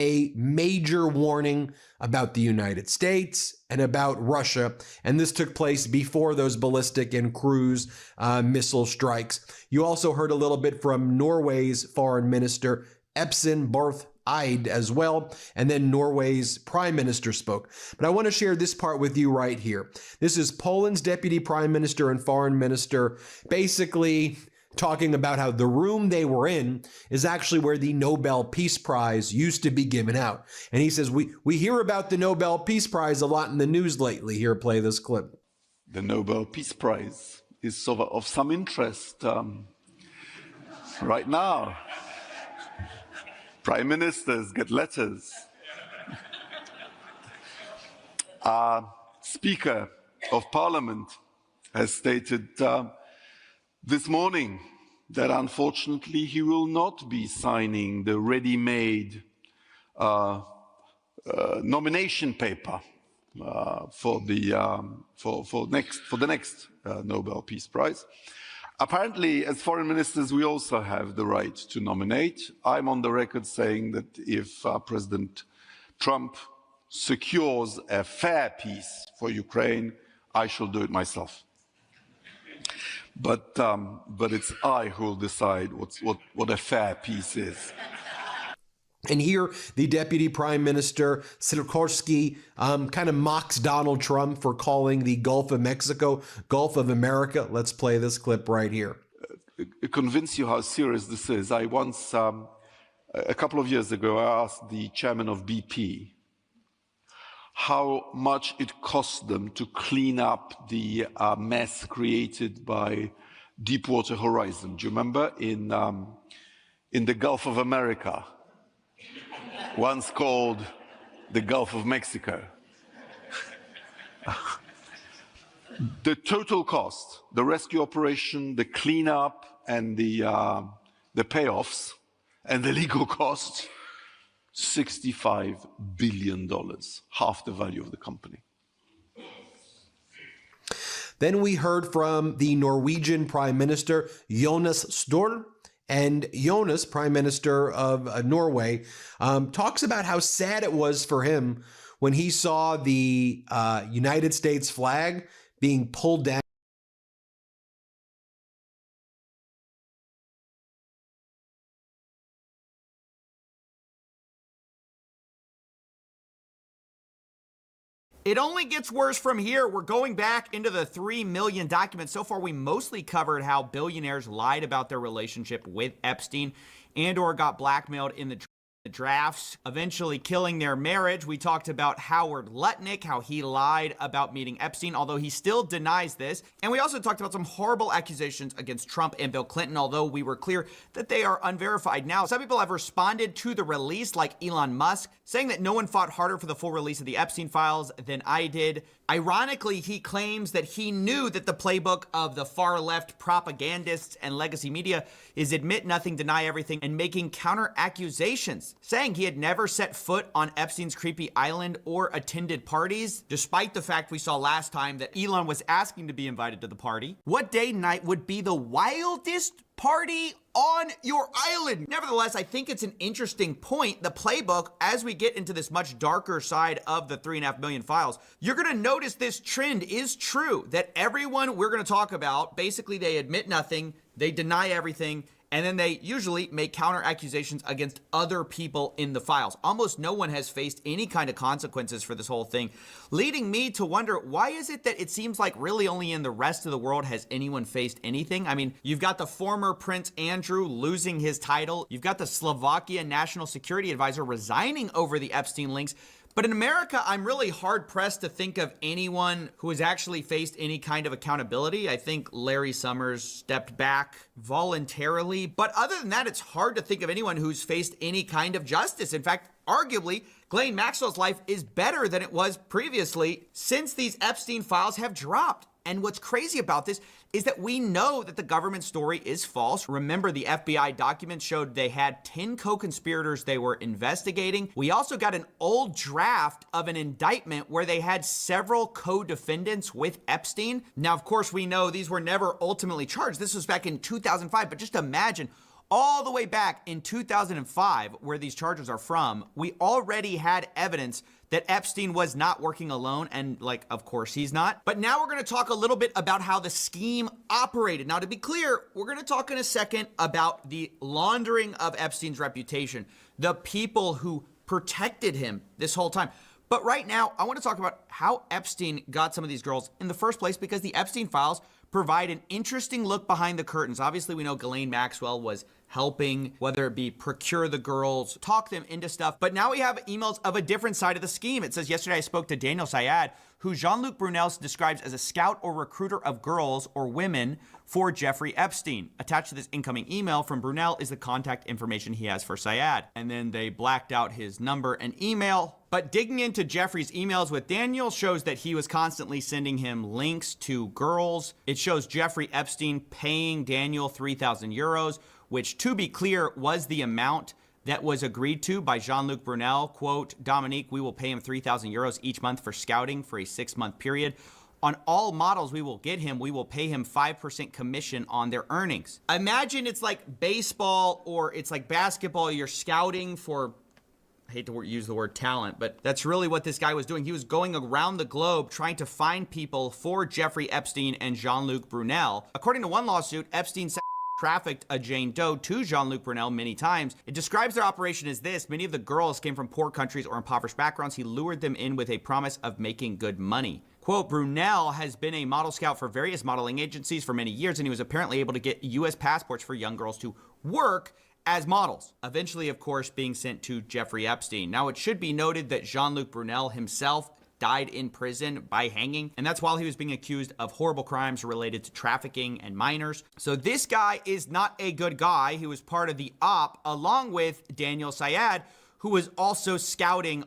a major warning about the United States and about Russia. And this took place before those ballistic and cruise missile strikes. You also heard a little bit from Norway's foreign minister, Espen Barth Eide, as well. And then Norway's prime minister spoke. But I want to share this part with you right here. This is Poland's deputy prime minister and foreign minister basically talking about how the room they were in is actually where the Nobel Peace Prize used to be given out. And he says, we hear about the Nobel Peace Prize a lot in the news lately. Here, play this clip. The Nobel Peace Prize is of some interest right now. Prime ministers get letters. Our Speaker of Parliament has stated this morning that unfortunately he will not be signing the ready-made nomination paper for the next Nobel Peace Prize. Apparently, as foreign ministers, we also have the right to nominate. I'm on the record saying that if President Trump secures a fair peace for Ukraine, I shall do it myself. But it's I who will decide what a fair peace is. And here, the deputy prime minister, Sikorski, kind of mocks Donald Trump for calling the Gulf of Mexico, Gulf of America. Let's play this clip right here. To convince you how serious this is, I once, a couple of years ago, I asked the chairman of BP how much it cost them to clean up the mess created by Deepwater Horizon. Do you remember in the Gulf of America, once called the Gulf of Mexico? The total cost, the rescue operation, the cleanup, and the payoffs, and the legal costs, $65 billion, half the value of the company. Then we heard from the Norwegian Prime Minister, Jonas Støre, and Jonas, Prime Minister of Norway, talks about how sad it was for him when he saw the United States flag being pulled down. It only gets worse from here. We're going back into the 3 million documents. So far, we mostly covered how billionaires lied about their relationship with Epstein and or got blackmailed in the drafts, eventually killing their marriage. We talked about Howard Lutnick, how he lied about meeting Epstein, although he still denies this. And we also talked about some horrible accusations against Trump and Bill Clinton, although we were clear that they are unverified. Now, some people have responded to the release, like Elon Musk, saying that no one fought harder for the full release of the Epstein files than I did. Ironically, he claims that he knew that the playbook of the far-left propagandists and legacy media is admit nothing, deny everything, and making counter-accusations, saying he had never set foot on Epstein's creepy island or attended parties, despite the fact we saw last time that Elon was asking to be invited to the party. What day night would be the wildest party on your island? Nevertheless, I think it's an interesting point. The playbook, as we get into this much darker side of the 3.5 million files, you're going to notice this trend is true, that everyone we're going to talk about, basically they admit nothing, they deny everything, and then they usually make counter accusations against other people in the files. Almost no one has faced any kind of consequences for this whole thing, leading me to wonder, why is it that it seems like really only in the rest of the world has anyone faced anything? I mean, you've got the former Prince Andrew losing his title. You've got the Slovakia National Security Advisor resigning over the Epstein links. But in America, I'm really hard-pressed to think of anyone who has actually faced any kind of accountability. I think Larry Summers stepped back voluntarily. But other than that, it's hard to think of anyone who's faced any kind of justice. In fact, arguably, Ghislaine Maxwell's life is better than it was previously since these Epstein files have dropped. And what's crazy about this is that we know that the government story is false. Remember, the FBI documents showed they had 10 co-conspirators they were investigating. We also got an old draft of an indictment where they had several co-defendants with Epstein. Now, of course, we know these were never ultimately charged. This was back in 2005, but just imagine all the way back in 2005, where these charges are from, we already had evidence that Epstein was not working alone, and like, of course he's not. But now we're gonna talk a little bit about how the scheme operated. Now, to be clear, we're gonna talk in a second about the laundering of Epstein's reputation, the people who protected him this whole time. But right now, I want to talk about how Epstein got some of these girls in the first place, because the Epstein files provide an interesting look behind the curtains. Obviously, we know Ghislaine Maxwell was helping, whether it be procure the girls, talk them into stuff. But now we have emails of a different side of the scheme. It says, yesterday I spoke to Daniel Syed, who Jean-Luc Brunel describes as a scout or recruiter of girls or women for Jeffrey Epstein. Attached to this incoming email from Brunel is the contact information he has for Syed. And then they blacked out his number and email. But digging into Jeffrey's emails with Daniel shows that he was constantly sending him links to girls. It shows Jeffrey Epstein paying Daniel 3,000 euros, which, to be clear, was the amount that was agreed to by Jean-Luc Brunel. Quote, Dominique, we will pay him 3,000 euros each month for scouting for a 6-month period. On all models we will get him, we will pay him 5% commission on their earnings. Imagine it's like baseball or it's like basketball. You're scouting for, I hate to use the word talent, but that's really what this guy was doing. He was going around the globe trying to find people for Jeffrey Epstein and Jean-Luc Brunel. According to one lawsuit, Epstein trafficked a Jane Doe to Jean-Luc Brunel many times. It describes their operation as this: many of the girls came from poor countries or impoverished backgrounds. He lured them in with a promise of making good money. Quote, Brunel has been a model scout for various modeling agencies for many years, and he was apparently able to get U.S. passports for young girls to work as models, eventually, of course, being sent to Jeffrey Epstein. Now, it should be noted that Jean-Luc Brunel himself died in prison by hanging, and that's while he was being accused of horrible crimes related to trafficking and minors. So this guy is not a good guy. He was part of the op, along with Daniel Syed, who was also scouting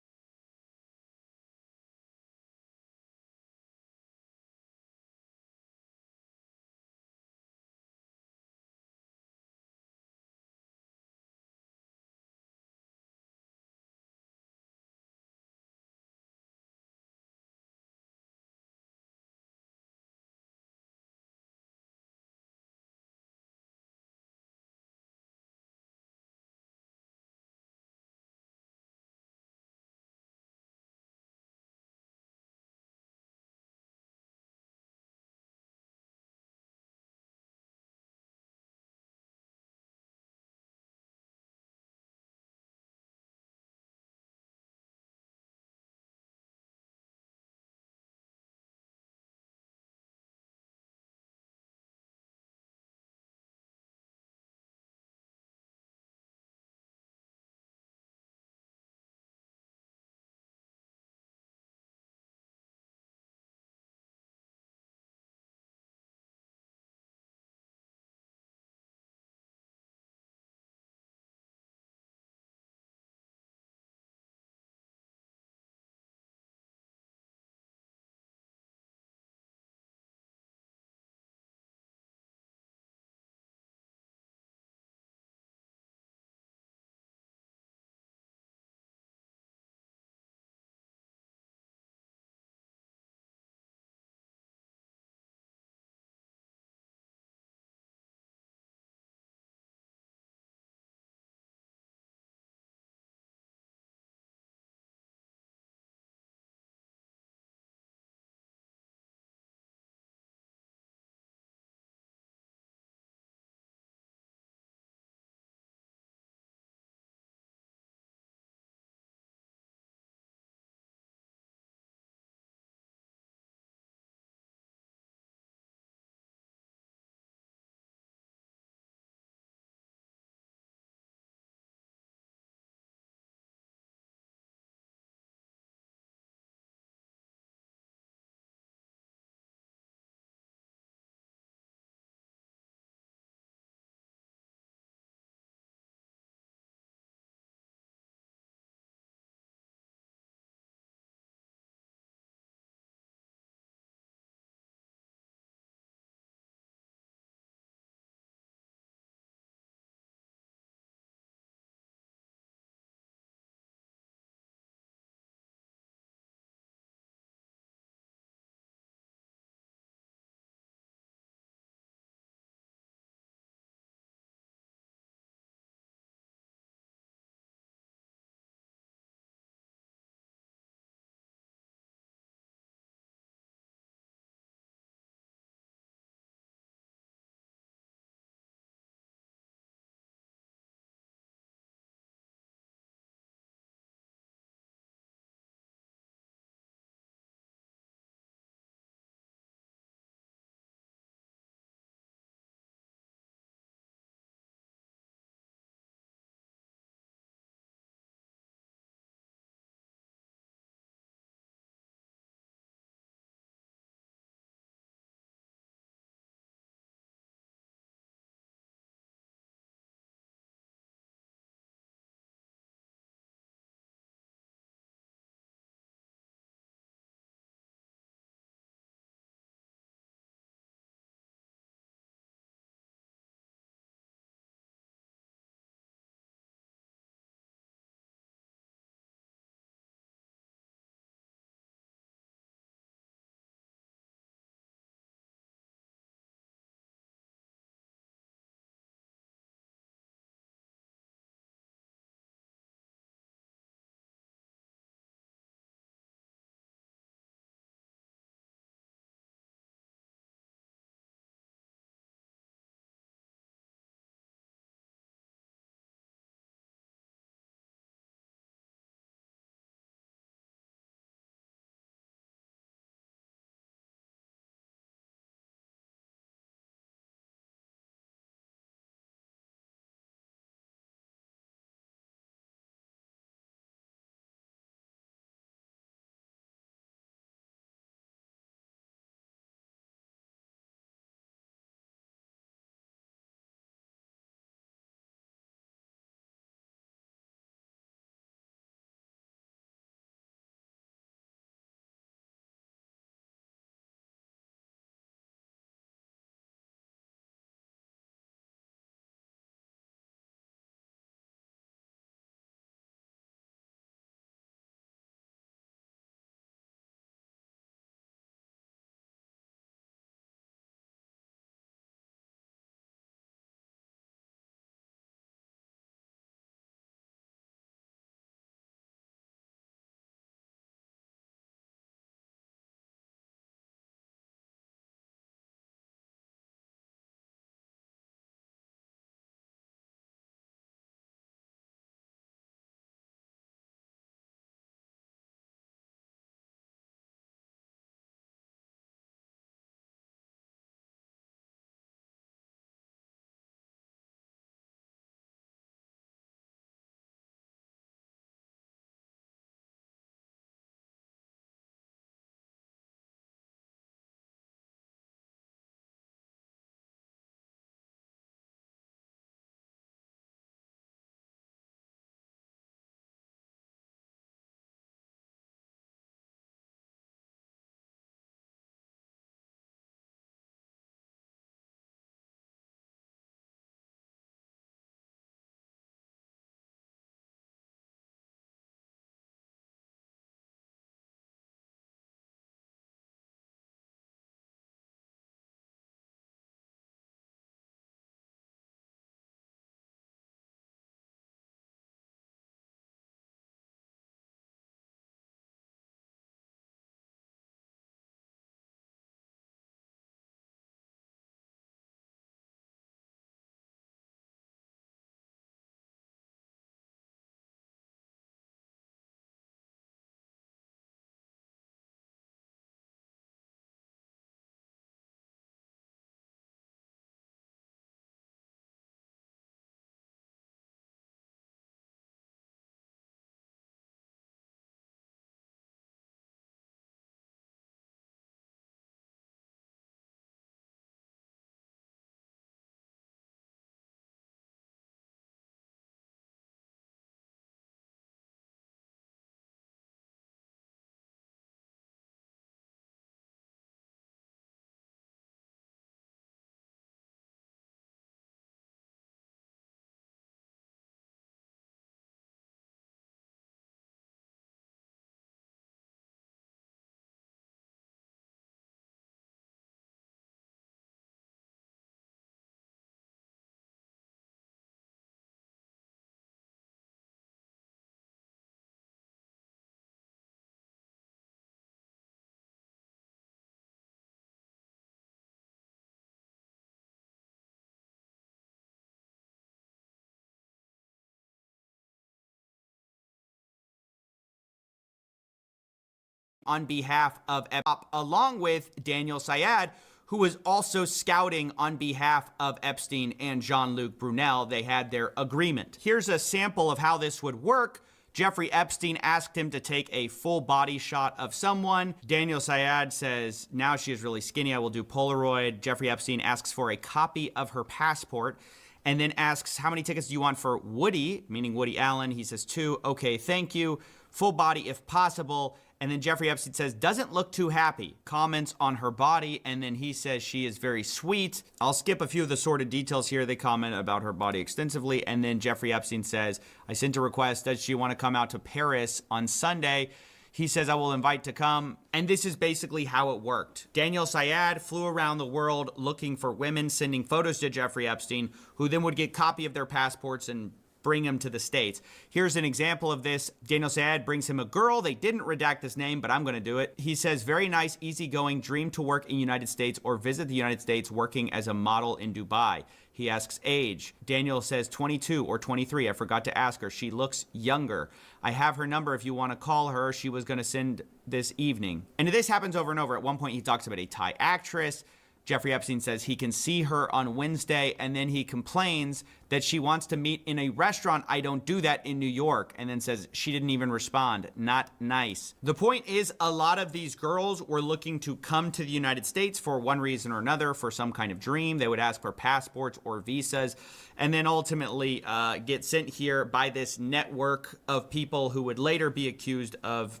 on behalf of Epstein, along with Daniel Syed, who was also scouting on behalf of Epstein and Jean-Luc Brunel. They had their agreement. Here's a sample of how this would work. Jeffrey Epstein asked him to take a full body shot of someone. Daniel Syed says, now she is really skinny, I will do Polaroid. Jeffrey Epstein asks for a copy of her passport and then asks, how many tickets do you want for Woody, meaning Woody Allen? He says 2. Okay, thank you. Full body if possible. And then Jeffrey Epstein says, doesn't look too happy. Comments on her body, and then he says she is very sweet. I'll skip a few of the sordid details here. They comment about her body extensively. And then Jeffrey Epstein says, I sent a request. Does she want to come out to Paris on Sunday? He says, I will invite to come. And this is basically how it worked. Daniel Syed flew around the world looking for women, sending photos to Jeffrey Epstein, who then would get a copy of their passports and bring him to the States. Here's an example of this. Daniel Syed brings him a girl. They didn't redact this name, but I'm going to do it. He says, very nice, easygoing, dream to work in the United States or visit the United States working as a model in Dubai. He asks age. Daniel says 22 or 23. I forgot to ask her. She looks younger. I have her number if you want to call her. She was going to send this evening. And this happens over and over. At one point, he talks about a Thai actress. Jeffrey Epstein says he can see her on Wednesday, and then he complains that she wants to meet in a restaurant. I don't do that in New York, and then says she didn't even respond. Not nice. The point is, a lot of these girls were looking to come to the United States for one reason or another, for some kind of dream. They would ask for passports or visas, and then ultimately get sent here by this network of people who would later be accused of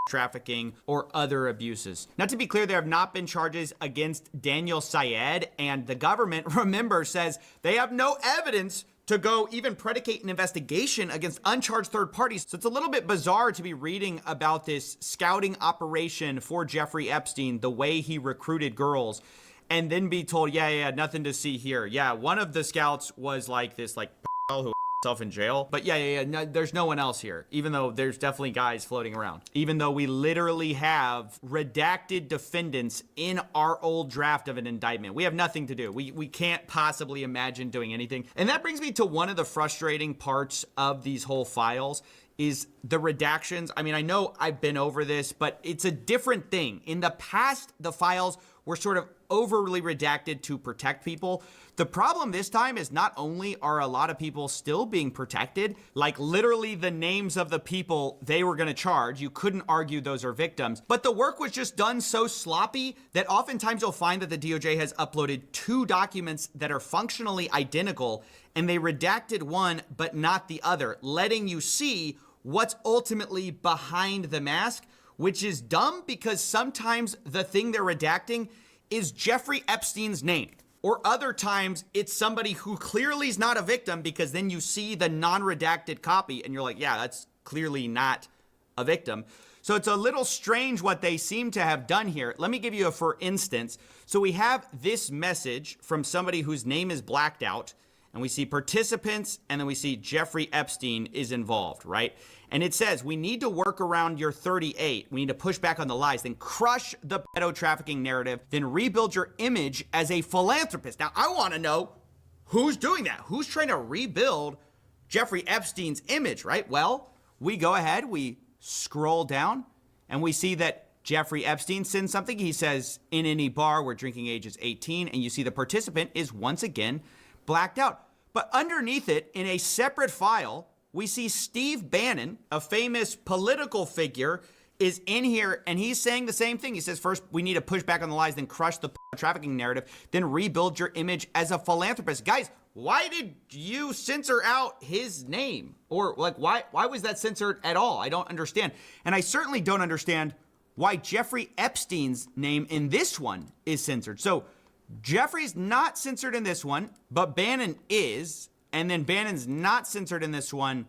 trafficking or other abuses. Now, to be clear, there have not been charges against Daniel Syed, and the government, remember, says they have no evidence to go even predicate an investigation against uncharged third parties. So it's a little bit bizarre to be reading about this scouting operation for Jeffrey Epstein, the way he recruited girls, and then be told, yeah, nothing to see here. Yeah, one of the scouts was like this, like, who in jail, but no, there's no one else here, even though there's definitely guys floating around, even though we literally have redacted defendants in our old draft of an indictment. We have nothing to do. We can't possibly imagine doing anything. And that brings me to one of the frustrating parts of these whole files is the redactions. I mean, I know I've been over this, but it's a different thing. In the past, the files were sort of overly redacted to protect people. The problem this time is not only are a lot of people still being protected, like literally the names of the people they were going to charge, you couldn't argue those are victims, but the work was just done so sloppy that oftentimes you'll find that the DOJ has uploaded 2 documents that are functionally identical, and they redacted one but not the other, letting you see what's ultimately behind the mask, which is dumb because sometimes the thing they're redacting is Jeffrey Epstein's name. Or other times it's somebody who clearly is not a victim, because then you see the non-redacted copy and you're like, yeah, that's clearly not a victim. So it's a little strange what they seem to have done here. Let me give you a for instance. So we have this message from somebody whose name is blacked out, and we see participants, and then we see Jeffrey Epstein is involved, right? And it says, we need to work around your 38. We need to push back on the lies, then crush the pedo trafficking narrative, then rebuild your image as a philanthropist. Now, I want to know who's doing that. Who's trying to rebuild Jeffrey Epstein's image, right? Well, we go ahead, we scroll down, and we see that Jeffrey Epstein sends something. He says, in any bar where drinking age is 18, and you see the participant is once again blacked out. But underneath it, in a separate file, we see Steve Bannon, a famous political figure, is in here, and he's saying the same thing. He says, first, we need to push back on the lies, then crush the trafficking narrative, then rebuild your image as a philanthropist. Guys, why did you censor out his name? Or like, why was that censored at all? I don't understand. And I certainly don't understand why Jeffrey Epstein's name in this one is censored. So Jeffrey's not censored in this one, but Bannon is, and then Bannon's not censored in this one,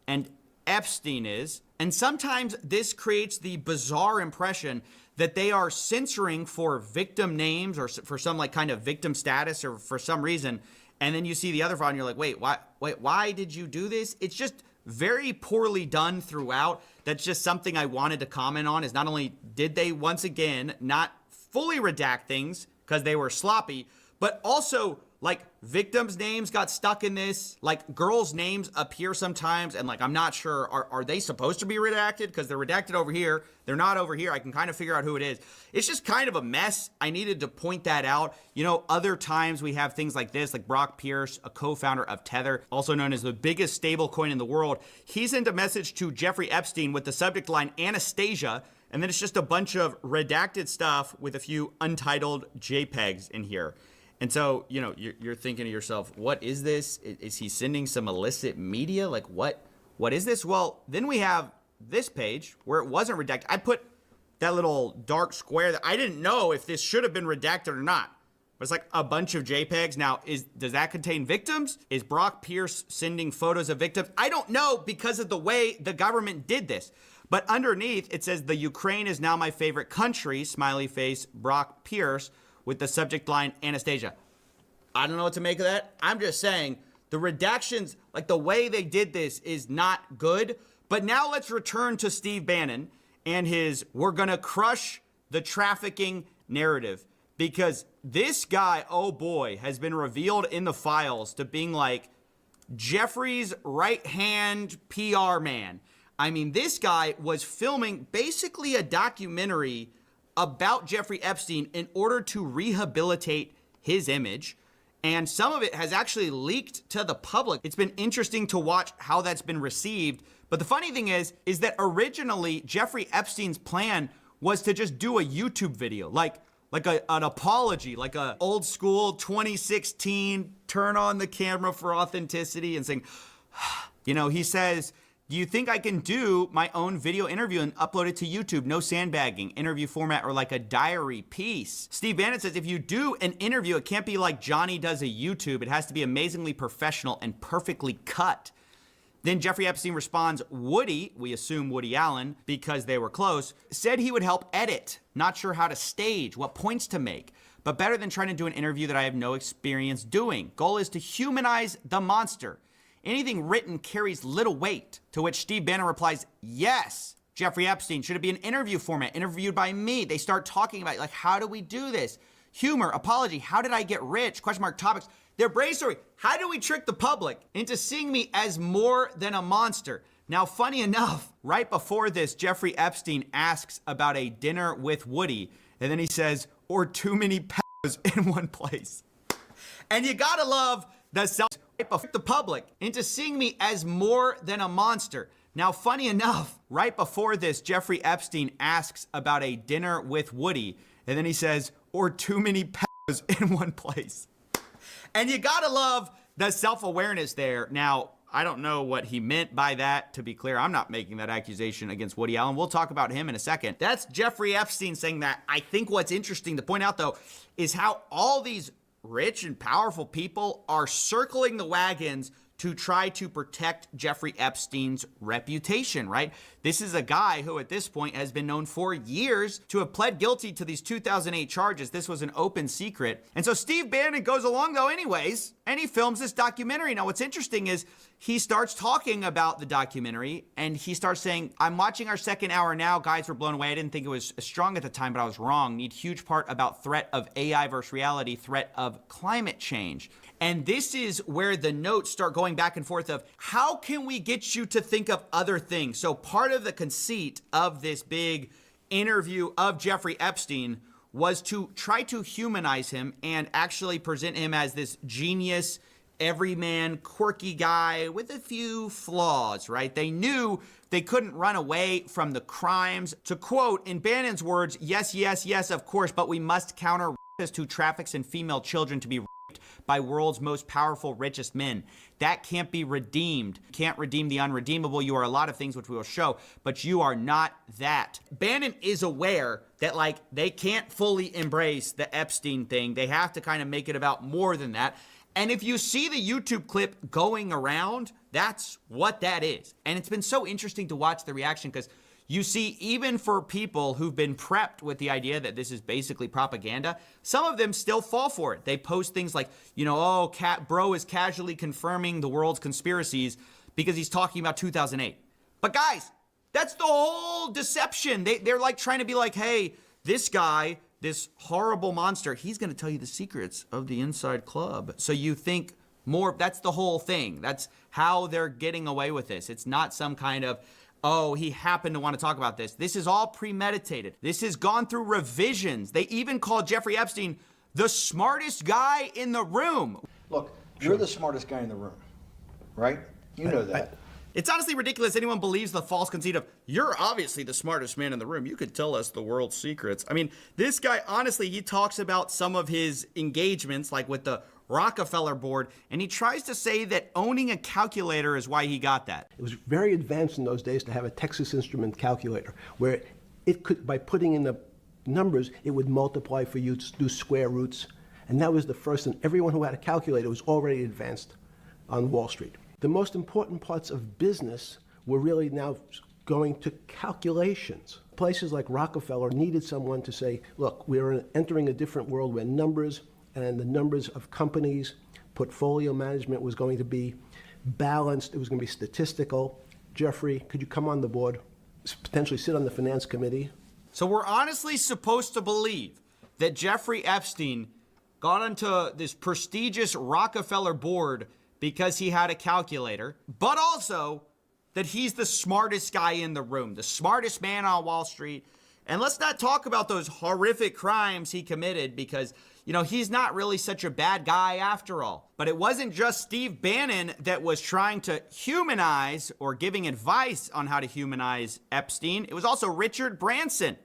and Epstein is. And sometimes this creates the bizarre impression that they are censoring for victim names or for some like kind of victim status or for some reason. And then you see the other file and you're like, wait, why did you do this? It's just very poorly done throughout. That's just something I wanted to comment on, is not only did they once again not fully redact things because they were sloppy, but also Like, victims' names got stuck in this. Like, girls' names appear sometimes, and like, I'm not sure, are they supposed to be redacted? Because they're redacted over here. They're not over here. I can kind of figure out who it is. It's just kind of a mess. I needed to point that out. You know, other times we have things like this, like Brock Pierce, a co-founder of Tether, also known as the biggest stablecoin in the world. He sent a message to Jeffrey Epstein with the subject line Anastasia, and then it's just a bunch of redacted stuff with a few untitled JPEGs in here. And so, you know, you're thinking to yourself, what is this? Is he sending some illicit media? Like, what is this? Well, then we have this page where it wasn't redacted. I put that little dark square that I didn't know if this should have been redacted or not. But it's like a bunch of JPEGs. Now, does that contain victims? Is Brock Pierce sending photos of victims? I don't know because of the way the government did this. But underneath, it says, the Ukraine is now my favorite country, smiley face, Brock Pierce, with the subject line Anastasia. I don't know what to make of that. I'm just saying the redactions, like the way they did this is not good. But now let's return to Steve Bannon and his we're going to crush the trafficking narrative. Because this guy, oh boy, has been revealed in the files to being like Jeffrey's right-hand PR man. I mean, this guy was filming basically a documentary about Jeffrey Epstein in order to rehabilitate his image. And some of it has actually leaked to the public. It's been interesting to watch how that's been received. But the funny thing is that originally Jeffrey Epstein's plan was to just do a YouTube video, like an apology, like a old school 2016, turn on the camera for authenticity and saying, you know, he says, do you think I can do my own video interview and upload it to YouTube? No sandbagging, interview format, or like a diary piece. Steve Bannon says if you do an interview, it can't be like Johnny does a YouTube. It has to be amazingly professional and perfectly cut. Then Jeffrey Epstein responds, Woody, we assume Woody Allen, because they were close, said he would help edit. Not sure how to stage, what points to make. But better than trying to do an interview that I have no experience doing. Goal is to humanize the monster. Anything written carries little weight, to which Steve Bannon replies, yes, Jeffrey Epstein, should it be an interview format, interviewed by me? They start talking about, like, how do we do this? Humor, apology, how did I get rich? Question mark topics. Their brainstorming, how do we trick the public into seeing me as more than a monster? Now, funny enough, right before this, Jeffrey Epstein asks about a dinner with Woody, and then he says, or too many pedos in one place. And you gotta love the the public into seeing me as more than a monster. Now, funny enough, right before this, Jeffrey Epstein asks about a dinner with Woody, and then he says, or too many pedos in one place. And you gotta love the self-awareness there. Now, I don't know what he meant by that. To be clear, I'm not making that accusation against Woody Allen. We'll talk about him in a second. That's Jeffrey Epstein saying that. I think what's interesting to point out, though, is how all these rich and powerful people are circling the wagons to try to protect Jeffrey Epstein's reputation, right? This is a guy who at this point has been known for years to have pled guilty to these 2008 charges. This was an open secret. And so Steve Bannon goes along though anyways, and he films this documentary. Now what's interesting is he starts talking about the documentary and he starts saying, I'm watching our second hour now. Guys were blown away. I didn't think it was as strong at the time, but I was wrong. Need huge part about threat of AI versus reality, threat of climate change. And this is where the notes start going back and forth of how can we get you to think of other things? So part of the conceit of this big interview of Jeffrey Epstein was to try to humanize him and actually present him as this genius, everyman, quirky guy with a few flaws, right? They knew they couldn't run away from the crimes. To quote, in Bannon's words, yes, yes, yes, of course, but we must counter rapists who traffics in female children to be by world's most powerful, richest men. That can't be redeemed. Can't redeem the unredeemable. You are a lot of things which we will show, but you are not that. Bannon is aware that like they can't fully embrace the Epstein thing. They have to kind of make it about more than that. And if you see the YouTube clip going around, that's what that is. And it's been so interesting to watch the reaction because you see, even for people who've been prepped with the idea that this is basically propaganda, some of them still fall for it. They post things like, you know, oh, bro is casually confirming the world's conspiracies because he's talking about 2008. But guys, that's the whole deception. They're like trying to be like, hey, this guy this horrible monster, he's going to tell you the secrets of the inside club. So you think more, that's the whole thing. That's how they're getting away with this. It's not some kind of, oh, he happened to want to talk about this. This is all premeditated. This has gone through revisions. They even called Jeffrey Epstein the smartest guy in the room. Look, you're the smartest guy in the room, right? You know that. It's honestly ridiculous anyone believes the false conceit of, you're obviously the smartest man in the room. You could tell us the world's secrets. I mean, this guy, honestly, he talks about some of his engagements, like with the Rockefeller board, and he tries to say that owning a calculator is why he got that. It was very advanced in those days to have a Texas Instrument calculator, where it could, by putting in the numbers, it would multiply for you to do square roots. And that was the first, and everyone who had a calculator was already advanced on Wall Street. The most important parts of business were really now going to calculations. Places like Rockefeller needed someone to say, look, we're entering a different world where numbers and the numbers of companies, portfolio management was going to be balanced. It was going to be statistical. Jeffrey, could you come on the board, potentially sit on the finance committee? So we're honestly supposed to believe that Jeffrey Epstein got onto this prestigious Rockefeller board because he had a calculator, but also that he's the smartest guy in the room, the smartest man on Wall Street. And let's not talk about those horrific crimes he committed because, you know, he's not really such a bad guy after all. But it wasn't just Steve Bannon that was trying to humanize or giving advice on how to humanize Epstein. It was also Richard Branson,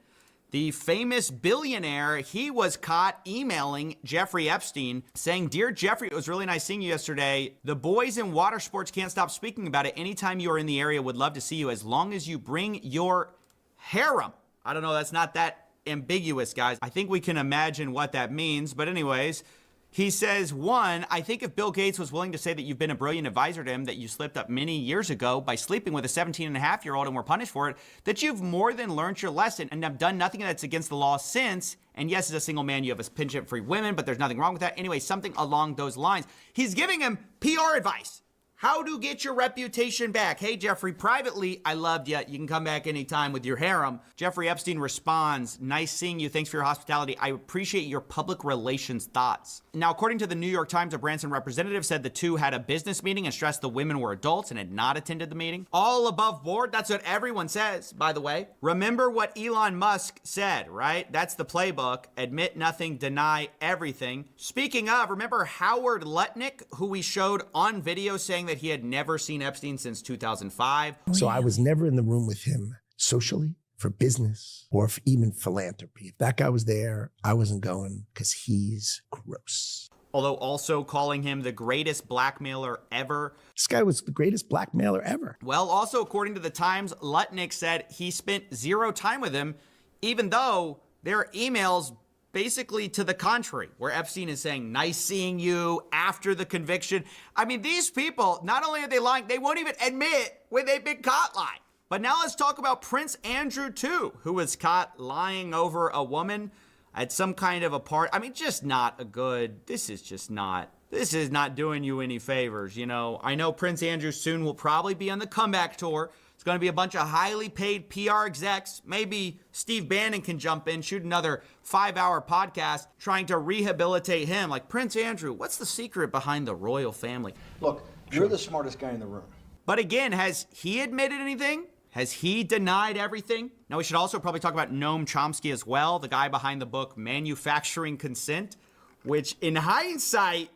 the famous billionaire. He was caught emailing Jeffrey Epstein saying, "Dear Jeffrey, it was really nice seeing you yesterday. The boys in water sports can't stop speaking about it. Anytime you are in the area, would love to see you as long as you bring your harem." I don't know, that's not that ambiguous, guys. I think we can imagine what that means. But anyways, he says, one, I think if Bill Gates was willing to say that you've been a brilliant advisor to him, that you slipped up many years ago by sleeping with a 17-and-a-half-year-old and were punished for it, that you've more than learned your lesson and have done nothing that's against the law since. And yes, as a single man, you have a penchant for women, but there's nothing wrong with that. Anyway, something along those lines. He's giving him PR advice. How to get your reputation back. Hey, Jeffrey, privately, I loved you. You can come back anytime with your harem. Jeffrey Epstein responds, nice seeing you. Thanks for your hospitality. I appreciate your public relations thoughts. Now, according to the New York Times, a Branson representative said the two had a business meeting and stressed the women were adults and had not attended the meeting. All above board. That's what everyone says, by the way. Remember what Elon Musk said, right? That's the playbook. Admit nothing, deny everything. Speaking of, remember Howard Lutnick, who we showed on video saying that he had never seen Epstein since 2005. So I was never in the room with him socially, for business, or for even philanthropy. If that guy was there, I wasn't going because he's gross. Although also calling him the greatest blackmailer ever. This guy was the greatest blackmailer ever. Well, also according to the Times, Lutnick said he spent zero time with him, even though there are emails basically to the contrary, where Epstein is saying, nice seeing you after the conviction. I mean, these people, not only are they lying, they won't even admit when they've been caught lying. But now let's talk about Prince Andrew, too, who was caught lying over a woman at some kind of a party. I mean, just not a good, this is not doing you any favors, you know. I know Prince Andrew soon will probably be on the comeback tour. It's going to be a bunch of highly paid PR execs. Maybe Steve Bannon can jump in, shoot another 5-hour podcast trying to rehabilitate him. Like, Prince Andrew, what's the secret behind the royal family? Look, you're the smartest guy in the room. But again, has he admitted anything? Has he denied everything? Now, we should also probably talk about Noam Chomsky as well, the guy behind the book Manufacturing Consent, which in hindsight,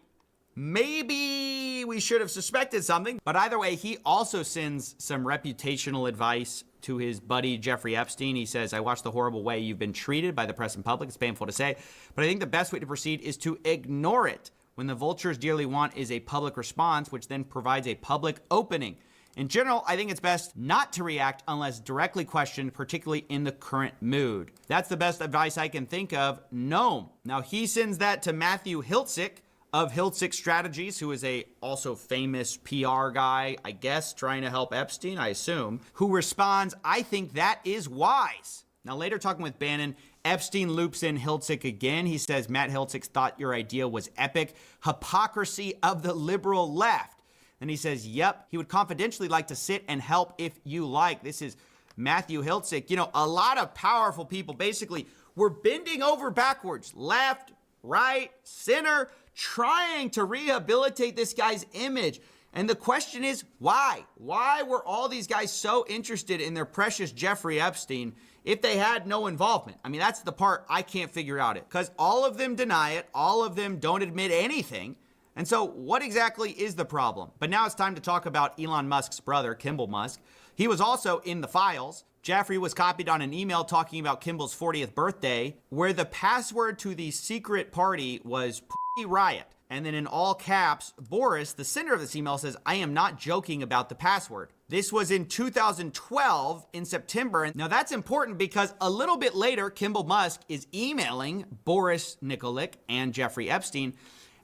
maybe we should have suspected something. But either way, he also sends some reputational advice to his buddy Jeffrey Epstein. He says, I watched the horrible way you've been treated by the press and public. It's painful to say, but I think the best way to proceed is to ignore it. When the vultures dearly want is a public response, which then provides a public opening. In general, I think it's best not to react unless directly questioned, particularly in the current mood. That's the best advice I can think of. Noam. Now, he sends that to Matthew Hiltzik of Hiltzik Strategies, who is a also famous PR guy, I guess, trying to help Epstein, I assume, who responds, I think that is wise. Now, later talking with Bannon, Epstein loops in Hiltzik again. He says, Matt Hiltzik thought your idea was epic. Hypocrisy of the liberal left. And he says, yep, he would confidentially like to sit and help if you like. This is Matthew Hiltzik. You know, a lot of powerful people basically were bending over backwards, left, right, center, trying to rehabilitate this guy's image. And the question is, why? Why were all these guys so interested in their precious Jeffrey Epstein if they had no involvement? I mean, that's the part I can't figure out it, because all of them deny it. All of them don't admit anything. And so what exactly is the problem? But now it's time to talk about Elon Musk's brother, Kimball Musk. He was also in the files. Jeffrey was copied on an email talking about Kimball's 40th birthday, where the password to the secret party was P Riot. And then in all caps, Boris, the sender of this email, says, I am not joking about the password. This was in 2012 in September. Now that's important because a little bit later, Kimball Musk is emailing Boris Nikolic and Jeffrey Epstein,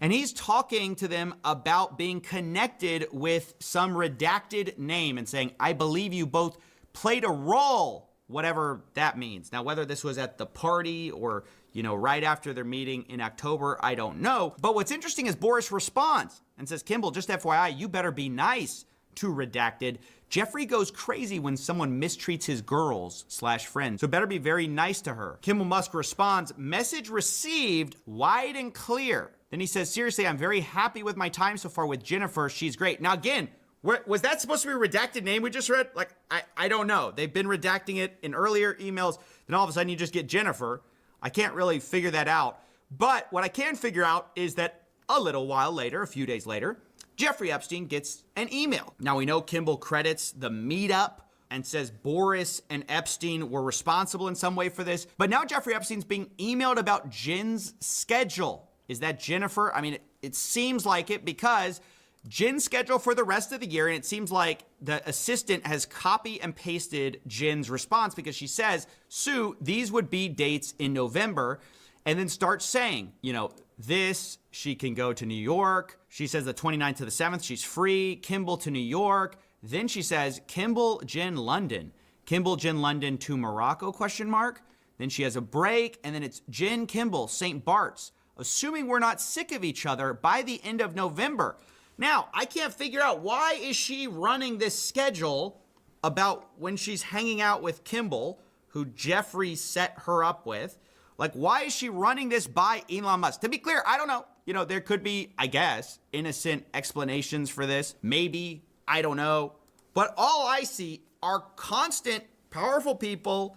and he's talking to them about being connected with some redacted name and saying, I believe you both played a role, whatever that means. Now, whether this was at the party or, you know, right after their meeting in October, I don't know. But what's interesting is Boris responds and says, Kimball, just FYI, you better be nice to redacted. Jeffrey goes crazy when someone mistreats his girls/friends, so better be very nice to her. Kimball Musk responds, message received, wide and clear. Then he says, seriously, I'm very happy with my time so far with Jennifer. She's great. Now, again, was that supposed to be a redacted name we just read? Like, I don't know. They've been redacting it in earlier emails. Then all of a sudden you just get Jennifer. I can't really figure that out. But what I can figure out is that a little while later, a few days later, Jeffrey Epstein gets an email. Now, we know Kimball credits the meetup and says Boris and Epstein were responsible in some way for this. But now Jeffrey Epstein's being emailed about Jen's schedule. Is that Jennifer? I mean, it seems like it because Jen's schedule for the rest of the year, and it seems like the assistant has copy and pasted Jen's response because she says, Sue, these would be dates in November, and then starts saying, you know, this, she can go to New York. She says the 29th to the 7th, she's free. Kimball to New York. Then she says, Kimball, Jen, London. Kimball, Jen, London to Morocco, ? Then she has a break, and then it's Jen, Kimball, St. Bart's. Assuming we're not sick of each other by the end of November. Now, I can't figure out why is she running this schedule about when she's hanging out with Kimball, who Jeffrey set her up with. Like, why is she running this by Elon Musk? To be clear, I don't know. You know, there could be, I guess, innocent explanations for this. Maybe, I don't know. But all I see are constant, powerful people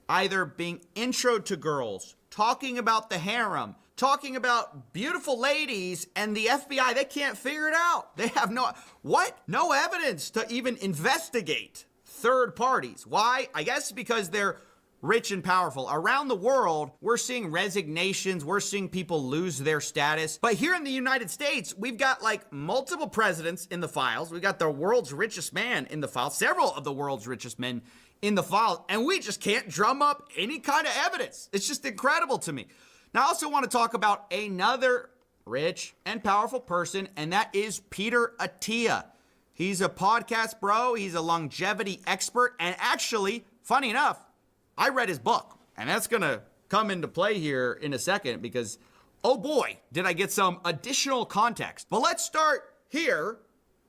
either being introed to girls, talking about the harem, talking about beautiful ladies, and the FBI, they can't figure it out. They have no evidence to even investigate third parties. Why? I guess because they're rich and powerful. Around the world, we're seeing resignations, we're seeing people lose their status. But here in the United States, we've got like multiple presidents in the files. We've got the world's richest man in the files, several of the world's richest men in the files, and we just can't drum up any kind of evidence. It's just incredible to me. Now, I also want to talk about another rich and powerful person, and that is Peter Attia. He's a podcast bro. He's a longevity expert. And actually, funny enough, I read his book. And that's going to come into play here in a second because, oh boy, did I get some additional context. But let's start here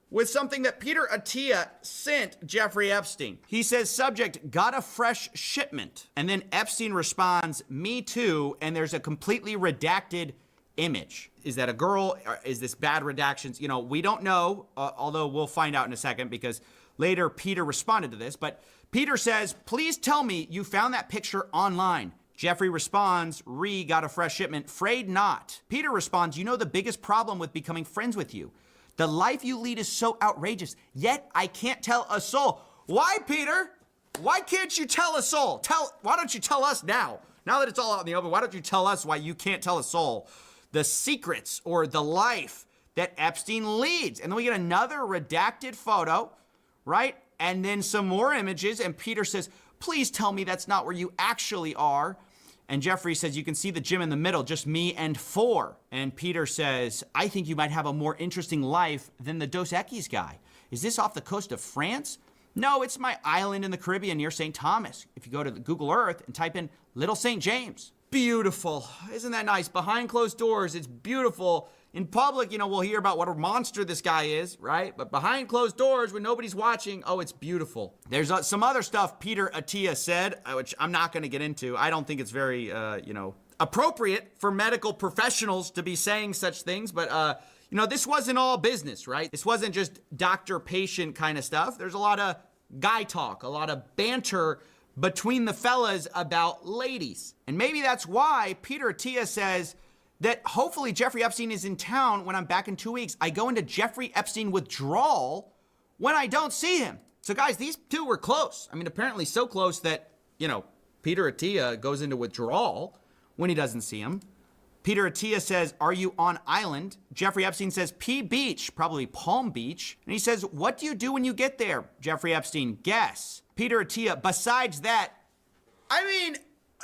with something that Peter Attia sent Jeffrey Epstein. He says, subject, got a fresh shipment. And then Epstein responds, me too, and there's a completely redacted image. Is that a girl? Is this bad redactions? You know, we don't know, although we'll find out in a second because later Peter responded to this. But Peter says, please tell me you found that picture online. Jeffrey responds, got a fresh shipment, afraid not. Peter responds, you know the biggest problem with becoming friends with you. The life you lead is so outrageous, yet I can't tell a soul. Why, Peter? Why can't you tell a soul? Why don't you tell us now? Now that it's all out in the open, why don't you tell us why you can't tell a soul the secrets or the life that Epstein leads? And then we get another redacted photo, right? And then some more images, and Peter says, please tell me that's not where you actually are. And Jeffrey says, you can see the gym in the middle, just me and 4. And Peter says, I think you might have a more interesting life than the Dos Equis guy. Is this off the coast of France? No, it's my island in the Caribbean near St. Thomas. If you go to Google Earth and type in Little St. James. Beautiful. Isn't that nice? Behind closed doors, it's beautiful. In public, we'll hear about what a monster this guy is, right? But behind closed doors, when nobody's watching, oh, it's beautiful. There's some other stuff Peter Attia said, which I'm not going to get into. I don't think it's very, appropriate for medical professionals to be saying such things. But, this wasn't all business, right? This wasn't just doctor-patient kind of stuff. There's a lot of guy talk, a lot of banter between the fellas about ladies. And maybe that's why Peter Attia says that hopefully Jeffrey Epstein is in town when I'm back in 2 weeks. I go into Jeffrey Epstein withdrawal when I don't see him. So guys, these two were close. I mean, apparently so close that, Peter Attia goes into withdrawal when he doesn't see him. Peter Attia says, are you on island? Jeffrey Epstein says, P Beach, probably Palm Beach. And he says, what do you do when you get there? Jeffrey Epstein, guess. Peter Attia, besides that,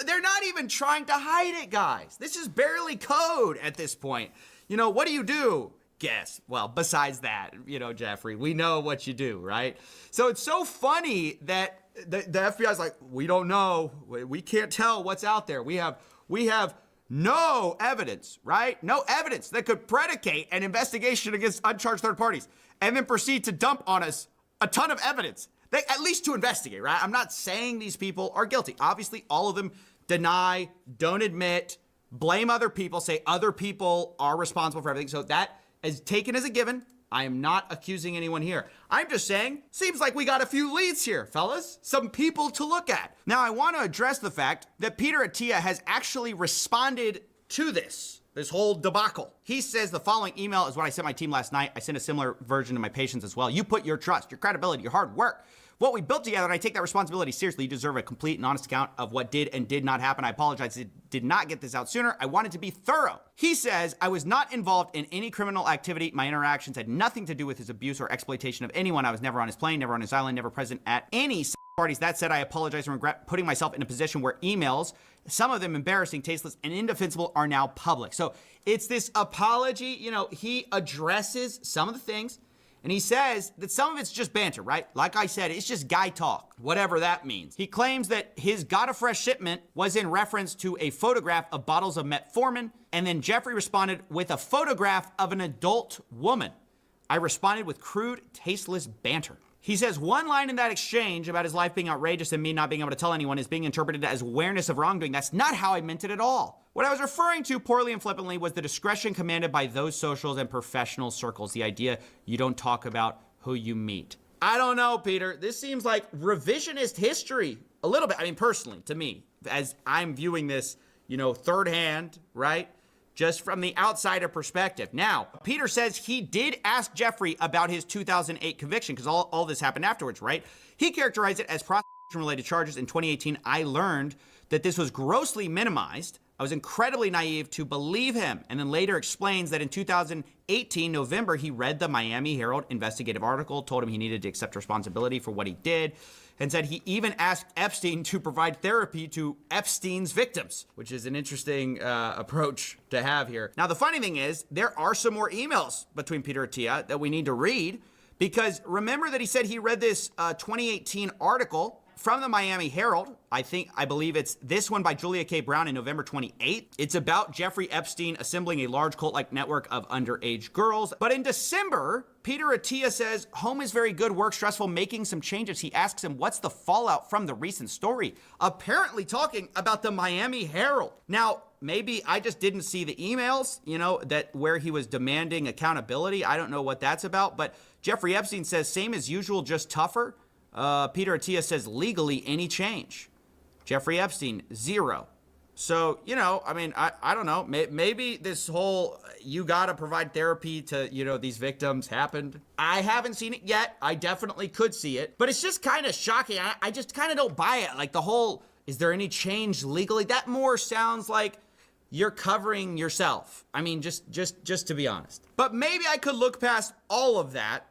they're not even trying to hide it, guys. This is barely code at this point. What do you do? Guess. Well, besides that, Jeffrey, we know what you do, right? So it's so funny that the FBI's like, we don't know. We can't tell what's out there. We have no evidence, right? No evidence that could predicate an investigation against uncharged third parties and then proceed to dump on us a ton of evidence. At least to investigate, right? I'm not saying these people are guilty. Obviously, all of them deny, don't admit, blame other people, say other people are responsible for everything. So that is taken as a given. I am not accusing anyone here. I'm just saying, seems like we got a few leads here, fellas. Some people to look at. Now, I want to address the fact that Peter Attia has actually responded to this whole debacle. He says the following email is what I sent my team last night. I sent a similar version to my patients as well. You put your trust, your credibility, your hard work, what we built together, and I take that responsibility seriously. You deserve a complete and honest account of what did and did not happen. I apologize. I did not get this out sooner. I wanted to be thorough. He says, I was not involved in any criminal activity. My interactions had nothing to do with his abuse or exploitation of anyone. I was never on his plane, never on his island, never present at any parties. That said, I apologize and regret putting myself in a position where emails, some of them embarrassing, tasteless, and indefensible, are now public. So it's this apology. He addresses some of the things, and he says that some of it's just banter, right? Like I said, it's just guy talk, whatever that means. He claims that his got a fresh shipment was in reference to a photograph of bottles of metformin, and then Jeffrey responded with a photograph of an adult woman. I responded with crude, tasteless banter. He says one line in that exchange about his life being outrageous and me not being able to tell anyone is being interpreted as awareness of wrongdoing. That's not how I meant it at all. What I was referring to poorly and flippantly was the discretion commanded by those socials and professional circles. The idea you don't talk about who you meet. I don't know, Peter. This seems like revisionist history a little bit. I mean, personally, to me, as I'm viewing this, third hand, right? Just from the outsider perspective. Now, Peter says he did ask Jeffrey about his 2008 conviction because all this happened afterwards, right? He characterized it as prostitution-related charges. In 2018, I learned that this was grossly minimized. I was incredibly naive to believe him, and then later explains that in 2018, November, he read the Miami Herald investigative article, told him he needed to accept responsibility for what he did, and said he even asked Epstein to provide therapy to Epstein's victims, which is an interesting approach to have here. Now, the funny thing is, there are some more emails between Peter Attia that we need to read, because remember that he said he read this 2018 article from the Miami Herald. I believe it's this one by Julia K. Brown in November 28th. It's about Jeffrey Epstein assembling a large cult-like network of underage girls. But in December, Peter Attia says, home is very good, work stressful, making some changes. He asks him, what's the fallout from the recent story? Apparently talking about the Miami Herald. Now, maybe I just didn't see the emails, that where he was demanding accountability. I don't know what that's about. But Jeffrey Epstein says, same as usual, just tougher. Peter Attia says, legally, any change. Jeffrey Epstein, 0. So, I don't know. Maybe this whole, you got to provide therapy to, these victims happened. I haven't seen it yet. I definitely could see it. But it's just kind of shocking. I just kind of don't buy it. Like the whole, is there any change legally? That more sounds like you're covering yourself. I mean, just to be honest. But maybe I could look past all of that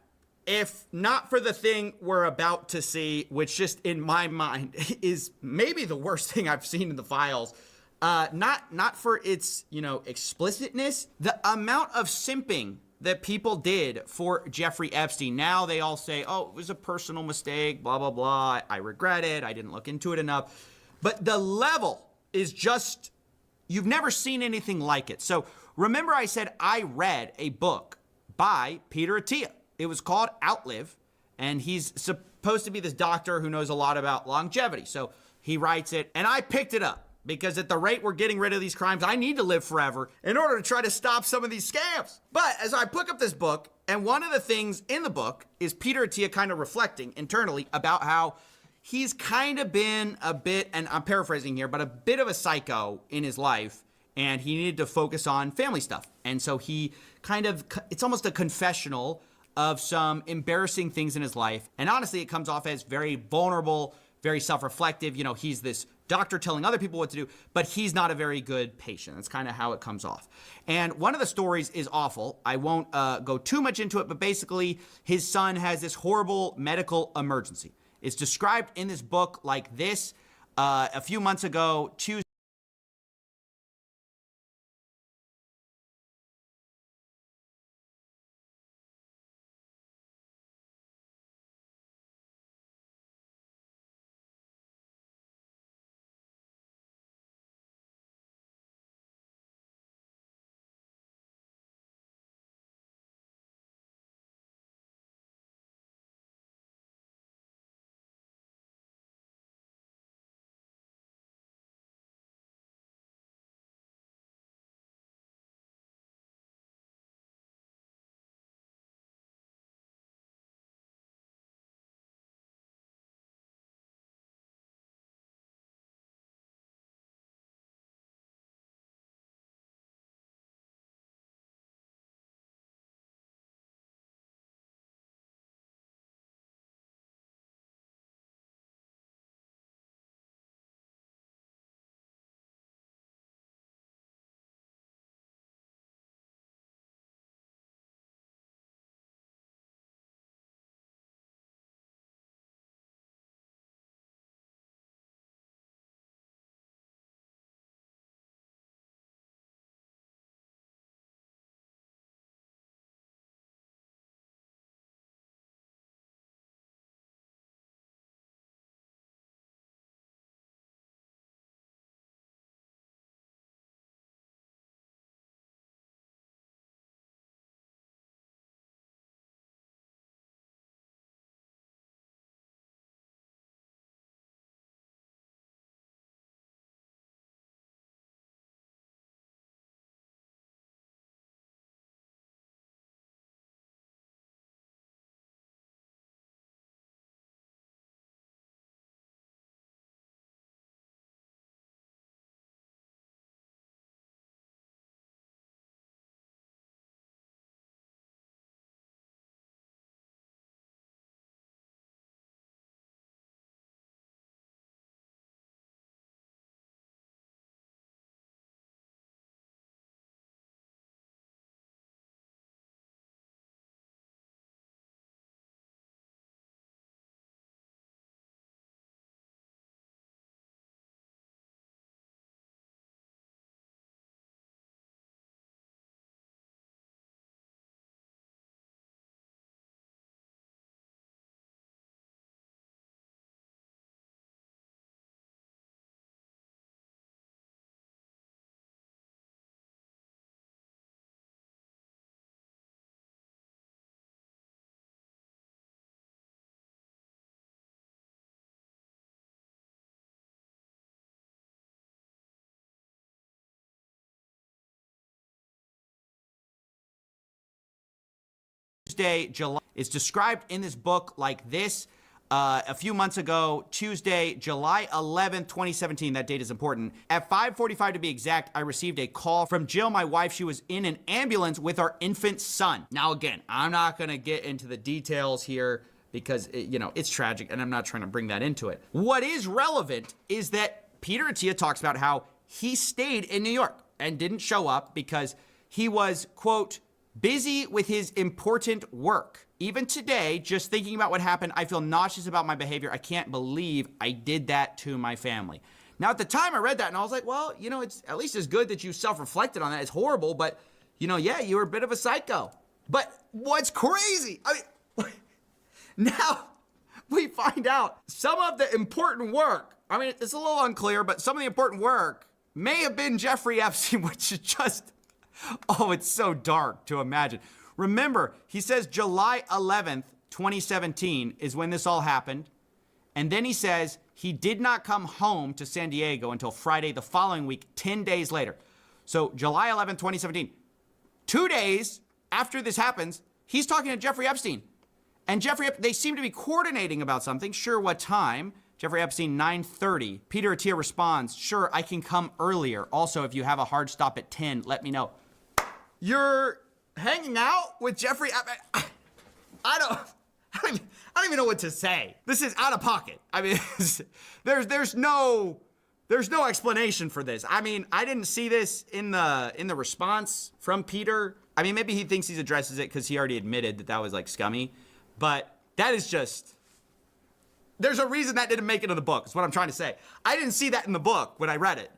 if not for the thing we're about to see, which just in my mind is maybe the worst thing I've seen in the files. Not for its, explicitness, the amount of simping that people did for Jeffrey Epstein. Now they all say, oh, it was a personal mistake, blah, blah, blah. I regret it. I didn't look into it enough. But the level is just you've never seen anything like it. So remember I said I read a book by Peter Attia. It was called Outlive, and he's supposed to be this doctor who knows a lot about longevity. So he writes it, and I picked it up because at the rate we're getting rid of these crimes, I need to live forever in order to try to stop some of these scams. But as I pick up this book, and one of the things in the book is Peter Attia kind of reflecting internally about how he's kind of been a bit, and I'm paraphrasing here, but a bit of a psycho in his life, and he needed to focus on family stuff. And so he kind of, it's almost a confessional of some embarrassing things in his life. And honestly, it comes off as very vulnerable, very self-reflective. You know, he's this doctor telling other people what to do, but he's not a very good patient. That's kind of how it comes off. And one of the stories is awful. I won't go too much into it, but basically his son has this horrible medical emergency. It's described in this book like this. A few months ago, Tuesday, July, is described in this book like this. A few months ago, Tuesday, July 11th, 2017, that date is important. At 5:45 to be exact, I received a call from Jill, my wife. She was in an ambulance with our infant son. Now, again, I'm not going to get into the details here because, it's tragic, and I'm not trying to bring that into it. What is relevant is that Peter Attia talks about how he stayed in New York and didn't show up because he was, quote, busy with his important work. Even today, just thinking about what happened, I feel nauseous about my behavior. I can't believe I did that to my family. Now, at the time I read that and I was like, well, it's at least as good that you self-reflected on that. It's horrible, but, yeah, you were a bit of a psycho. But what's crazy, now we find out some of the important work, it's a little unclear, but some of the important work may have been Jeffrey Epstein, which is just, oh, it's so dark to imagine. Remember, he says July 11th, 2017 is when this all happened. And then he says he did not come home to San Diego until Friday the following week, 10 days later. So July 11th, 2017, 2 days after this happens, he's talking to Jeffrey Epstein. And they seem to be coordinating about something. Sure, what time? Jeffrey Epstein, 9:30. Peter Attia responds, sure, I can come earlier. Also, if you have a hard stop at 10, let me know. You're hanging out with Jeffrey Epstein? I don't even know what to say. This is out of pocket. I mean, there's no explanation for this. I mean, I didn't see this in the response from Peter. I mean, maybe he thinks he addresses it because he already admitted that was like scummy, but that is just, there's a reason that didn't make it in the book, is what I'm trying to say. I didn't see that in the book when I read it.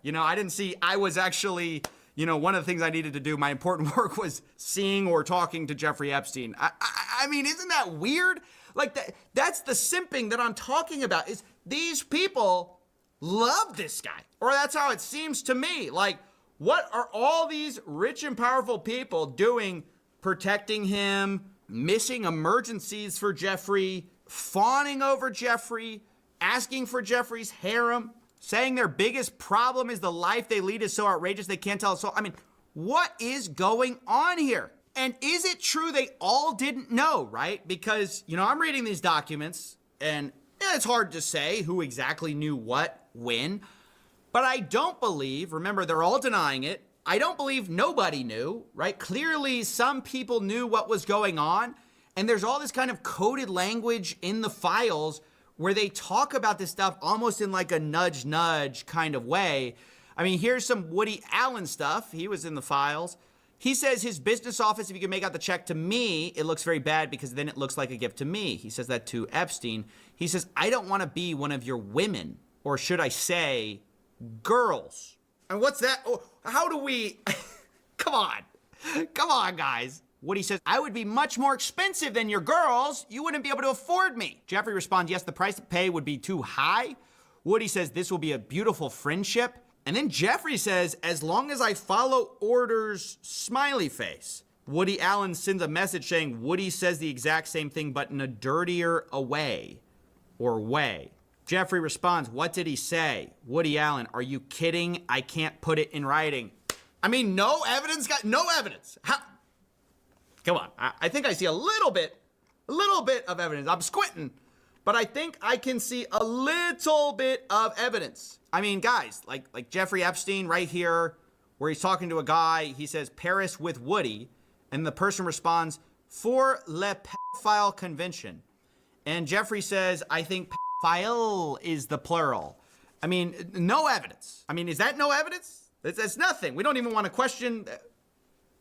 I was actually, one of the things I needed to do, my important work was seeing or talking to Jeffrey Epstein. I mean, isn't that weird? Like that's the simping that I'm talking about, is these people love this guy, or that's how it seems to me. Like, what are all these rich and powerful people doing, protecting him, missing emergencies for Jeffrey, fawning over Jeffrey, asking for Jeffrey's harem, saying their biggest problem is the life they lead is so outrageous they can't tell us all? I mean, what is going on here? And is it true they all didn't know, right? Because, I'm reading these documents, and it's hard to say who exactly knew what, when, but I don't believe, remember, they're all denying it, I don't believe nobody knew, right? Clearly, some people knew what was going on, and there's all this kind of coded language in the files where they talk about this stuff almost in like a nudge kind of way. I mean, here's some Woody Allen stuff. He was in the files. He says his business office, if you can make out the check to me, it looks very bad because then it looks like a gift to me. He says that to Epstein. He says, I don't want to be one of your women, or should I say, girls. And what's that? Oh, how do we, come on, guys. Woody says, I would be much more expensive than your girls. You wouldn't be able to afford me. Jeffrey responds, yes, the price to pay would be too high. Woody says, this will be a beautiful friendship. And then Jeffrey says, as long as I follow orders, smiley face. Woody Allen sends a message saying Woody says the exact same thing, but in a dirtier way. Jeffrey responds, what did he say? Woody Allen, are you kidding? I can't put it in writing. I mean, no evidence? No evidence. How? Come on. I think I see a little bit of evidence. I'm squinting, but I think I can see a little bit of evidence. I mean, guys, like Jeffrey Epstein right here, where he's talking to a guy, he says, Paris with Woody, and the person responds, for le pedophile convention. And Jeffrey says, I think pedophile is the plural. I mean, no evidence. I mean, is that no evidence? That's nothing. We don't even want to question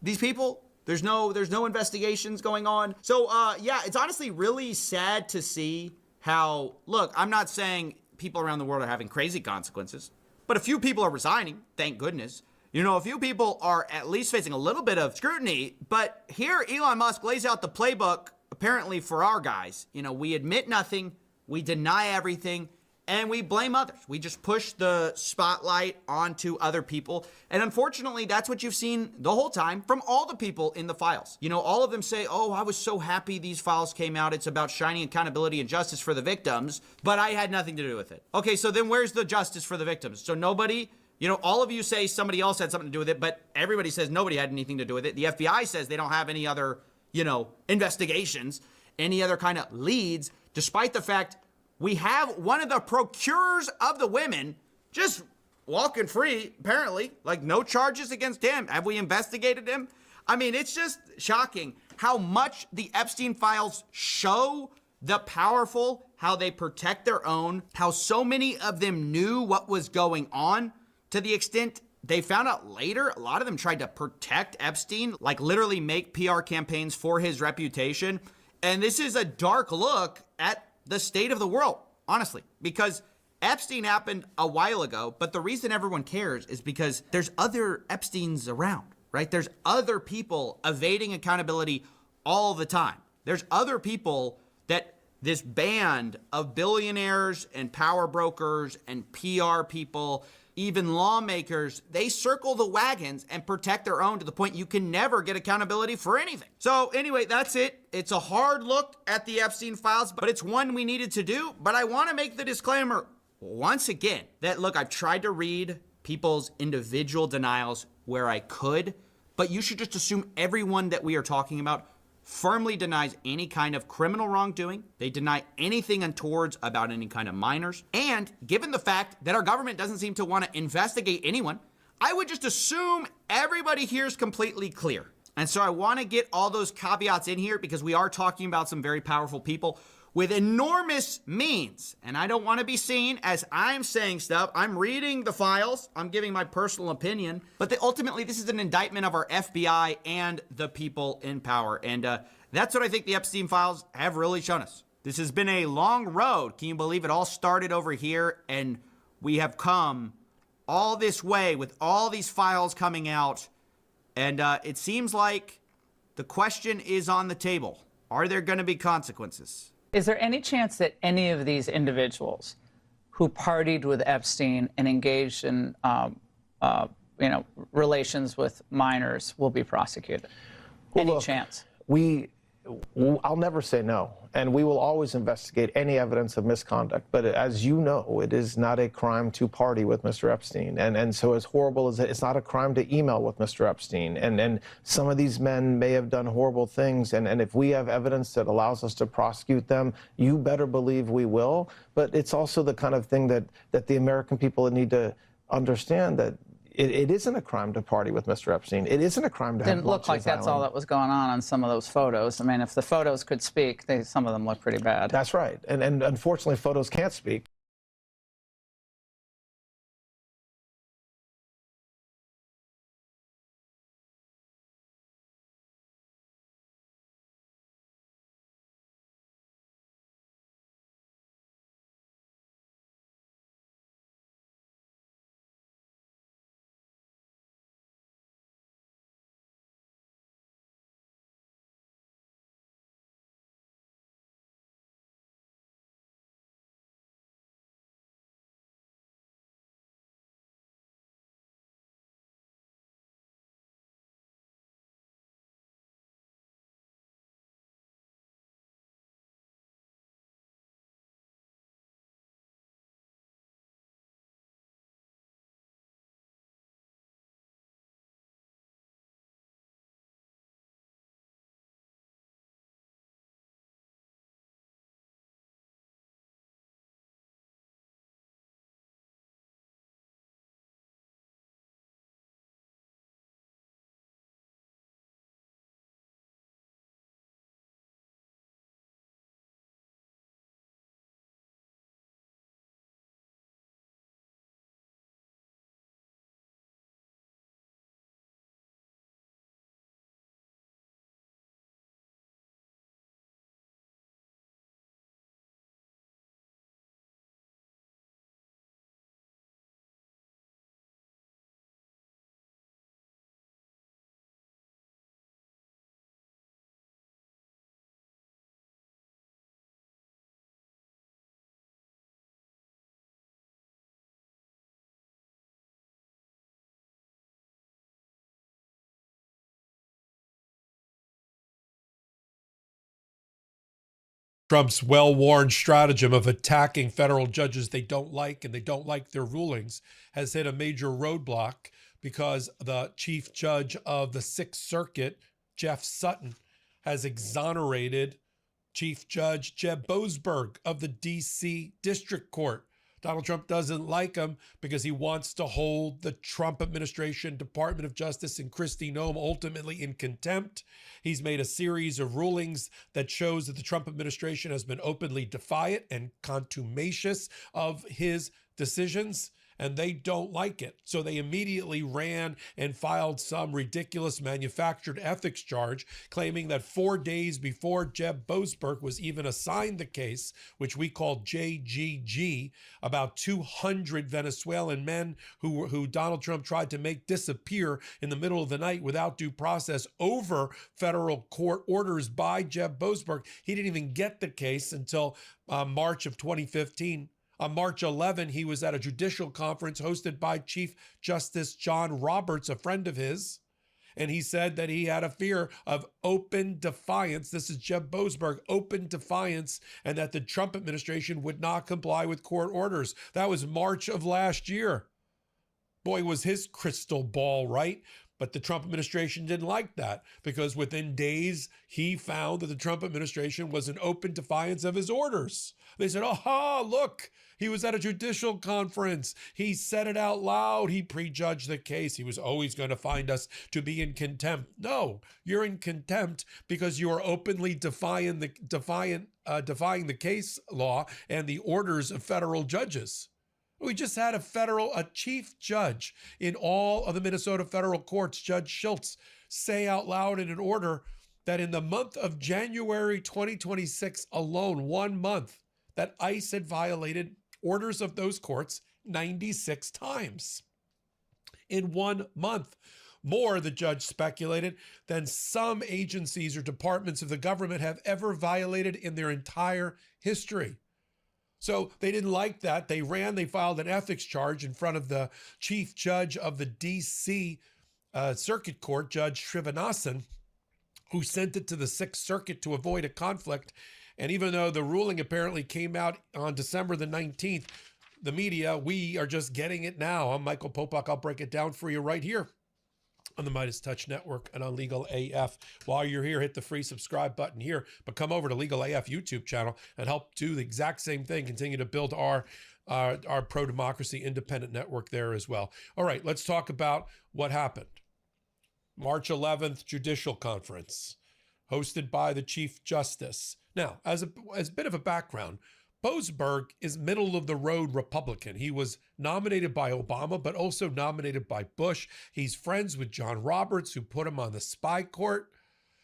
these people. There's no investigations going on. So, yeah, it's honestly really sad to see how, look, I'm not saying people around the world are having crazy consequences, but a few people are resigning, thank goodness. A few people are at least facing a little bit of scrutiny, but here Elon Musk lays out the playbook, apparently for our guys. We admit nothing, we deny everything, and we blame others. We just push the spotlight onto other people. And unfortunately, that's what you've seen the whole time from all the people in the files. All of them say, oh, I was so happy these files came out. It's about shining accountability and justice for the victims, but I had nothing to do with it. Okay, so then where's the justice for the victims? So nobody, all of you say somebody else had something to do with it, but everybody says nobody had anything to do with it. The FBI says they don't have any other, investigations, any other kind of leads, despite the fact we have one of the procurers of the women just walking free, apparently, like no charges against him. Have we investigated him? I mean, it's just shocking how much the Epstein files show the powerful, how they protect their own, how so many of them knew what was going on, to the extent they found out later, a lot of them tried to protect Epstein, like literally make PR campaigns for his reputation. And this is a dark look at the state of the world, honestly, because Epstein happened a while ago, but the reason everyone cares is because there's other Epsteins around, right? There's other people evading accountability all the time. There's other people that this band of billionaires and power brokers and PR people even lawmakers, they circle the wagons and protect their own to the point you can never get accountability for anything. So anyway, that's it. It's a hard look at the Epstein files, but it's one we needed to do. But I want to make the disclaimer once again that, look, I've tried to read people's individual denials where I could, but you should just assume everyone that we are talking about firmly denies any kind of criminal wrongdoing. They deny anything untowards about any kind of minors. And given the fact that our government doesn't seem to want to investigate anyone, I would just assume everybody here is completely clear. And so I want to get all those caveats in here because we are talking about some very powerful people with enormous means. And I don't want to be seen as I'm saying stuff. I'm reading the files. I'm giving my personal opinion. But ultimately, this is an indictment of our FBI and the people in power. And that's what I think the Epstein files have really shown us. This has been a long road. Can you believe it all started over here? And we have come all this way with all these files coming out. And it seems like the question is on the table. Are there going to be consequences? Is there any chance that any of these individuals who partied with Epstein and engaged in, relations with minors will be prosecuted? Well, Any look, chance? I'll never say no, and we will always investigate any evidence of misconduct. But as you know, it is not a crime to party with Mr. Epstein, and so as horrible as it's not a crime to email with Mr. Epstein. And some of these men may have done horrible things, and if we have evidence that allows us to prosecute them, you better believe we will. But it's also the kind of thing that the American people need to understand, that it isn't a crime to party with Mr. Epstein. It isn't a crime to have Didn't look like that's all that was going on some of those photos. I mean, if the photos could speak, some of them look pretty bad. That's right. And unfortunately, photos can't speak. Trump's well-worn stratagem of attacking federal judges they don't like and they don't like their rulings has hit a major roadblock because the chief judge of the Sixth Circuit, Jeff Sutton, has exonerated Chief Judge Jeb Boasberg of the D.C. District Court. Donald Trump doesn't like him because he wants to hold the Trump administration, Department of Justice, and Kristi Noem ultimately in contempt. He's made a series of rulings that shows that the Trump administration has been openly defiant and contumacious of his decisions, and they don't like it. So they immediately ran and filed some ridiculous manufactured ethics charge, claiming that 4 days before Jeb Boasberg was even assigned the case, which we call JGG, about 200 Venezuelan men who Donald Trump tried to make disappear in the middle of the night without due process over federal court orders by Jeb Boasberg. He didn't even get the case until March of 2015. On March 11, he was at a judicial conference hosted by Chief Justice John Roberts, a friend of his, and he said that he had a fear of open defiance. This is Jeb Boasberg, open defiance, and that the Trump administration would not comply with court orders. That was March of last year. Boy, was his crystal ball right. But the Trump administration didn't like that, because within days, he found that the Trump administration was in open defiance of his orders. They said, aha, look, he was at a judicial conference. He said it out loud. He prejudged the case. He was always going to find us to be in contempt. No, you're in contempt because you are openly defying the case law and the orders of federal judges. We just had a chief judge in all of the Minnesota federal courts, Judge Schultz, say out loud in an order that in the month of January 2026 alone, 1 month, that ICE had violated orders of those courts 96 times. In 1 month. More, the judge speculated, than some agencies or departments of the government have ever violated in their entire history. So they didn't like that. They filed an ethics charge in front of the chief judge of the D.C. Circuit Court, Judge Srinivasan, who sent it to the Sixth Circuit to avoid a conflict. And even though the ruling apparently came out on December the 19th, the media, we are just getting it now. I'm Michael Popak. I'll break it down for you right here on the Midas Touch Network and on Legal AF. While you're here, hit the free subscribe button here, but come over to Legal AF YouTube channel and help do the exact same thing. Continue to build our pro-democracy independent network there as well. All right, let's talk about what happened. March 11th judicial conference hosted by the Chief Justice. Now, as a bit of a background, Boasberg is middle-of-the-road Republican. He was nominated by Obama, but also nominated by Bush. He's friends with John Roberts, who put him on the spy court.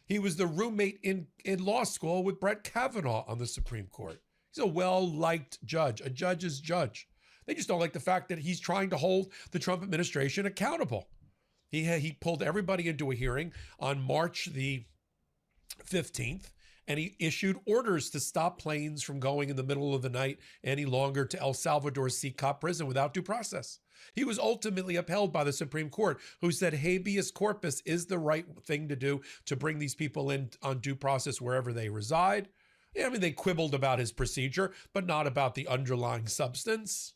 He was the roommate in law school with Brett Kavanaugh on the Supreme Court. He's a well-liked judge, a judge's judge. They just don't like the fact that he's trying to hold the Trump administration accountable. He pulled everybody into a hearing on March the 15th, and he issued orders to stop planes from going in the middle of the night any longer to El Salvador's CCOP prison without due process. He was ultimately upheld by the Supreme Court, who said habeas corpus is the right thing to do to bring these people in on due process wherever they reside. Yeah, I mean, they quibbled about his procedure, but not about the underlying substance.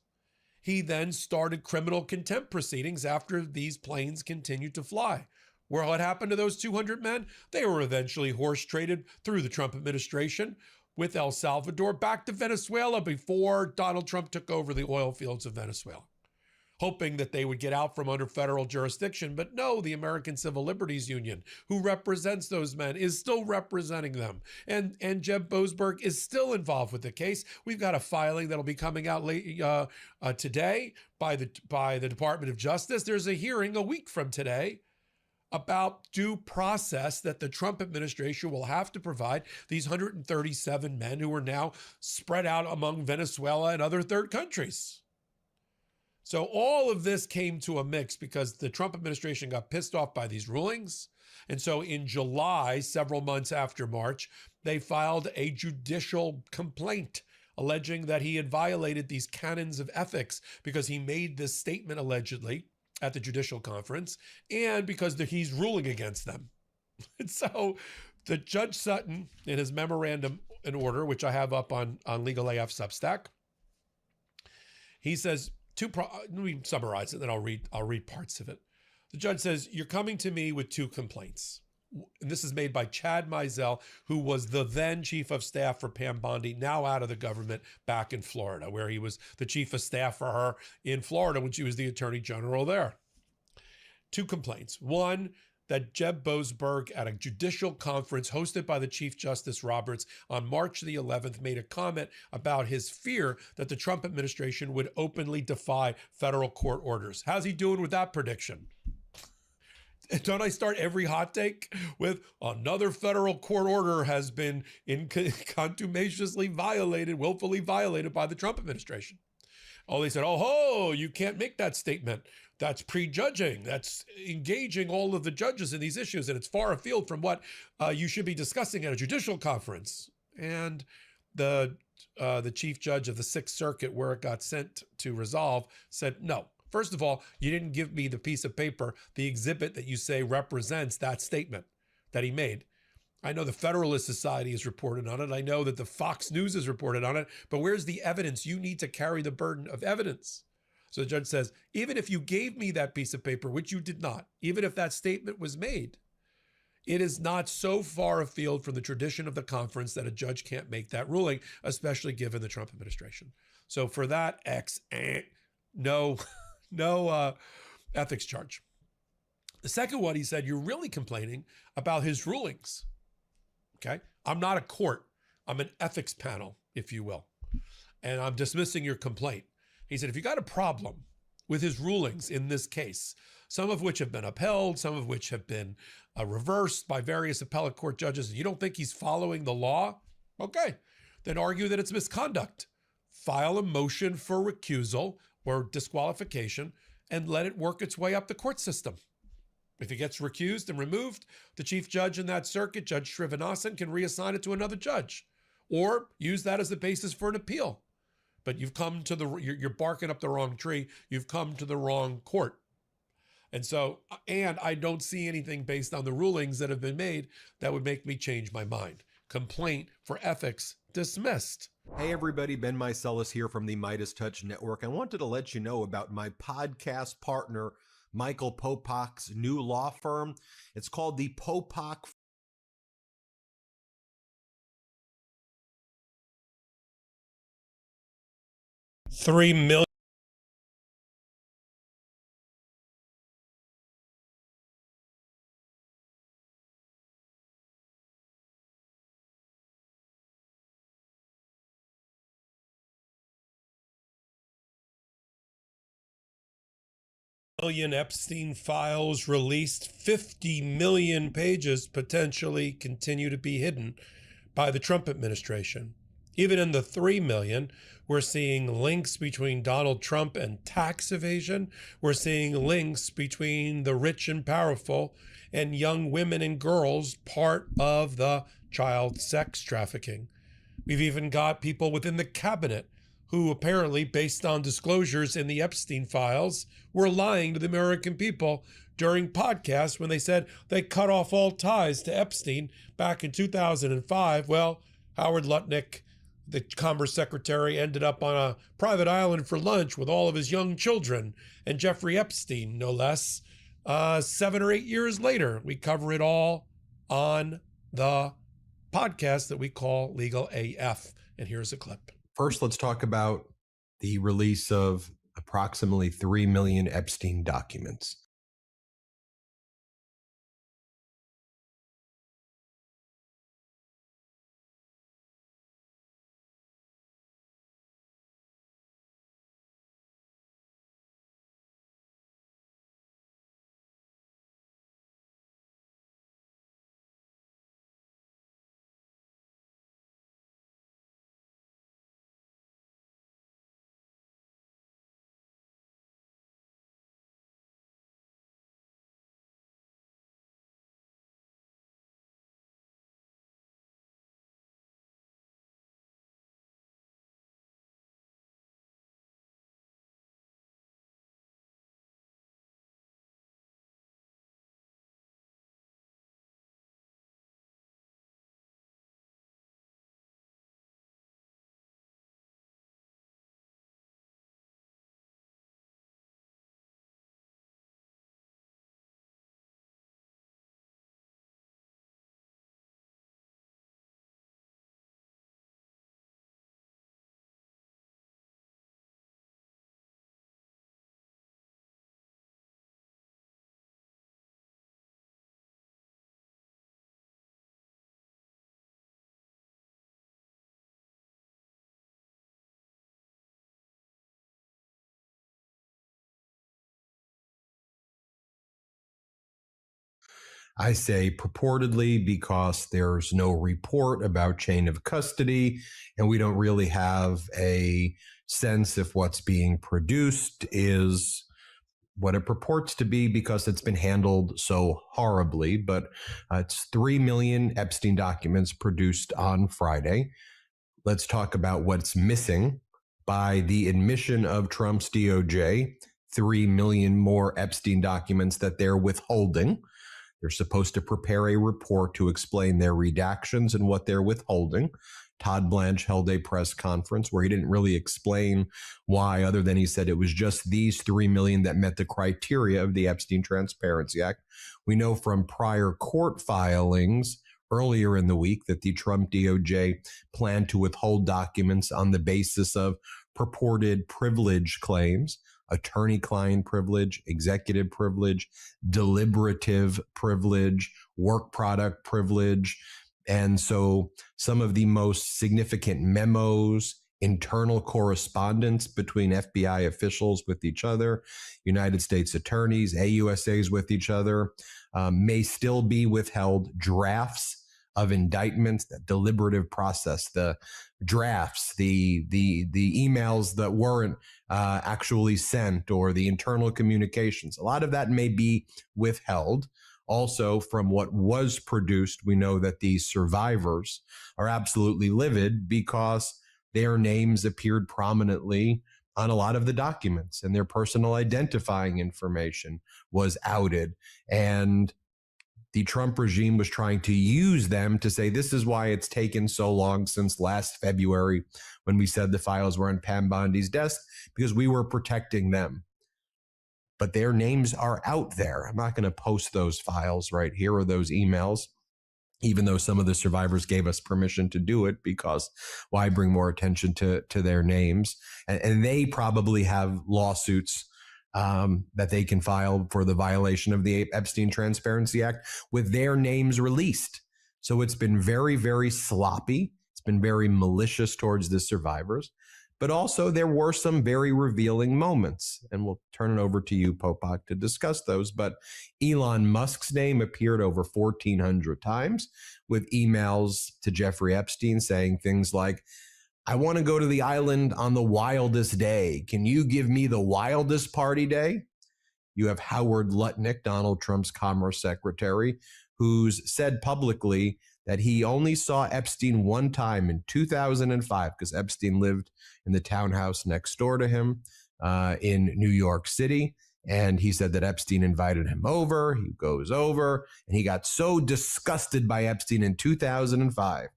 He then started criminal contempt proceedings after these planes continued to fly. Well, what happened to those 200 men? They were eventually horse traded through the Trump administration with El Salvador back to Venezuela before Donald Trump took over the oil fields of Venezuela, hoping that they would get out from under federal jurisdiction. But no, the American Civil Liberties Union, who represents those men, is still representing them. And Jeb Boasberg is still involved with the case. We've got a filing that'll be coming out today by the Department of Justice. There's a hearing a week from today about due process that the Trump administration will have to provide these 137 men who are now spread out among Venezuela and other third countries. So all of this came to a mix because the Trump administration got pissed off by these rulings. And so in July, several months after March, they filed a judicial complaint alleging that he had violated these canons of ethics because he made this statement allegedly at the judicial conference, and because he's ruling against them. And so the Judge Sutton, in his memorandum in order, which I have up on Legal AF Substack, he says, let me summarize it, then I'll read parts of it. The judge says, you're coming to me with two complaints. And this is made by Chad Mizell, who was the then chief of staff for Pam Bondi, now out of the government, back in Florida, where he was the chief of staff for her in Florida when she was the attorney general there. Two complaints. One, that Jeb Boasberg at a judicial conference hosted by the Chief Justice Roberts on March the 11th made a comment about his fear that the Trump administration would openly defy federal court orders. How's he doing with that prediction? Don't I start every hot take with another federal court order has been contumaciously violated, willfully violated by the Trump administration? Oh, they said, oh, you can't make that statement. That's prejudging. That's engaging all of the judges in these issues. And it's far afield from what you should be discussing at a judicial conference. And the the chief judge of the Sixth Circuit, where it got sent to resolve, said, no. First of all, you didn't give me the piece of paper, the exhibit that you say represents that statement that he made. I know the Federalist Society has reported on it. I know that the Fox News has reported on it. But where's the evidence? You need to carry the burden of evidence. So the judge says, even if you gave me that piece of paper, which you did not, even if that statement was made, it is not so far afield from the tradition of the conference that a judge can't make that ruling, especially given the Trump administration. So for that, no ethics charge. The second one, he said, you're really complaining about his rulings. Okay. I'm not a court. I'm an ethics panel, if you will. And I'm dismissing your complaint. He said, if you got a problem with his rulings in this case, some of which have been upheld, some of which have been reversed by various appellate court judges, and you don't think he's following the law, okay, then argue that it's misconduct. File a motion for recusal or disqualification and let it work its way up the court system. If it gets recused and removed, the chief judge in that circuit, Judge Srinivasan, can reassign it to another judge or use that as the basis for an appeal. But you've come to you're barking up the wrong tree. You've come to the wrong court. And I don't see anything based on the rulings that have been made that would make me change my mind. Complaint for ethics dismissed. Hey everybody, Ben Meiselas here from the Midas Touch Network. I wanted to let you know about my podcast partner, Michael Popok's new law firm. It's called the Popok. $3 million. Epstein files released, 50 million pages potentially continue to be hidden by the Trump administration. Even in the 3 million, we're seeing links between Donald Trump and tax evasion. We're seeing links between the rich and powerful and young women and girls, part of the child sex trafficking. We've even got people within the cabinet who apparently, based on disclosures in the Epstein files, were lying to the American people during podcasts when they said they cut off all ties to Epstein back in 2005. Well, Howard Lutnick, the Commerce Secretary, ended up on a private island for lunch with all of his young children, and Jeffrey Epstein, no less, 7 or 8 years later. We cover it all on the podcast that we call Legal AF. And here's a clip. First, let's talk about the release of approximately 3 million Epstein documents. I say purportedly because there's no report about chain of custody, and we don't really have a sense if what's being produced is what it purports to be because it's been handled so horribly. But it's 3 million Epstein documents produced on Friday. let's talk about what's missing by the admission of Trump's DOJ, 3 million more Epstein documents that they're withholding. They're supposed to prepare a report to explain their redactions and what they're withholding. Todd Blanche held a press conference where he didn't really explain why, other than he said it was just these 3 million that met the criteria of the Epstein Transparency Act. We know from prior court filings earlier in the week that the Trump DOJ planned to withhold documents on the basis of purported privilege claims, attorney-client privilege, executive privilege, deliberative privilege, work product privilege. And so some of the most significant memos, internal correspondence between FBI officials with each other, United States attorneys, AUSAs with each other, may still be withheld. Drafts of indictments, that deliberative process, the drafts, the emails that weren't actually sent, or the internal communications. A lot of that may be withheld. Also, from what was produced, we know that these survivors are absolutely livid because their names appeared prominently on a lot of the documents, and their personal identifying information was outed. And the Trump regime was trying to use them to say, this is why it's taken so long since last February when we said the files were on Pam Bondi's desk, because we were protecting them. But their names are out there. I'm not going to post those files right here or those emails, even though some of the survivors gave us permission to do it, because why bring more attention to their names? And they probably have lawsuits that they can file for the violation of the Epstein Transparency Act with their names released. So it's been very, very sloppy. It's been very malicious towards the survivors. But also there were some very revealing moments, and we'll turn it over to you, Popok, to discuss those. But Elon Musk's name appeared over 1,400 times, with emails to Jeffrey Epstein saying things like, I want to go to the island on the wildest day. Can you give me the wildest party day? You have Howard Lutnick, Donald Trump's Commerce Secretary, who's said publicly that he only saw Epstein one time in 2005, because Epstein lived in the townhouse next door to him in New York City. And he said that Epstein invited him over. He goes over, and he got so disgusted by Epstein in 2005.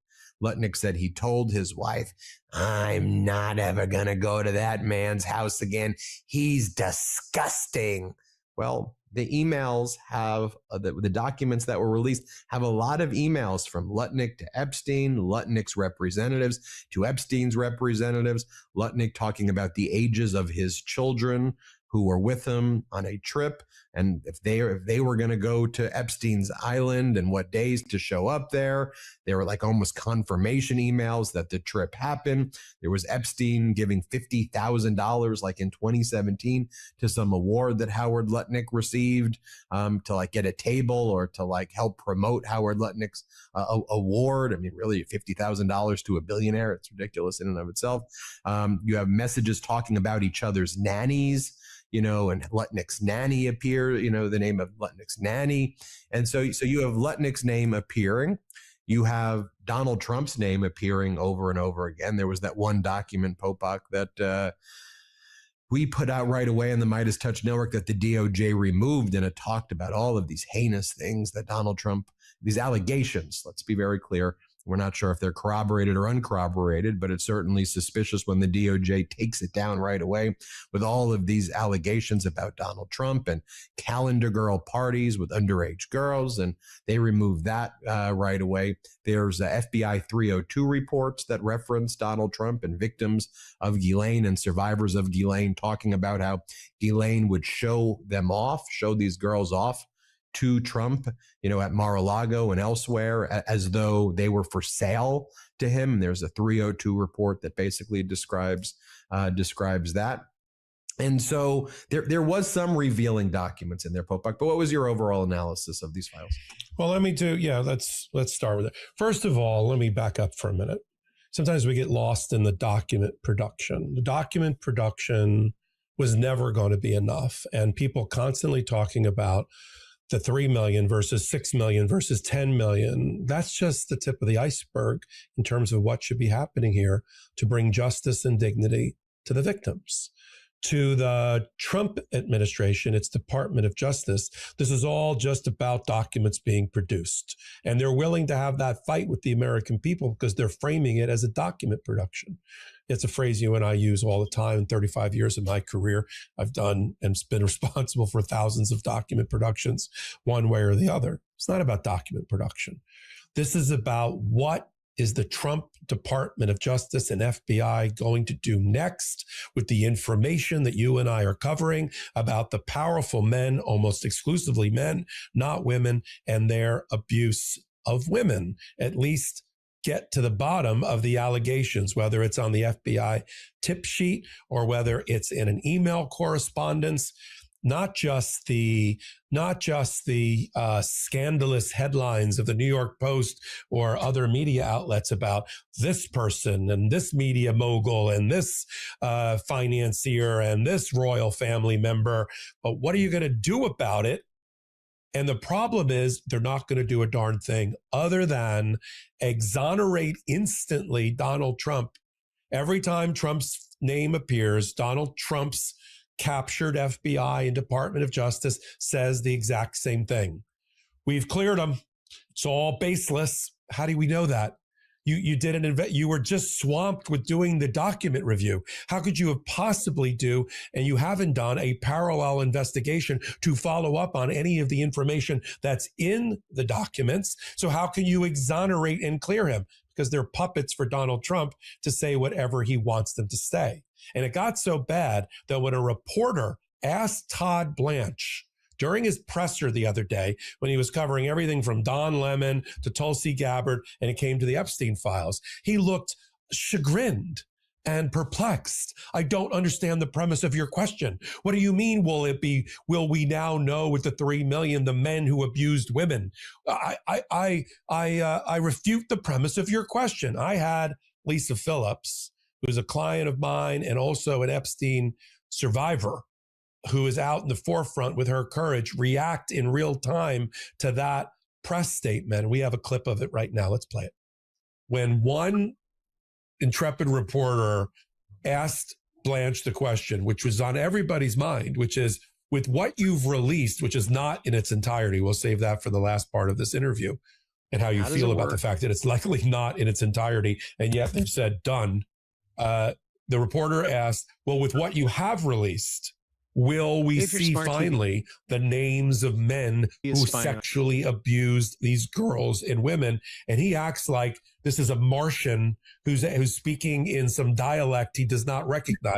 Lutnick said he told his wife, I'm not ever going to go to that man's house again. He's disgusting. Well, the emails have, the documents that were released have a lot of emails from Lutnick to Epstein, Lutnick's representatives to Epstein's representatives, Lutnick talking about the ages of his children who were with him on a trip, and if they were going to go to Epstein's island and what days to show up there. They were like almost confirmation emails that the trip happened. There was Epstein giving $50,000 like in 2017 to some award that Howard Lutnick received to like get a table or to like help promote Howard Lutnick's award. I mean, really $50,000 to a billionaire. It's ridiculous in and of itself. You have messages talking about each other's nannies, you know, and Lutnick's nanny appear, you know, the name of Lutnick's nanny. And so you have Lutnick's name appearing. You have Donald Trump's name appearing over and over again. There was that one document, Popok, that we put out right away on the Midas Touch Network that the DOJ removed, and it talked about all of these heinous things that Donald Trump, these allegations, let's be very clear. We're not sure if they're corroborated or uncorroborated, but it's certainly suspicious when the DOJ takes it down right away with all of these allegations about Donald Trump and calendar girl parties with underage girls, and they removed that right away. There's FBI 302 reports that reference Donald Trump and victims of Ghislaine and survivors of Ghislaine talking about how Ghislaine would show these girls off to Trump, you know, at Mar-a-Lago and elsewhere, as though they were for sale to him. There's a 302 report that basically describes that. And so there was some revealing documents in there, Popok. But what was your overall analysis of these files? Well, let's start with it. First of all, let me back up for a minute. Sometimes we get lost in the document production. The document production was never going to be enough. And people constantly talking about the 3 million versus 6 million versus 10 million. That's just the tip of the iceberg in terms of what should be happening here to bring justice and dignity to the victims. To the Trump administration, its Department of Justice, this is all just about documents being produced. And they're willing to have that fight with the American people because they're framing it as a document production. It's a phrase you and I use all the time. In 35 years of my career, I've done and been responsible for thousands of document productions, one way or the other. It's not about document production. This is about what is the Trump Department of Justice and FBI going to do next with the information that you and I are covering about the powerful men, almost exclusively men, not women, and their abuse of women? At least get to the bottom of the allegations, whether it's on the FBI tip sheet or whether it's in an email correspondence. Not just the scandalous headlines of the New York Post or other media outlets about this person and this media mogul and this financier and this royal family member. But what are you going to do about it? And the problem is they're not going to do a darn thing other than exonerate instantly Donald Trump. Every time Trump's name appears, Donald Trump's captured FBI and Department of Justice says the exact same thing. We've cleared them. It's all baseless. How do we know that? You didn't you were just swamped with doing the document review. How could you have possibly do, and you haven't done, a parallel investigation to follow up on any of the information that's in the documents? So how can you exonerate and clear him? Because they're puppets for Donald Trump to say whatever he wants them to say. And it got so bad that when a reporter asked Todd Blanche during his presser the other day, when he was covering everything from Don Lemon to Tulsi Gabbard, and it came to the Epstein files, he looked chagrined and perplexed. I don't understand the premise of your question. What do you mean, will we now know with the 3 million, the men who abused women? I refute the premise of your question. I had Lisa Phillips, who's a client of mine and also an Epstein survivor, who is out in the forefront with her courage, react in real time to that press statement. We have a clip of it right now. Let's play it. When one intrepid reporter asked Blanche the question, which was on everybody's mind, which is, with what you've released, which is not in its entirety, we'll save that for the last part of this interview, and how you feel about the fact that it's likely not in its entirety, and yet they've said done. The reporter asked, well, with what you have released, will we see finally the names of men who sexually abused these girls and women? And he acts like this is a Martian who's speaking in some dialect he does not recognize.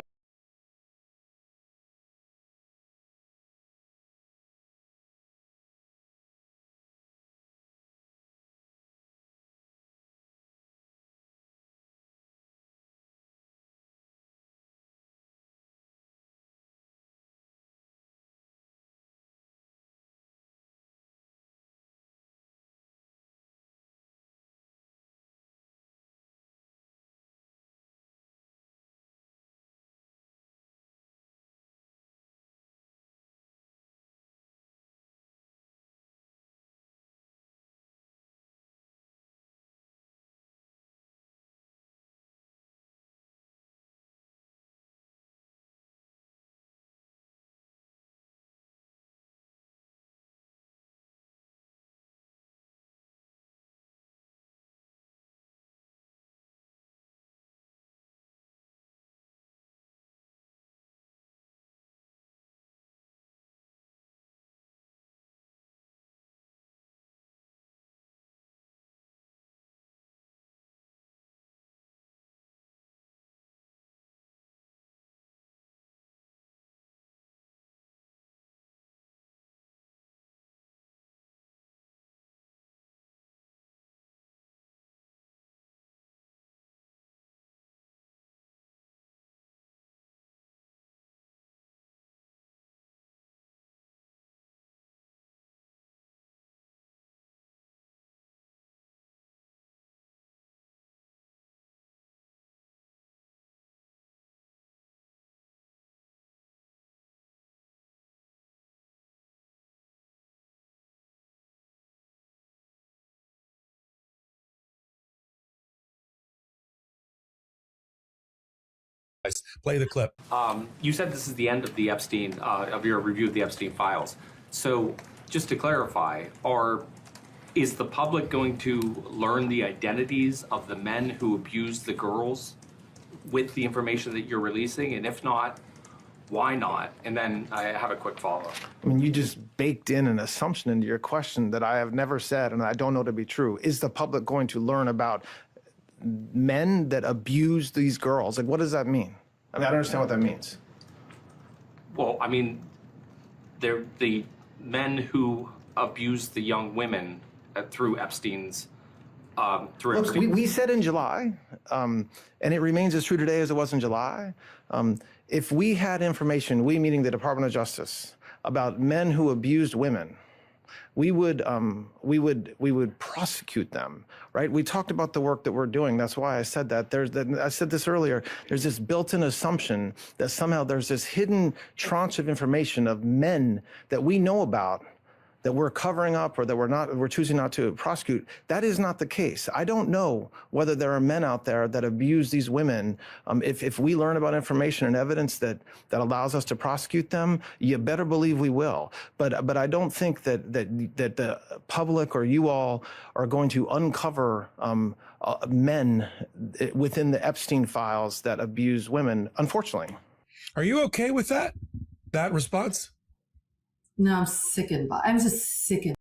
Play the clip. You said this is the end of the Epstein, of your review of the Epstein files. So just to clarify, is the public going to learn the identities of the men who abused the girls with the information that you're releasing? And if not, why not? And then I have a quick follow-up. I mean, you just baked in an assumption into your question that I have never said and I don't know to be true. Is the public going to learn about men that abuse these girls? Like, what does that mean? I mean, I don't understand what that means. Well, I mean, they're the men who abused the young women through Epstein's, Look, we said in July, and it remains as true today as it was in July. If we had information, we meaning the Department of Justice, about men who abused women, we would prosecute them, right? We talked about the work that we're doing. That's why I said that. I said this earlier. There's this built-in assumption that somehow there's this hidden tranche of information of men that we know about that we're covering up or that we're choosing not to prosecute. That is not the case. I don't know whether there are men out there that abuse these women. If we learn about information and evidence that allows us to prosecute them, you better believe we will. But I don't think that the public or you all are going to uncover men within the Epstein files that abuse women, unfortunately. Are you okay with that response? No, I'm sickened by. I'm just sickened.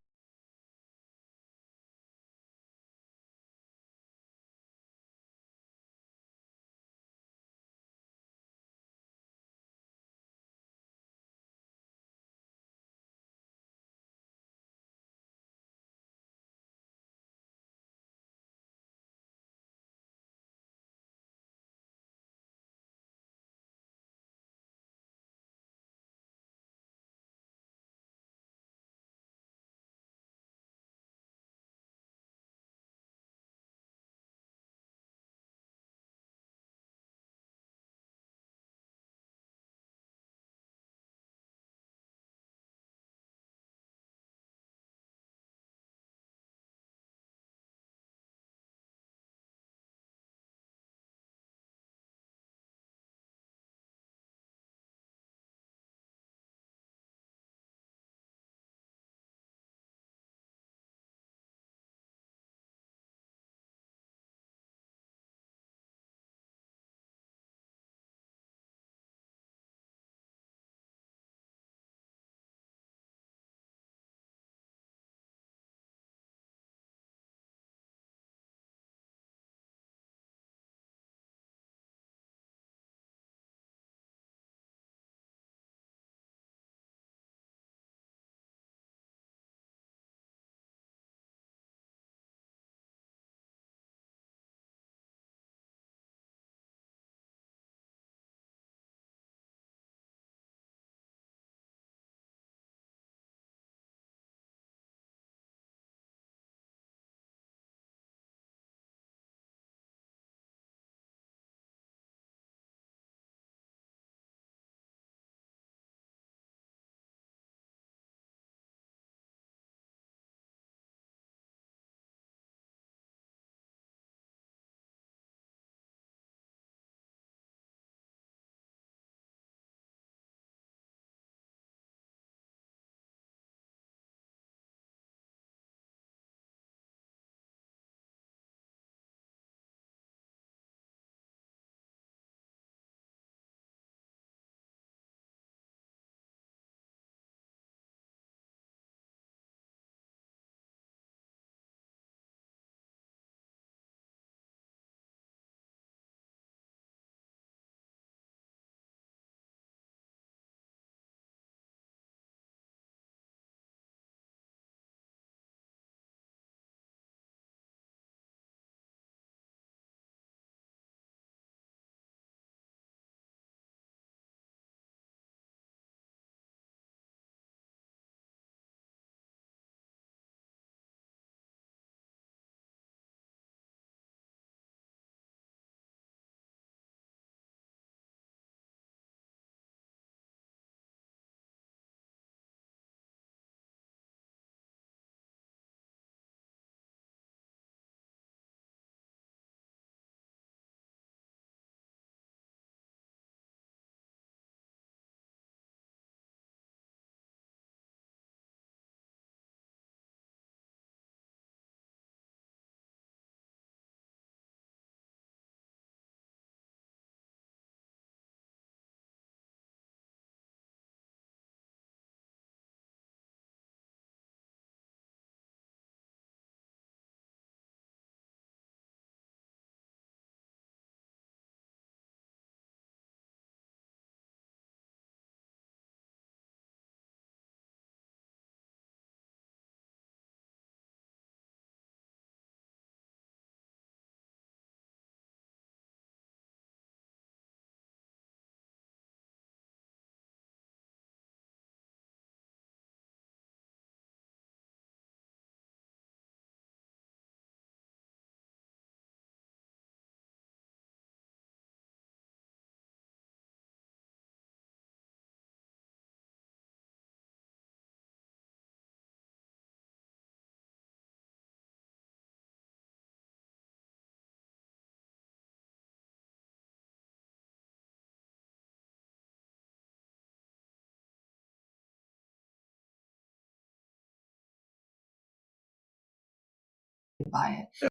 by it.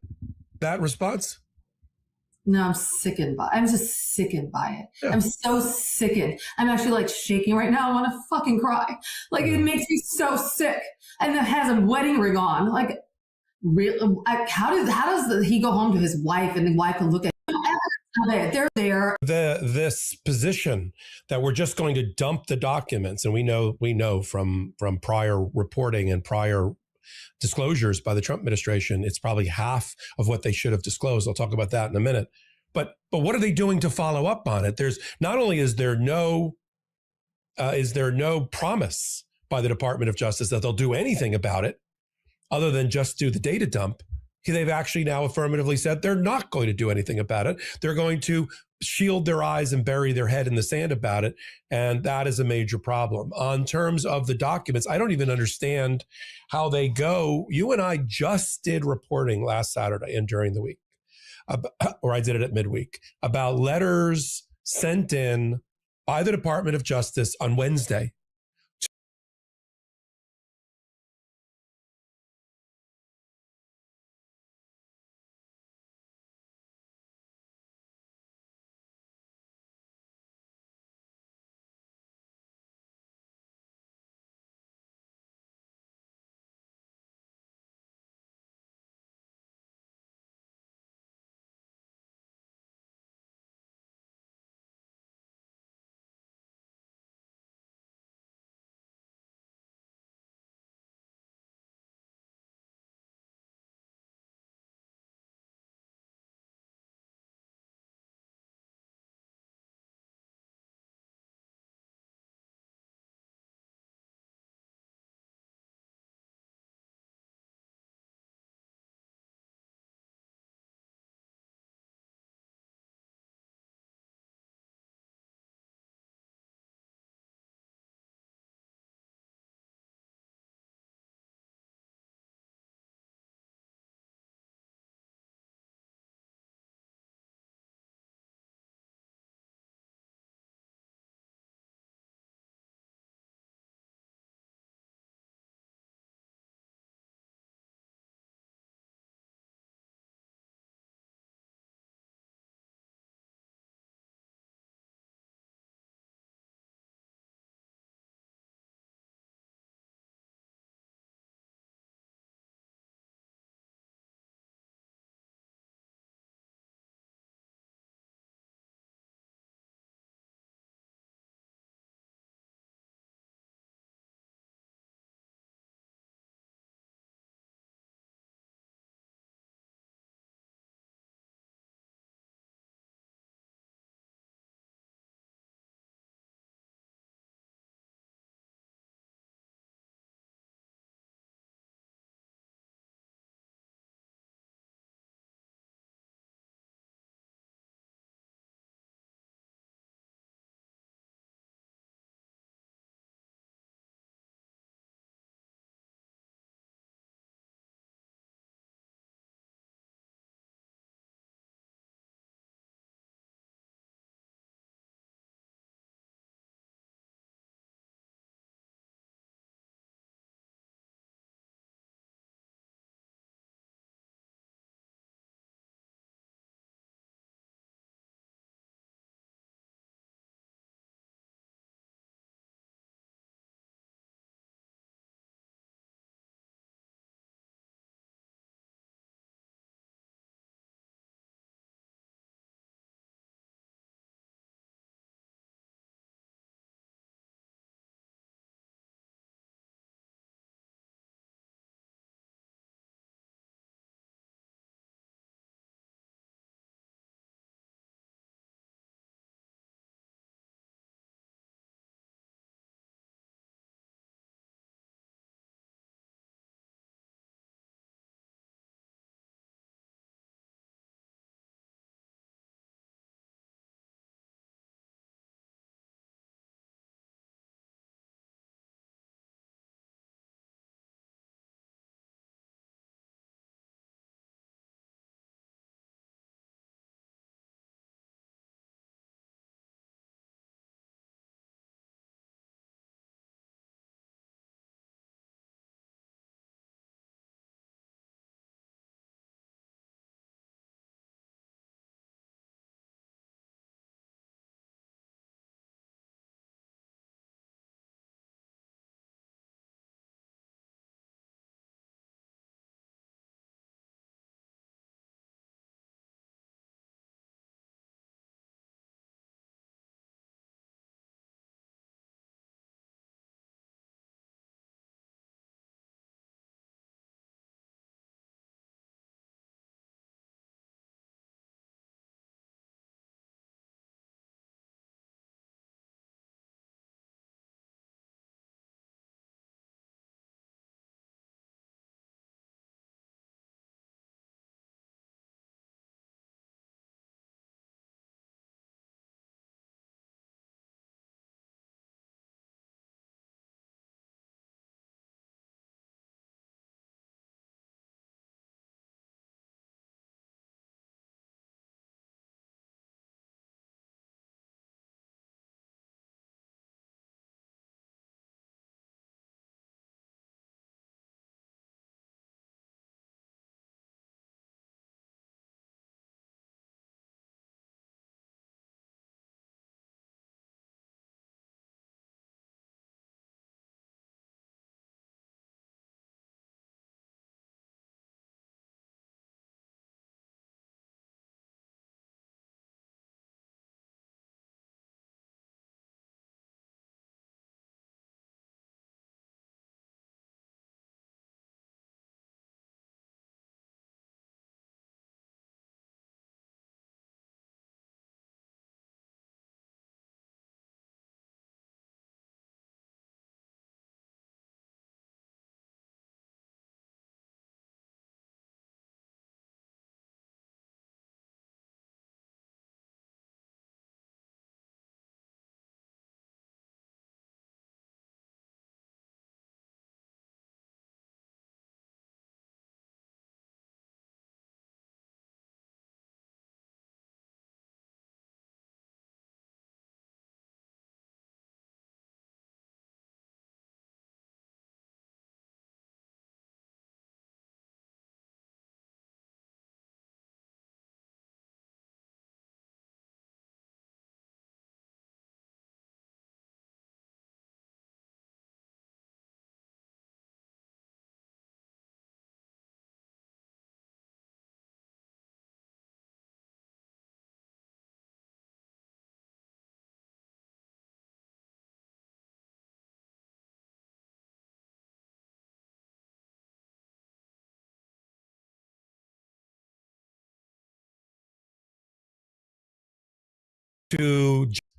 That response? No, I'm sickened by. I'm just sickened by it. Yeah. I'm so sickened. I'm actually like shaking right now. I want to fucking cry. Like it makes me so sick. And it has a wedding ring on. Like, real? How does he go home to his wife and the wife can look at him? They're there. This position that we're just going to dump the documents, and we know from prior reporting and prior disclosures by the Trump administration, it's probably half of what they should have disclosed. I'll talk about that in a minute. But what are they doing to follow up on it? There's not only is there no promise by the Department of Justice that they'll do anything about it other than just do the data dump. They've actually now affirmatively said they're not going to do anything about it. They're going to shield their eyes and bury their head in the sand about it. And that is a major problem. On terms of the documents, I don't even understand how they go. You and I just did reporting last Saturday and during the week, or I did it at midweek, about letters sent in by the Department of Justice on Wednesday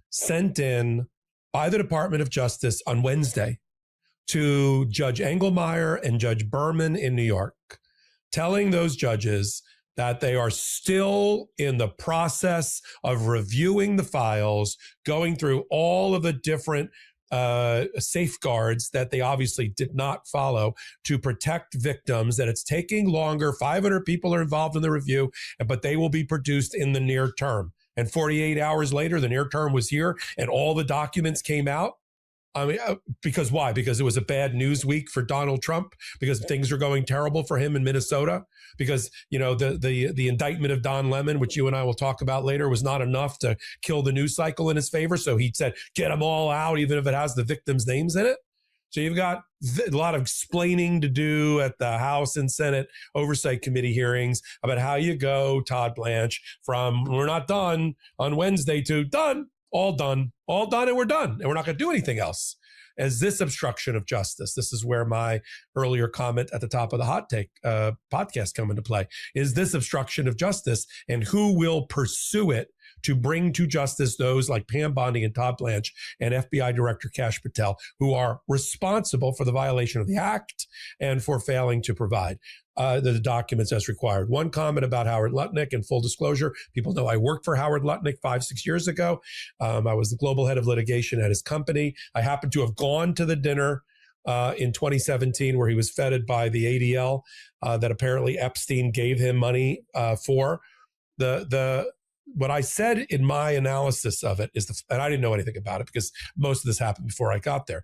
sent in by the Department of Justice on Wednesday to Judge Engelmeyer and Judge Berman in New York, telling those judges that they are still in the process of reviewing the files, going through all of the different safeguards that they obviously did not follow to protect victims, that it's taking longer. 500 people are involved in the review, but they will be produced in the near term. And 48 hours later, the near term was here and all the documents came out. I mean, because why? Because it was a bad news week for Donald Trump, because things are going terrible for him in Minnesota, because, you know, the indictment of Don Lemon, which you and I will talk about later, was not enough to kill the news cycle in his favor. So he said, get them all out, even if it has the victims' names in it. So you've got a lot of explaining to do at the House and Senate Oversight Committee hearings about how you go, Todd Blanche, from we're not done on Wednesday to done. All done, and we're done. And we're not going to do anything else. As this obstruction of justice, this is where my earlier comment at the top of the Hot Take podcast come into play, is this obstruction of justice, and who will pursue it to bring to justice those like Pam Bondi and Todd Blanche and FBI Director Kash Patel, who are responsible for the violation of the act and for failing to provide the documents as required. One comment about Howard Lutnick, and full disclosure, people know I worked for Howard Lutnick 5-6 years ago. I was the global head of litigation at his company. I happened to have gone to the dinner in 2017 where he was feted by the ADL that apparently Epstein gave him money for. What I said in my analysis of it is, and I didn't know anything about it because most of this happened before I got there,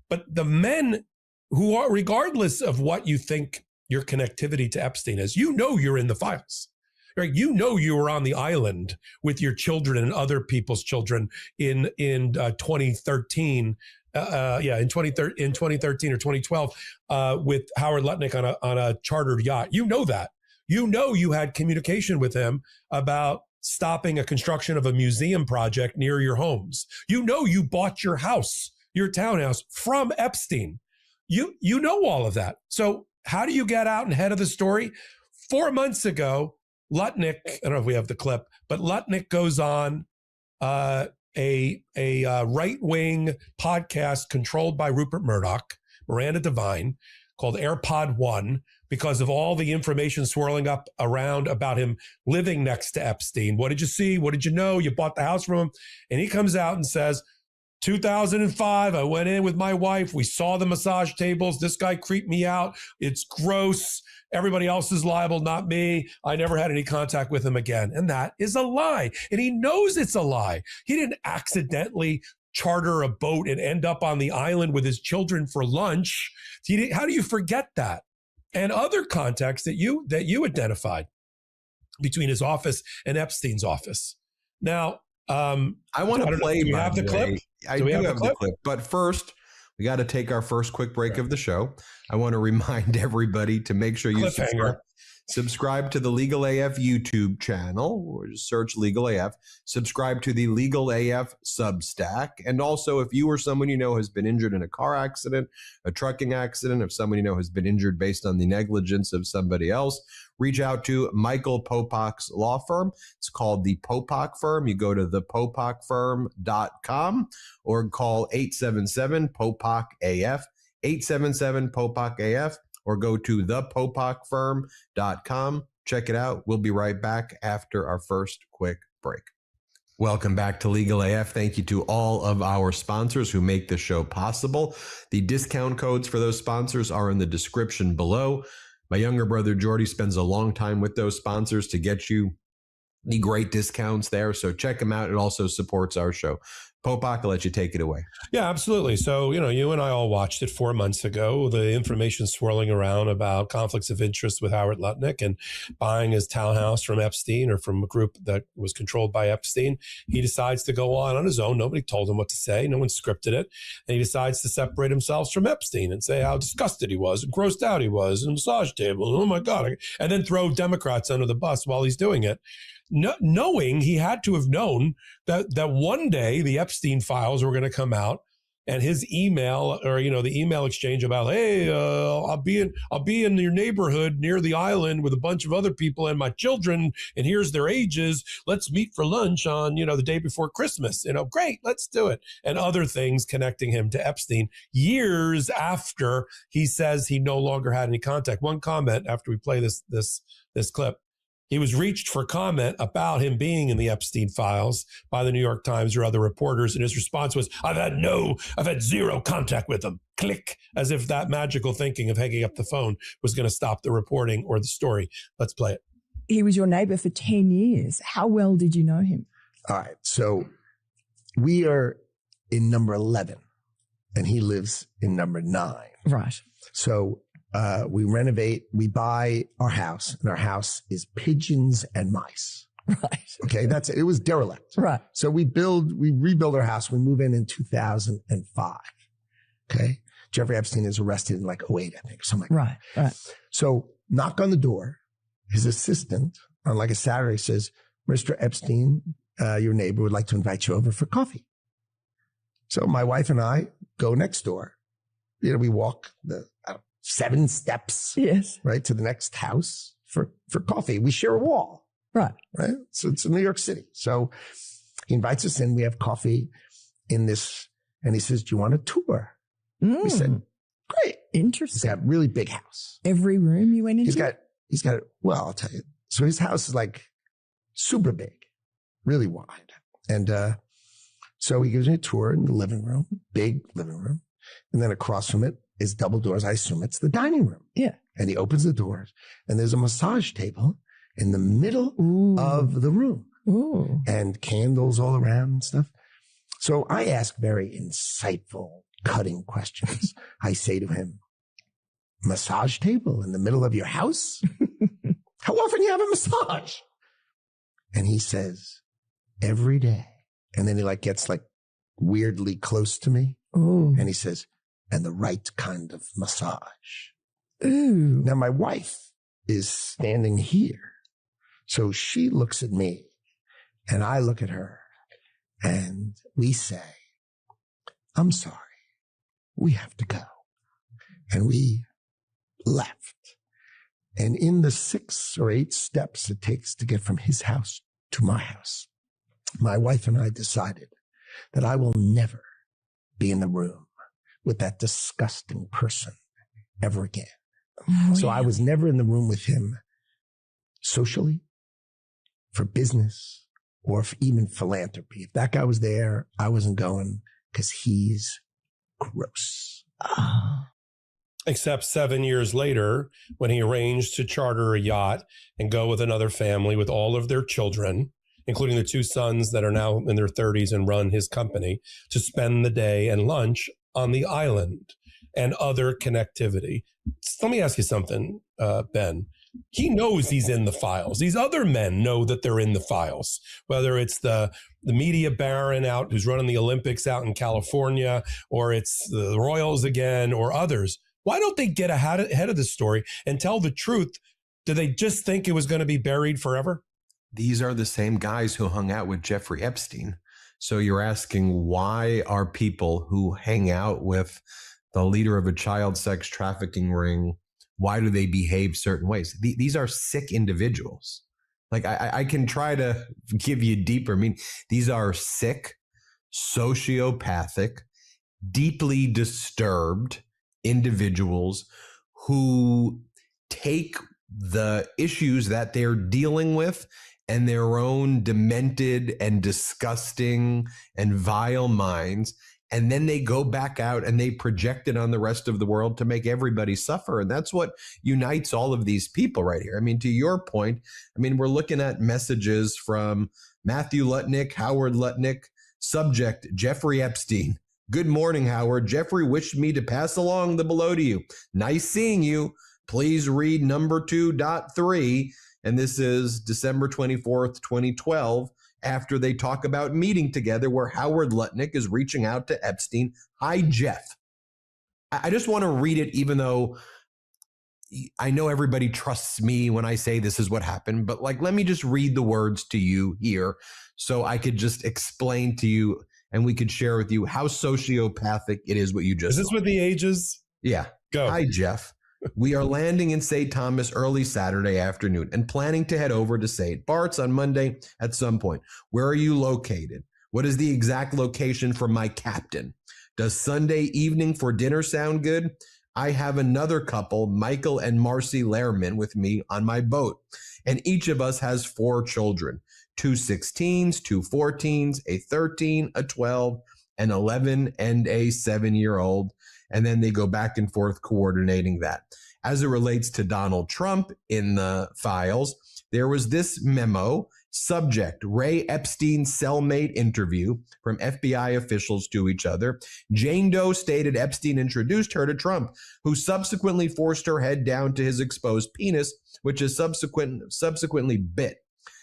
but the men who are, regardless of what you think your connectivity to Epstein is, you know you're in the files, right? You know you were on the island with your children and other people's children in 2013. In 2013 or 2012 with Howard Lutnick on a chartered yacht. You know that. You know you had communication with him about stopping a construction of a museum project near your homes. You know you bought your house, your townhouse, from Epstein. You know all of that. So how do you get out and ahead of the story? 4 months ago, Lutnick, I don't know if we have the clip, but Lutnick goes on a right-wing podcast controlled by Rupert Murdoch, Miranda Devine, called AirPod One, because of all the information swirling up around about him living next to Epstein. What did you see? What did you know? You bought the house from him. And he comes out and says, 2005, I went in with my wife. We saw the massage tables. This guy creeped me out. It's gross. Everybody else is liable, not me. I never had any contact with him again. And that is a lie. And he knows it's a lie. He didn't accidentally charter a boat and end up on the island with his children for lunch. How do you forget that? And other contacts that you identified between his office and Epstein's office. Now, I want to play. Do we have the clip? I do have the clip. But first, we got to take our first quick break of the show. I want to remind everybody to make sure you subscribe to the Legal AF YouTube channel, or just search Legal AF. Subscribe to the Legal AF Substack. And also, if you or someone you know has been injured in a car accident, a trucking accident, if someone you know has been injured based on the negligence of somebody else, reach out to Michael Popok's law firm. It's called the Popok Firm. You go to thepopokfirm.com or call 877-POPOK-AF, 877-POPOK-AF, or go to thepopokfirm.com. Check it out. We'll be right back after our first quick break. Welcome back to Legal AF. Thank you to all of our sponsors who make the show possible. The discount codes for those sponsors are in the description below. My younger brother, Jordy, spends a long time with those sponsors to get you the great discounts there. So check them out. It also supports our show. Popok, I'll let you take it away. Yeah, absolutely. So, you and I all watched it 4 months ago, the information swirling around about conflicts of interest with Howard Lutnick and buying his townhouse from Epstein or from a group that was controlled by Epstein. He decides to go on his own. Nobody told him what to say. No one scripted it. And he decides to separate himself from Epstein and say how disgusted he was and grossed out he was and massage table. Oh my God. And then throw Democrats under the bus while he's doing it. Knowing he had to have known that one day the Epstein files were going to come out And his email, or the email exchange about, hey, I'll be in your neighborhood near the island with a bunch of other people and my children, and here's their ages. Let's meet for lunch on the day before Christmas. Great, let's do it. And other things connecting him to Epstein years after he says he no longer had any contact. One comment after we play this clip. He was reached for comment about him being in the Epstein files by the New York Times or other reporters. And his response was, I've had zero contact with them. Click, as if that magical thinking of hanging up the phone was going to stop the reporting or the story. Let's play it. He was your neighbor for 10 years. How well did you know him? All right. So we are in number 11 and he lives in number 9. Right. So we renovate, we buy our house, and our house is pigeons and mice. Right. Okay, that's it. It was derelict. Right. So we rebuild our house. We move in 2005. Okay. Jeffrey Epstein is arrested in like 08, I think, or something like that. Right. So knock on the door. His assistant on like a Saturday says, Mr. Epstein, your neighbor would like to invite you over for coffee. So my wife and I go next door. We walk the 7 steps, yes, right, to the next house for coffee. We share a wall, right. So it's in New York City. So he invites us in. We have coffee in this, and he says, "Do you want a tour?" We said, "Great, interesting." He's got a really big house. Every room you went into. He's got. Well, I'll tell you. So his house is like super big, really wide, and so he gives me a tour in the living room, big living room, and then across from it is double doors. I assume it's the dining room. Yeah. And he opens the doors and there's a massage table in the middle of the room. Ooh. And candles all around and stuff. So I ask very insightful, cutting questions. I say to him, massage table in the middle of your house? How often do you have a massage? And he says, every day. And then he gets weirdly close to me. Ooh. And he says, and the right kind of massage. Ooh. Now, my wife is standing here. So she looks at me and I look at her and we say, I'm sorry, we have to go. And we left. And in the 6 or 8 steps it takes to get from his house to my house, my wife and I decided that I will never be in the room with that disgusting person ever again. Oh, so I was never in the room with him socially, for business, or for even philanthropy. If that guy was there, I wasn't going because he's gross. Except 7 years later, when he arranged to charter a yacht and go with another family with all of their children, including the 2 sons that are now in their 30s and run his company, to spend the day and lunch on the island and other connectivity. So let me ask you something, Ben. He knows he's in the files. These other men know that they're in the files, whether it's the media baron out who's running the Olympics out in California, or it's the Royals again, or others. Why don't they get ahead of the story and tell the truth? Do they just think it was going to be buried forever? These are the same guys who hung out with Jeffrey Epstein. So you're asking, why are people who hang out with the leader of a child sex trafficking ring, why do they behave certain ways? These are sick individuals. I can try to give you deeper. I mean, these are sick, sociopathic, deeply disturbed individuals who take the issues that they're dealing with and their own demented and disgusting and vile minds, and then they go back out and they project it on the rest of the world to make everybody suffer. And that's what unites all of these people right here. I mean, to your point, we're looking at messages from Matthew Lutnick, Howard Lutnick, subject, Jeffrey Epstein. Good morning, Howard. Jeffrey wished me to pass along the below to you. Nice seeing you. Please read number 2.3. And this is December 24th, 2012, after they talk about meeting together where Howard Lutnick is reaching out to Epstein. Hi, Jeff. I just want to read it, even though I know everybody trusts me when I say this is what happened, but let me just read the words to you here so I could just explain to you and we could share with you how sociopathic it is what you just Is this saw. with the ages? Yeah. Go. Hi, Jeff. We are landing in St. Thomas early Saturday afternoon and planning to head over to St. Bart's on Monday at some point. Where are you located? What is the exact location for my captain? Does Sunday evening for dinner sound good? I have another couple, Michael and Marcy Lehrman, with me on my boat, and each of us has 4 children, 2 16s, 2 14s, a 13, a 12, an 11, and a 7-year-old. And then they go back and forth coordinating that. As it relates to Donald Trump in the files, there was this memo, subject, Ray Epstein cellmate interview from FBI officials to each other. Jane Doe stated Epstein introduced her to Trump, who subsequently forced her head down to his exposed penis, which is subsequently bit.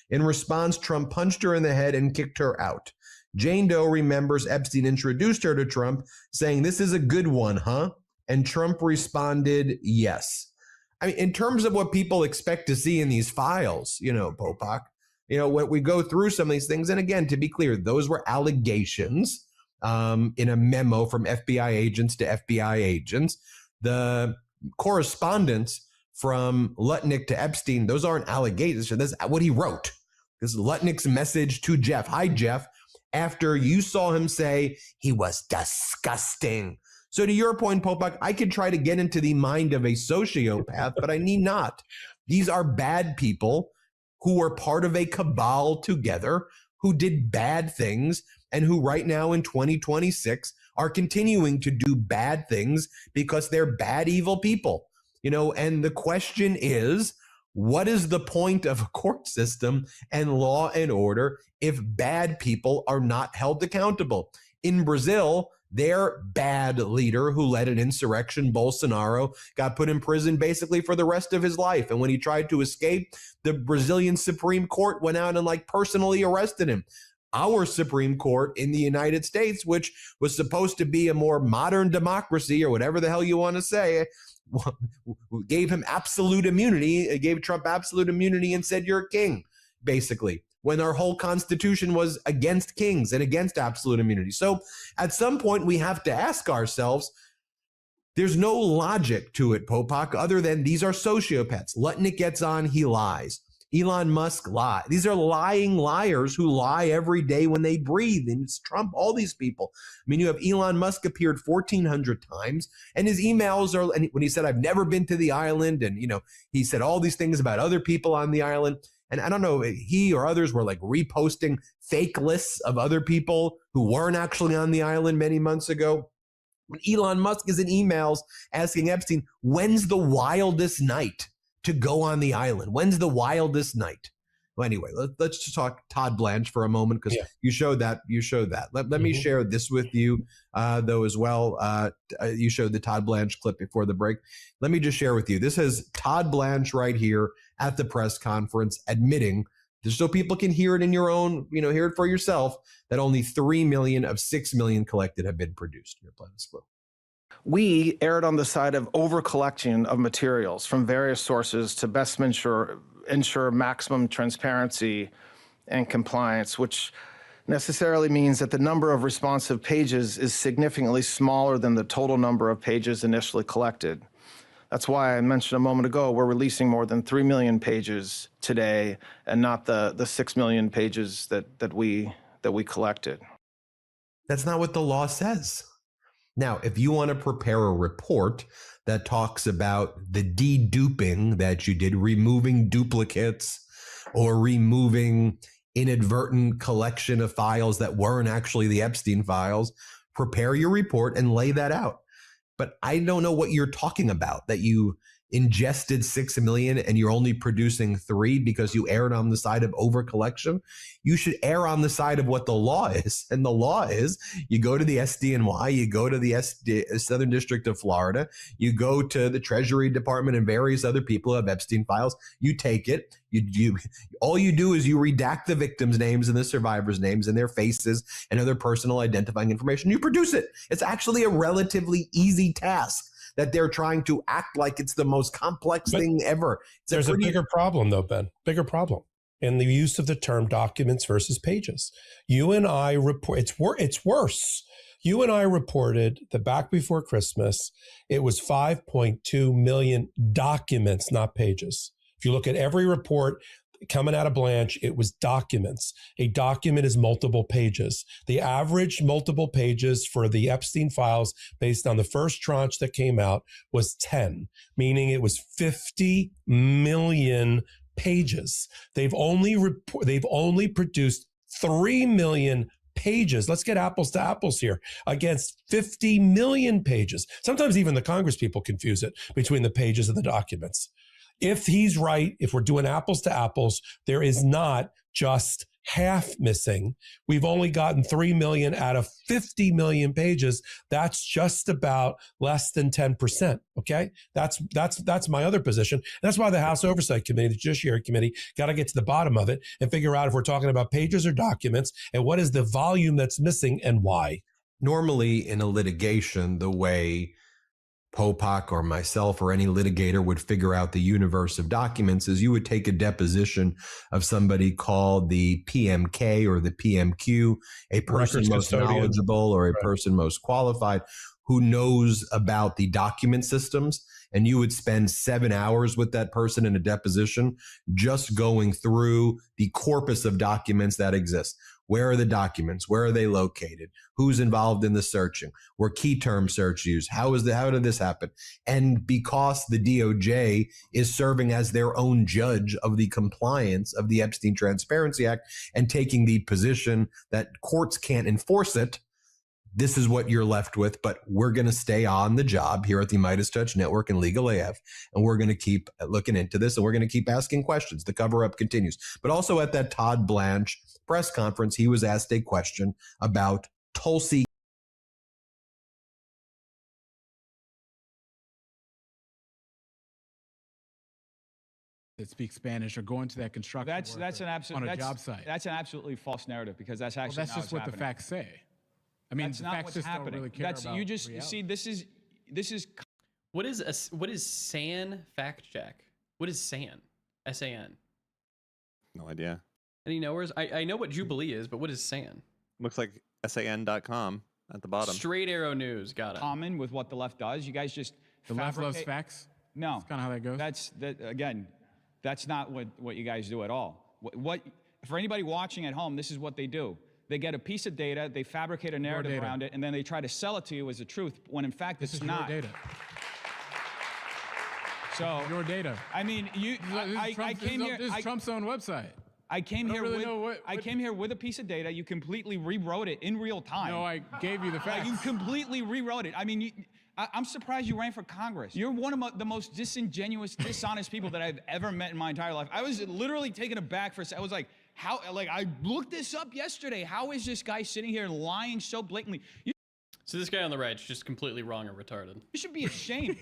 In response, Trump punched her in the head and kicked her out. Jane Doe remembers Epstein introduced her to Trump, saying, "This is a good one, huh?" And Trump responded, "Yes." I mean, in terms of what people expect to see in these files, Popok, when we go through some of these things, and again, to be clear, those were allegations in a memo from FBI agents to FBI agents. The correspondence from Lutnick to Epstein, those aren't allegations. That's what he wrote. This is Lutnick's message to Jeff. Hi, Jeff. After you saw him say he was disgusting. So to your point, Popok, I could try to get into the mind of a sociopath, but I need not. These are bad people who were part of a cabal together, who did bad things, and who right now in 2026 are continuing to do bad things because they're bad, evil people. And the question is, what is the point of a court system and law and order if bad people are not held accountable? In Brazil, their bad leader who led an insurrection, Bolsonaro, got put in prison basically for the rest of his life. And when he tried to escape, the Brazilian Supreme Court went out and personally arrested him. Our Supreme Court in the United States, which was supposed to be a more modern democracy or whatever the hell you want to say, gave him absolute immunity. It gave Trump absolute immunity and said, "You're a king," basically, when our whole Constitution was against kings and against absolute immunity. So at some point, we have to ask ourselves, there's no logic to it, Popok, other than these are sociopaths. Lutnick gets on, he lies. Elon Musk lies. These are lying liars who lie every day when they breathe. And it's Trump, all these people. I mean, you have Elon Musk appeared 1,400 times, and his emails are, and when he said, "I've never been to the island," and, he said all these things about other people on the island. And I don't know, he or others were reposting fake lists of other people who weren't actually on the island many months ago. When Elon Musk is in emails asking Epstein, when's the wildest night to go on the island? When's the wildest night? Well, anyway, let's just talk Todd Blanche for a moment, because you showed that. Let me share this with you, though, as well. You showed the Todd Blanche clip before the break. Let me just share with you. This is Todd Blanche right here at the press conference admitting, just so people can hear it in your own, hear it for yourself, that only 3 million of 6 million collected have been produced. Here, play this clip. We erred on the side of over-collection of materials from various sources to best ensure maximum transparency and compliance, which necessarily means that the number of responsive pages is significantly smaller than the total number of pages initially collected. That's why I mentioned a moment ago, we're releasing more than 3 million pages today and not the 6 million pages that we collected. That's not what the law says. Now, if you want to prepare a report that talks about the deduping that you did, removing duplicates or removing inadvertent collection of files that weren't actually the Epstein files, prepare your report and lay that out. But I don't know what you're talking about, that you ingested 6 million and you're only producing 3 because you erred on the side of over collection. You should err on the side of what the law is. And the law is you go to the SDNY, you go to the Southern District of Florida, you go to the Treasury Department and various other people who have Epstein files. You take it. All you do is you redact the victims' names and the survivors' names and their faces and other personal identifying information. You produce it. It's actually a relatively easy task that they're trying to act like it's the most complex thing ever. There's a bigger problem, though, Ben. Bigger problem. in the use of the term documents versus pages. You and I report, it's worse. You and I reported that back before Christmas, it was 5.2 million documents, not pages. If you look at every report coming out of Blanche, it was documents. A document is multiple pages. The average multiple pages for the Epstein files, based on the first tranche that came out, was 10, meaning it was 50 million pages. They've only produced 3 million pages. Let's get apples to apples here, against 50 million pages. Sometimes even the Congress people confuse it between the pages and the documents. If he's right, if we're doing apples to apples, there is not just half missing. We've only gotten 3 million out of 50 million pages. That's just about less than 10%. Okay. That's my other position. That's why the House Oversight Committee, the Judiciary Committee, got to get to the bottom of it and figure out if we're talking about pages or documents, and what is the volume that's missing and why. Normally in a litigation, the way Popak or myself or any litigator would figure out the universe of documents is you would take a deposition of somebody called the PMK or the PMQ, a person Records most custodian. knowledgeable or a Right. person most qualified who knows about the document systems. And you would spend 7 hours with that person in a deposition just going through the corpus of documents that exist. Where are the documents? Where are they located? Who's involved in the searching? Were key term search used? How did this happen? And because the DOJ is serving as their own judge of the compliance of the Epstein Transparency Act and taking the position that courts can't enforce it, this is what you're left with. But we're going to stay on the job here at the Midas Touch Network and Legal AF, and we're going to keep looking into this, and we're going to keep asking questions. The cover-up continues. But also at that Todd Blanche press conference, he was asked a question about Tulsi that speak Spanish or going to that construction That's an absolute on a job site. That's an absolutely false narrative, because that's actually That's just what the facts say. I mean, that's the not facts what's just happening. don't really care That's about you just reality. see. This is What is SAN fact check? What is SAN? SAN. No idea. Any knowers? I know what Jubilee is, but what is SAN? Looks like SAN.com at the bottom. Straight Arrow News. Got it. common with what the left does. You guys just The left loves fabricate- facts. No, That's kind of how that goes. Again, that's not what you guys do at all. What for anybody watching at home, this is what they do. They get a piece of data, they fabricate a narrative data. around it, and then they try to sell it to you as the truth, when in fact This it's is not. your data. So Your data. I mean, I came here. This is Trump's own website. I came I don't here really with know what- I came here with a piece of data. You completely rewrote it in real time. No, I gave you the Like, facts. you completely rewrote it. I mean, I'm surprised you ran for Congress. You're one of the most disingenuous, dishonest people that I've ever met in my entire life. I was literally taken aback for a second. I was like, how? Like, I looked this up yesterday. How is this guy sitting here lying so blatantly? So this guy on the right is just completely wrong or retarded. You should be ashamed.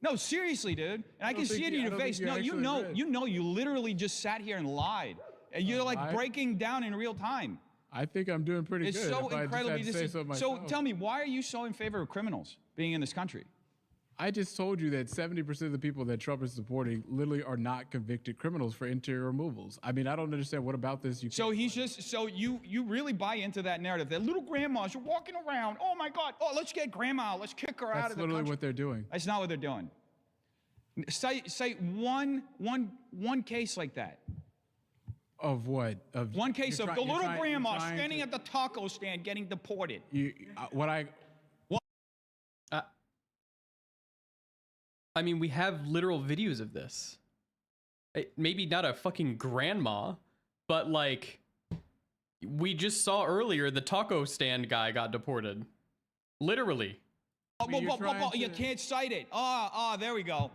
No, seriously, dude. And I can don't see think it in you- I your don't think face. you No, actually read. you literally just sat here and lied. And you're like lied? breaking down in real time. I think I'm doing pretty It's good. so if I incredibly just had to say so So myself. tell me, why are you so in favor of criminals being in this country? I just told you that 70% of the people that Trump is supporting literally are not convicted criminals for interior removals. I mean, I don't understand what about this you. So he's just you really buy into that narrative that little grandmas are walking around. Oh my God! Oh, let's get grandma. Let's kick her out That's of the literally country. what they're doing. That's not what they're doing. Cite one case like that. Of what? Of One case you're of try- the you're little trying- you're grandma trying standing to- at the taco stand getting deported. What I I mean, we have literal videos of this. Maybe not a fucking grandma, but like, we just saw earlier the taco stand guy got deported. Literally. You can't cite it. There we go.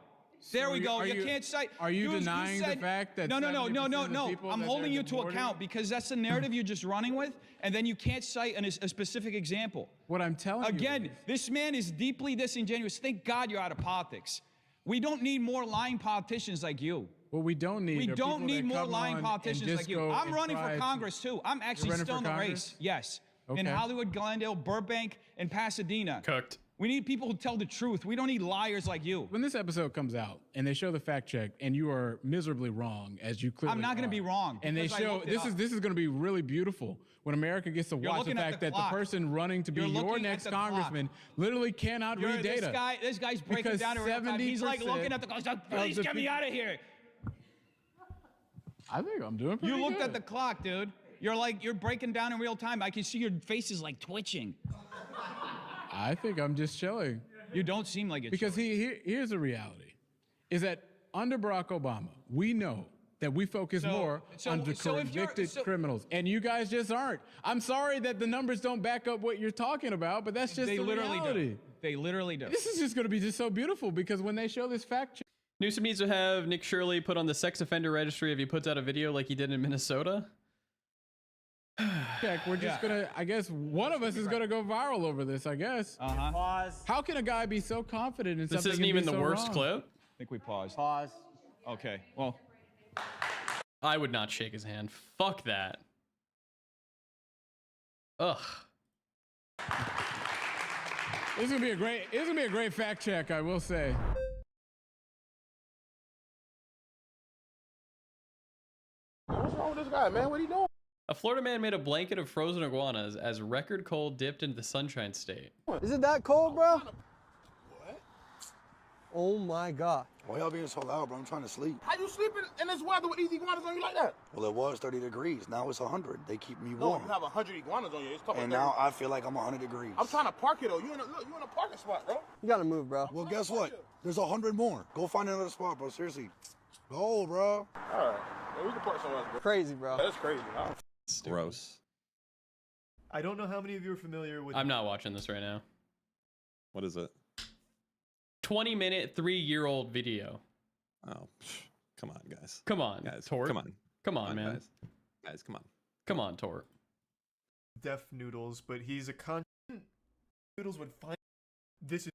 There we go. You can't cite. Are you denying the fact that No. 70% of the people I'm that holding they're you to deporting- account because that's the narrative you're just running with, and then you can't cite a specific example. What I'm telling Again, this man is deeply disingenuous. Thank God you're out of politics. We don't need more lying politicians like you. What we don't need. We are don't people need that more come lying on and politicians just like you. go I'm and running try for to- Congress too. I'm actually running still for in the Congress? race. Yes. In Okay. Hollywood, Glendale, Burbank, and Pasadena. Cooked. We need people who tell the truth. We don't need liars like you. When this episode comes out and they show the fact check and you are miserably wrong, as you clearly I'm not going to are, be wrong. And they because I show looked it up. this is going to be really beautiful when America gets to You're watch the looking at fact the that clock. the person running to be You're your looking at next the clock. congressman literally cannot read data. This guy's breaking Because down in real time. He's like 70% looking at the clock. He's like, please the get me out of here. I think I'm doing pretty You looked good. at the clock, dude. You're breaking down in real time. I can see your face is like twitching. I think I'm just chilling. You don't seem like it. Because here's the reality, is that under Barack Obama, we know that we focus more on the convicted criminals, and you guys just aren't. I'm sorry that the numbers don't back up what you're talking about, but that's just the reality. do. They literally do. This is just going to be just so beautiful because when they show this fact check. Newsom needs to have Nick Shirley put on the sex offender registry if he puts out a video like he did in Minnesota. Check. We're just gonna. I guess one of us is gonna go viral over this. I guess. Pause. How can a guy be so confident in This something? isn't and be even the so worst wrong? clip. I think we paused. Pause. Okay. Well, I would not shake his hand. Fuck that. Ugh. This is gonna be a great. It's gonna be a great fact check. I will say. What's wrong with this guy, man? What he doing? A Florida man made a blanket of frozen iguanas as record cold dipped into the Sunshine State. Is it that cold, bro? What? Oh my God. Why y'all being so loud, bro? I'm trying to sleep. How you sleeping in this weather with these iguanas on you like that? Well, it was 30 degrees. Now it's 100. They keep me No, warm. you have 100 iguanas on you. It's couple And 30. now I feel like I'm 100 degrees. I'm trying to park it though. You in a parking spot, bro. You gotta move, bro. Well, guess what? There's 100 more. Go find another spot, bro. Seriously. Go, bro. All right. Yeah, we can park somewhere else, bro. Crazy, bro. That's crazy. Gross. I don't know how many of you are familiar with. I'm not watching this right now. What is it? 20-minute, 3-year-old video. Oh, come on, guys. Come on, guys. Tort. Come on. Come on, man. Guys, come on. Come on, Tort. Deaf Noodles, but he's a Noodles would find this is.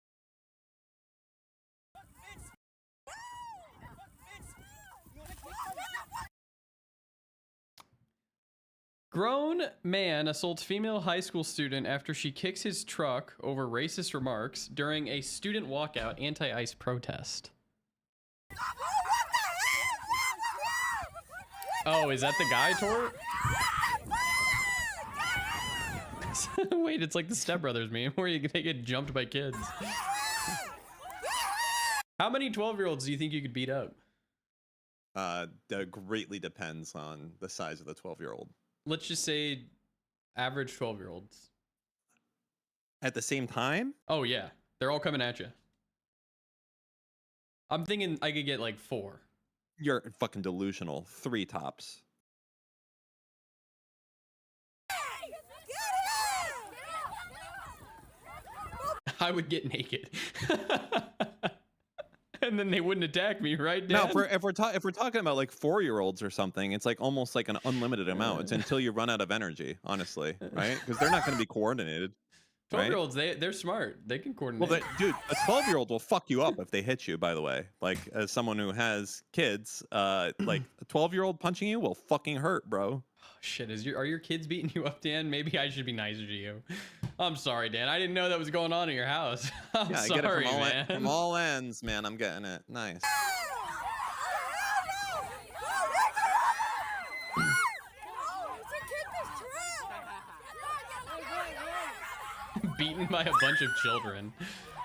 Grown man assaults female high school student after she kicks his truck over racist remarks during a student walkout anti-ICE protest. Oh, is that the guy, Tort? Wait, it's like the Step Brothers meme where they get jumped by kids. How many 12-year-olds do you think you could beat up? That greatly depends on the size of the 12-year-old. Let's just say average 12-year-olds. At the same time? Oh, yeah. They're all coming at you. I'm thinking I could get like 4. You're fucking delusional. 3 tops. I would get naked. And then they wouldn't attack me, right, Dad? No, if we're talking about like 4-year-olds or something, it's like almost like an unlimited amount. It's until you run out of energy, honestly, right? Because they're not going to be coordinated. 12-year-olds, they're smart. They can coordinate. Well, dude, a 12-year-old will fuck you up if they hit you. By the way, like as someone who has kids, like a 12-year-old punching you will fucking hurt, bro. Shit, are your kids beating you up, Dan? Maybe I should be nicer to you. I'm sorry, Dan. I didn't know that was going on in your house. I'm Yeah, I sorry, get it from man. from all ends, man. I'm getting it. Nice. Beaten by a bunch of children.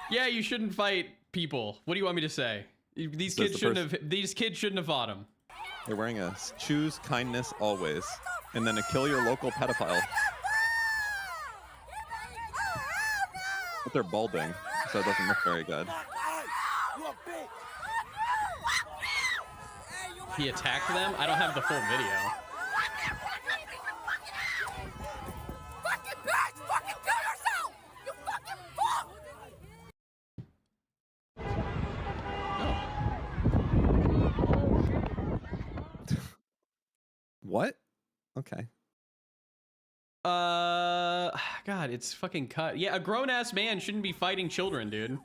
Yeah, you shouldn't fight people. What do you want me to say? These kids shouldn't have fought him. They're wearing a choose kindness always, and then a kill your local pedophile. But they're balding, so it doesn't look very good. He attacked them? I don't have the full video. What? Okay. God, it's fucking cut. Yeah, a grown-ass man shouldn't be fighting children, dude.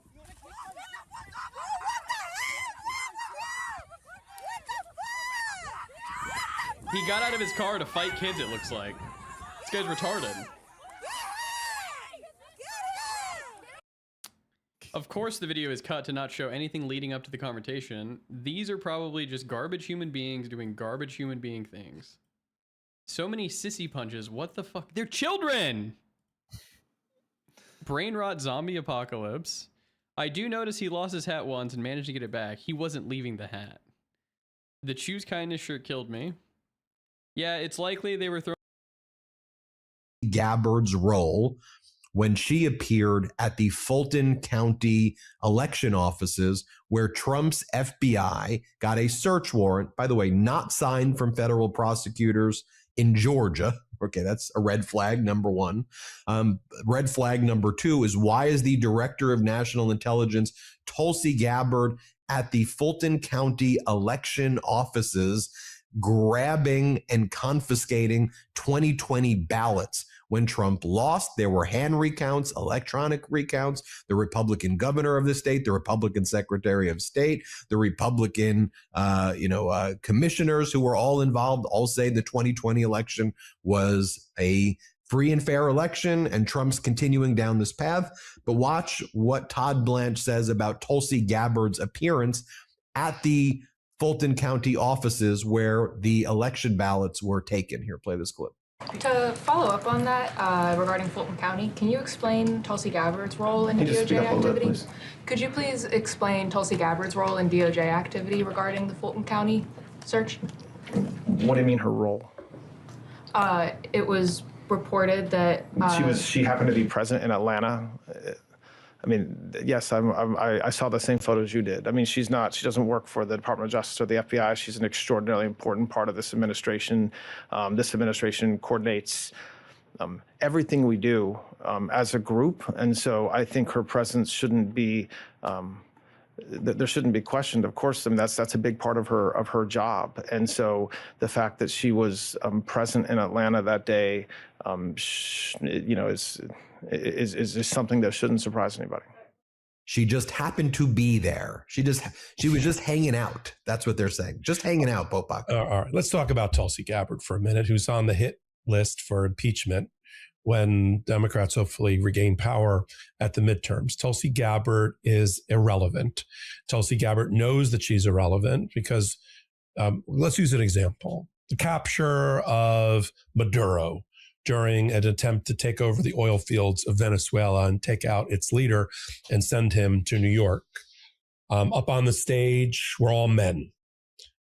He got out of his car to fight kids, it looks like. This guy's retarded. Of course, the video is cut to not show anything leading up to the confrontation. These are probably just garbage human beings doing garbage human being things. So many sissy punches. What the fuck? They're children! Brain rot zombie apocalypse. I do notice he lost his hat once and managed to get it back. He wasn't leaving the hat. The choose kindness shirt killed me. Yeah, it's likely they were throwing Gabbard's role when she appeared at the Fulton County election offices where Trump's FBI got a search warrant, by the way, not signed from federal prosecutors in Georgia. Okay, that's a red flag, number one. Red flag number two is, why is the director of national intelligence, Tulsi Gabbard, at the Fulton County election offices grabbing and confiscating 2020 ballots? When Trump lost, there were hand recounts, electronic recounts. The Republican governor of the state, the Republican secretary of state, the Republican, commissioners who were all involved, all say the 2020 election was a free and fair election, and Trump's continuing down this path. But watch what Todd Blanche says about Tulsi Gabbard's appearance at the Fulton County offices where the election ballots were taken. Here, play this clip. To follow up on that, regarding Fulton County, can you explain Tulsi Gabbard's role in DOJ activity? Could you please explain Tulsi Gabbard's role in DOJ activity regarding the Fulton County search? What do you mean her role? It was reported that She happened to be present in Atlanta. I mean, yes, I saw the same photos you did. I mean, she doesn't work for the Department of Justice or the FBI. She's an extraordinarily important part of this administration. This administration coordinates everything we do as a group. And so I think her presence shouldn't be, there shouldn't be questioned. Of course, I mean, that's a big part of her job. And so the fact that she was present in Atlanta that day, is something that shouldn't surprise anybody. She just happened to be there. She was just hanging out. That's what they're saying. Just hanging out, Popok. All right, let's talk about Tulsi Gabbard for a minute, who's on the hit list for impeachment when Democrats hopefully regain power at the midterms. Tulsi Gabbard is irrelevant. Tulsi Gabbard knows that she's irrelevant because, let's use an example. The capture of Maduro during an attempt to take over the oil fields of Venezuela and take out its leader and send him to New York. Up on the stage were all men.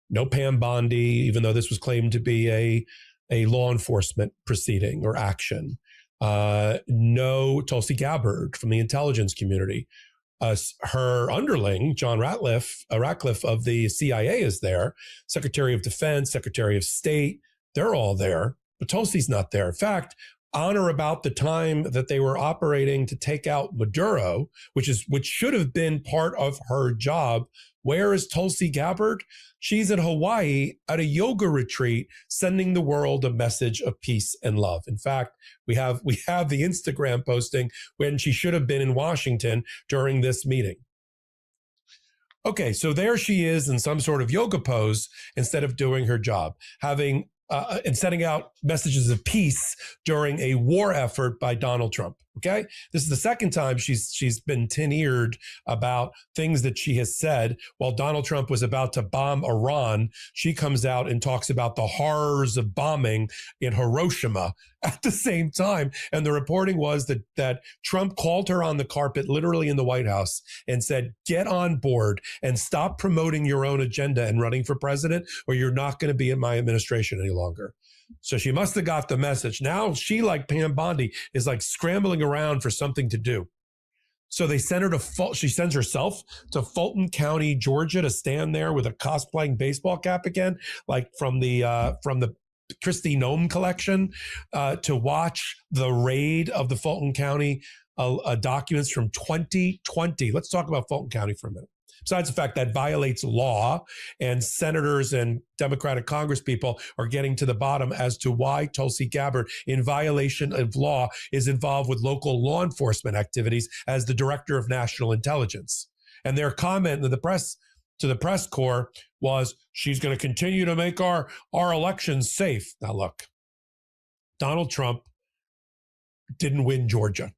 No Pam Bondi, even though this was claimed to be a law enforcement proceeding or action. No Tulsi Gabbard from the intelligence community. Her underling, John Ratcliffe of the CIA, is there. Secretary of Defense, Secretary of State, they're all there. But Tulsi's not there. In fact, on or about the time that they were operating to take out Maduro, which should have been part of her job, where is Tulsi Gabbard? She's in Hawaii at a yoga retreat, sending the world a message of peace and love. In fact, we have the Instagram posting when she should have been in Washington during this meeting. Okay, so there she is in some sort of yoga pose instead of doing her job, and sending out messages of peace during a war effort by Donald Trump. Okay, this is the second time she's been tin-eared about things that she has said while Donald Trump was about to bomb Iran. She comes out and talks about the horrors of bombing in Hiroshima at the same time. And the reporting was that Trump called her on the carpet, literally in the White House, and said, "Get on board and stop promoting your own agenda and running for president, or you're not going to be in my administration any longer." So she must have got the message. Now she, like Pam Bondi, is like scrambling around for something to do. So they send her she sends herself to Fulton County, Georgia, to stand there with a cosplaying baseball cap again, like from the Kristi Noem collection, to watch the raid of the Fulton County documents from 2020. Let's talk about Fulton County for a minute. Besides the fact that violates law, and senators and Democratic congresspeople are getting to the bottom as to why Tulsi Gabbard, in violation of law, is involved with local law enforcement activities as the director of national intelligence. And their comment to the press corps was, she's going to continue to make our elections safe. Now look, Donald Trump didn't win Georgia.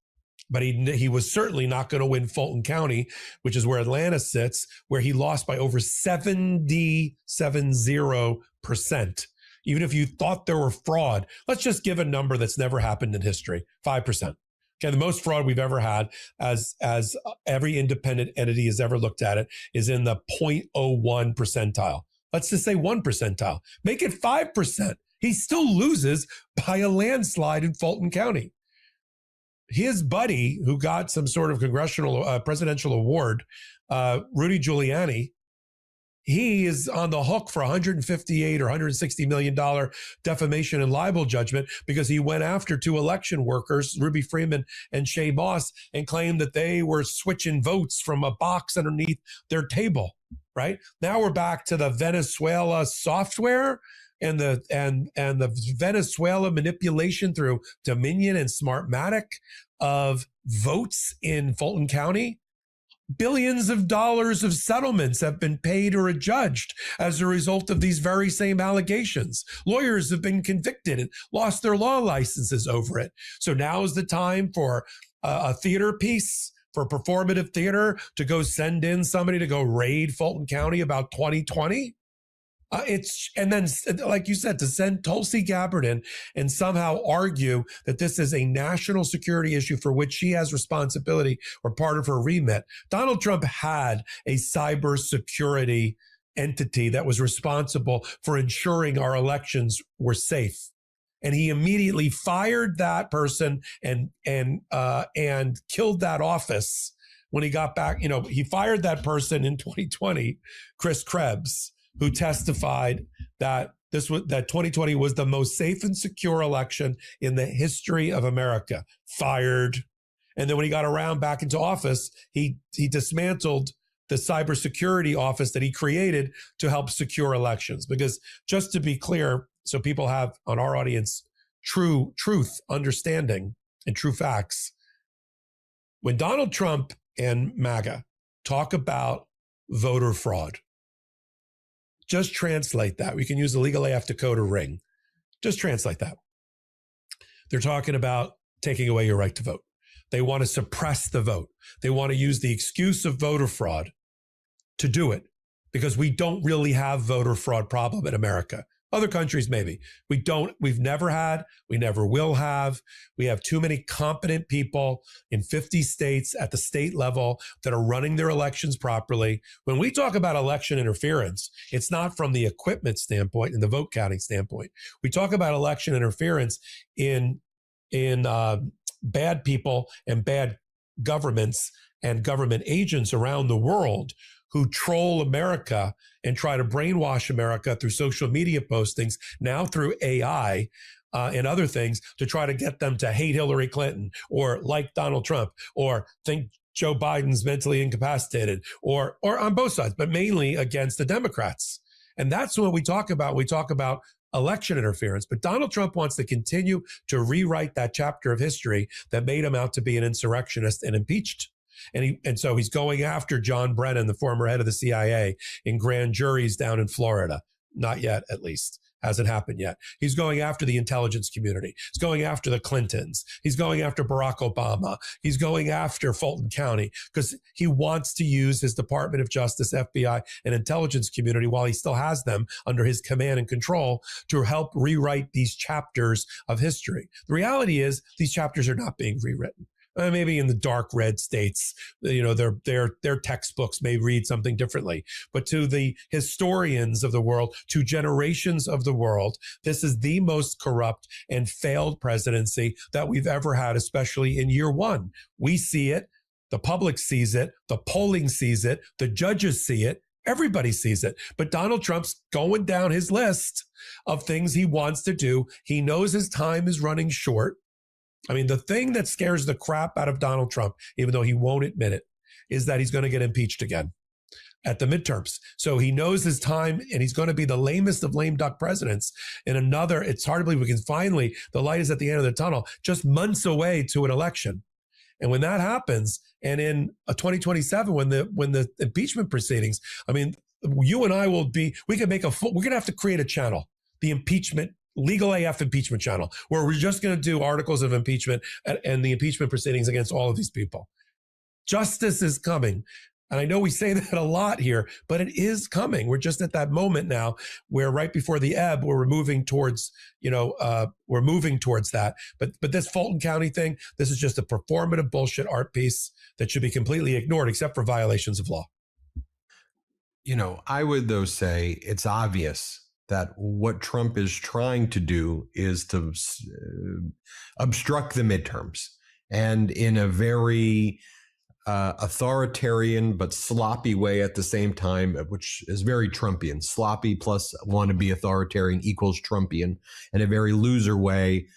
But he was certainly not going to win Fulton County, which is where Atlanta sits, where he lost by over 70%. Even if you thought there were fraud, let's just give a number that's never happened in history, 5%. Okay, the most fraud we've ever had, as every independent entity has ever looked at it, is in the 0.01 percentile. Let's just say 1 percentile. Make it 5%. He still loses by a landslide in Fulton County. His buddy, who got some sort of presidential award, Rudy Giuliani, he is on the hook for $158 or $160 million defamation and libel judgment because he went after 2 election workers, Ruby Freeman and Shay Moss, and claimed that they were switching votes from a box underneath their table, right? Now we're back to the Venezuela software and the Venezuela manipulation through Dominion and Smartmatic of votes in Fulton County. Billions of dollars of settlements have been paid or adjudged as a result of these very same allegations. Lawyers have been convicted and lost their law licenses over it. So now is the time for a theater piece, for performative theater, to go send in somebody to go raid Fulton County about 2020. And then, like you said, to send Tulsi Gabbard in and somehow argue that this is a national security issue for which she has responsibility or part of her remit. Donald Trump had a cybersecurity entity that was responsible for ensuring our elections were safe. And he immediately fired that person and killed that office when he got back. You know, he fired that person in 2020, Chris Krebs, who testified that that 2020 was the most safe and secure election in the history of America. Fired. And then when he got around back into office, he dismantled the cybersecurity office that he created to help secure elections. Because just to be clear, so people have on our audience truth, understanding, and true facts. When Donald Trump and MAGA talk about voter fraud, just translate that. We can use the legal AF decoder ring. Just translate that. They're talking about taking away your right to vote. They want to suppress the vote. They want to use the excuse of voter fraud to do it because we don't really have voter fraud problem in America. Other countries, maybe. We've never had, we never will have. We have too many competent people in 50 states at the state level that are running their elections properly. When we talk about election interference, it's not from the equipment standpoint and the vote counting standpoint. We talk about election interference in bad people and bad governments and government agents around the world who troll America and try to brainwash America through social media postings, now through AI and other things, to try to get them to hate Hillary Clinton or like Donald Trump or think Joe Biden's mentally incapacitated or on both sides, but mainly against the Democrats. And that's what we talk about. We talk about election interference. But Donald Trump wants to continue to rewrite that chapter of history that made him out to be an insurrectionist and impeached. And so he's going after John Brennan, the former head of the CIA, in grand juries down in Florida. Not yet, at least. Hasn't happened yet. He's going after the intelligence community. He's going after the Clintons. He's going after Barack Obama. He's going after Fulton County because he wants to use his Department of Justice, FBI, and intelligence community while he still has them under his command and control to help rewrite these chapters of history. The reality is these chapters are not being rewritten. Maybe in the dark red states, you know, their textbooks may read something differently. But to the historians of the world, to generations of the world, this is the most corrupt and failed presidency that we've ever had, especially in year one. We see it. The public sees it. The polling sees it. The judges see it. Everybody sees it. But Donald Trump's going down his list of things he wants to do. He knows his time is running short. I mean, the thing that scares the crap out of Donald Trump, even though he won't admit it, is that he's going to get impeached again at the midterms. So he knows his time and he's going to be the lamest of lame duck presidents in another. It's hard to believe we can finally, the light is at the end of the tunnel, just months away to an election. And when that happens, and in 2027, when the impeachment proceedings, I mean, you and I will be, we can make we're going to have to create a channel, the impeachment legal AF impeachment channel, where we're just going to do articles of impeachment and the impeachment proceedings against all of these people. Justice is coming. And I know we say that a lot here, but it is coming. We're just at that moment now where right before the ebb, we're moving towards, we're moving towards that. But this Fulton County thing, this is just a performative bullshit art piece that should be completely ignored, except for violations of law. I would, though, say it's obvious that what Trump is trying to do is to obstruct the midterms, and in a very authoritarian but sloppy way at the same time, which is very Trumpian. Sloppy plus want to be authoritarian equals Trumpian, in a very loser way,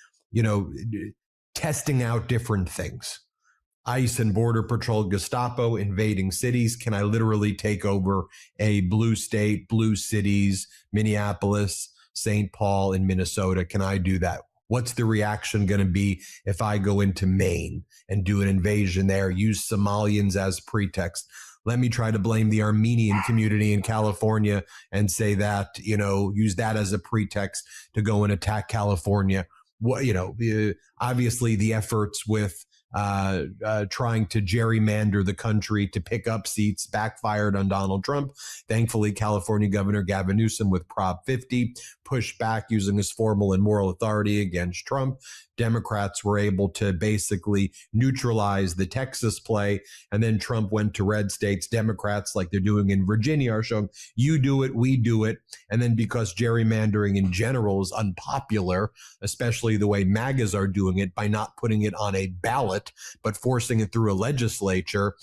testing out different things. ICE and Border Patrol, Gestapo invading cities. Can I literally take over a blue state, blue cities, Minneapolis, St. Paul in Minnesota? Can I do that? What's the reaction going to be if I go into Maine and do an invasion there, use Somalians as pretext? Let me try to blame the Armenian community in California and say that, use that as a pretext to go and attack California. Obviously the efforts with trying to gerrymander the country to pick up seats backfired on Donald Trump. Thankfully, California Governor Gavin Newsom with Prop 50 pushed back using his formal and moral authority against Trump. Democrats were able to basically neutralize the Texas play. And then Trump went to red states. Democrats, like they're doing in Virginia, are showing you do it, we do it. And then because gerrymandering in general is unpopular, especially the way MAGAs are doing it by not putting it on a ballot, but forcing it through a legislature,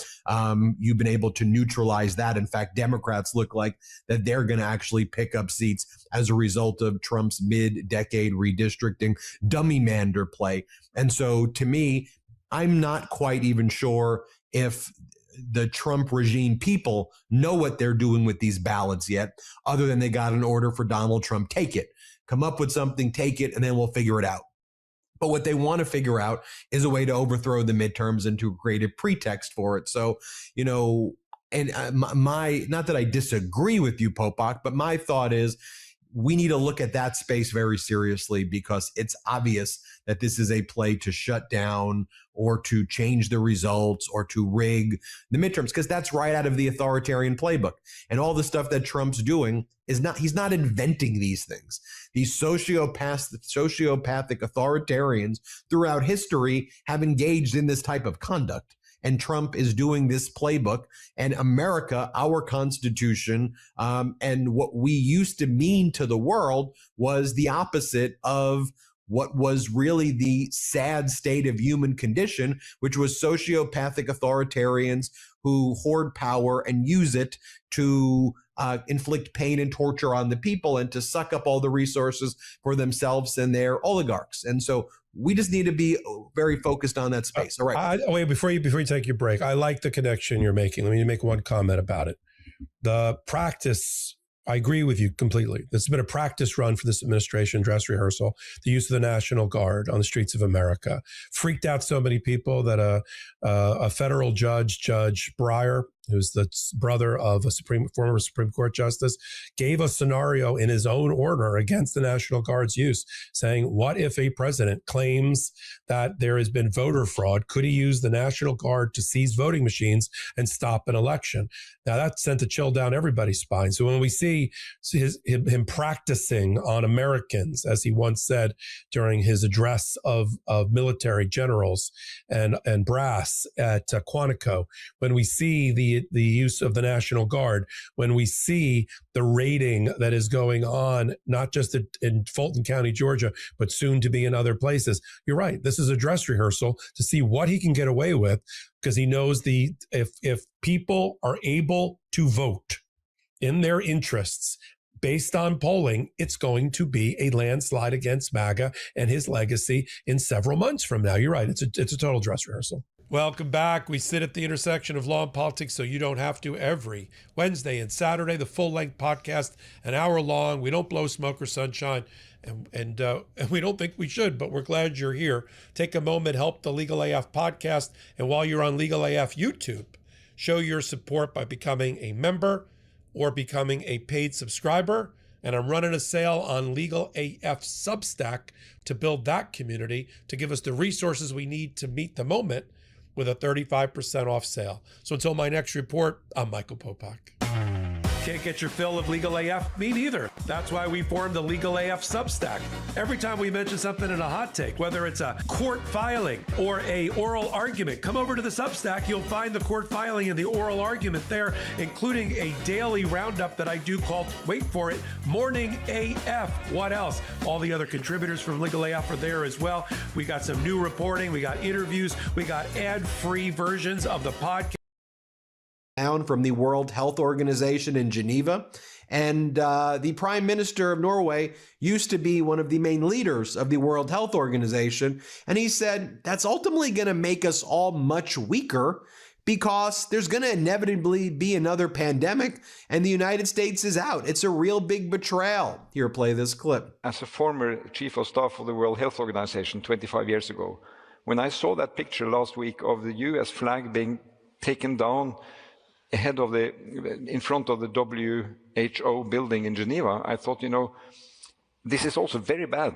you've been able to neutralize that. In fact, Democrats look like that they're going to actually pick up seats as a result of Trump's mid-decade redistricting dummy-mander play. And so to me, I'm not quite even sure if the Trump regime people know what they're doing with these ballots yet, other than they got an order for Donald Trump, take it, come up with something, take it, and then we'll figure it out. But what they want to figure out is a way to overthrow the midterms and to create a pretext for it. So, and not that I disagree with you, Popok, but my thought is, we need to look at that space very seriously, because it's obvious that this is a play to shut down or to change the results or to rig the midterms, because that's right out of the authoritarian playbook. And all the stuff that Trump's doing is he's not inventing these things. These sociopathic authoritarians throughout history have engaged in this type of conduct. And Trump is doing this playbook, and America, our Constitution, and what we used to mean to the world was the opposite of what was really the sad state of human condition, which was sociopathic authoritarians who hoard power and use it to inflict pain and torture on the people and to suck up all the resources for themselves and their oligarchs. And so we just need to be very focused on that space. All right. Wait, before you take your break, I like the connection you're making. Let me make one comment about it. The practice, I agree with you completely. This has been a practice run for this administration, dress rehearsal, the use of the National Guard on the streets of America. Freaked out so many people that a federal judge, Judge Breyer, who's the brother of a former Supreme Court justice, gave a scenario in his own order against the National Guard's use, saying, what if a president claims that there has been voter fraud? Could he use the National Guard to seize voting machines and stop an election? Now, that sent a chill down everybody's spine. So when we see him practicing on Americans, as he once said during his address of military generals and brass at Quantico, when we see the use of the National Guard, when we see the raiding that is going on, not just in Fulton County, Georgia, but soon to be in other places, you're right. This is a dress rehearsal to see what he can get away with, because he knows if people are able to vote in their interests based on polling, it's going to be a landslide against MAGA and his legacy in several months from now. You're right. It's a total dress rehearsal. Welcome back. We sit at the intersection of law and politics so you don't have to. Every Wednesday and Saturday, the full-length podcast, an hour long. We don't blow smoke or sunshine, and we don't think we should, but we're glad you're here. Take a moment, help the Legal AF podcast, and while you're on Legal AF YouTube, show your support by becoming a member or becoming a paid subscriber. And I'm running a sale on Legal AF Substack to build that community, to give us the resources we need to meet the moment, with a 35% off sale. So until my next report, I'm Michael Popak. Can't get your fill of Legal AF? Me neither. That's why we formed the Legal AF Substack. Every time we mention something in a hot take, whether it's a court filing or a oral argument, come over to the Substack. You'll find the court filing and the oral argument there, including a daily roundup that I do called, wait for it, Morning AF. What else? All the other contributors from Legal AF are there as well. We got some new reporting. We got interviews. We got ad-free versions of the podcast from the World Health Organization in Geneva. And the Prime Minister of Norway used to be one of the main leaders of the World Health Organization. And he said that's ultimately going to make us all much weaker because there's going to inevitably be another pandemic and the United States is out. It's a real big betrayal. Here, play this clip. As a former chief of staff of the World Health Organization 25 years ago, when I saw that picture last week of the US flag being taken down in front of the WHO building in Geneva, I thought, this is also very bad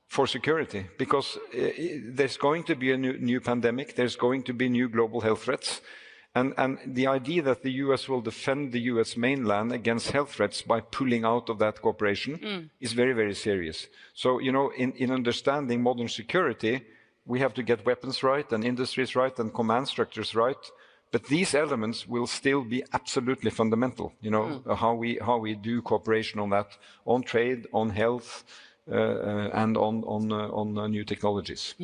for security, because there's going to be a new pandemic, there's going to be new global health threats, and the idea that the US will defend the US mainland against health threats by pulling out of that cooperation is very, very serious. So, in understanding modern security, we have to get weapons right, and industries right, and command structures right. But these elements will still be absolutely fundamental, how we do cooperation on that, on trade, on health, and on new technologies.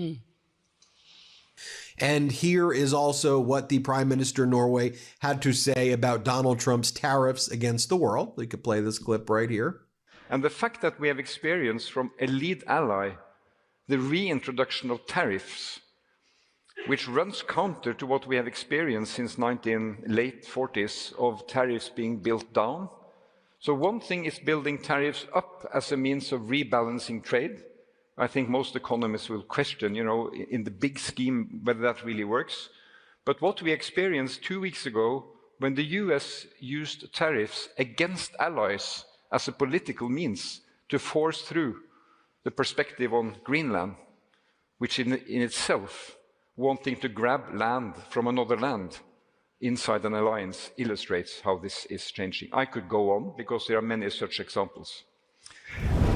And here is also what the Prime Minister of Norway had to say about Donald Trump's tariffs against the world. We could play this clip right here. And the fact that we have experienced from a lead ally the reintroduction of tariffs, which runs counter to what we have experienced since late 40s of tariffs being built down. So one thing is building tariffs up as a means of rebalancing trade. I think most economists will question, in the big scheme, whether that really works. But what we experienced 2 weeks ago, when the US used tariffs against allies as a political means to force through the perspective on Greenland, which in itself, wanting to grab land from another land inside an alliance, illustrates how this is changing. I could go on because there are many such examples.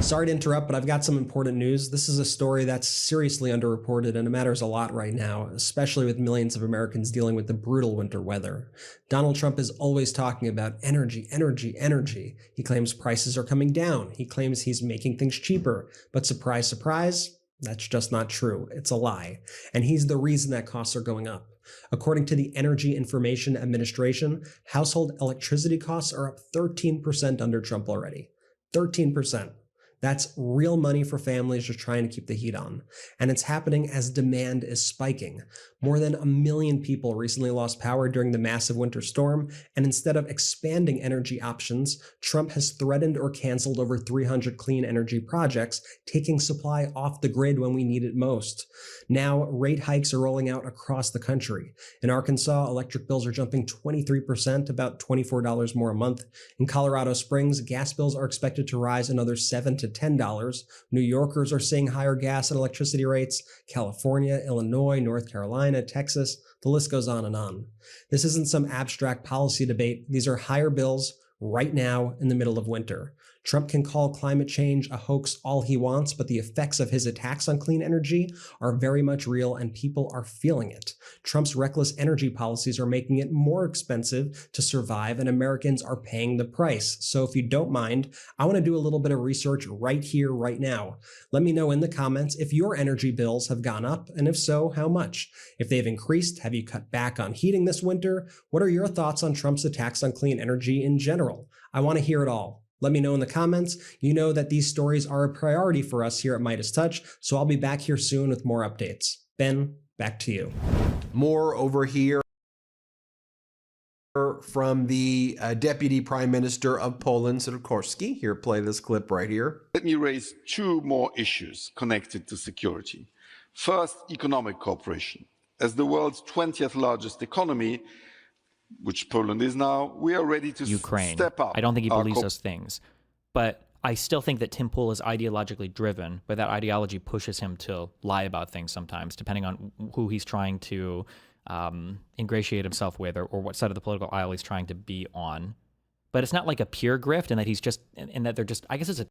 Sorry to interrupt, but I've got some important news. This is a story that's seriously underreported and it matters a lot right now, especially with millions of Americans dealing with the brutal winter weather. Donald Trump is always talking about energy, energy, energy. He claims prices are coming down. He claims he's making things cheaper. But surprise, surprise, that's just not true. It's a lie. And he's the reason that costs are going up. According to the Energy Information Administration, household electricity costs are up 13% under Trump already. 13%. That's real money for families just trying to keep the heat on. And it's happening as demand is spiking. More than 1 million people recently lost power during the massive winter storm, and instead of expanding energy options, Trump has threatened or canceled over 300 clean energy projects, taking supply off the grid when we need it most. Now, rate hikes are rolling out across the country. In Arkansas, electric bills are jumping 23%, about $24 more a month. In Colorado Springs, gas bills are expected to rise another $7 to $10. New Yorkers are seeing higher gas and electricity rates. California, Illinois, North Carolina, Texas, the list goes on and on. This isn't some abstract policy debate. These are higher bills right now in the middle of winter. Trump can call climate change a hoax all he wants, but the effects of his attacks on clean energy are very much real and people are feeling it. Trump's reckless energy policies are making it more expensive to survive and Americans are paying the price. So if you don't mind, I want to do a little bit of research right here, right now. Let me know in the comments if your energy bills have gone up, and if so, how much? If they've increased, have you cut back on heating this winter? What are your thoughts on Trump's attacks on clean energy in general? I want to hear it all. Let me know in the comments. You know that these stories are a priority for us here at Midas Touch, so I'll be back here soon with more updates. Ben, back to you. More over here from the Deputy Prime Minister of Poland, Sikorski. Here, play this clip right here. Let me raise two more issues connected to security. First, economic cooperation. As the world's 20th largest economy, which Poland is now, we are ready to Ukraine. step up. I don't think he our believes those things. But I still think that Tim Pool is ideologically driven, but that ideology pushes him to lie about things sometimes, depending on who he's trying to ingratiate himself with, or what side of the political aisle he's trying to be on. But it's not like a pure grift, and that he's just, and that they're just, I guess it's a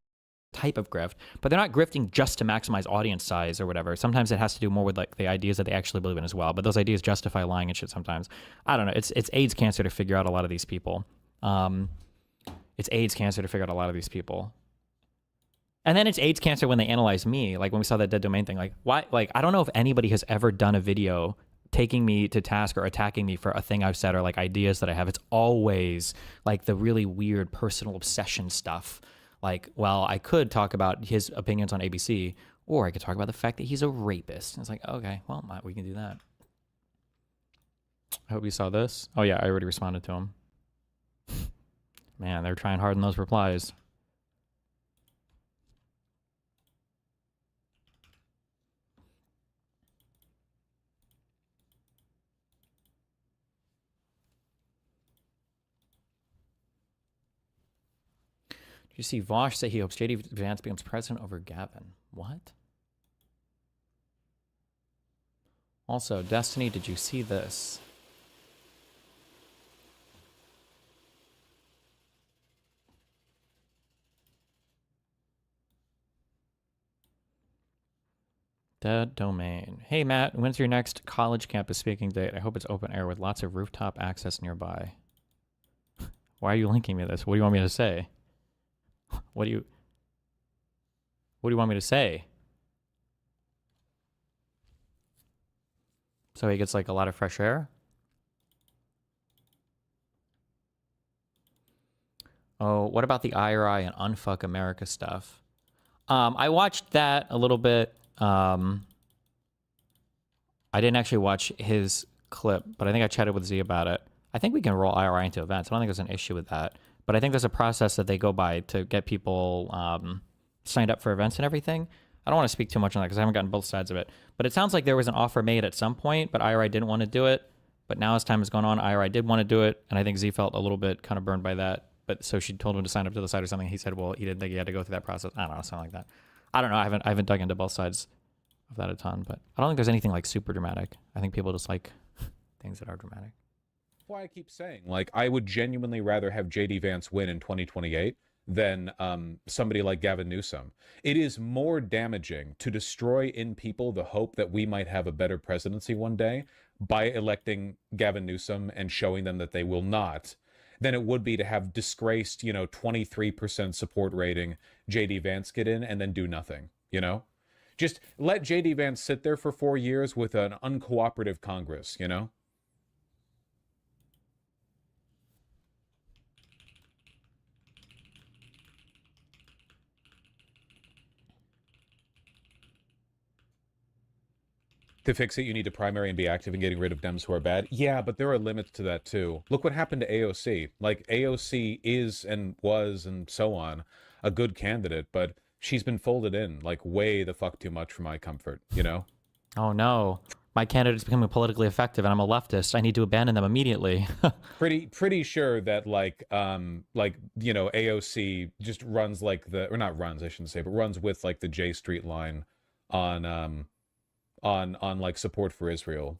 type of grift, but they're not grifting just to maximize audience size or whatever. Sometimes it has to do more with like the ideas that they actually believe in as well. But those ideas justify lying and shit sometimes. I don't know. It's AIDS cancer to figure out a lot of these people. It's AIDS cancer to figure out a lot of these people. And then it's AIDS cancer when they analyze me, like when we saw that dead domain thing. Like, why? Like, I don't know if anybody has ever done a video taking me to task or attacking me for a thing I've said or like ideas that I have. It's always like the really weird personal obsession stuff. Like, well, I could talk about his opinions on ABC, or I could talk about the fact that he's a rapist. And it's like, okay, well, we can do that. I hope you saw this. Oh yeah, I already responded to him. Man, they're trying hard in those replies. Did you see Vosh say he hopes J.D. Vance becomes president over Gavin? What? Also, Destiny, did you see this? Dead domain. Hey, Matt, when's your next college campus speaking date? I hope it's open air with lots of rooftop access nearby. Why are you linking me this? What do you want me to say? What do you want me to say? So he gets like a lot of fresh air? Oh, what about the IRI and Unfuck America stuff? I watched that a little bit. I didn't actually watch his clip, but I think I chatted with Z about it. I think we can roll IRI into events. I don't think there's an issue with that. But I think there's a process that they go by to get people signed up for events and everything. I don't want to speak too much on that because I haven't gotten both sides of it. But it sounds like there was an offer made at some point, but IRI didn't want to do it. But now as time has gone on, IRI did want to do it. And I think Z felt a little bit kind of burned by that. But so she told him to sign up to the site or something. He said, well, he didn't think he had to go through that process. I don't know, something like that. I don't know. I haven't dug into both sides of that a ton. But I don't think there's anything like super dramatic. I think people just like things that are dramatic. Why I keep saying, like, I would genuinely rather have J.D. Vance win in 2028 than somebody like Gavin Newsom. It is more damaging to destroy in people the hope that we might have a better presidency one day by electing Gavin Newsom and showing them that they will not, than it would be to have disgraced, 23% support rating J.D. Vance get in and then do nothing, Just let J.D. Vance sit there for 4 years with an uncooperative Congress, To fix it, you need to primary and be active in getting rid of Dems who are bad. Yeah, but there are limits to that too. Look what happened to AOC. Like, AOC is and was and so on a good candidate, but she's been folded in like way the fuck too much for my comfort, Oh no. My candidate's becoming politically effective and I'm a leftist. I need to abandon them immediately. pretty sure that AOC just runs like or not runs, I shouldn't say, but runs with like the J Street line on like support for Israel,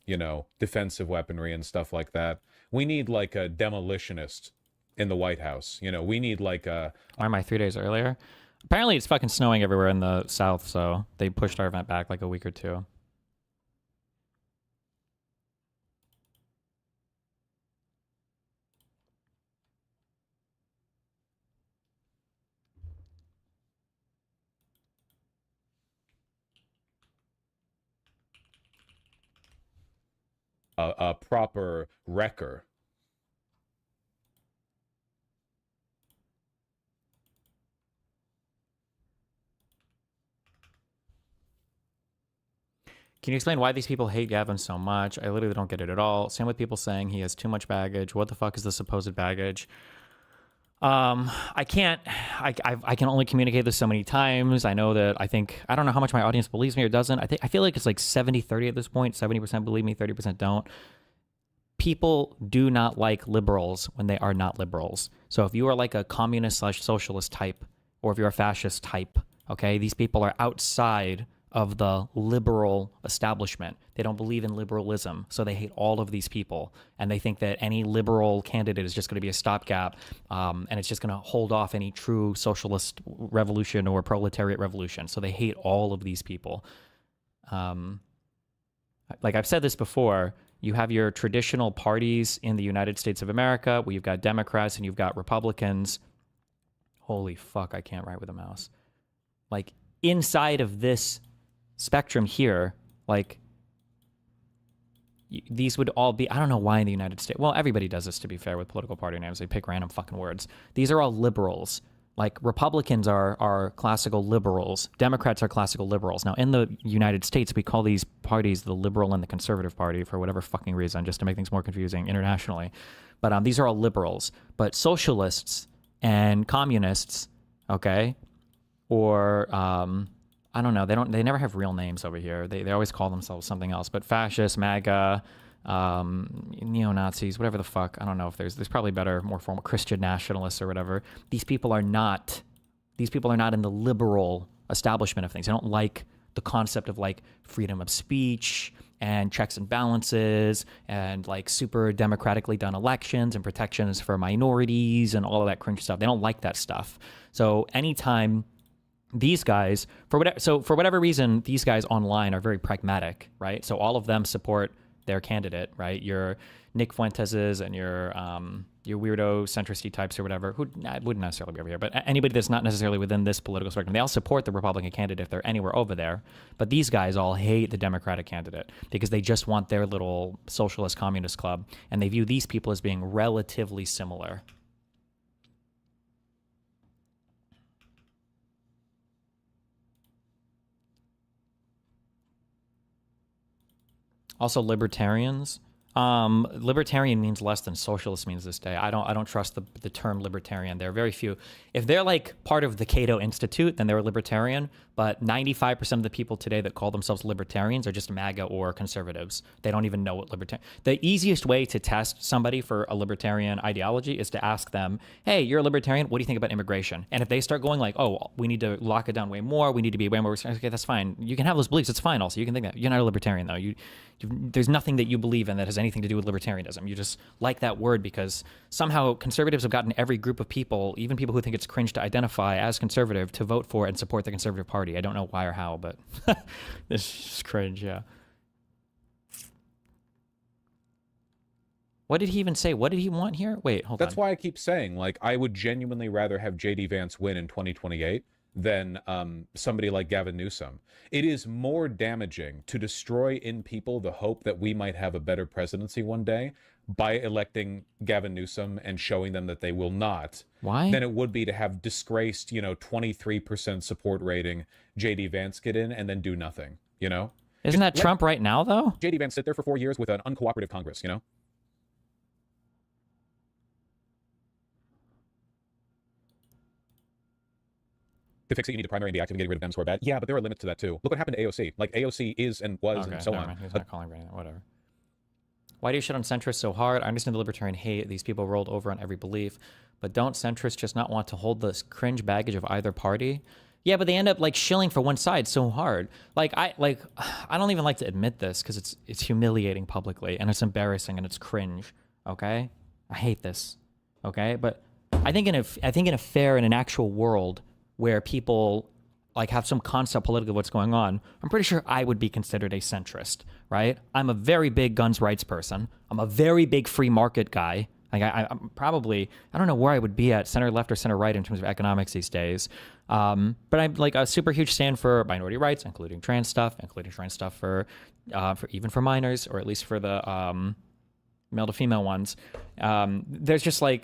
defensive weaponry and stuff like that. We need like a demolitionist in the White House. We need like a... Why am I 3 days earlier? Apparently it's fucking snowing everywhere in the South, so they pushed our event back like a week or two. A proper wrecker. Can you explain why these people hate Gavin so much? I literally don't get it at all. Same with people saying he has too much baggage. What the fuck is the supposed baggage? I can only communicate this so many times. I know that I don't know how much my audience believes me or doesn't. I feel like it's like 70-30 at this point. 70% believe me, 30% don't. People do not like liberals when they are not liberals. So if you are like a communist/socialist type or if you're a fascist type, okay? These people are outside of the liberal establishment. They don't believe in liberalism, so they hate all of these people, and they think that any liberal candidate is just going to be a stopgap, and it's just going to hold off any true socialist revolution or proletariat revolution. So they hate all of these people. Like I've said this before, you have your traditional parties in the United States of America, where you've got Democrats and you've got Republicans. Holy fuck, I can't write with a mouse. Like, inside of this spectrum here, like, these would all be, I don't know why in the United States, well, everybody does this, to be fair, with political party names. They pick random fucking words. These are all liberals. Like, Republicans are classical liberals. Democrats are classical liberals. Now, in the United States, we call these parties the Liberal and the Conservative Party for whatever fucking reason, just to make things more confusing internationally. But these are all liberals. But socialists and communists, okay, or I don't know. They never have real names over here. They always call themselves something else. But fascists, MAGA, neo-Nazis, whatever the fuck. I don't know if there's probably better, more formal Christian nationalists or whatever. These people are not in the liberal establishment of things. They don't like the concept of like freedom of speech and checks and balances and like super democratically done elections and protections for minorities and all of that cringe stuff. They don't like that stuff. So anytime these guys, for whatever reason, these guys online are very pragmatic, right? So all of them support their candidate, right? Your Nick Fuenteses and your weirdo centrist types or whatever, who wouldn't necessarily be over here, but anybody that's not necessarily within this political spectrum, they all support the Republican candidate if they're anywhere over there. But these guys all hate the Democratic candidate because they just want their little socialist communist club, and they view these people as being relatively similar. Also, libertarians. Libertarian means less than socialist means this day. I don't trust the term libertarian. There are very few. If they're like part of the Cato Institute, then they're a libertarian. But 95% of the people today that call themselves libertarians are just MAGA or conservatives. They don't even know what libertarian. The easiest way to test somebody for a libertarian ideology is to ask them, "Hey, you're a libertarian. What do you think about immigration?" And if they start going like, "Oh, we need to lock it down way more. We need to be way more," okay, that's fine. You can have those beliefs. It's fine. Also, you can think that. You're not a libertarian though. There's nothing that you believe in that has anything to do with libertarianism. You just like that word because somehow conservatives have gotten every group of people, even people who think it's cringe to identify as conservative, to vote for and support the Conservative Party. I don't know why or how, but it's just cringe, yeah. What did he even say? What did he want here? Wait, hold on. That's why I keep saying, like, I would genuinely rather have JD Vance win in 2028 than somebody like Gavin Newsom. It is more damaging to destroy in people the hope that we might have a better presidency one day by electing Gavin Newsom and showing them that they will not. Why? Than it would be to have disgraced, 23% support rating JD Vance get in and then do nothing, Isn't that Trump right now, though? JD Vance sit there for 4 years with an uncooperative Congress, To fix it, you need to primary and deactivate, getting rid of them who are bad. Yeah, but there are limits to that too. Look what happened to AOC. Like, AOC is and was and so on. He's not calling for anything. Whatever. Why do you shit on centrists so hard? I understand the libertarian hate. These people rolled over on every belief. But don't centrists just not want to hold this cringe baggage of either party? Yeah, but they end up like shilling for one side so hard. I don't even like to admit this because it's humiliating publicly and it's embarrassing and it's cringe. Okay? I hate this. Okay? But I think in a fair and an actual world where people like have some concept politically of what's going on, I'm pretty sure I would be considered a centrist, right? I'm a very big guns rights person. I'm a very big free market guy. Like I'm probably, I don't know where I would be at, center left or center right in terms of economics these days. But I'm like a super huge stand for minority rights, including trans stuff for even for minors, or at least for the male to female ones. There's just I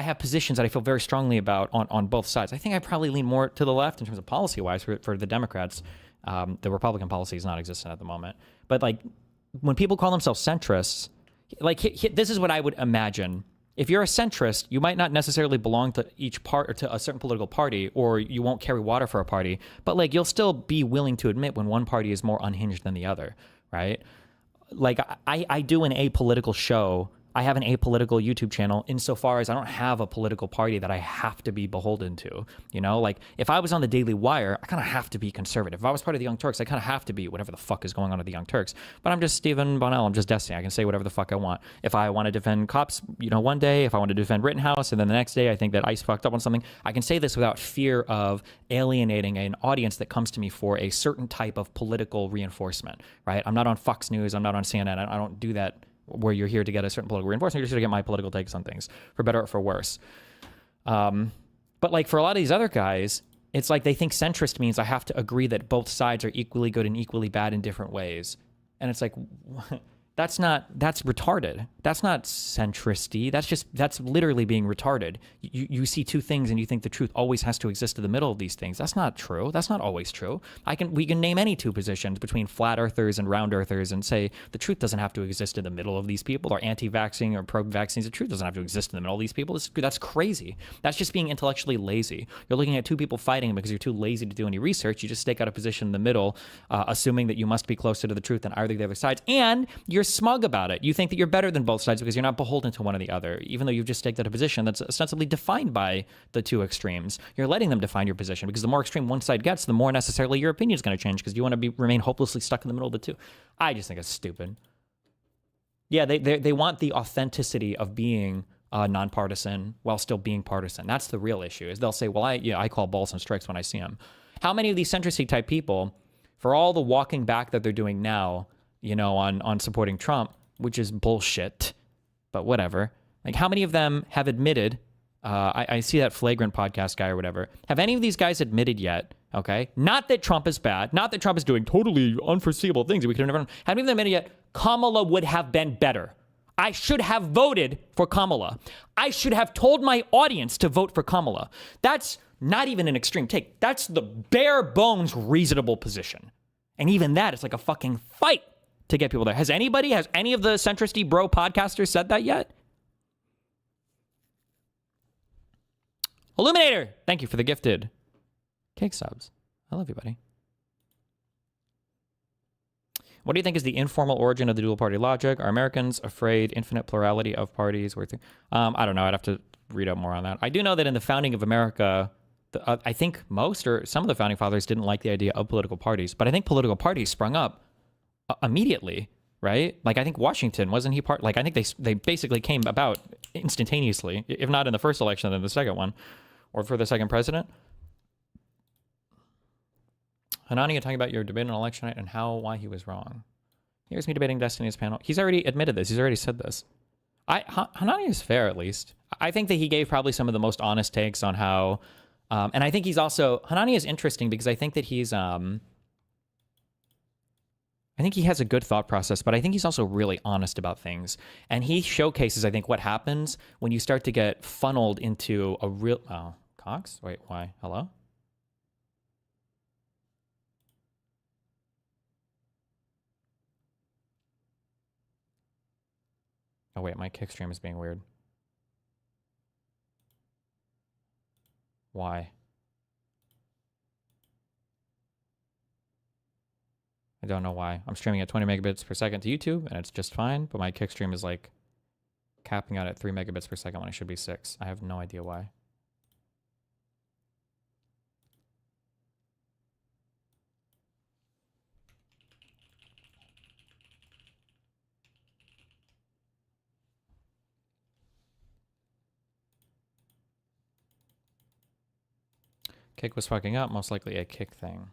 have positions that I feel very strongly about on both sides. I think I probably lean more to the left in terms of policy-wise for the Democrats. The Republican policy is not existent at the moment. But like when people call themselves centrists, this is what I would imagine. If you're a centrist, you might not necessarily belong to each part or to a certain political party, or you won't carry water for a party. But like you'll still be willing to admit when one party is more unhinged than the other, right? Like I do an apolitical show I have an apolitical YouTube channel insofar as I don't have a political party that I have to be beholden to. You know, like if I was on the Daily Wire, I kind of have to be conservative. If I was part of the Young Turks, I kind of have to be whatever the fuck is going on with the Young Turks. But I'm just Stephen Bonnell. I'm just Destiny. I can say whatever the fuck I want. If I want to defend cops, you know, one day, if I want to defend Rittenhouse, and then the next day I think that ICE fucked up on something, I can say this without fear of alienating an audience that comes to me for a certain type of political reinforcement, right? I'm not on Fox News. I'm not on CNN. I don't do that where you're here to get a certain political reinforcement. You're just here to get my political takes on things, for better or for worse. But like for a lot of these other guys, it's like they think centrist means I have to agree that both sides are equally good and equally bad in different ways. And it's like, that's retarded. That's not centristy. That's literally being retarded. You see two things and you think the truth always has to exist in the middle of these things. That's not true. That's not always true. We can name any two positions between flat earthers and round earthers and say the truth doesn't have to exist in the middle of these people, or anti-vaxxing or pro-vaccines. The truth doesn't have to exist in the middle of these people. That's crazy. That's just being intellectually lazy. You're looking at two people fighting because you're too lazy to do any research. You just stake out a position in the middle, assuming that you must be closer to the truth than either of the other sides, and you're smug about it. You think that you're better than both sides because you're not beholden to one or the other, even though you've just staked out a position that's ostensibly defined by the two extremes. You're letting them define your position, because the more extreme one side gets, the more necessarily your opinion is going to change, because you want to remain hopelessly stuck in the middle of the two. I just think it's stupid. Yeah, they want the authenticity of being nonpartisan while still being partisan. That's the real issue. Is they'll say, well, I call balls and strikes when I see them. How many of these centristy type people, for all the walking back that they're doing now, you know, on supporting Trump, which is bullshit, but whatever. Like, how many of them have admitted, I see that Flagrant podcast guy or whatever, have any of these guys admitted yet, okay, not that Trump is bad, not that Trump is doing totally unforeseeable things that we could have never done, have any of them admitted yet, Kamala would have been better? I should have voted for Kamala. I should have told my audience to vote for Kamala. That's not even an extreme take. That's the bare bones reasonable position. And even that is like a fucking fight to get people there. Has any of the centristy bro podcasters said that yet? Illuminator, thank you for the gifted cake subs. I love you, buddy. What do you think is the informal origin of the dual party logic? Are Americans afraid infinite plurality of parties? I don't know. I'd have to read up more on that. I do know that in the founding of America, I think most or some of the founding fathers didn't like the idea of political parties, but I think political parties sprung up immediately, right? Like, I think Washington, wasn't he part? Like, I think they basically came about instantaneously, if not in the first election, then the second one, or for the second president. Hanani, you're talking about your debate on election night and why he was wrong. Here's me debating Destiny's panel. He's already admitted this. He's already said this. Hanani is fair, at least. I think that he gave probably some of the most honest takes on how, and I think he's also, Hanani is interesting because I think that he's, I think he has a good thought process, but I think he's also really honest about things. And he showcases, I think, what happens when you start to get funneled into a real... Oh, Cox? Wait, why? Hello? Oh, wait, my kick stream is being weird. Why? I don't know why. I'm streaming at 20 megabits per second to YouTube, and it's just fine, but my kick stream is like capping out at 3 megabits per second when it should be 6. I have no idea why. Kick was fucking up, most likely a kick thing.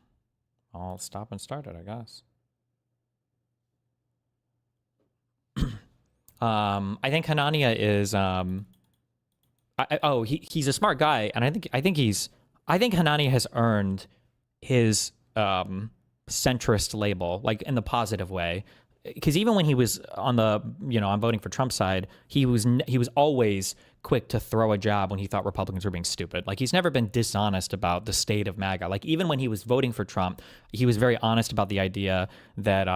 I'll stop and start it, I guess. I think Hanania is he's a smart guy, and I think Hanania has earned his centrist label, like in the positive way. Because even when he was on voting for Trump's side, he was always quick to throw a jab when he thought Republicans were being stupid. Like, he's never been dishonest about the state of MAGA. Like, even when he was voting for Trump, he was very honest about the idea that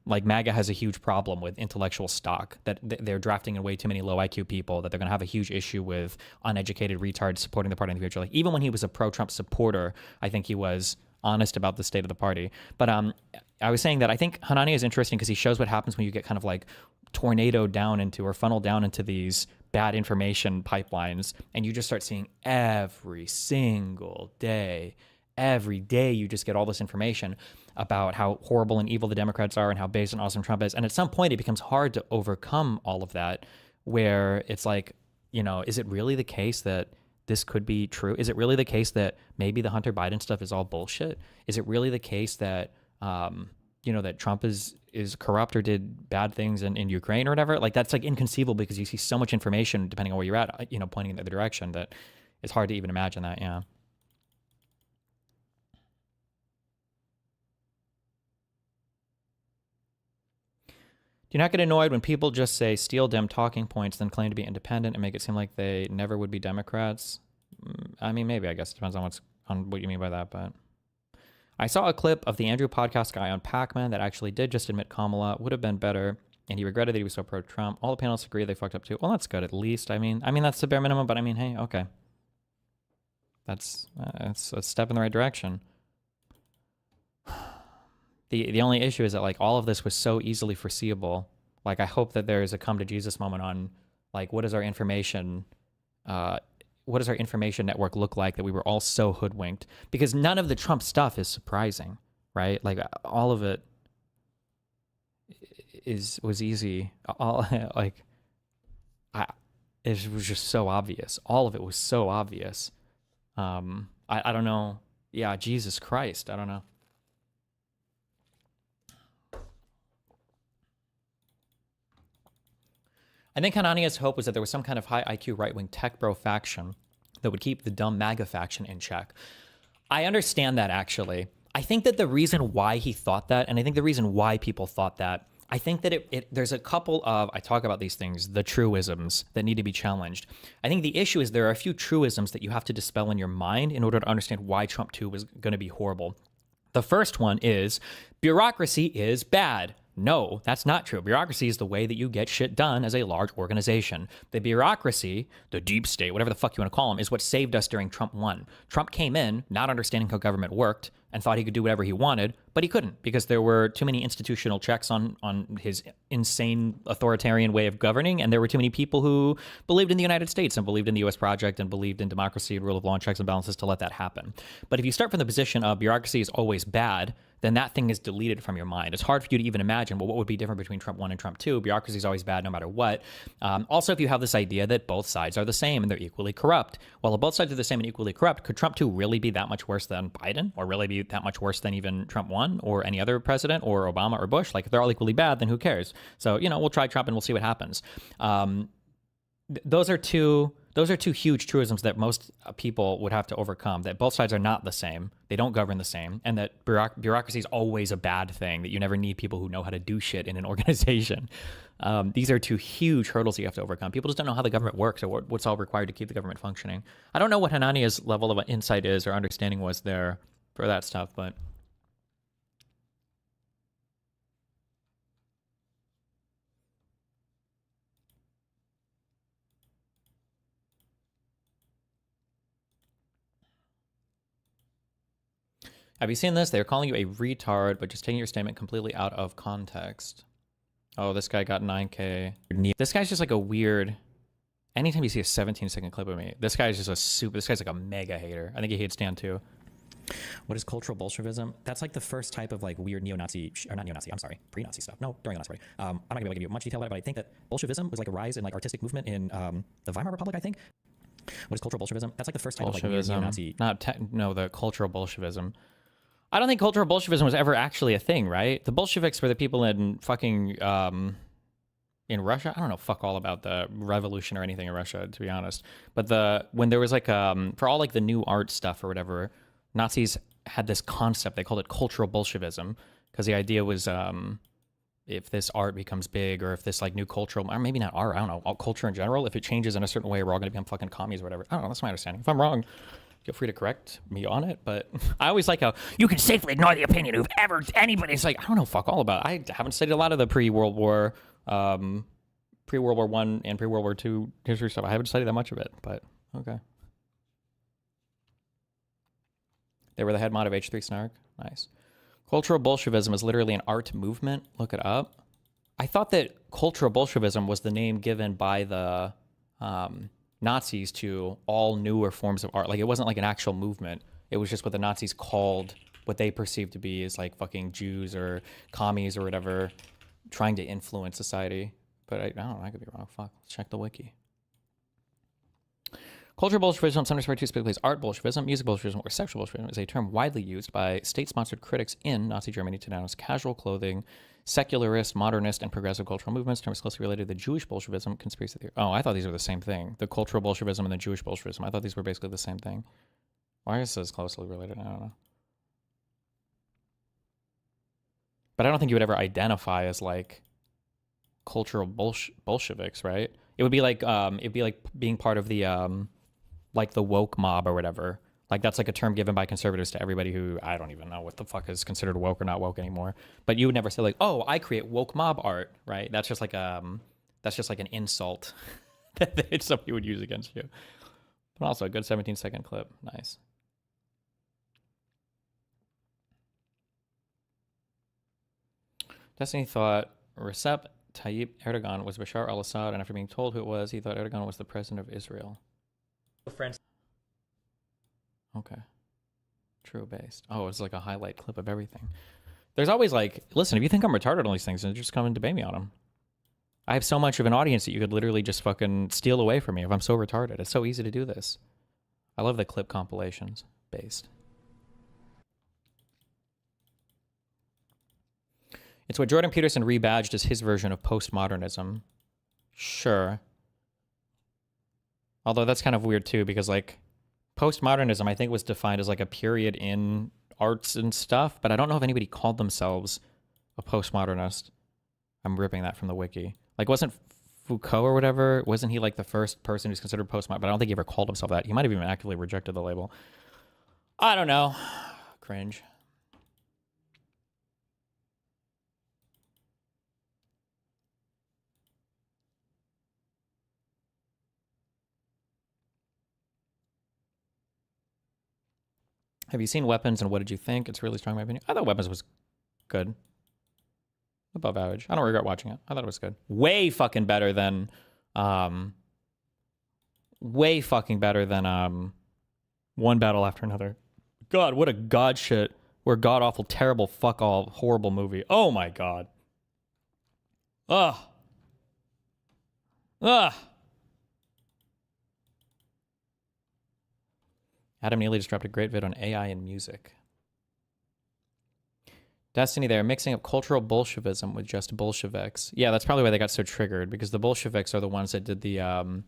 like MAGA has a huge problem with intellectual stock, that they're drafting in way too many low IQ people, that they're going to have a huge issue with uneducated retards supporting the party in the future. Like, even when he was a pro-Trump supporter, I think he was honest about the state of the party. But I was saying that I think Hanania is interesting because he shows what happens when you get kind of like tornadoed down into or funneled down into these bad information pipelines, and you just start seeing every single day, every day you just get all this information about how horrible and evil the Democrats are and how base and awesome Trump is. And at some point it becomes hard to overcome all of that, where it's like, you know, is it really the case that this could be true? Is it really the case that maybe the Hunter Biden stuff is all bullshit? Is it really the case that, you know, that Trump is corrupt or did bad things in Ukraine or whatever? Like, that's like inconceivable because you see so much information, depending on where you're at, you know, pointing in the other direction, that it's hard to even imagine that. Yeah. Do you not get annoyed when people just say steal Dem talking points, then claim to be independent and make it seem like they never would be Democrats? I mean, maybe, I guess. It depends on what you mean by that, but... I saw a clip of the Andrew podcast guy on Pac-Man that actually did just admit Kamala would have been better, and he regretted that he was so pro-Trump. All the panelists agree they fucked up too. Well, that's good, at least. I mean, that's the bare minimum, but I mean, hey, okay. That's a step in the right direction. The only issue is that, like, all of this was so easily foreseeable. Like, I hope that there is a come to Jesus moment on, like, what does our information network look like that we were all so hoodwinked? Because none of the Trump stuff is surprising, right? Like, all of it was easy. It was just so obvious. All of it was so obvious. I don't know. Yeah, Jesus Christ, I don't know. I think Hananiah's hope was that there was some kind of high IQ right-wing tech bro faction that would keep the dumb MAGA faction in check. I understand that, actually. I think that the reason why he thought that, and I think the reason why people thought that, I think that there's a couple of, I talk about these things, the truisms that need to be challenged. I think the issue is there are a few truisms that you have to dispel in your mind in order to understand why Trump 2 was going to be horrible. The first one is bureaucracy is bad. No, that's not true. Bureaucracy is the way that you get shit done as a large organization. The bureaucracy, the deep state, whatever the fuck you want to call them, is what saved us during Trump 1. Trump came in not understanding how government worked and thought he could do whatever he wanted, but he couldn't because there were too many institutional checks on his insane authoritarian way of governing, and there were too many people who believed in the United States and believed in the U.S. project and believed in democracy and rule of law and checks and balances to let that happen. But if you start from the position of bureaucracy is always bad, then that thing is deleted from your mind. It's hard for you to even imagine, well, what would be different between Trump 1 and Trump 2? Bureaucracy is always bad no matter what. Also, if you have this idea that both sides are the same and they're equally corrupt, well, if both sides are the same and equally corrupt, could Trump 2 really be that much worse than Biden? Or really be that much worse than even Trump 1 or any other president or Obama or Bush? Like, if they're all equally bad, then who cares? So, you know, we'll try Trump and we'll see what happens. Those are two huge truisms that most people would have to overcome, that both sides are not the same, they don't govern the same, and that bureaucracy is always a bad thing, that you never need people who know how to do shit in an organization. These are two huge hurdles you have to overcome. People just don't know how the government works or what's all required to keep the government functioning. I don't know what Hananiah's level of insight is or understanding was there for that stuff, but... Have you seen this? They're calling you a retard, but just taking your statement completely out of context. Oh, this guy got 9K. This guy's just like a weird... Anytime you see a 17-second clip of me, this guy's just this guy's like a mega hater. I think he hates Dan too. What is cultural Bolshevism? That's like the first type of like weird neo-Nazi, or not neo-Nazi, I'm sorry, pre-Nazi stuff. No, during the Nazi Party. I'm not gonna be able to give you much detail about it, but I think that Bolshevism was like a rise in like artistic movement in the Weimar Republic, I think. What is cultural Bolshevism? That's like the first type of like weird neo-Nazi. No, the cultural Bolshevism. I don't think cultural Bolshevism was ever actually a thing, right? The Bolsheviks were the people in fucking, in Russia. I don't know fuck all about the revolution or anything in Russia, to be honest. But when there was like, for all like the new art stuff or whatever, Nazis had this concept, they called it cultural Bolshevism, because the idea was, if this art becomes big, or if this like new cultural, or maybe not art, I don't know, culture in general, if it changes in a certain way, we're all gonna become fucking commies or whatever. I don't know, that's my understanding. If I'm wrong, feel free to correct me on it, but I always like how you can safely ignore the opinion of anybody's like, I don't know fuck all about it. I haven't studied a lot of the pre-World War I and pre-World War II history stuff. I haven't studied that much of it, but okay. They were the head mod of H3 Snark. Nice. Cultural Bolshevism is literally an art movement. Look it up. I thought that cultural Bolshevism was the name given by the Nazis to all newer forms of art. Like, it wasn't like an actual movement. It was just what the Nazis called what they perceived to be as like fucking Jews or commies or whatever, trying to influence society. But I don't know, I could be wrong. Fuck, let's check the wiki. Cultural Bolshevism, sometimes referred to specifically as art Bolshevism, music Bolshevism, or sexual Bolshevism, is a term widely used by state-sponsored critics in Nazi Germany to denounce casual clothing, secularist, modernist, and progressive cultural movements. Terms closely related to the Jewish Bolshevism, conspiracy theory. Oh, I thought these were the same thing. The cultural Bolshevism and the Jewish Bolshevism. I thought these were basically the same thing. Why is this closely related? I don't know. But I don't think you would ever identify as like cultural Bolsheviks, right? It would be like being part of the like the woke mob or whatever. Like, that's like a term given by conservatives to everybody who, I don't even know what the fuck is considered woke or not woke anymore. But you would never say like, oh, I create woke mob art, right? That's just like an insult that somebody would use against you. But also a good 17-second clip. Nice. Destiny thought Recep Tayyip Erdogan was Bashar al-Assad, and after being told who it was, he thought Erdogan was the president of Israel. Friends. Okay. True based. Oh, it's like a highlight clip of everything. There's always like, listen, if you think I'm retarded on these things, then just come and debate me on them. I have so much of an audience that you could literally just fucking steal away from me if I'm so retarded. It's so easy to do this. I love the clip compilations based. It's what Jordan Peterson rebadged as his version of postmodernism. Sure. Although that's kind of weird too, because like postmodernism, I think, was defined as like a period in arts and stuff, but I don't know if anybody called themselves a postmodernist. I'm ripping that from the wiki. Like, wasn't Foucault or whatever, wasn't he like the first person who's considered postmodern? But I don't think he ever called himself that. He might have even actively rejected the label. I don't know. Cringe. Have you seen Weapons, and what did you think? It's really strong, in my opinion. I thought Weapons was good. Above average. I don't regret watching it. I thought it was good. Way fucking better than One Battle After Another. God, what a god shit or god awful, terrible, fuck all, horrible movie. Oh my god. Ugh. Ugh. Adam Neely just dropped a great vid on AI and music. Destiny, they're mixing up cultural Bolshevism with just Bolsheviks. Yeah, that's probably why they got so triggered, because the Bolsheviks are the ones that did bro,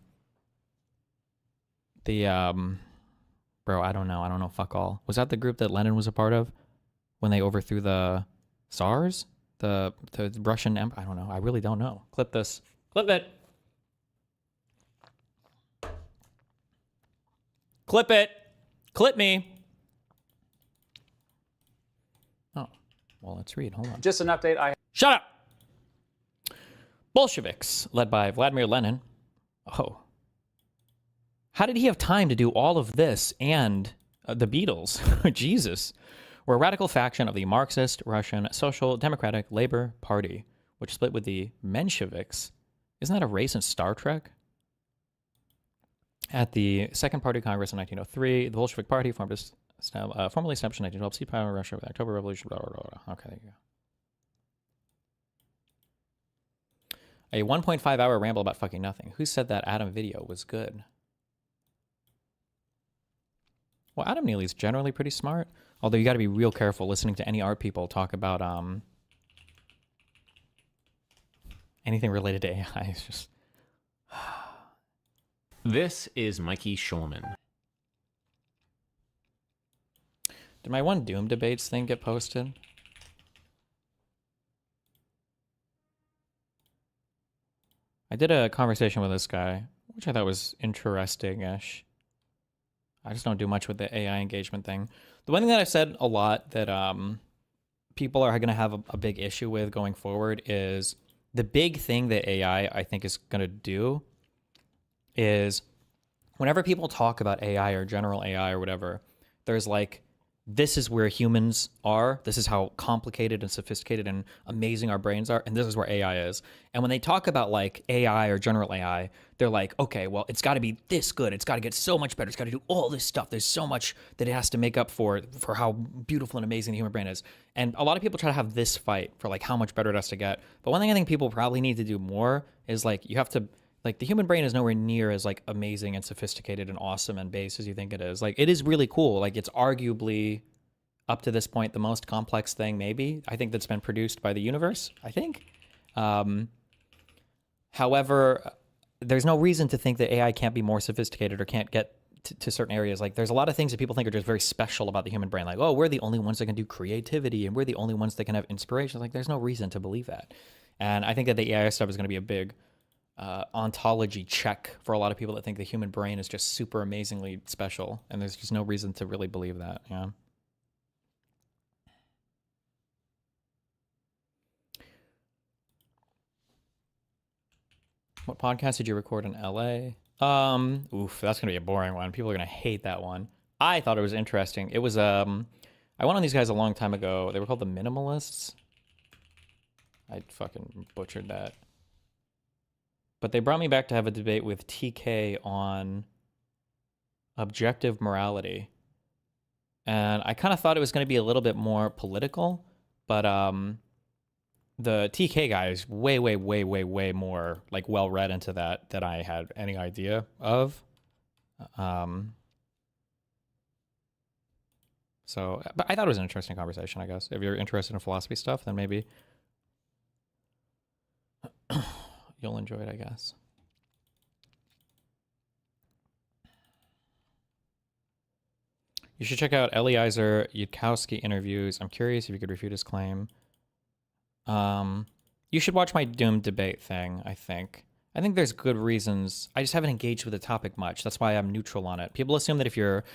I don't know, fuck all. Was that the group that Lenin was a part of when they overthrew the Tsars? The Russian Empire? I don't know. I really don't know. Clip this. Clip it. Clip it. Clip me. Oh, well, let's read. Hold on. Just an update. Shut up. Bolsheviks, led by Vladimir Lenin. Oh. How did he have time to do all of this and the Beatles? Jesus. Were a radical faction of the Marxist Russian Social Democratic Labor Party, which split with the Mensheviks. Isn't that a race in Star Trek? At the Second Party Congress in 1903, the Bolshevik Party formally established in 1912, seized power in Russia with the October Revolution. Blah, blah, blah. Okay, there you go. A 1.5-hour ramble about fucking nothing. Who said that Adam video was good? Well, Adam Neely's generally pretty smart, although you got to be real careful listening to any art people talk about anything related to AI. It's just... This is Mikey Schulman. Did my one Doom debates thing get posted? I did a conversation with this guy, which I thought was interesting-ish. I just don't do much with the AI engagement thing. The one thing that I've said a lot that people are going to have a big issue with going forward is the big thing that AI, I think, is going to do is whenever people talk about AI or general AI or whatever, there's like this is where humans are. This is how complicated and sophisticated and amazing our brains are. And this is where AI is. And when they talk about like AI or general AI, they're like, okay, well, it's got to be this good. It's got to get so much better. It's got to do all this stuff. There's so much that it has to make up for how beautiful and amazing the human brain is. And a lot of people try to have this fight for like how much better it has to get. But one thing I think people probably need to do more is like, you have to, like, the human brain is nowhere near as like amazing and sophisticated and awesome and base as you think it is. Like, it is really cool. Like, it's arguably up to this point the most complex thing maybe I think that's been produced by the universe, I think. However, there's no reason to think that AI can't be more sophisticated or can't get to certain areas. Like, there's a lot of things that people think are just very special about the human brain. Like, oh, we're the only ones that can do creativity and we're the only ones that can have inspiration. Like, there's no reason to believe that. And I think that the AI stuff is going to be a big ontology check for a lot of people that think the human brain is just super amazingly special. And there's just no reason to really believe that. Yeah. What podcast did you record in LA? Oof, that's gonna be a boring one. People are gonna hate that one. I thought it was interesting. It was I went on these guys a long time ago. They were called the Minimalists. I fucking butchered that. But they brought me back to have a debate with TK on objective morality. And I kind of thought it was going to be a little bit more political, but the TK guy is way more like well read into that than I had any idea of. So, but I thought it was an interesting conversation, I guess. If you're interested in philosophy stuff, then maybe you'll enjoy it, I guess. You should check out Eliezer Yudkowsky interviews. I'm curious if you could refute his claim. You should watch my Doom debate thing, I think. I think there's good reasons. I just haven't engaged with the topic much. That's why I'm neutral on it. People assume that if you're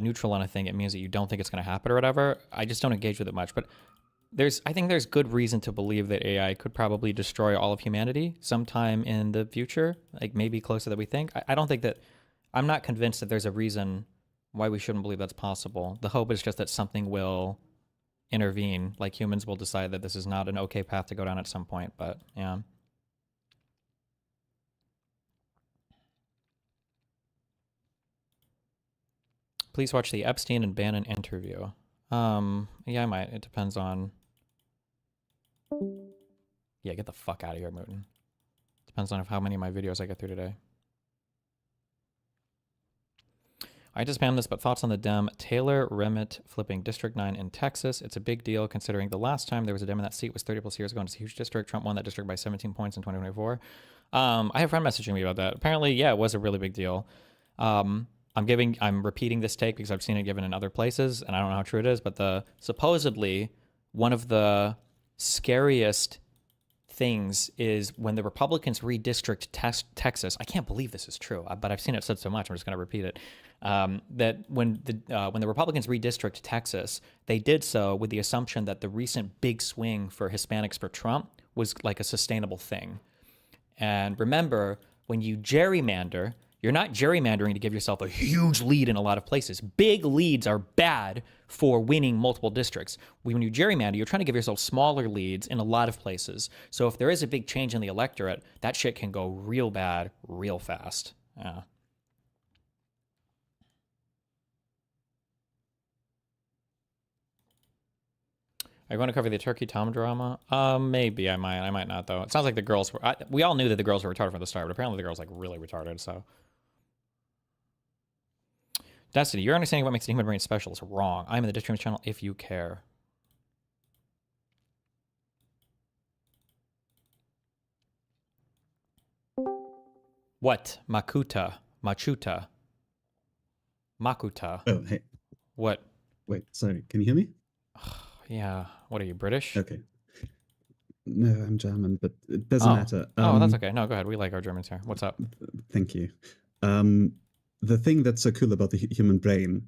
neutral on a thing, it means that you don't think it's going to happen or whatever. I just don't engage with it much. But I think there's good reason to believe that AI could probably destroy all of humanity sometime in the future, like maybe closer than we think. I don't think that, I'm not convinced that there's a reason why we shouldn't believe that's possible. The hope is just that something will intervene, like humans will decide that this is not an okay path to go down at some point, but yeah. Please watch the Epstein and Bannon interview. Yeah, I might. It depends on... Yeah, get the fuck out of here, Mooten. Depends on how many of my videos I get through today. I just spammed this, but thoughts on the Dem Taylor Remit flipping District 9 in Texas. It's a big deal considering the last time there was a Dem in that seat was 30 plus years ago, and it's a huge district. Trump won that district by 17 points in 2024. I have a friend messaging me about that. Apparently, yeah, it was a really big deal. I'm repeating this take because I've seen it given in other places, and I don't know how true it is, but supposedly one of the scariest things is when the Republicans redistrict Texas. I can't believe this is true, but I've seen it said so much, I'm just going to repeat it. That when the Republicans redistrict Texas, they did so with the assumption that the recent big swing for Hispanics for Trump was like a sustainable thing. And remember, when you gerrymander, you're not gerrymandering to give yourself a huge lead in a lot of places. Big leads are bad for winning multiple districts. When you gerrymander, you're trying to give yourself smaller leads in a lot of places. So if there is a big change in the electorate, that shit can go real bad real fast. Yeah. Are you going to cover the Turkey Tom drama? Maybe I might not though. It sounds like the girls were, we all knew that the girls were retarded from the start, but apparently the girls like really retarded, so. Destiny, your understanding of what makes the human brain special is wrong. I'm in the District channel if you care. What? Machuta. Oh, hey. What? Wait, sorry. Can you hear me? Yeah. What are you, British? Okay. No, I'm German, but it doesn't matter. Oh, that's okay. No, go ahead. We like our Germans here. What's up? Thank you. The thing that's so cool about the human brain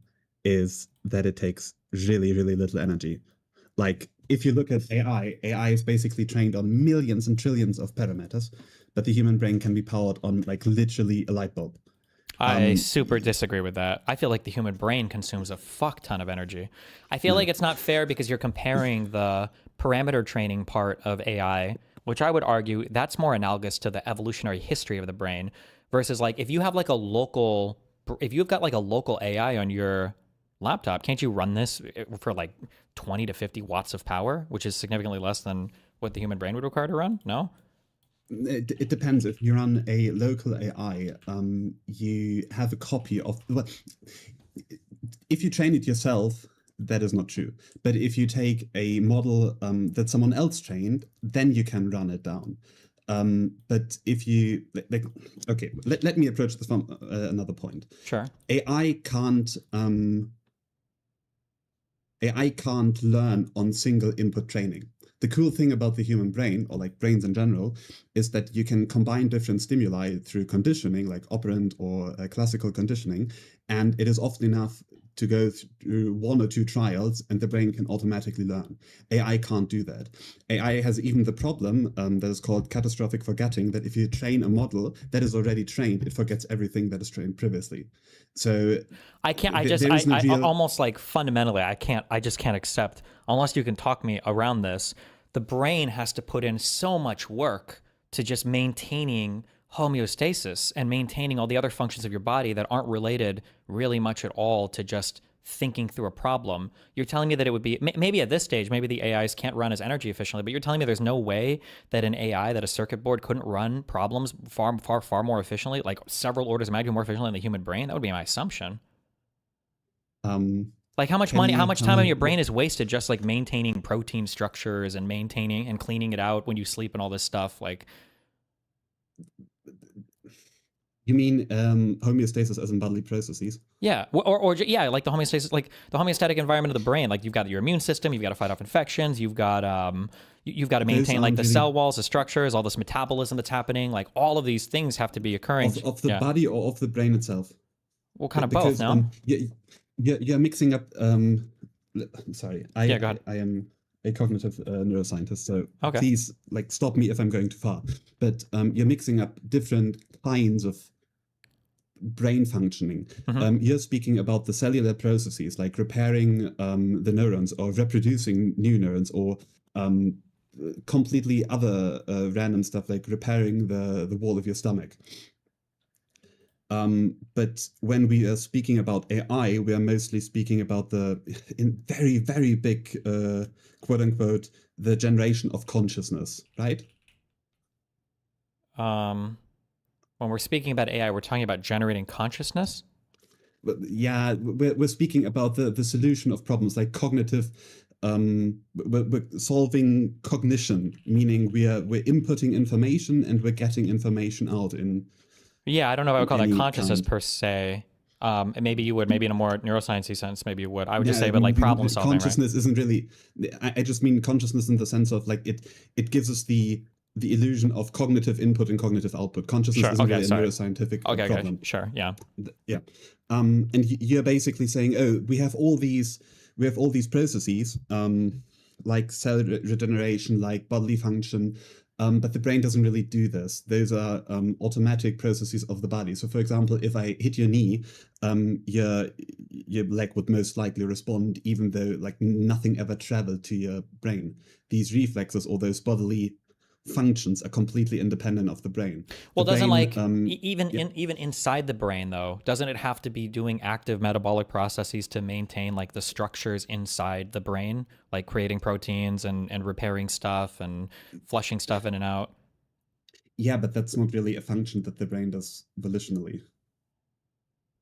is that it takes really, really little energy. Like, if you look at AI is basically trained on millions and trillions of parameters, but the human brain can be powered on, like, literally a light bulb. I super disagree with that. I feel like the human brain consumes a fuck ton of energy. I feel like it's not fair because you're comparing the parameter training part of AI, which I would argue that's more analogous to the evolutionary history of the brain, versus like if you have like if you've got like a local AI on your laptop, can't you run this for like 20 to 50 watts of power, which is significantly less than what the human brain would require to run? No? It depends. If you run a local AI, you have a copy of. Well, if you train it yourself, that is not true. But if you take a model that someone else trained, then you can run it down. But if you okay, let me approach this from another point. Sure. AI can't learn on single input training. The cool thing about the human brain, or like brains in general, is that you can combine different stimuli through conditioning, like operant or classical conditioning, and it is often enough to go through 1 or 2 trials and the brain can automatically learn. AI can't do that. AI has even the problem that is called catastrophic forgetting, that if you train a model that is already trained, it forgets everything that is trained previously. So I can't, I almost like fundamentally, I just can't accept, unless you can talk me around this, the brain has to put in so much work to just maintaining homeostasis and maintaining all the other functions of your body that aren't related really much at all to just thinking through a problem. You're telling me that it would be, maybe at this stage, maybe the AIs can't run as energy efficiently, but you're telling me there's no way that an AI, that a circuit board couldn't run problems far more efficiently, like several orders of magnitude more efficiently than the human brain? That would be my assumption. Like how much money, how much time in your brain is wasted just like maintaining protein structures and maintaining and cleaning it out when you sleep and all this stuff? Like, you mean homeostasis as in bodily processes? Yeah, or yeah, like the homeostasis, like the homeostatic environment of the brain. Like you've got your immune system, you've got to fight off infections, you've got to maintain like the cell walls, the structures, all this metabolism that's happening. Like all of these things have to be occurring. Of the body or of the brain itself? Well, kind of both. No, you're mixing up. I'm sorry. Go ahead. I am a cognitive neuroscientist, so okay. Please like stop me if I'm going too far. But you're mixing up different kinds of brain functioning. You're speaking about the cellular processes, like repairing the neurons or reproducing new neurons, or completely other random stuff like repairing the wall of your stomach. But when we are speaking about AI, we are mostly speaking about in very, very big, quote unquote, the generation of consciousness, right? When we're speaking about AI, we're talking about generating consciousness? Yeah, we're speaking about the solution of problems like cognitive, we're solving cognition, meaning we're inputting information and we're getting information out in. Yeah, I don't know if I would call that consciousness per se. Maybe you would, maybe in a more neuroscience-y sense, maybe you would. I would just say, but like problem solving, consciousness right? Isn't really, I just mean consciousness in the sense of like it gives us the illusion of cognitive input and cognitive output. Consciousness isn't really a neuroscientific problem. Okay, sure, yeah. Yeah. And you're basically saying, oh, we have all these processes, like cell regeneration, like bodily function, but the brain doesn't really do this. Those are automatic processes of the body. So for example, if I hit your knee, your leg would most likely respond even though like nothing ever traveled to your brain. These reflexes or those bodily functions are completely independent of the brain. Well, doesn't like even inside the brain though, doesn't it have to be doing active metabolic processes to maintain like the structures inside the brain, like creating proteins and repairing stuff and flushing stuff in and out? Yeah, but that's not really a function that the brain does volitionally.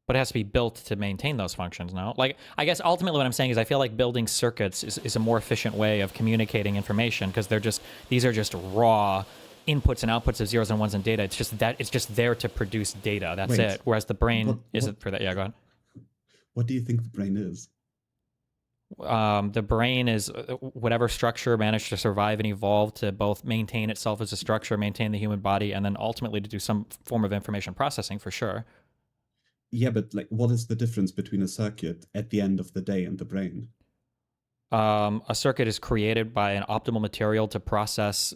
But it has to be built to maintain those functions, no? Like, I guess ultimately what I'm saying is I feel like building circuits is a more efficient way of communicating information because these are just raw inputs and outputs of zeros and ones and data. It's just there to produce data. That's it. Whereas the brain isn't for that. Yeah, go ahead. What do you think the brain is? The brain is whatever structure managed to survive and evolve to both maintain itself as a structure, maintain the human body, and then ultimately to do some form of information processing for sure. Yeah, but like, what is the difference between a circuit at the end of the day and the brain? a circuit is created by an optimal material to process,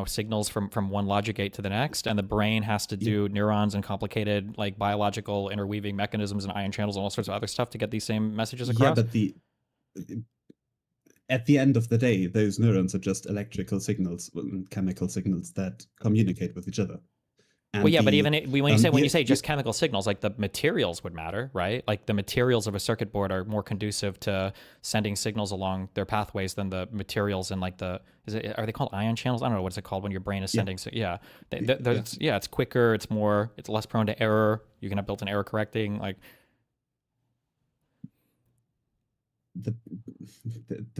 signals from one logic gate to the next, and the brain has to do neurons and complicated like biological interweaving mechanisms and ion channels and all sorts of other stuff to get these same messages across. Yeah, but at the end of the day, those neurons are just electrical signals, chemical signals that communicate with each other. And Well, yeah, but even when you say just chemical signals, like the materials would matter, right? Like the materials of a circuit board are more conducive to sending signals along their pathways than the materials in like are they called ion channels? I don't know what's it called when your brain is sending. It's quicker, it's less prone to error. You can have built-in error correcting. Like the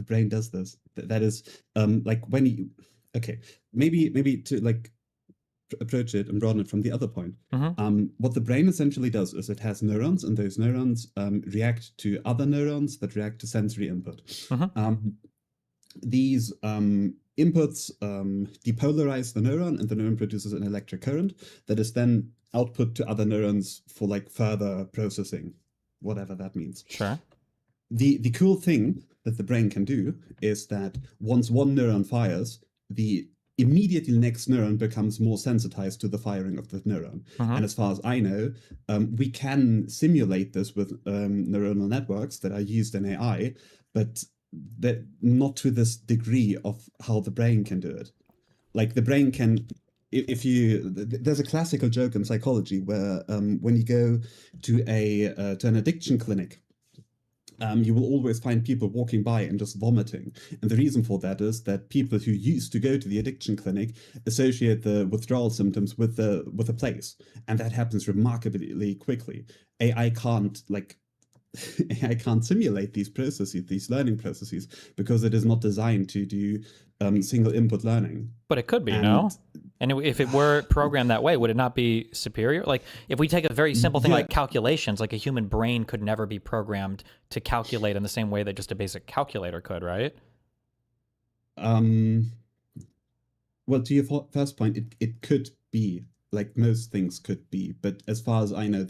brain does this. That is like when you maybe to like approach it and broaden it from the other point. What the brain essentially does is it has neurons, and those neurons react to other neurons that react to sensory input. These inputs depolarize the neuron, and the neuron produces an electric current that is then output to other neurons for like further processing, whatever that means. Sure. The cool thing that the brain can do is that once one neuron fires, the immediately next neuron becomes more sensitized to the firing of the neuron. And as far as I know, we can simulate this with neuronal networks that are used in AI, but that not to this degree of how the brain can do it. Like the brain can, there's a classical joke in psychology where when you go to an addiction clinic, you will always find people walking by and just vomiting. And the reason for that is that people who used to go to the addiction clinic associate the withdrawal symptoms with a place. And that happens remarkably quickly. AI can't simulate these processes, these learning processes, because it is not designed to do single input learning. But it could be, no? And if it were programmed that way, would it not be superior? Like if we take a very simple thing like calculations, like a human brain could never be programmed to calculate in the same way that just a basic calculator could, right? Well, to your first point, it could be, like most things could be, but as far as I know,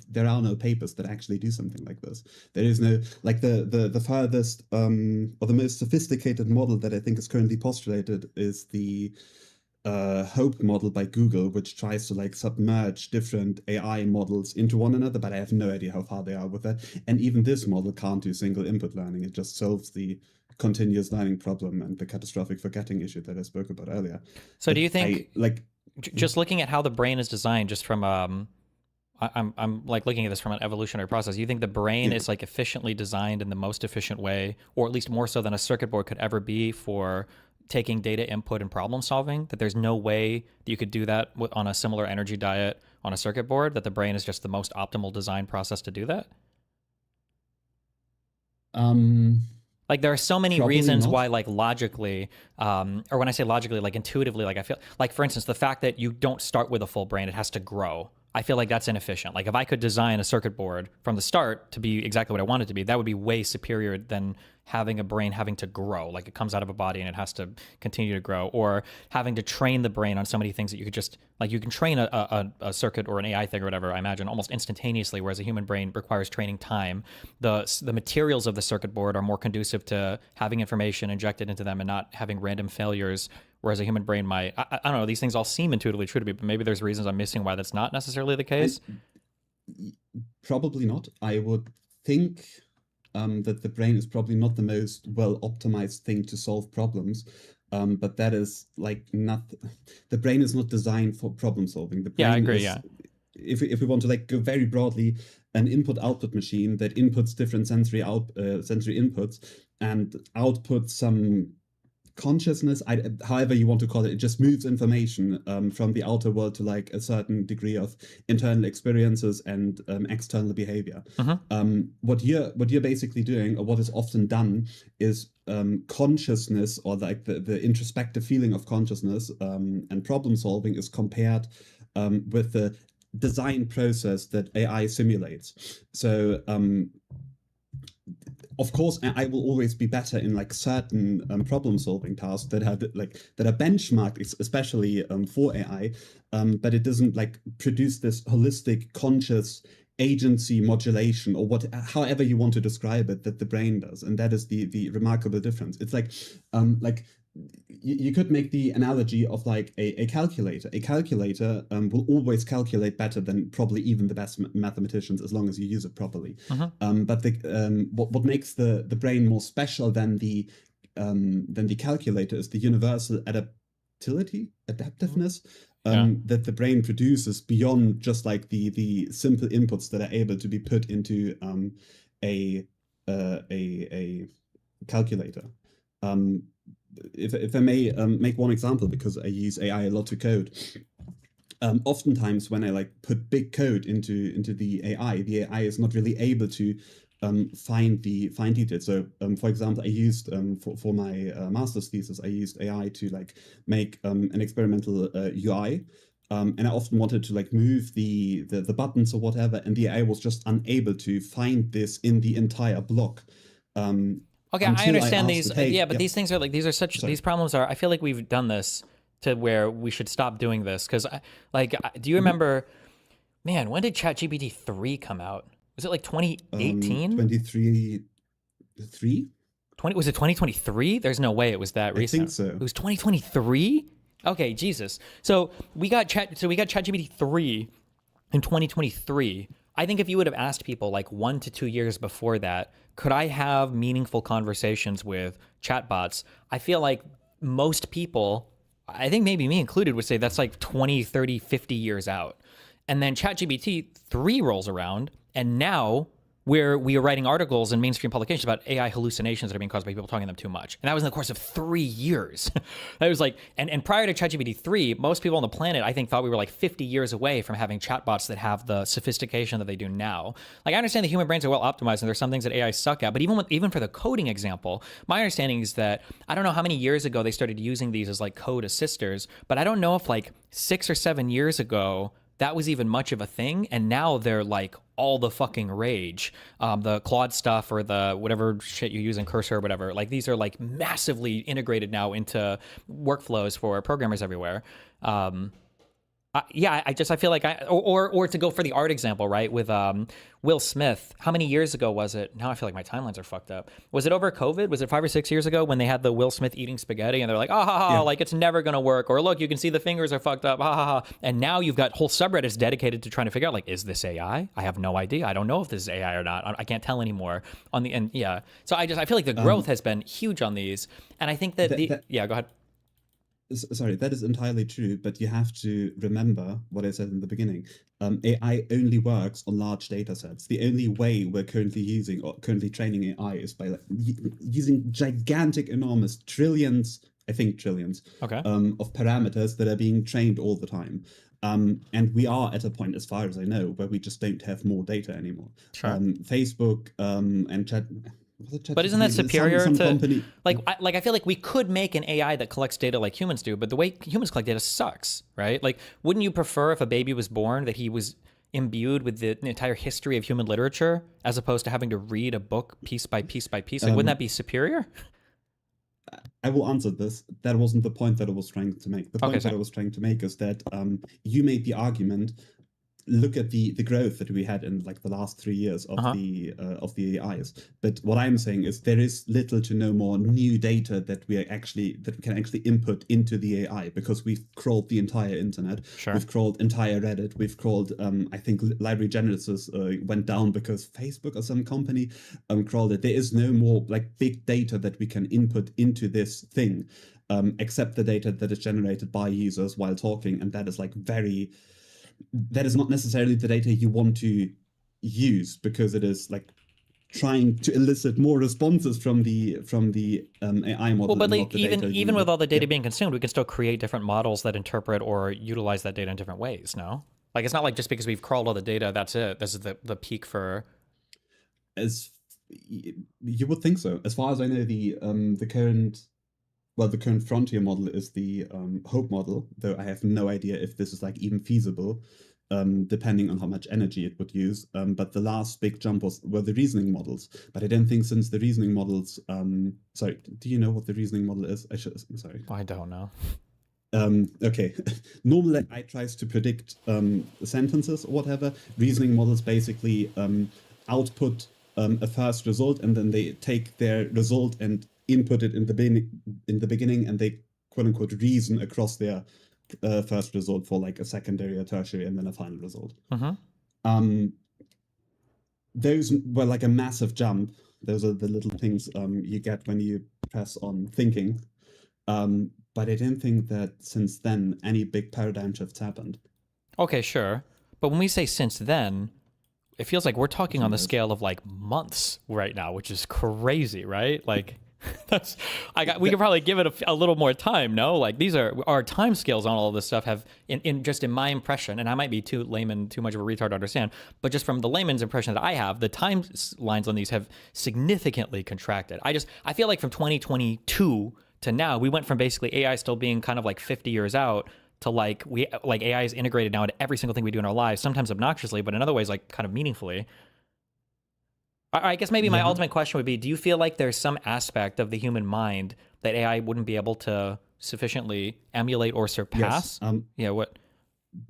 there are no papers that actually do something like this. There is no, like the farthest or the most sophisticated model that I think is currently postulated is the HOPE model by Google, which tries to like submerge different AI models into one another, but I have no idea how far they are with that. And even this model can't do single input learning. It just solves the continuous learning problem and the catastrophic forgetting issue that I spoke about earlier. So do you think, just looking at how the brain is designed, just from I'm like looking at this from an evolutionary process. You think the brain is like efficiently designed in the most efficient way, or at least more so than a circuit board could ever be for taking data input and problem solving? That there's no way that you could do that on a similar energy diet on a circuit board, that the brain is just the most optimal design process to do that? Like there are so many reasons why, like logically, or when I say logically, like intuitively, like I feel like, for instance, the fact that you don't start with a full brain, it has to grow. I feel like that's inefficient. Like if I could design a circuit board from the start to be exactly what I want it to be, that would be way superior than having a brain having to grow. Like it comes out of a body and it has to continue to grow, or having to train the brain on so many things that you could just, like you can train a circuit or an AI thing or whatever, I imagine, almost instantaneously, whereas a human brain requires training time. The materials of the circuit board are more conducive to having information injected into them and not having random failures, whereas a human brain might, I don't know, these things all seem intuitively true to me, but maybe there's reasons I'm missing why that's not necessarily the case. Probably not. I would think that the brain is probably not the most well-optimized thing to solve problems, but that is like not, the brain is not designed for problem solving. The brain I agree, If we want to like go very broadly, an input-output machine that inputs different sensory inputs and outputs some consciousness, however you want to call it, it just moves information from the outer world to like a certain degree of internal experiences and external behavior. What you're basically doing, or what is often done, is consciousness, or like the introspective feeling of consciousness and problem solving is compared with the design process that AI simulates. So of course, I will always be better in like certain problem-solving tasks that are benchmarked, especially for AI, but it doesn't like produce this holistic, conscious agency modulation, or however you want to describe it, that the brain does, and that is the remarkable difference. It's like you could make the analogy of like a calculator. A calculator will always calculate better than probably even the best mathematicians, as long as you use it properly. But what makes the brain more special than the calculator is the universal adaptiveness that the brain produces beyond just like the simple inputs that are able to be put into a calculator. If I may make one example, because I use AI a lot to code. Oftentimes when I like put big code into the AI is not really able to find details. So for example, I used for my master's thesis, I used AI to like make an experimental UI. And I often wanted to like move the buttons or whatever, and the AI was just unable to find this in the entire block. Okay, I understand these. But these things are like, these are such, these problems are, I feel like we've done this to where we should stop doing this. Because do you remember, man, when did ChatGPT 3 come out? Was it like 2018? 2023? Was it 2023? There's no way it was that recent. I think so. It was 2023? Okay, Jesus. So we got ChatGPT 3 in 2023. I think if you would have asked people like 1 to 2 years before that, could I have meaningful conversations with chatbots? I feel like most people, I think maybe me included, would say that's like 20, 30, 50 years out. And then ChatGPT 3 rolls around, and now we are writing articles in mainstream publications about AI hallucinations that are being caused by people talking to them too much. And that was in the course of 3 years. That was like, and prior to ChatGPT 3, most people on the planet, I think, thought we were like 50 years away from having chatbots that have the sophistication that they do now. Like, I understand the human brains are well optimized and there's some things that AI suck at, but even for the coding example, my understanding is that, I don't know how many years ago they started using these as like code assisters, but I don't know if like 6 or 7 years ago, that was even much of a thing, and now they're like all the fucking rage. The Claude stuff or the whatever shit you use in Cursor or whatever, like these are like massively integrated now into workflows for programmers everywhere. I feel like or to go for the art example, right, with Will Smith. How many years ago was it? Now I feel like my timelines are fucked up. Was it over COVID? Was it 5 or 6 years ago when they had the Will Smith eating spaghetti and they're like, like it's never gonna work, or look, you can see the fingers are fucked up, And now you've got whole subreddits dedicated to trying to figure out, like, is this AI? I have no idea. I don't know if this is AI or not. I can't tell anymore. So I feel like the growth has been huge on these, and I think that go ahead. Sorry, that is entirely true, but you have to remember what I said in the beginning. AI only works on large data sets. The only way we're currently training AI is by using gigantic, enormous trillions of parameters that are being trained all the time. And we are at a point, as far as I know, where we just don't have more data anymore. Sure. Facebook and Chat. But isn't that superior some to company? I feel like we could make an AI that collects data like humans do, but the way humans collect data sucks, right? Like, wouldn't you prefer if a baby was born that he was imbued with the entire history of human literature as opposed to having to read a book piece by piece by piece? Like, wouldn't that be superior? I will answer this. That wasn't the point that I was trying to make. The point that I was trying to make is that you made the argument. Look at the growth that we had in like the last 3 years of the AIs. But what I'm saying is there is little to no more new data that we can actually input into the AI, because we've crawled the entire internet. Sure. We've crawled entire Reddit. We've crawled I think Library Genesis went down because Facebook or some company crawled it. There is no more like big data that we can input into this thing, except the data that is generated by users while talking, and that is like that is not necessarily the data you want to use, because it is like trying to elicit more responses from the AI model. Well, but like, even with all the data being consumed, we can still create different models that interpret or utilize that data in different ways. No, like, it's not like just because we've crawled all the data, that's it. This is the peak for. As you would think so. As far as I know, the current frontier model is the Hope model, though I have no idea if this is like even feasible, depending on how much energy it would use. But the last big jump were the reasoning models. But I don't think since the reasoning models, sorry, do you know what the reasoning model is? Sorry. I don't know. Okay. Normally, I tries to predict sentences or whatever. Reasoning models basically output a first result, and then they take their result and input it in the beginning, and they quote unquote reason across their first result for like a secondary, a tertiary, and then a final result. Those were like a massive jump. Those are the little things you get when you press on thinking. But I don't think that since then any big paradigm shifts happened. Okay, sure. But when we say since then, it feels like we're talking on the scale of like months right now, which is crazy, right? Like we could probably give it a little more time, no? Like these are our time scales on all of this stuff have in my impression, and I might be too much of a retard to understand, but just from the layman's impression that I have, the timelines on these have significantly contracted. I feel like from 2022 to now, we went from basically AI still being kind of like 50 years out to like AI is integrated now into every single thing we do in our lives, sometimes obnoxiously, but in other ways like kind of meaningfully. I guess maybe my ultimate question would be, do you feel like there's some aspect of the human mind that AI wouldn't be able to sufficiently emulate or surpass? Yes. Yeah, what?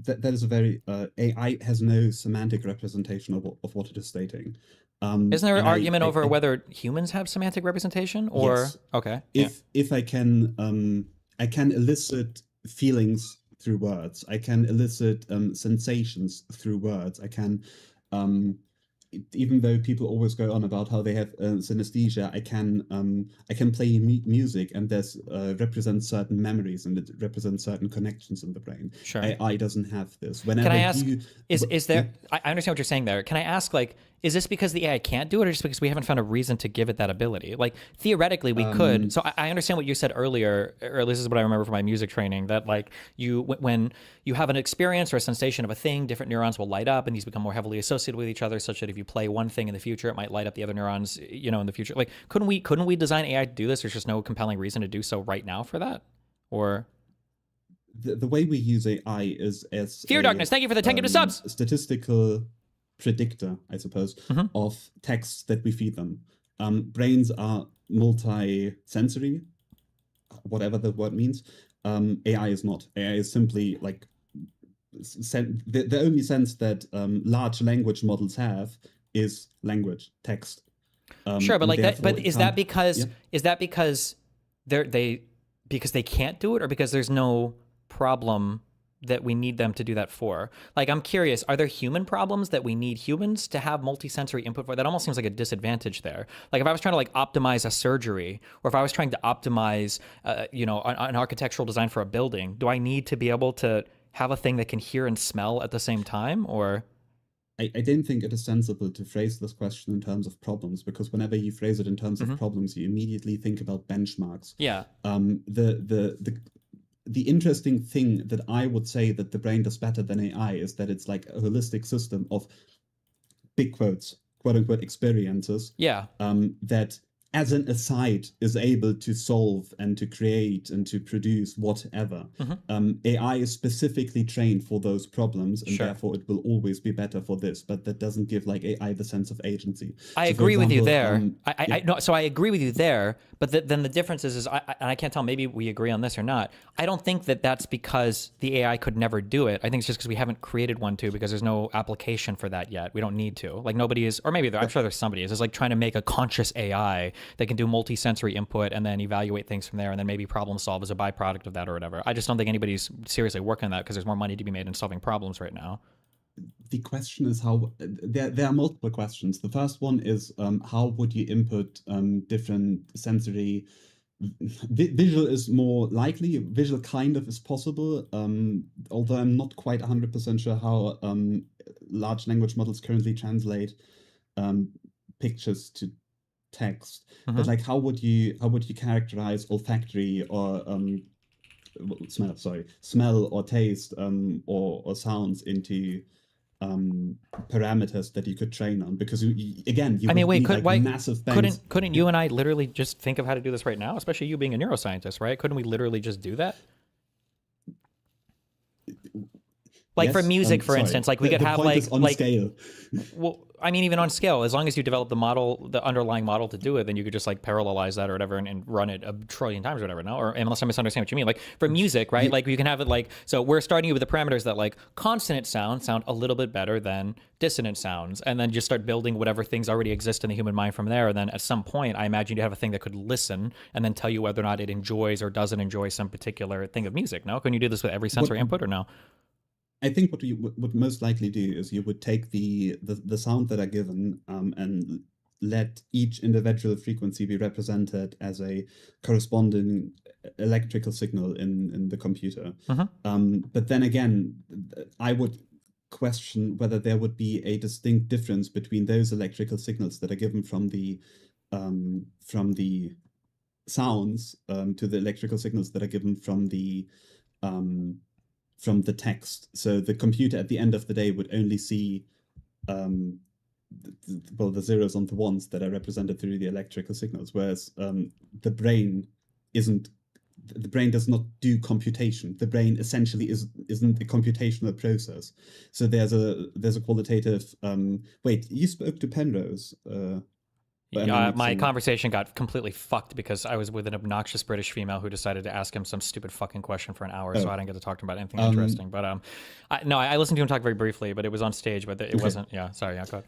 That is a very... AI has no semantic representation of what it is stating. Isn't there an argument over whether humans have semantic representation? Or yes. Okay. If I can elicit feelings through words, I can elicit sensations through words, I can... even though people always go on about how they have synesthesia, I can play music, and there's represents certain memories, and it represents certain connections in the brain. Sure. AI doesn't have this. Can I ask? Is there? I understand what you're saying there. Can I ask, like, is this because the AI can't do it, or just because we haven't found a reason to give it that ability? Like theoretically, we could. So I understand what you said earlier, or at least this is what I remember from my music training. That like when you have an experience or a sensation of a thing, different neurons will light up, and these become more heavily associated with each other, such that if you play one thing in the future, it might light up the other neurons, in the future. Like, couldn't we design AI to do this? There's just no compelling reason to do so right now for that, or. The way we use AI is as Fear Darkness, thank you for the 10 subs. Statistical predictor, I suppose, of texts that we feed them. Brains are multi-sensory, whatever the word means. AI is not. AI is simply like the only sense that large language models have is language, text. Sure, but like that. But is that because they can't do it, or because there's no problem that we need them to do that for? Like, I'm curious, are there human problems that we need humans to have multisensory input for? That almost seems like a disadvantage there. Like if I was trying to like optimize a surgery, or if I was trying to optimize, an architectural design for a building, do I need to be able to have a thing that can hear and smell at the same time, or? I don't think it is sensible to phrase this question in terms of problems, because whenever you phrase it in terms of problems, you immediately think about benchmarks. Yeah. The interesting thing that I would say that the brain does better than AI is that it's like a holistic system of big quotes, quote unquote, experiences. Yeah. That as an aside is able to solve and to create and to produce whatever. AI is specifically trained for those problems, and therefore it will always be better for this, but that doesn't give like AI the sense of agency. I agree with you there. So I agree with you there, but then the difference is I can't tell, maybe we agree on this or not. I don't think that that's because the AI could never do it. I think it's just because we haven't created one to, because there's no application for that yet. We don't need to. Like nobody is, or maybe I'm sure there's somebody is. It's like trying to make a conscious AI that can do multi-sensory input and then evaluate things from there, and then maybe problem solve as a byproduct of that or whatever. I just don't think anybody's seriously working on that, because there's more money to be made in solving problems right now. The question is how there are multiple questions. The first one is how would you input different sensory. Visual is more likely. Visual kind of is possible, although I'm not quite 100% sure how large language models currently translate pictures to text. But like, how would you characterize olfactory or smell or taste or sounds into parameters that you could train on? Because massive banks. Couldn't you and I literally just think of how to do this right now? Especially you being a neuroscientist, right? Couldn't we literally just do that? Like for Yes, music, for sorry. instance, like we could The have point is on scale. well, I mean, even on scale, as long as you develop the model, the underlying model to do it, then you could just like parallelize that or whatever and run it a trillion times or whatever. No, or unless I misunderstand what you mean. Like for music, right? Like you can have it like, so we're starting with the parameters that like consonant sounds sound a little bit better than dissonant sounds, and then just start building whatever things already exist in the human mind from there. And then at some point, I imagine you have a thing that could listen and then tell you whether or not it enjoys or doesn't enjoy some particular thing of music. No, can you do this with every sensory input or no? I think what you would most likely do is you would take the sound that are given and let each individual frequency be represented as a corresponding electrical signal in the computer. But then again, I would question whether there would be a distinct difference between those electrical signals that are given from the sounds to the electrical signals that are given from the text. So the computer at the end of the day would only see the zeros and the ones that are represented through the electrical signals, whereas the brain does not do computation. The brain essentially isn't a computational process. So there's a qualitative wait, you spoke to Penrose. My conversation got completely fucked because I was with an obnoxious British female who decided to ask him some stupid fucking question for an hour, so I didn't get to talk to him about anything interesting. But I listened to him talk very briefly, but it was on stage, but it wasn't. Yeah, sorry. Yeah, go ahead.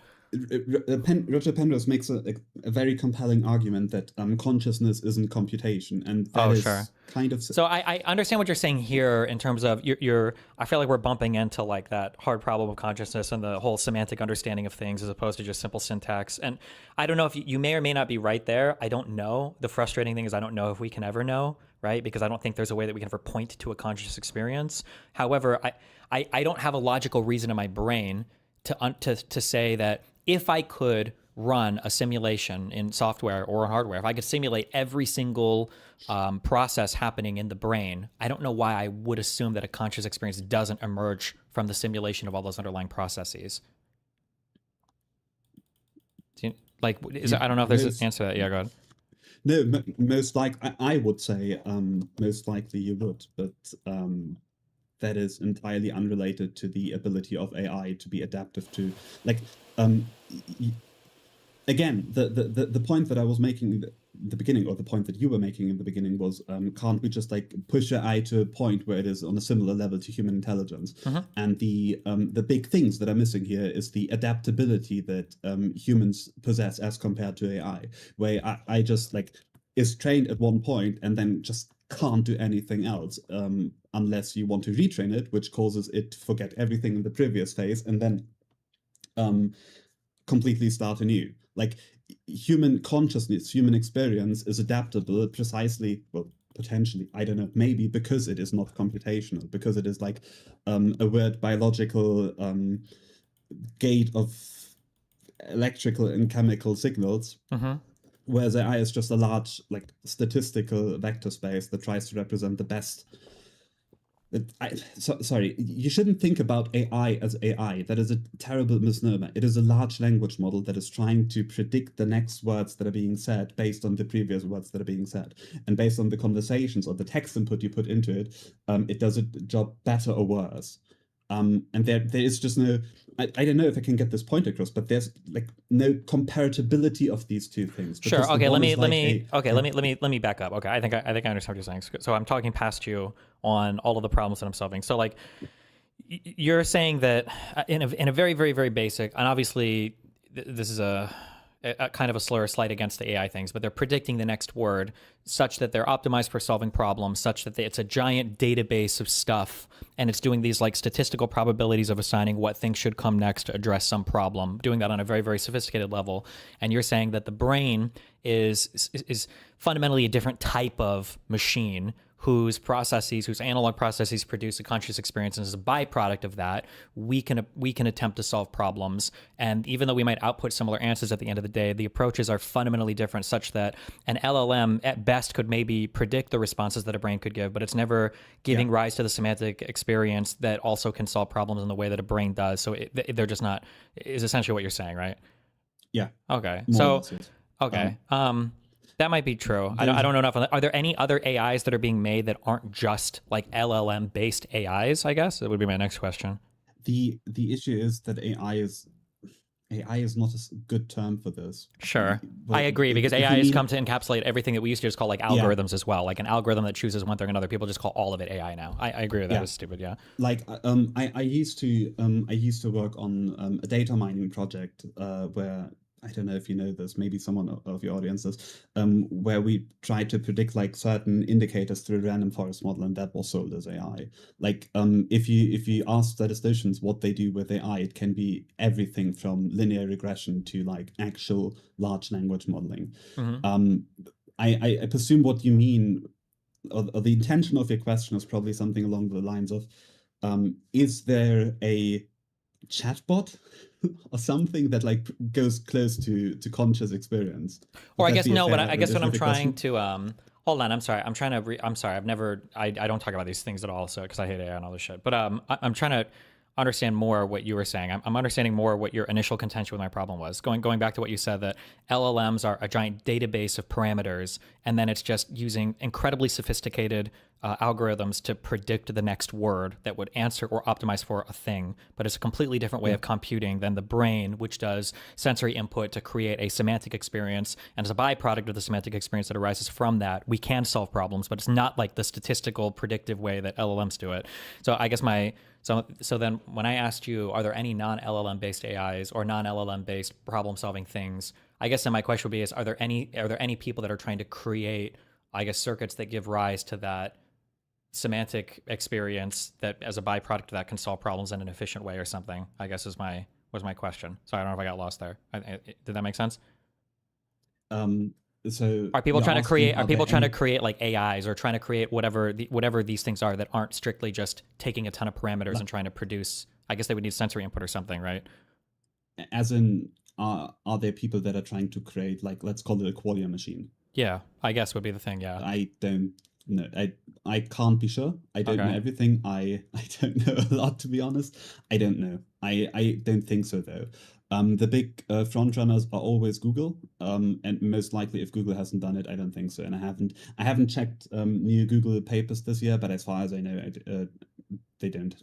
Roger Penrose makes a very compelling argument that consciousness isn't computation, and that is kind of so. I understand what you're saying here in terms of you're. I feel like we're bumping into like that hard problem of consciousness and the whole semantic understanding of things as opposed to just simple syntax. And I don't know if you may or may not be right there. I don't know. The frustrating thing is I don't know if we can ever know, right? Because I don't think there's a way that we can ever point to a conscious experience. However, I don't have a logical reason in my brain to say that if I could run a simulation in software or hardware, if I could simulate every single process happening in the brain, I don't know why I would assume that a conscious experience doesn't emerge from the simulation of all those underlying processes. I don't know if there's an answer to that. Yeah, go ahead. No, most likely, I would say most likely you would, but that is entirely unrelated to the ability of AI to be adaptive to, like, again, the point that I was making at the beginning, or the point that you were making in the beginning was, can't we just like push AI to a point where it is on a similar level to human intelligence? And the big things that are missing here is the adaptability that humans possess as compared to AI, where I just like is trained at one point and then just can't do anything else unless you want to retrain it, which causes it to forget everything in the previous phase and then completely start anew. Like human consciousness, human experience is adaptable precisely, well, potentially, I don't know, maybe because it is not computational, because it is like a weird biological gate of electrical and chemical signals. Whereas AI is just a large, like, statistical vector space that tries to represent the best. Sorry, you shouldn't think about AI as AI. That is a terrible misnomer. It is a large language model that is trying to predict the next words that are being said based on the previous words that are being said. And based on the conversations or the text input you put into it, it does a job better or worse. And there is just no, I don't know if I can get this point across, but there's like no comparability of these two things. Sure. Okay. Let me back up. Okay. I think I understand what you're saying. So I'm talking past you on all of the problems that I'm solving. So like, you're saying that in a very, very, very basic, and obviously this is a kind of a slur, a slight against the AI things, but they're predicting the next word such that they're optimized for solving problems, such that it's a giant database of stuff, and it's doing these like statistical probabilities of assigning what things should come next to address some problem, doing that on a very, very sophisticated level. And you're saying that the brain is fundamentally a different type of machine whose analog processes produce a conscious experience, and as a byproduct of that, we can attempt to solve problems. And even though we might output similar answers at the end of the day, the approaches are fundamentally different, such that an LLM at best could maybe predict the responses that a brain could give, but it's never giving rise to the semantic experience that also can solve problems in the way that a brain does. So they're just not, is essentially what you're saying, right? Yeah. Okay. So, okay. That might be true. I don't know enough on that. Are there any other AIs that are being made that aren't just like LLM-based AIs, I guess? That would be my next question. the issue is that AI is not a good term for this. Sure. But I agree, because if AI you has mean- come to encapsulate everything that we used to just call like Yeah. algorithms as well. Like an algorithm that chooses one thing or another, people just call all of it AI now. I agree with that. Yeah. It was stupid, yeah. Like I used to work on a data mining project where, I don't know if you know this, maybe someone of your audience does, where we tried to predict like certain indicators through a random forest model, and that was sold as AI. Like if you ask statisticians what they do with AI, it can be everything from linear regression to like actual large language modeling. Mhm. I presume what you mean, or the intention of your question is probably something along the lines of, is there a chatbot or something that like goes close to conscious experience? Or Would I that guess be a no, but fair I guess what I'm interpretive trying question? to hold on. I'm sorry. I'm trying to. I'm sorry. I don't talk about these things at all. So because I hate AI and all this shit. But I'm trying to understand more what you were saying. I'm understanding more what your initial contention with my problem was. Going back to what you said, that LLMs are a giant database of parameters, and then it's just using incredibly sophisticated algorithms to predict the next word that would answer or optimize for a thing. But it's a completely different way of computing than the brain, which does sensory input to create a semantic experience. And as a byproduct of the semantic experience that arises from that, we can solve problems, but it's not like the statistical predictive way that LLMs do it. So I guess so then when I asked you, are there any non-LLM based AIs or non-LLM based problem solving things? I guess then my question would be, are there any people that are trying to create, I guess, circuits that give rise to that semantic experience that as a byproduct of that can solve problems in an efficient way or something, I guess was my question. So I don't know if I got lost there. Did that make sense? So are people you're trying to create? asking, Are people there trying to any- create like AIs or trying to create whatever these things are that aren't strictly just taking a ton of parameters and trying to produce? I guess they would need sensory input or something, right? As in, are there people that are trying to create, like, let's call it a qualia machine? Yeah, I guess would be the thing. Yeah. I don't know. I can't be sure. I don't know Okay. everything. I don't know a lot, to be honest. I don't know. I don't think so though. The big front runners are always Google, and most likely, if Google hasn't done it, I don't think so. And I haven't checked new Google papers this year, but as far as I know, they don't.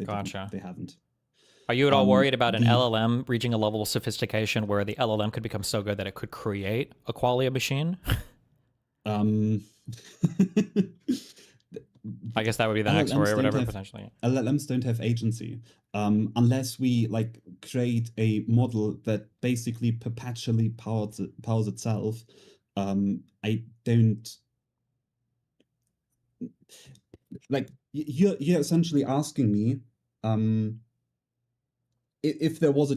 Gotcha. They haven't. Are you at all worried about an the- LLM reaching a level of sophistication where the LLM could become so good that it could create a qualia machine? I guess that would be the next story or whatever, potentially. LLMs don't have agency unless we like create a model that basically perpetually powers itself. I don't like you're essentially asking me if there was a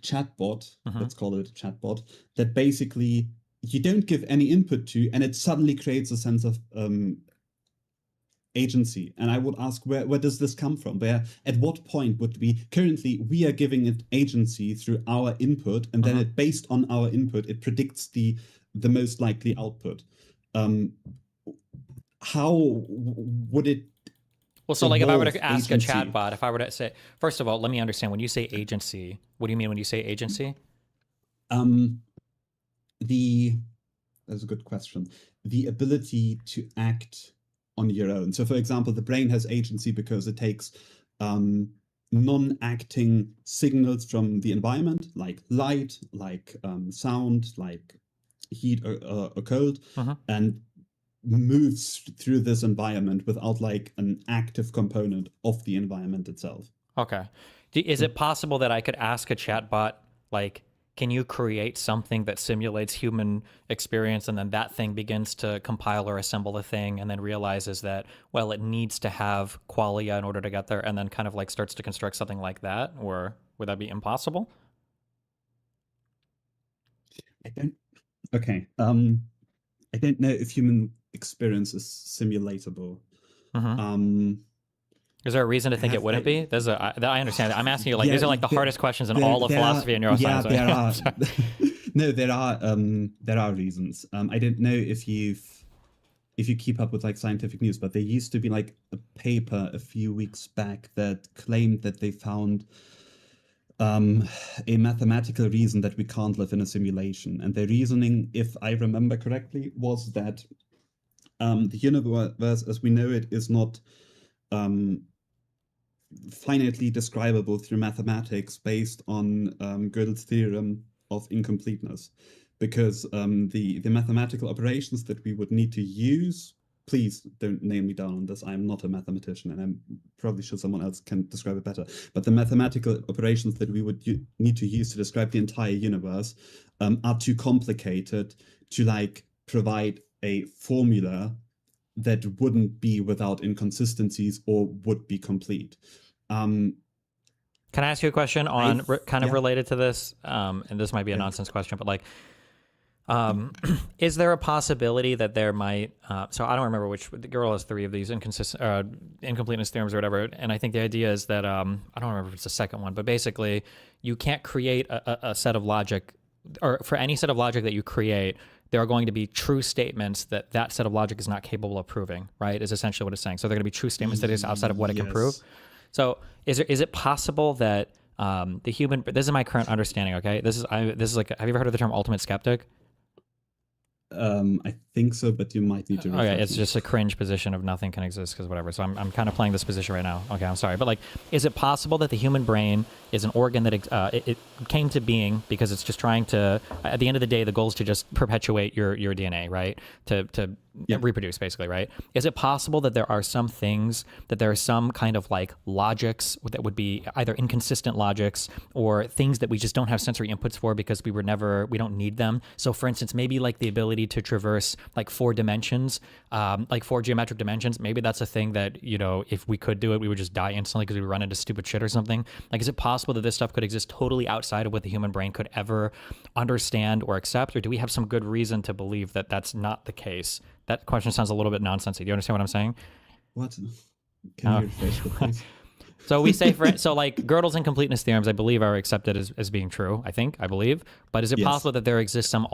chatbot, let's call it a chatbot, that basically you don't give any input to, and it suddenly creates a sense of agency. And I would ask, where does this come from? At what point would currently we are giving it agency through our input, and then it, based on our input, it predicts the most likely output. How would it? Well, so like if I were evolve to ask agency? a chatbot, if I were to say, first of all, let me understand, when you say agency, what do you mean when you say agency? That's a good question. The ability to act on your own. So, for example, the brain has agency because it takes non-acting signals from the environment, like light, like sound, like heat or cold, and moves through this environment without like an active component of the environment itself. Okay. Is it possible that I could ask a chatbot, like, can you create something that simulates human experience, and then that thing begins to compile or assemble a thing and then realizes that, well, it needs to have qualia in order to get there, and then kind of like starts to construct something like that? Or would that be impossible? Okay. I don't know if human experience is simulatable. Is there a reason to think it wouldn't be? I understand that. I'm asking you, like, these are like the hardest questions in all of philosophy and neuroscience. Yeah, there are. No, there are reasons. I don't know if you keep up with like scientific news, but there used to be like a paper a few weeks back that claimed that they found a mathematical reason that we can't live in a simulation. And the reasoning, if I remember correctly, was that the universe as we know it is not finitely describable through mathematics based on Gödel's theorem of incompleteness, because the mathematical operations that we would need to use, please don't nail me down on this, I'm not a mathematician, and I'm probably sure someone else can describe it better, but the mathematical operations that we would need to use to describe the entire universe are too complicated to like provide a formula that wouldn't be without inconsistencies or would be complete. Can I ask you a question on kind of related to this? And this might be a nonsense question, but like, is there a possibility that there might, so I don't remember which, the girl has 3 of these incompleteness theorems or whatever, and I think the idea is that, I don't remember if it's the second one, but basically you can't create a set of logic, or for any set of logic that you create, there are going to be true statements that that set of logic is not capable of proving, right, is essentially what it's saying. So they're going to be true statements that is outside of what it can prove. So is it possible that the human, this is my current understanding, okay? This is like, have you ever heard of the term ultimate skeptic? I think so, but you might need to. Okay, it's just a cringe position of nothing can exist because whatever. So I'm kind of playing this position right now. Okay, I'm sorry, but like, is it possible that the human brain is an organ that it came to being because it's just trying to? At the end of the day, the goal is to just perpetuate your DNA, right? To reproduce, basically, right? Is it possible that there are some things, that there are some kind of like logics that would be either inconsistent logics or things that we just don't have sensory inputs for because we don't need them? So for instance, maybe like the ability to traverse like 4 dimensions, like 4 geometric dimensions, maybe that's a thing that, you know, if we could do it, we would just die instantly because we run into stupid shit or something. Like, is it possible that this stuff could exist totally outside of what the human brain could ever understand or accept? Or do we have some good reason to believe that that's not the case? That question sounds a little bit nonsensy. Do you understand what I'm saying? What? Can you rephrase it, please? So we say, so like Gödel's incompleteness theorems, I believe, are accepted as being true. I believe. But is it possible that there exists some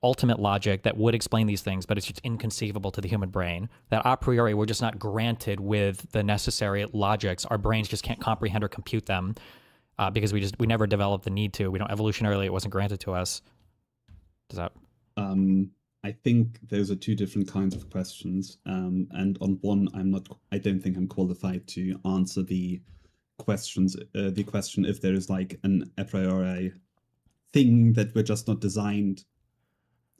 ultimate logic that would explain these things, but it's just inconceivable to the human brain? That a priori we're just not granted with the necessary logics. Our brains just can't comprehend or compute them because we never developed the need to. We don't evolutionarily. It wasn't granted to us. Does that? I think those are 2 different kinds of questions, and on one, I don't think I'm qualified to answer the question if there is like an a priori thing that we're just not designed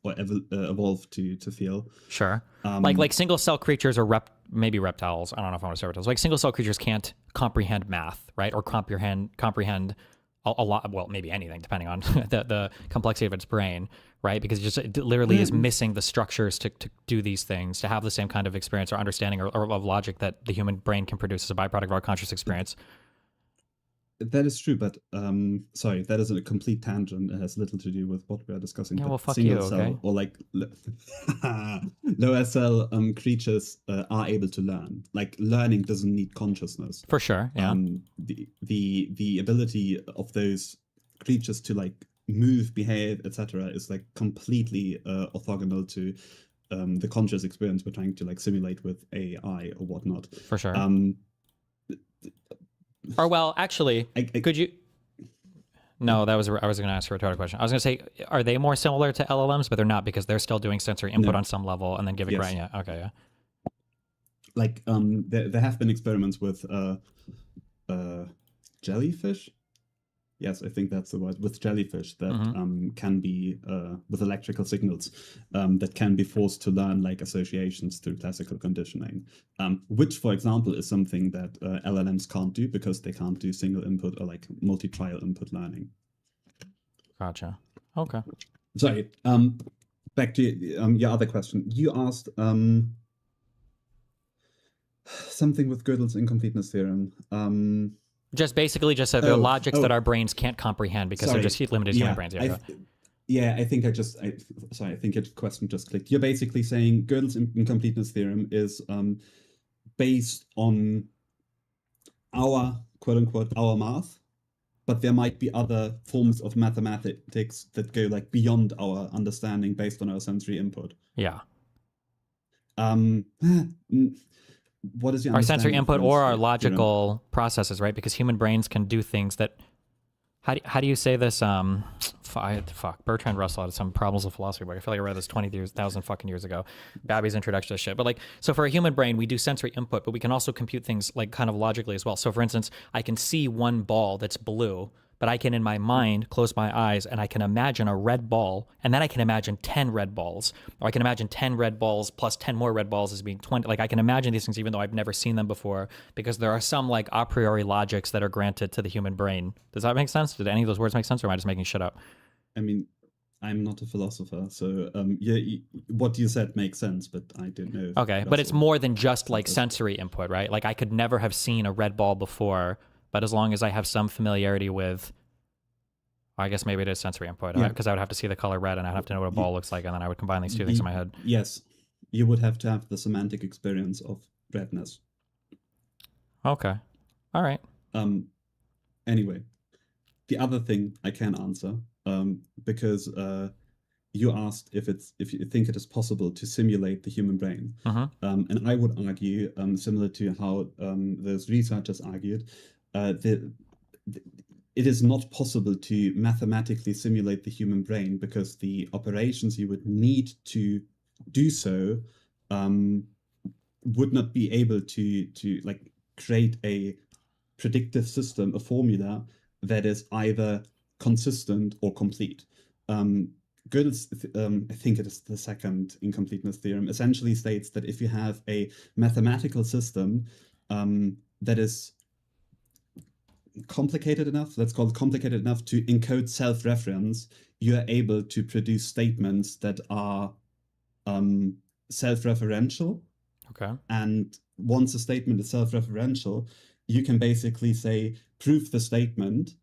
or evolved to feel. Sure. Like single cell creatures or maybe reptiles. I don't know if I want to say reptiles. Like single cell creatures can't comprehend math, right? Or comprehend a lot, well, maybe anything, depending on the complexity of its brain, right? Because it literally is missing the structures to do these things, to have the same kind of experience or understanding or of logic that the human brain can produce as a byproduct of our conscious experience. That is true, but sorry, that is a complete tangent. It has little to do with what we are discussing. Yeah, but well, fuck single you, cell okay? or like lower cell creatures are able to learn. Like learning doesn't need consciousness. For sure, yeah. The ability of those creatures to like move, behave, etc., is like completely orthogonal to the conscious experience we're trying to like simulate with AI or whatnot. For sure. Or well, actually, could you? No, I was going to ask a rhetorical question. I was going to say, are they more similar to LLMs? But they're not because they're still doing sensory input on some level and then giving Yes. right. Yeah. Okay. Yeah. Like there have been experiments with jellyfish. Yes, I think that's the word, with jellyfish that can be with electrical signals that can be forced to learn like associations through classical conditioning, which, for example, is something that LLMs can't do because they can't do single input or like multi-trial input learning. Gotcha. Okay. Sorry. Back to your other question. You asked something with Gödel's incompleteness theorem. Just basically the logics that our brains can't comprehend because they're just limited to human brains. Yeah. I think I think your question just clicked. You're basically saying Gödel's incompleteness theorem is based on our quote unquote our math, but there might be other forms of mathematics that go like beyond our understanding based on our sensory input. Yeah. What is your our sensory input or our logical processes, right? Because human brains can do things that How do you say this? Fuck. Bertrand Russell had some problems with philosophy book. I feel like I read this 20,000 fucking years ago. Babby's introduction to shit. But like, so for a human brain, we do sensory input, but we can also compute things like kind of logically as well. So for instance, I can see one ball that's blue, but I can in my mind close my eyes and I can imagine a red ball, and then I can imagine 10 red balls, or I can imagine 10 red balls plus 10 more red balls as being 20. Like I can imagine these things even though I've never seen them before, because there are some like a priori logics that are granted to the human brain. Does that make sense? Did any of those words make sense, or am I just making shit up? I mean, I'm not a philosopher, so what you said makes sense, but I don't know. Okay, but it's more than just like sensory input, right? Like I could never have seen a red ball before, but as long as I have some familiarity with, I guess maybe it is sensory input, because I would have to see the color red and I'd have to know what a ball looks like, and then I would combine these two things in my head. Yes, you would have to have the semantic experience of redness. Okay, all right. Anyway, the other thing I can answer, because you asked if you think it is possible to simulate the human brain, and I would argue, similar to how those researchers argued, it is not possible to mathematically simulate the human brain because the operations you would need to do so would not be able to like create a predictive system, a formula that is either consistent or complete. Gödel's, I think it is the second incompleteness theorem, essentially states that if you have a mathematical system that is complicated enough, let's call it complicated enough to encode self-reference, you are able to produce statements that are self-referential. Okay. And once a statement is self-referential, you can basically say, prove the statement.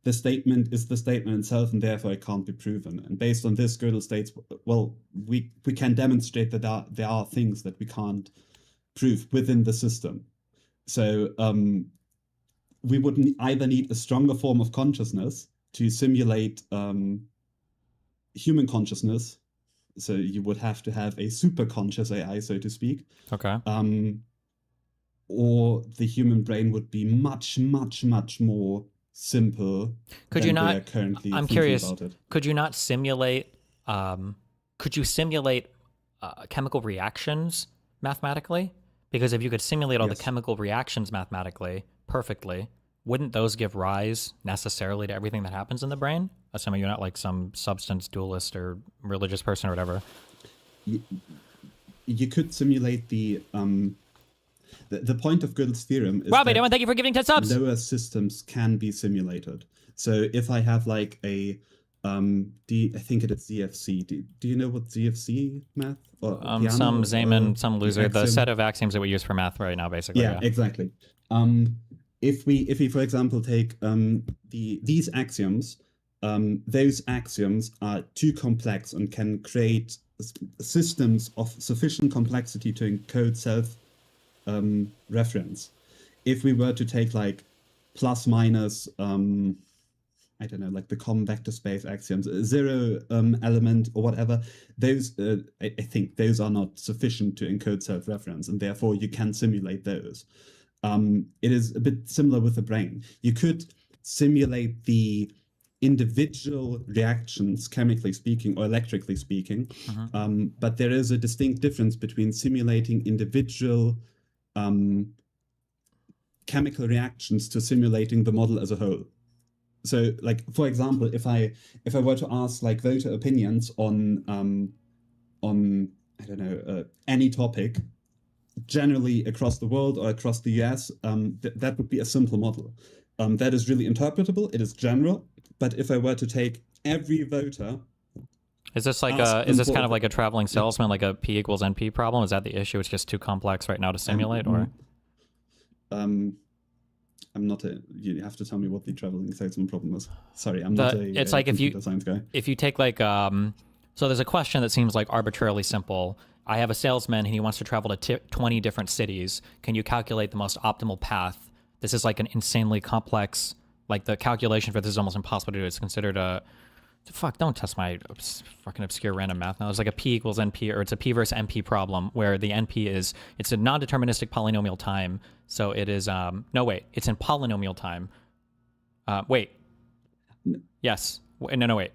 The statement is the statement itself, and therefore it can't be proven. And based on this, Gödel states, well, we can demonstrate that there are things that we can't prove within the system. So we would either need a stronger form of consciousness to simulate human consciousness. So you would have to have a super conscious AI, so to speak. Okay. Or the human brain would be much, much, much more simple. Could you not? I'm curious. About it. Could you not simulate? Could you simulate chemical reactions mathematically? Because if you could simulate all the chemical reactions mathematically perfectly, wouldn't those give rise necessarily to everything that happens in the brain? Assuming you're not like some substance dualist or religious person or whatever. You could simulate the point of Gödel's theorem is Robbie, that thank you for giving 10 subs. lower systems can be simulated. So if I have like a I think it is ZFC. Do you know what ZFC math? Or some Zeeman, some loser. The set of axioms that we use for math right now, basically. Yeah, exactly. If we, for example, take these axioms, those axioms are too complex and can create systems of sufficient complexity to encode self-reference. If we were to take like plus minus, I don't know, like the common vector space axioms, zero element or whatever, those, I think those are not sufficient to encode self-reference, and therefore you can simulate those. It is a bit similar with the brain. You could simulate the individual reactions, chemically speaking or electrically speaking, but there is a distinct difference between simulating individual chemical reactions to simulating the model as a whole. So, like, for example, if I were to ask like voter opinions on I don't know, any topic, generally across the world or across the US, that would be a simple model. That is really interpretable. It is general. But if I were to take every voter, is this like is this kind of like a traveling salesman, like a P equals NP problem? Is that the issue? It's just too complex right now to simulate, or? I'm not a. You have to tell me what the traveling salesman problem is. Sorry, I'm not a. It's like if you science guy. If you take like so there's a question that seems like arbitrarily simple. I have a salesman and he wants to travel to 20 different cities. Can you calculate the most optimal path? This is like an insanely complex. Like the calculation for this is almost impossible to do. It's considered a. Fuck! Don't test my fucking obscure random math now. It's like a P equals NP, or it's a P versus NP problem where the NP is it's a non-deterministic polynomial time. So it is no wait, it's in polynomial time. Wait, Yes. No, wait.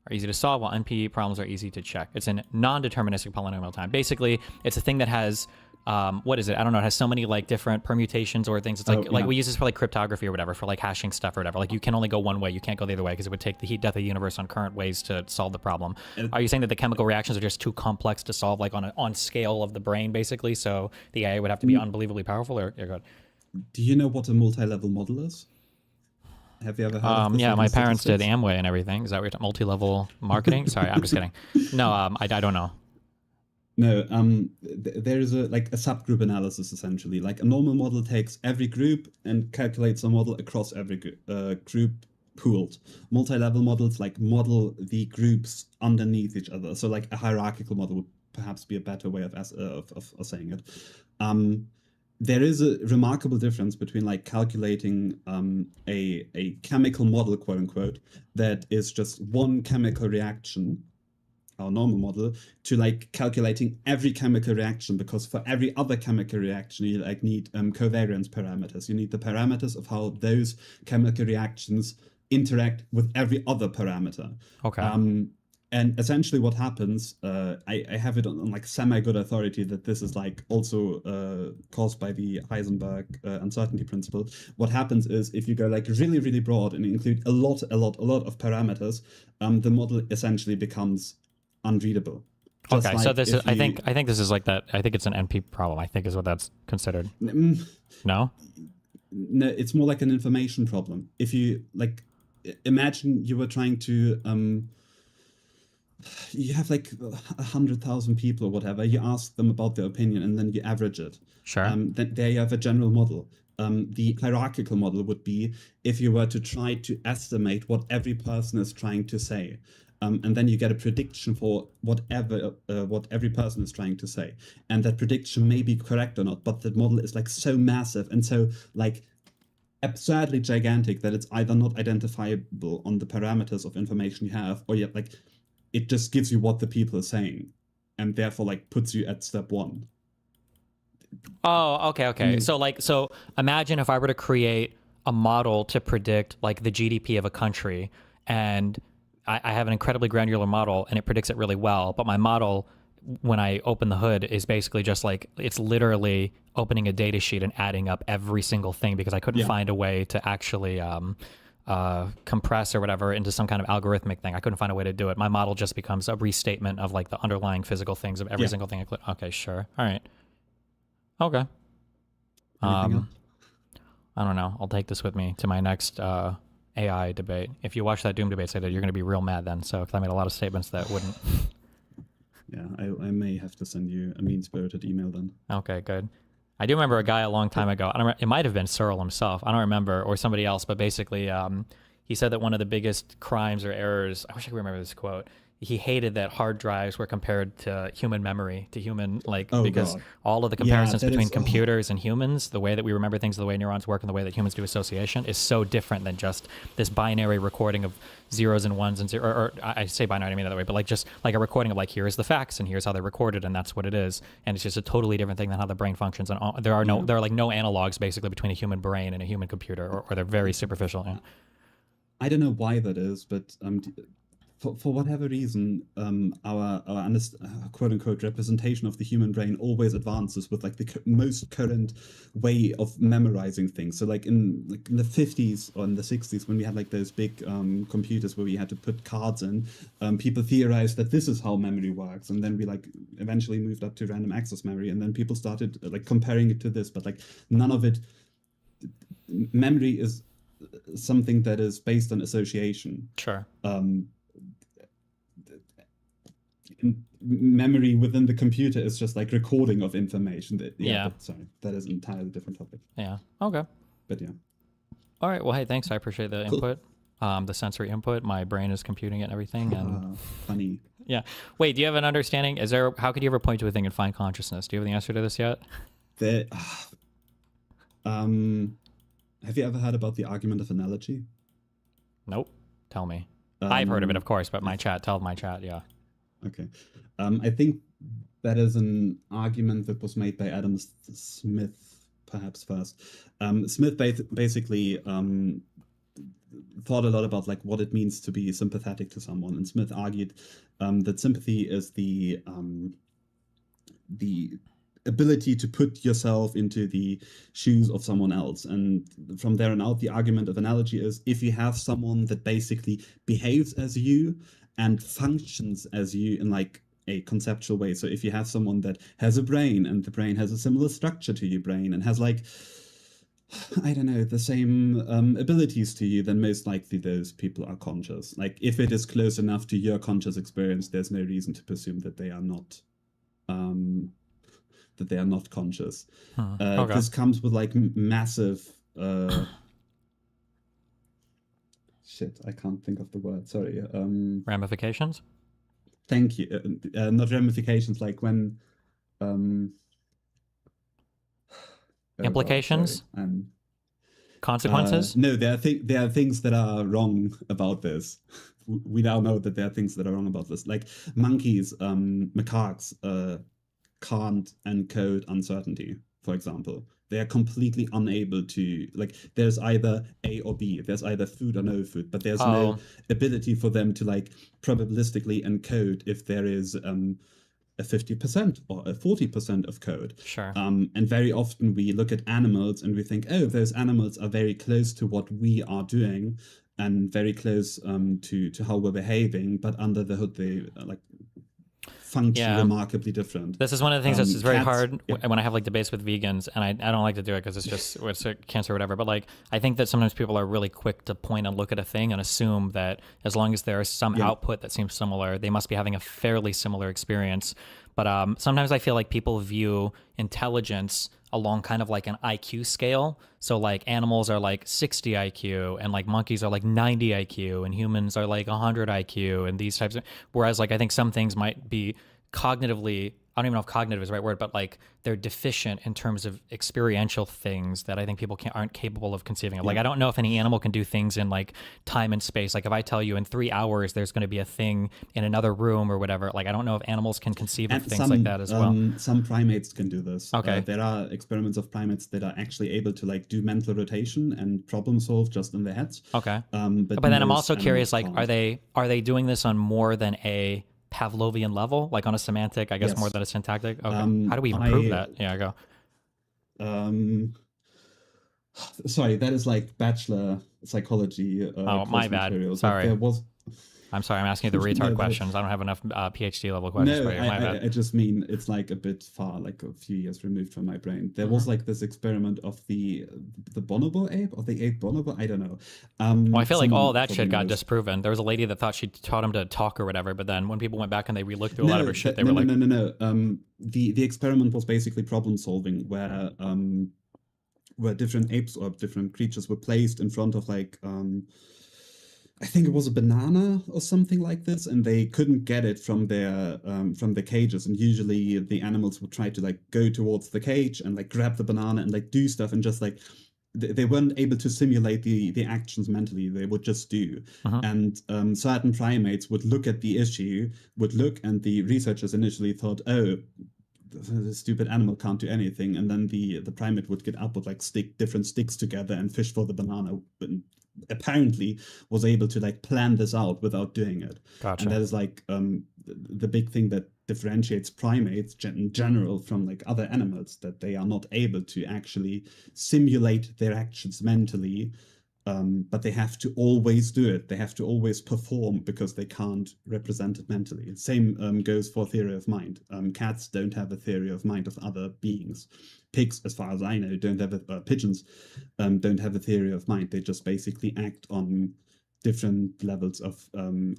Are easy to solve, while NP problems are easy to check. It's in non-deterministic polynomial time. Basically, it's a thing that has, what is it? I don't know. It has so many like different permutations or things. It's like we use this for like cryptography or whatever, for like hashing stuff or whatever. Like you can only go one way. You can't go the other way because it would take the heat death of the universe on current ways to solve the problem. Are you saying that the chemical reactions are just too complex to solve, like on scale of the brain, basically? So the AI would have to be unbelievably powerful. Or go ahead. Do you know what a multi-level model is? Have you ever heard of this? Yeah, my parents did Amway and everything. Is that what you're talking? Multi-level marketing? Sorry, I'm just kidding. No, I don't know. No, there is a subgroup analysis essentially. Like a normal model takes every group and calculates a model across every group pooled. Multi-level models like model the groups underneath each other. So like a hierarchical model would perhaps be a better way of saying it. There is a remarkable difference between like calculating a chemical model, quote unquote, that is just one chemical reaction, our normal model, to like calculating every chemical reaction, because for every other chemical reaction you like need covariance parameters. You need the parameters of how those chemical reactions interact with every other parameter. Okay. And essentially what happens, I have it on like semi-good authority that this is like also caused by the Heisenberg uncertainty principle. What happens is if you go like really, really broad and include a lot of parameters, the model essentially becomes unreadable. Just Okay, like so this is, if I think this is like that. I think it's an NP problem. I think is what that's considered. No? No, it's more like an information problem. If you like, imagine you were trying to, you have like 100,000 people or whatever, you ask them about their opinion and then you average it. Sure. Then there you have a general model. The hierarchical model would be if you were to try to estimate what every person is trying to say. And then you get a prediction for what every person is trying to say. And that prediction may be correct or not, but the model is like so massive and so like absurdly gigantic that it's either not identifiable on the parameters of information you have, or yet like it just gives you what the people are saying and therefore like puts you at step one. Oh, okay. So imagine if I were to create a model to predict like the GDP of a country, and I have an incredibly granular model and it predicts it really well, but my model, when I open the hood, is basically just like, it's literally opening a data sheet and adding up every single thing because I couldn't find a way to actually compress or whatever into some kind of algorithmic thing. I couldn't find a way to do it. My model just becomes a restatement of like the underlying physical things of every single thing I click. Okay, sure. All right. Okay. I don't know. I'll take this with me to my next AI debate. If you watch that Doom debate, say that you're going to be real mad then. So, because I made a lot of statements that wouldn't. Yeah, I may have to send you a mean-spirited email then. Okay, good. I do remember a guy a long time ago. It might have been Searle himself. I don't remember, or somebody else. But basically, he said that one of the biggest crimes or errors. I wish I could remember this quote. He hated that hard drives were compared to human memory, to human, because all of the comparisons between computers and humans, the way that we remember things, the way neurons work, and the way that humans do association is so different than just this binary recording of zeros and ones and zero. Or I say binary, I mean that way, but like just like a recording of like, here's the facts and here's how they're recorded and that's what it is. And it's just a totally different thing than how the brain functions. And there are no analogs basically between a human brain and a human computer, or they're very superficial. Yeah. I don't know why that is, but for whatever reason, our quote-unquote representation of the human brain always advances with like the most current way of memorizing things. So like in the 50s or in the 60s, when we had like those big computers where we had to put cards in, people theorized that this is how memory works, and then we like eventually moved up to random access memory, and then people started like comparing it to this, but like none of it. Memory is something that is based on association. Sure. Memory within the computer is just like recording of information. Sorry, that is an entirely different topic. Yeah. Okay. But yeah. All right. Well, hey, thanks. I appreciate the input, the sensory input. My brain is computing it and everything. And funny. Yeah. Wait. Do you have an understanding? How could you ever point to a thing and find consciousness? Do you have the answer to this yet? Have you ever heard about the argument of analogy? Nope. Tell me. I've heard of it, of course, but tell my chat. Yeah. Okay. I think that is an argument that was made by Adam Smith, perhaps first. Smith basically thought a lot about like what it means to be sympathetic to someone, and Smith argued that sympathy is the ability to put yourself into the shoes of someone else. And from there on out, the argument of analogy is if you have someone that basically behaves as you and functions as you in like a conceptual way. So if you have someone that has a brain and the brain has a similar structure to your brain and has like, I don't know, the same abilities to you, then most likely those people are conscious. Like if it is close enough to your conscious experience, there's no reason to presume that they are not conscious. Okay. This comes with like massive shit, I can't think of the word, sorry. Ramifications? Thank you. Not ramifications, like when implications? Consequences? No, there are things that are wrong about this. We now know that there are things that are wrong about this. Like monkeys, macaques can't encode uncertainty, for example. They are completely unable to, like, there's either A or B, there's either food or no food, but there's no ability for them to like probabilistically encode if there is a 50% or a 40% of code. Sure. And very often we look at animals and we think, oh, those animals are very close to what we are doing and very close to how we're behaving, but under the hood they like function remarkably different. This is one of the things that's very cats- hard when I have like debates with vegans, and I don't like to do it because it's a cancer or whatever. But like I think that sometimes people are really quick to point and look at a thing and assume that as long as there is some output that seems similar, they must be having a fairly similar experience. But sometimes I feel like people view intelligence along kind of like an IQ scale. So like animals are like 60 IQ and like monkeys are like 90 IQ and humans are like 100 IQ and these types of, whereas like I think some things might be cognitively, I don't even know if cognitive is the right word, but like they're deficient in terms of experiential things that I think people aren't capable of conceiving of. Like, I don't know if any animal can do things in like time and space. Like if I tell you in 3 hours, there's going to be a thing in another room or whatever. Like, I don't know if animals can conceive of things like that as well. Some primates can do this. Okay. There are experiments of primates that are actually able to like do mental rotation and problem solve just in their heads. Okay. But then I'm most also curious, like, animals are they doing this on more than a Pavlovian level, like on a semantic, I guess, Yes. more than a syntactic? Okay. How do we even prove that? Yeah, go. Sorry, that is like bachelor psychology. Oh, my course bad. materials. Sorry. Like, there was. I'm sorry, I'm asking you the retard questions. I don't have enough PhD level questions No, for you. My bad. I just mean it's like a bit far, like a few years removed from my brain. There was like this experiment of the bonobo ape or the ape bonobo. I don't know. Well, I feel like all someone that shit probably got knows. disproven. There was a lady that thought she taught him to talk or whatever, but then when people went back and they re-looked through a lot of her shit, they were like, No. The experiment was basically problem solving, where different apes or different creatures were placed in front of like I think it was a banana or something like this, and they couldn't get it from their cages. And usually the animals would try to like go towards the cage and like grab the banana and like do stuff, and just like they weren't able to simulate the actions mentally. They would just do. And certain primates would look at the issue, and the researchers initially thought, oh, the stupid animal can't do anything. And then the primate would get up, would like stick different sticks together and fish for the banana. But apparently was able to like plan this out without doing it. Gotcha. And that is like the big thing that differentiates primates in general from like other animals, that they are not able to actually simulate their actions mentally, but they have to always do it. They have to always perform because they can't represent it mentally. Same goes for theory of mind. Cats don't have a theory of mind of other beings. Pigs, as far as I know, don't have pigeons don't have a theory of mind. They just basically act on different levels of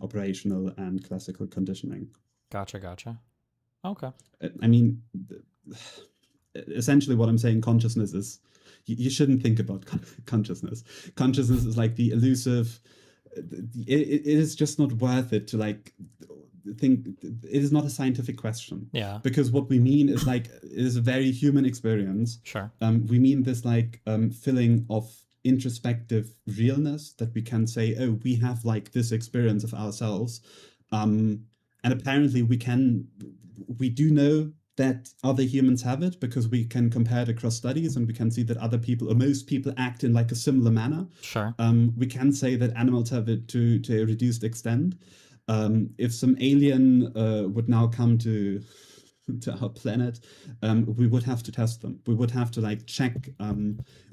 operational and classical conditioning. Gotcha. Okay. I mean, essentially what I'm saying, consciousness is, you shouldn't think about consciousness. Consciousness is like the elusive, it is just not worth it to like think. It is not a scientific question. Yeah. Because what we mean is like, it is a very human experience. Sure. We mean this like feeling of introspective realness, that we can say, oh, we have like this experience of ourselves. And apparently we do know that other humans have it because we can compare it across studies and we can see that other people or most people act in like a similar manner. Sure. We can say that animals have it to a reduced extent. If some alien would now come to our planet, we would have to test them. We would have to like check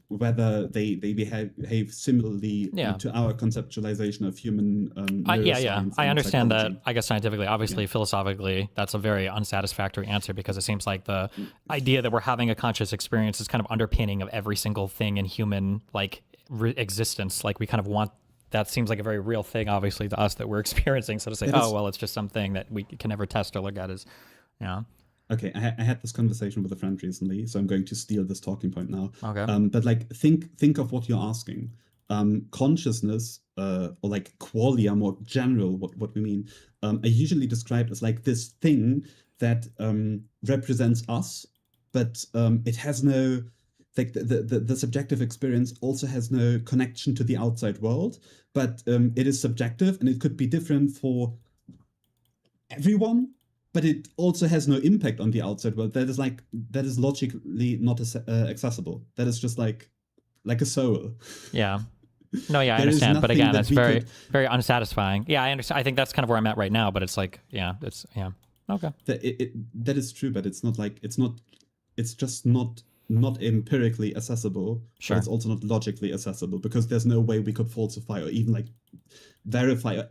whether they behave similarly to our conceptualization of human neuroscience I and understand psychology. that. I guess scientifically, obviously, philosophically, that's a very unsatisfactory answer because it seems like the idea that we're having a conscious experience is kind of underpinning of every single thing in human like existence. Like we kind of want. That seems like a very real thing, obviously, to us that we're experiencing. So to say, oh well, it's just something that we can never test or look at is, Okay, I had this conversation with a friend recently, so I'm going to steal this talking point now. Okay. But like, think of what you're asking. Consciousness, or like qualia, more general, what we mean, are usually described as like this thing that represents us, but it has no, like the subjective experience also has no connection to the outside world, but it is subjective and it could be different for everyone. But it also has no impact on the outside world. That is logically not accessible. That is just like a soul. Yeah. No, yeah, I understand. But again, that's very, very unsatisfying. Yeah, I understand. I think that's kind of where I'm at right now. But it's like, okay. That is true, but it's not like it's just not empirically accessible. Sure. But it's also not logically accessible because there's no way we could falsify or even like verify or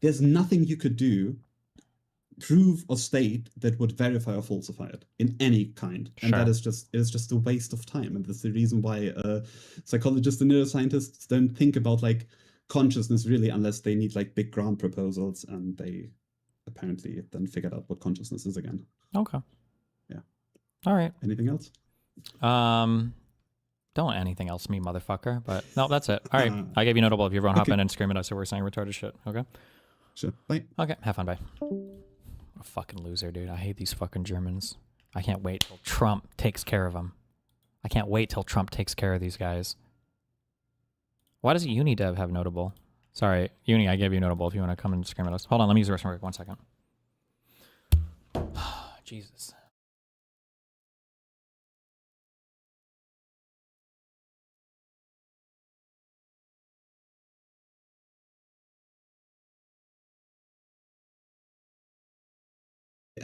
there's nothing you could do, prove or state that would verify or falsify it in any kind. And that is just a waste of time. And that's the reason why psychologists and neuroscientists don't think about like consciousness really unless they need like big grant proposals, and they apparently then figured out what consciousness is again. Okay. Yeah. All right. Anything else? Don't want anything else, me motherfucker. But no, that's it. All right. I gave you notable if you everyone hop in and scream at us so we're saying retarded shit. Okay. Sure. Bye. Okay. Have fun. Bye. What a fucking loser, dude. I hate these fucking Germans. I can't wait till Trump takes care of them. I can't wait till Trump takes care of these guys. Why does UniDev have notable? Sorry, Uni, I gave you notable if you want to come and scream at us. Hold on, let me use the restroom quick. 1 second. Jesus.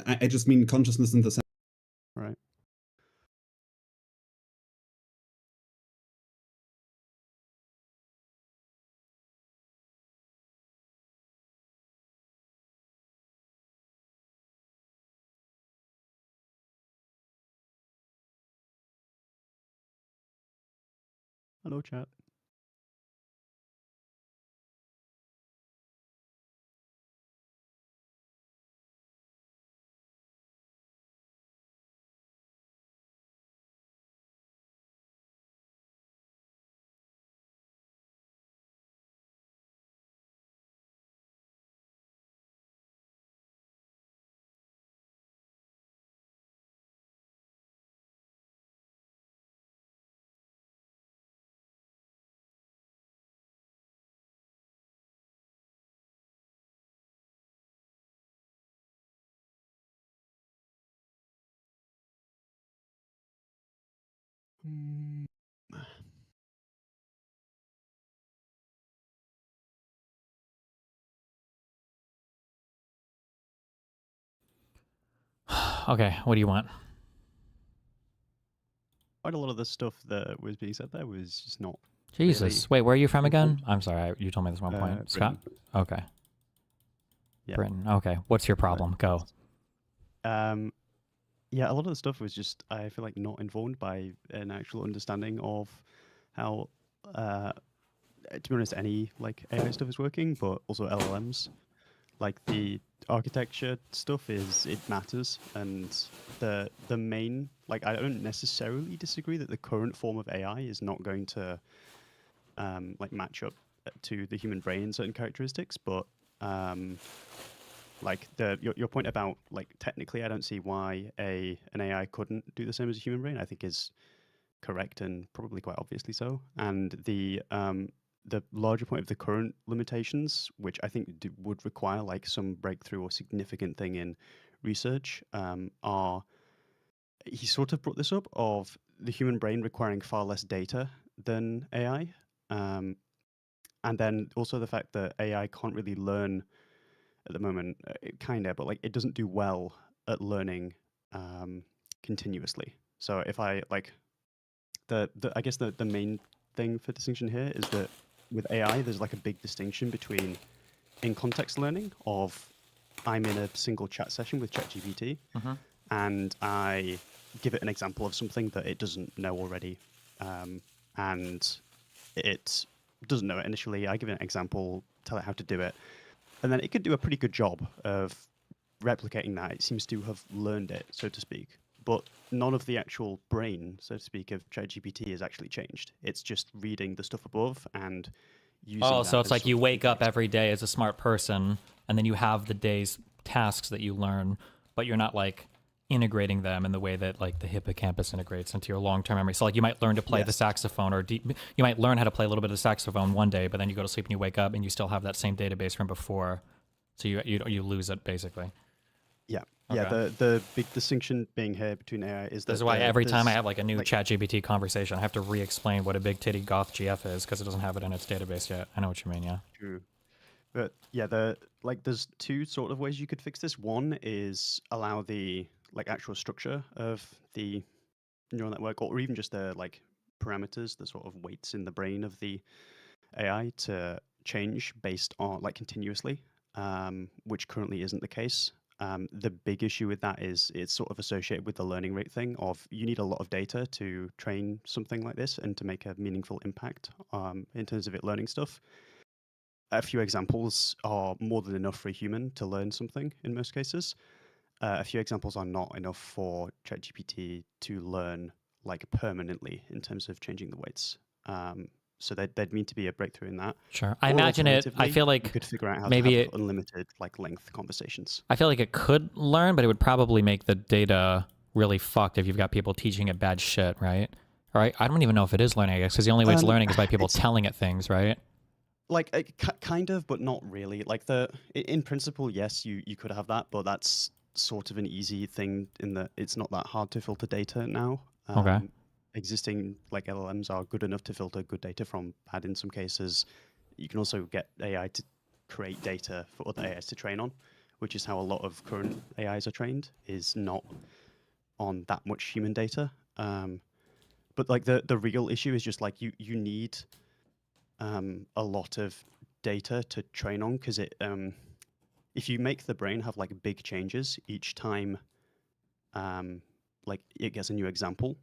I just mean consciousness in the sense. Right. Hello, chat. Okay, what do you want? Quite a lot of the stuff that was being said there was just not. Jesus. Wait, where are you from again? I'm sorry, you told me this one point. Scott? Okay. Yeah. Britain. Okay. What's your problem? Go. Yeah, a lot of the stuff was just, I feel like, not informed by an actual understanding of how, to be honest, any like AI stuff is working, but also LLMs. Like the architecture stuff it matters, and the main, like, I don't necessarily disagree that the current form of AI is not going to like match up to the human brain in certain characteristics, but like your point about, like, technically I don't see why an AI couldn't do the same as a human brain, I think is correct and probably quite obviously so. And the larger point of the current limitations, which I think would require like some breakthrough or significant thing in research are, he sort of brought this up, of the human brain requiring far less data than AI. And then also the fact that AI can't really learn at the moment, but like it doesn't do well at learning continuously. So if I like I guess the main thing for distinction here is that with AI, there's like a big distinction between in-context learning of I'm in a single chat session with ChatGPT and I give it an example of something that it doesn't know already, and it doesn't know it initially. I give it an example, tell it how to do it, and then it could do a pretty good job of replicating that. It seems to have learned it, so to speak. But none of the actual brain, so to speak, of ChatGPT is actually changed. It's just reading the stuff above and using Oh, that so it's as like you sort of wake up every day as a smart person, and then you have the day's tasks that you learn, but you're not like integrating them in the way that like the hippocampus integrates into your long-term memory. So like you might learn to play the saxophone, or you might learn how to play a little bit of the saxophone one day, but then you go to sleep and you wake up and you still have that same database from before. So you lose it basically. Yeah. Okay. Yeah, the big distinction being here between AI is that This is why every time I there's, have like a new like, ChatGPT conversation, I have to re-explain what a big titty goth GF is because it doesn't have it in its database yet. I know what you mean, yeah. True. But yeah, there's two sort of ways you could fix this. One is allow the like actual structure of the neural network, or even just the like parameters, the sort of weights in the brain of the AI to change based on like continuously, which currently isn't the case. The big issue with that is it's sort of associated with the learning rate thing of you need a lot of data to train something like this and to make a meaningful impact in terms of it learning stuff. A few examples are more than enough for a human to learn something in most cases. A few examples are not enough for ChatGPT to learn like permanently in terms of changing the weights. So there'd need to be a breakthrough in that. Sure. I Or imagine it, I alternatively, feel like you could figure out how maybe to have it, unlimited like length conversations. I feel like it could learn, but it would probably make the data really fucked if you've got people teaching it bad shit, right? Right? I don't even know if it is learning, I guess, because the only way it's learning is by people telling it things, right? Like kind of, but not really. Like in principle, yes, you could have that, but that's sort of an easy thing in that it's not that hard to filter data now. Okay. Existing like LLMs are good enough to filter good data from bad in some cases. You can also get AI to create data for other AIs to train on, which is how a lot of current AIs are trained, is not on that much human data. But like the real issue is just like you need a lot of data to train on, because it if you make the brain have like big changes each time like it gets a new example,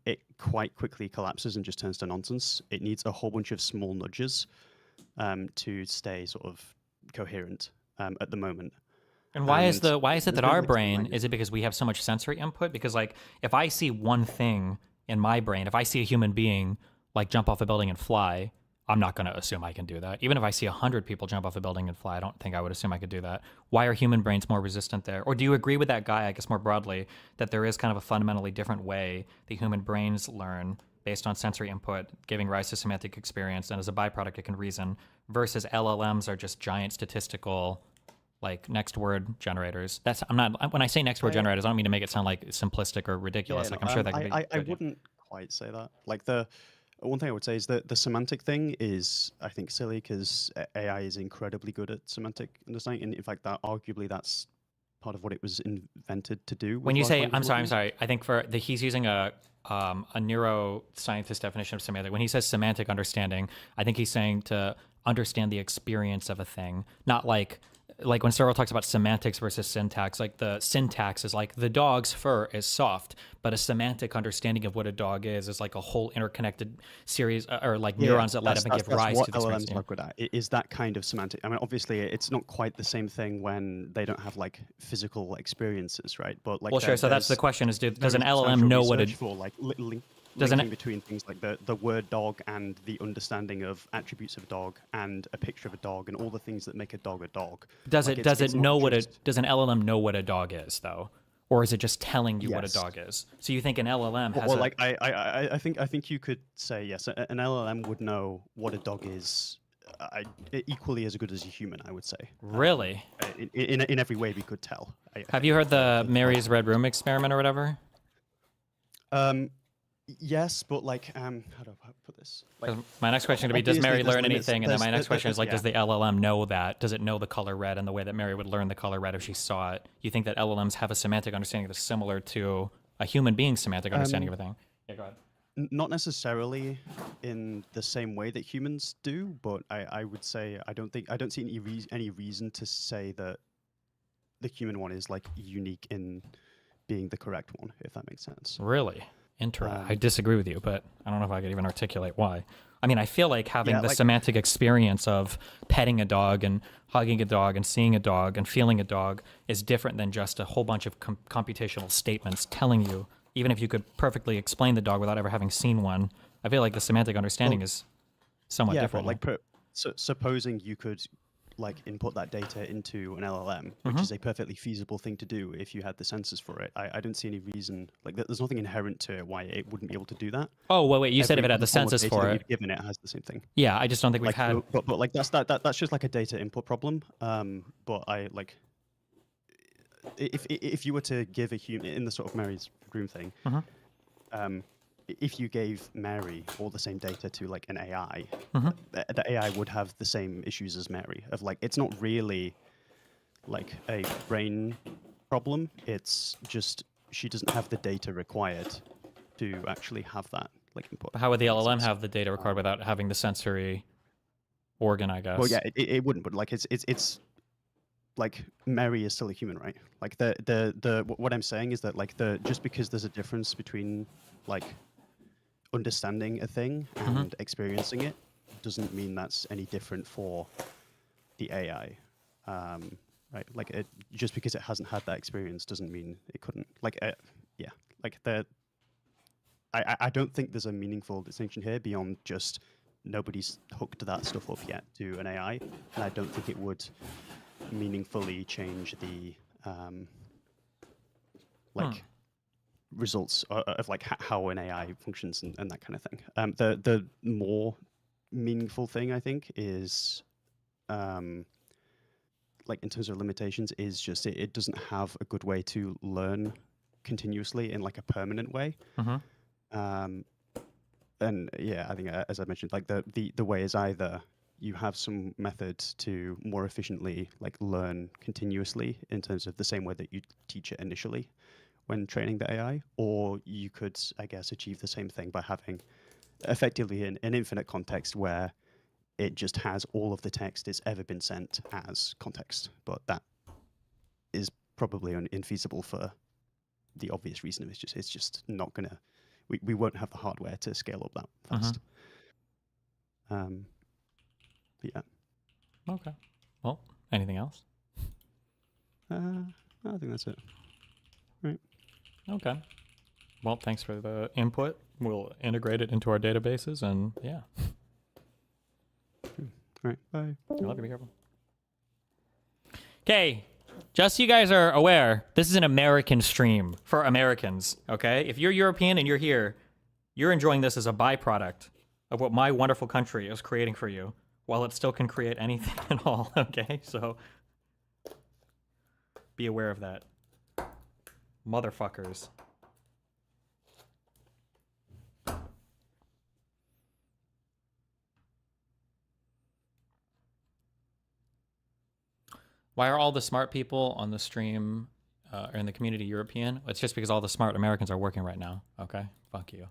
it quite quickly collapses and just turns to nonsense. It needs a whole bunch of small nudges to stay sort of coherent at the moment. And why is it that our brain, like, is it because we have so much sensory input? Because like if I see one thing in my brain, if I see a human being like jump off a building and fly, I'm not going to assume I can do that. Even if I see 100 people jump off a building and fly, I don't think I would assume I could do that. Why are human brains more resistant there? Or do you agree with that guy, I guess more broadly, that there is kind of a fundamentally different way the human brains learn based on sensory input, giving rise to semantic experience, and as a byproduct it can reason, versus LLMs are just giant statistical like next word generators? That's when I say next word generators, I don't mean to make it sound like simplistic or ridiculous. Yeah, like I'm sure that could be I good, yeah. wouldn't quite say that. Like one thing I would say is that the semantic thing is, I think, silly, because AI is incredibly good at semantic understanding, and in fact, arguably that's part of what it was invented to do. When you say, I'm sorry, I think he's using a neuroscientist definition of semantic. When he says semantic understanding, I think he's saying to understand the experience of a thing, not like when Cyril talks about semantics versus syntax, like the syntax is like the dog's fur is soft, but a semantic understanding of what a dog is like a whole interconnected series or like neurons that light up and give rise to the experience. LLMs are good at. It is that kind of semantic. I mean, obviously, it's not quite the same thing when they don't have like physical experiences, right? But like, well, sure. So that's the question: is does an LLM know what it? For like Doesn't linking between things like the word dog and the understanding of attributes of a dog and a picture of a dog and all the things that make a dog a dog. Does like it know does an LLM know what a dog is though? Or is it just telling you what a dog is? So you think an LLM has like I think you could say yes, an LLM would know what a dog is equally as good as a human, I would say. Really? In every way we could tell. Have you heard the Mary's Red Room experiment or whatever? Yes, but like, how do I put this? Like, my next question would be, does Mary learn limits. anything? And then my next question is like, yeah. does the LLM know that? Does it know the color red and the way that Mary would learn the color red if she saw it? You think that LLMs have a semantic understanding that's similar to a human being's semantic understanding of a thing? Yeah, go ahead. Not necessarily in the same way that humans do, but I would say I don't see any reason to say that the human one is like unique in being the correct one, if that makes sense. Really? Interesting. I disagree with you, but I don't know if I could even articulate why. I mean, I feel like having the semantic experience of petting a dog and hugging a dog and seeing a dog and feeling a dog is different than just a whole bunch of computational statements telling you, even if you could perfectly explain the dog without ever having seen one. I feel like the semantic understanding is somewhat different. But like, supposing you could like input that data into an LLM, which is a perfectly feasible thing to do if you had the sensors for it. I don't see any reason, like there's nothing inherent to why it wouldn't be able to do that. Oh, wait, you said if it had the sensors for it. Given it has the same thing. Yeah, I just don't think we've had. But like that's just like a data input problem. But I like if you were to give a human in the sort of Mary's Room thing, if you gave Mary all the same data to like an AI, the AI would have the same issues as Mary. Of like, it's not really like a brain problem. It's just she doesn't have the data required to actually have that like input. But how would the LLM have the data required without having the sensory organ? I guess. Well, yeah, it wouldn't. But like, it's like Mary is still a human, right? Like what I'm saying is that like just because there's a difference between like understanding a thing and experiencing it doesn't mean that's any different for the AI, right? Like just because it hasn't had that experience doesn't mean it couldn't. Like, yeah, like I don't think there's a meaningful distinction here beyond just nobody's hooked that stuff up yet to an AI, and I don't think it would meaningfully change the results of like how an AI functions and that kind of thing. The more meaningful thing I think is like in terms of limitations is just it doesn't have a good way to learn continuously in like a permanent way. And yeah, I think as I mentioned, like the way is either you have some method to more efficiently like learn continuously in terms of the same way that you teach it initially when training the AI, or you could, I guess, achieve the same thing by having effectively an infinite context where it just has all of the text it's ever been sent as context. But that is probably infeasible for the obvious reason of it's just not gonna, we won't have the hardware to scale up that fast. Yeah. Okay. Well, anything else? I think that's it. Right. Okay. Well, thanks for the input. We'll integrate it into our databases, and yeah. All right. Bye. I love you. Be careful. Okay. Just so you guys are aware, this is an American stream for Americans, okay? If you're European and you're here, you're enjoying this as a byproduct of what my wonderful country is creating for you, while it still can create anything at all, okay? So be aware of that. Motherfuckers. Why are all the smart people on the stream or in the community European? It's just because all the smart Americans are working right now. Okay, fuck you.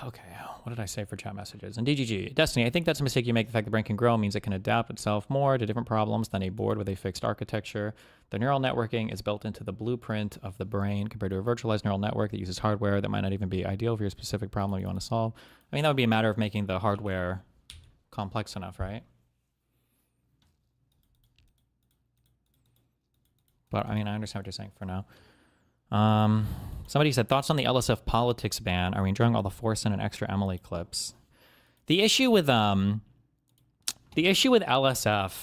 Okay, what did I say for chat messages? And DGG, Destiny, I think that's a mistake you make. The fact the brain can grow means it can adapt itself more to different problems than a board with a fixed architecture. The neural networking is built into the blueprint of the brain compared to a virtualized neural network that uses hardware that might not even be ideal for your specific problem you want to solve. I mean, that would be a matter of making the hardware complex enough, right? But I mean, I understand what you're saying for now. Somebody said, thoughts on the LSF politics ban? Are we enjoying all the Forsen and extra Emily clips? The issue with LSF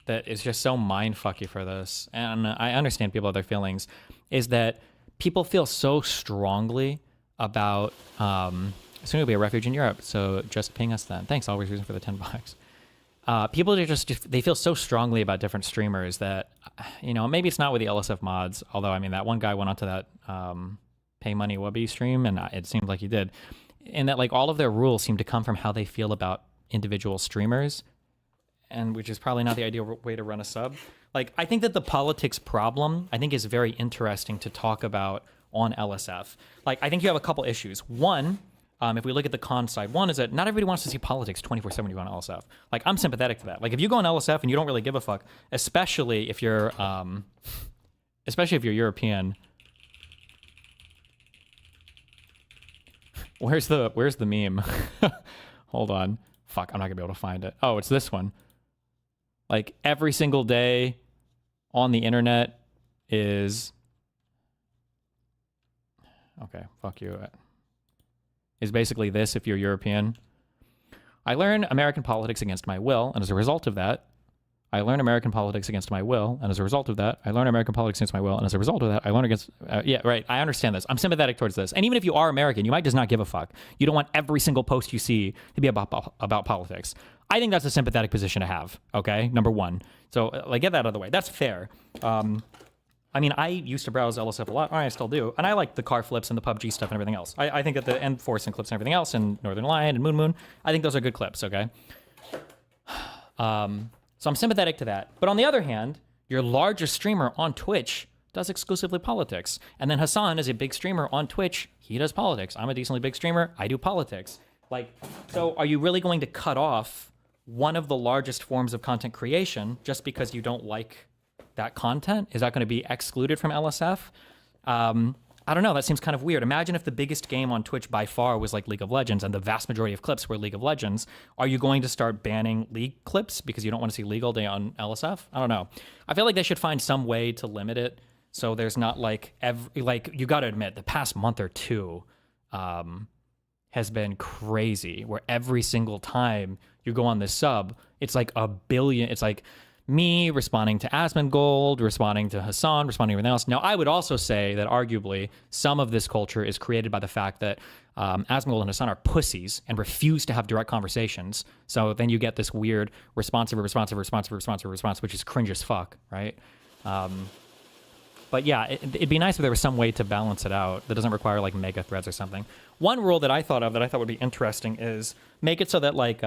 that is just so mindfucky for this, and I understand people have their feelings, is that people feel so strongly about Soon we'll be a refuge in Europe, so just ping us then. Thanks, always reason for the $10. People are just, they feel so strongly about different streamers that, you know, maybe it's not with the LSF mods, although, I mean, that one guy went onto that Pay Money Wubby stream, and it seemed like he did. And that, like, all of their rules seem to come from how they feel about individual streamers, and which is probably not the ideal way to run a sub. Like, I think that the politics problem, I think, is very interesting to talk about on LSF. Like, I think you have a couple issues. One, if we look at the con side, one is that not everybody wants to see politics 24/7 when you go on LSF. Like, I'm sympathetic to that. Like, if you go on LSF and you don't really give a fuck, especially if you're European. Where's the meme? Hold on. Fuck, I'm not gonna be able to find it. Oh, it's this one. Like, every single day on the internet is... Okay, fuck you. Is basically this if you're European. I learn American politics against my will, and as a result of that, I learn American politics against my will, and as a result of that, I learn American politics against my will, and as a result of that, I learn against... yeah, right, I understand this. I'm sympathetic towards this. And even if you are American, you might just not give a fuck. You don't want every single post you see to be about politics. I think that's a sympathetic position to have, okay? Number one. So, like, get that out of the way. That's fair. I mean, I used to browse LSF a lot. I still do. And I like the car flips and the PUBG stuff and everything else. I think that the Enforce and clips and everything else, and Northern Lion and Moon, I think those are good clips, okay? So I'm sympathetic to that. But on the other hand, your largest streamer on Twitch does exclusively politics. And then Hassan is a big streamer on Twitch. He does politics. I'm a decently big streamer. I do politics. Like, so are you really going to cut off one of the largest forms of content creation just because you don't like that content? Is that going to be excluded from LSF? I don't know. That seems kind of weird. Imagine if the biggest game on Twitch by far was like League of Legends and the vast majority of clips were League of Legends. Are you going to start banning League clips because you don't want to see League all day on LSF? I don't know. I feel like they should find some way to limit it so there's not like you got to admit the past month or two has been crazy where every single time you go on this sub, it's like a billion. It's like me responding to Asmongold, responding to Hassan, responding to everything else. Now, I would also say that arguably some of this culture is created by the fact that Asmongold and Hassan are pussies and refuse to have direct conversations. So then you get this weird response, which is cringe as fuck, right? But yeah, it'd be nice if there was some way to balance it out that doesn't require like mega threads or something. One rule that I thought of that I thought would be interesting is make it so that like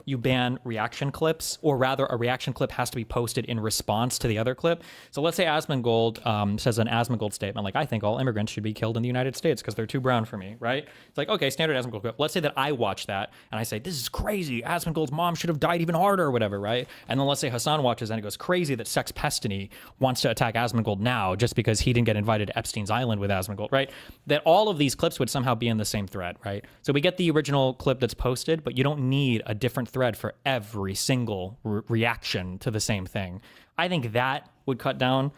you ban reaction clips, or rather a reaction clip has to be posted in response to the other clip. So let's say Asmongold says an Asmongold statement like, I think all immigrants should be killed in the United States because they're too brown for me, right? It's like, okay, standard Asmongold clip. Let's say that I watch that and I say, this is crazy. Asmongold's mom should have died even harder or whatever, right? And then let's say Hassan watches and it goes crazy that Sex Pestany wants to attack Asmongold now just because he didn't get invited to Epstein's Island with Asmongold, right? That all of these clips would somehow be in the same thread, right? So we get the original clip that's posted, but you don't need a different thread for every single reaction to the same thing. I think that would cut down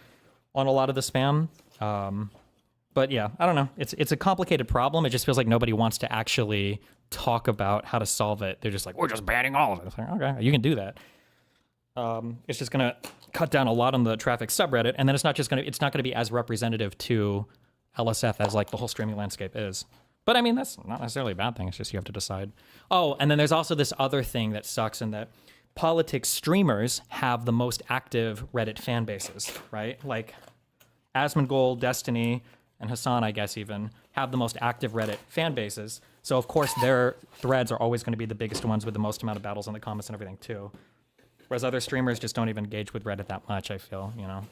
on a lot of the spam. But yeah, I don't know. It's a complicated problem. It just feels like nobody wants to actually talk about how to solve it. They're just like, we're just banning all of it. It's like, okay, you can do that. It's just gonna cut down a lot on the traffic subreddit, and then it's not gonna be as representative to LSF as like the whole streaming landscape is. But I mean, that's not necessarily a bad thing. It's just you have to decide. Oh, and then there's also this other thing that sucks in that politics streamers have the most active Reddit fan bases, right? Like Asmongold, Destiny, and Hassan, I guess even, have the most active Reddit fan bases. So of course their threads are always going to be the biggest ones with the most amount of battles in the comments and everything too. Whereas other streamers just don't even engage with Reddit that much, I feel, you know?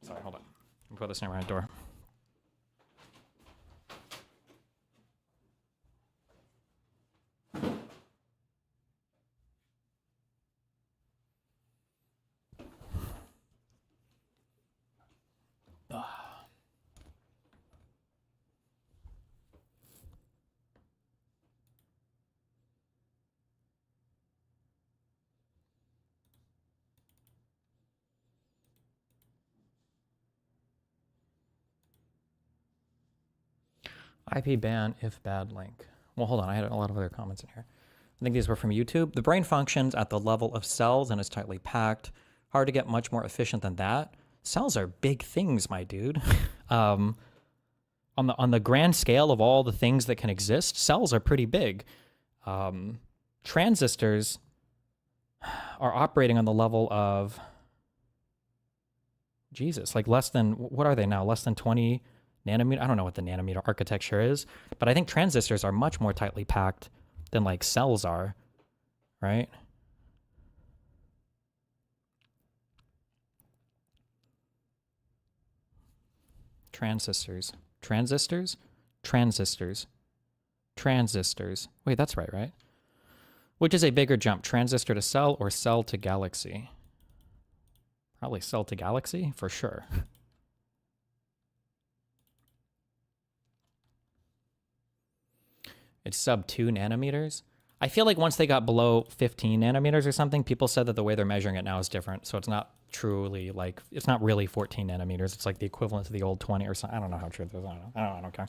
Sorry, hold on. Let me put this near my door. IP ban if bad link. Well, hold on. I had a lot of other comments in here. I think these were from YouTube. The brain functions at the level of cells and is tightly packed. Hard to get much more efficient than that. Cells are big things, my dude. On the grand scale of all the things that can exist, cells are pretty big. Transistors are operating on the level of, Jesus, like less than, what are they now? Less than 20 nanometer? I don't know what the nanometer architecture is, but I think transistors are much more tightly packed than like cells are, right? Transistors. Wait, that's right? Which is a bigger jump, transistor to cell or cell to galaxy? Probably cell to galaxy, for sure. It's sub 2 nanometers. I feel like once they got below 15 nanometers or something, people said that the way they're measuring it now is different. So it's not truly like, it's not really 14 nanometers. It's like the equivalent to the old 20 or something. I don't know how true this is. I don't care.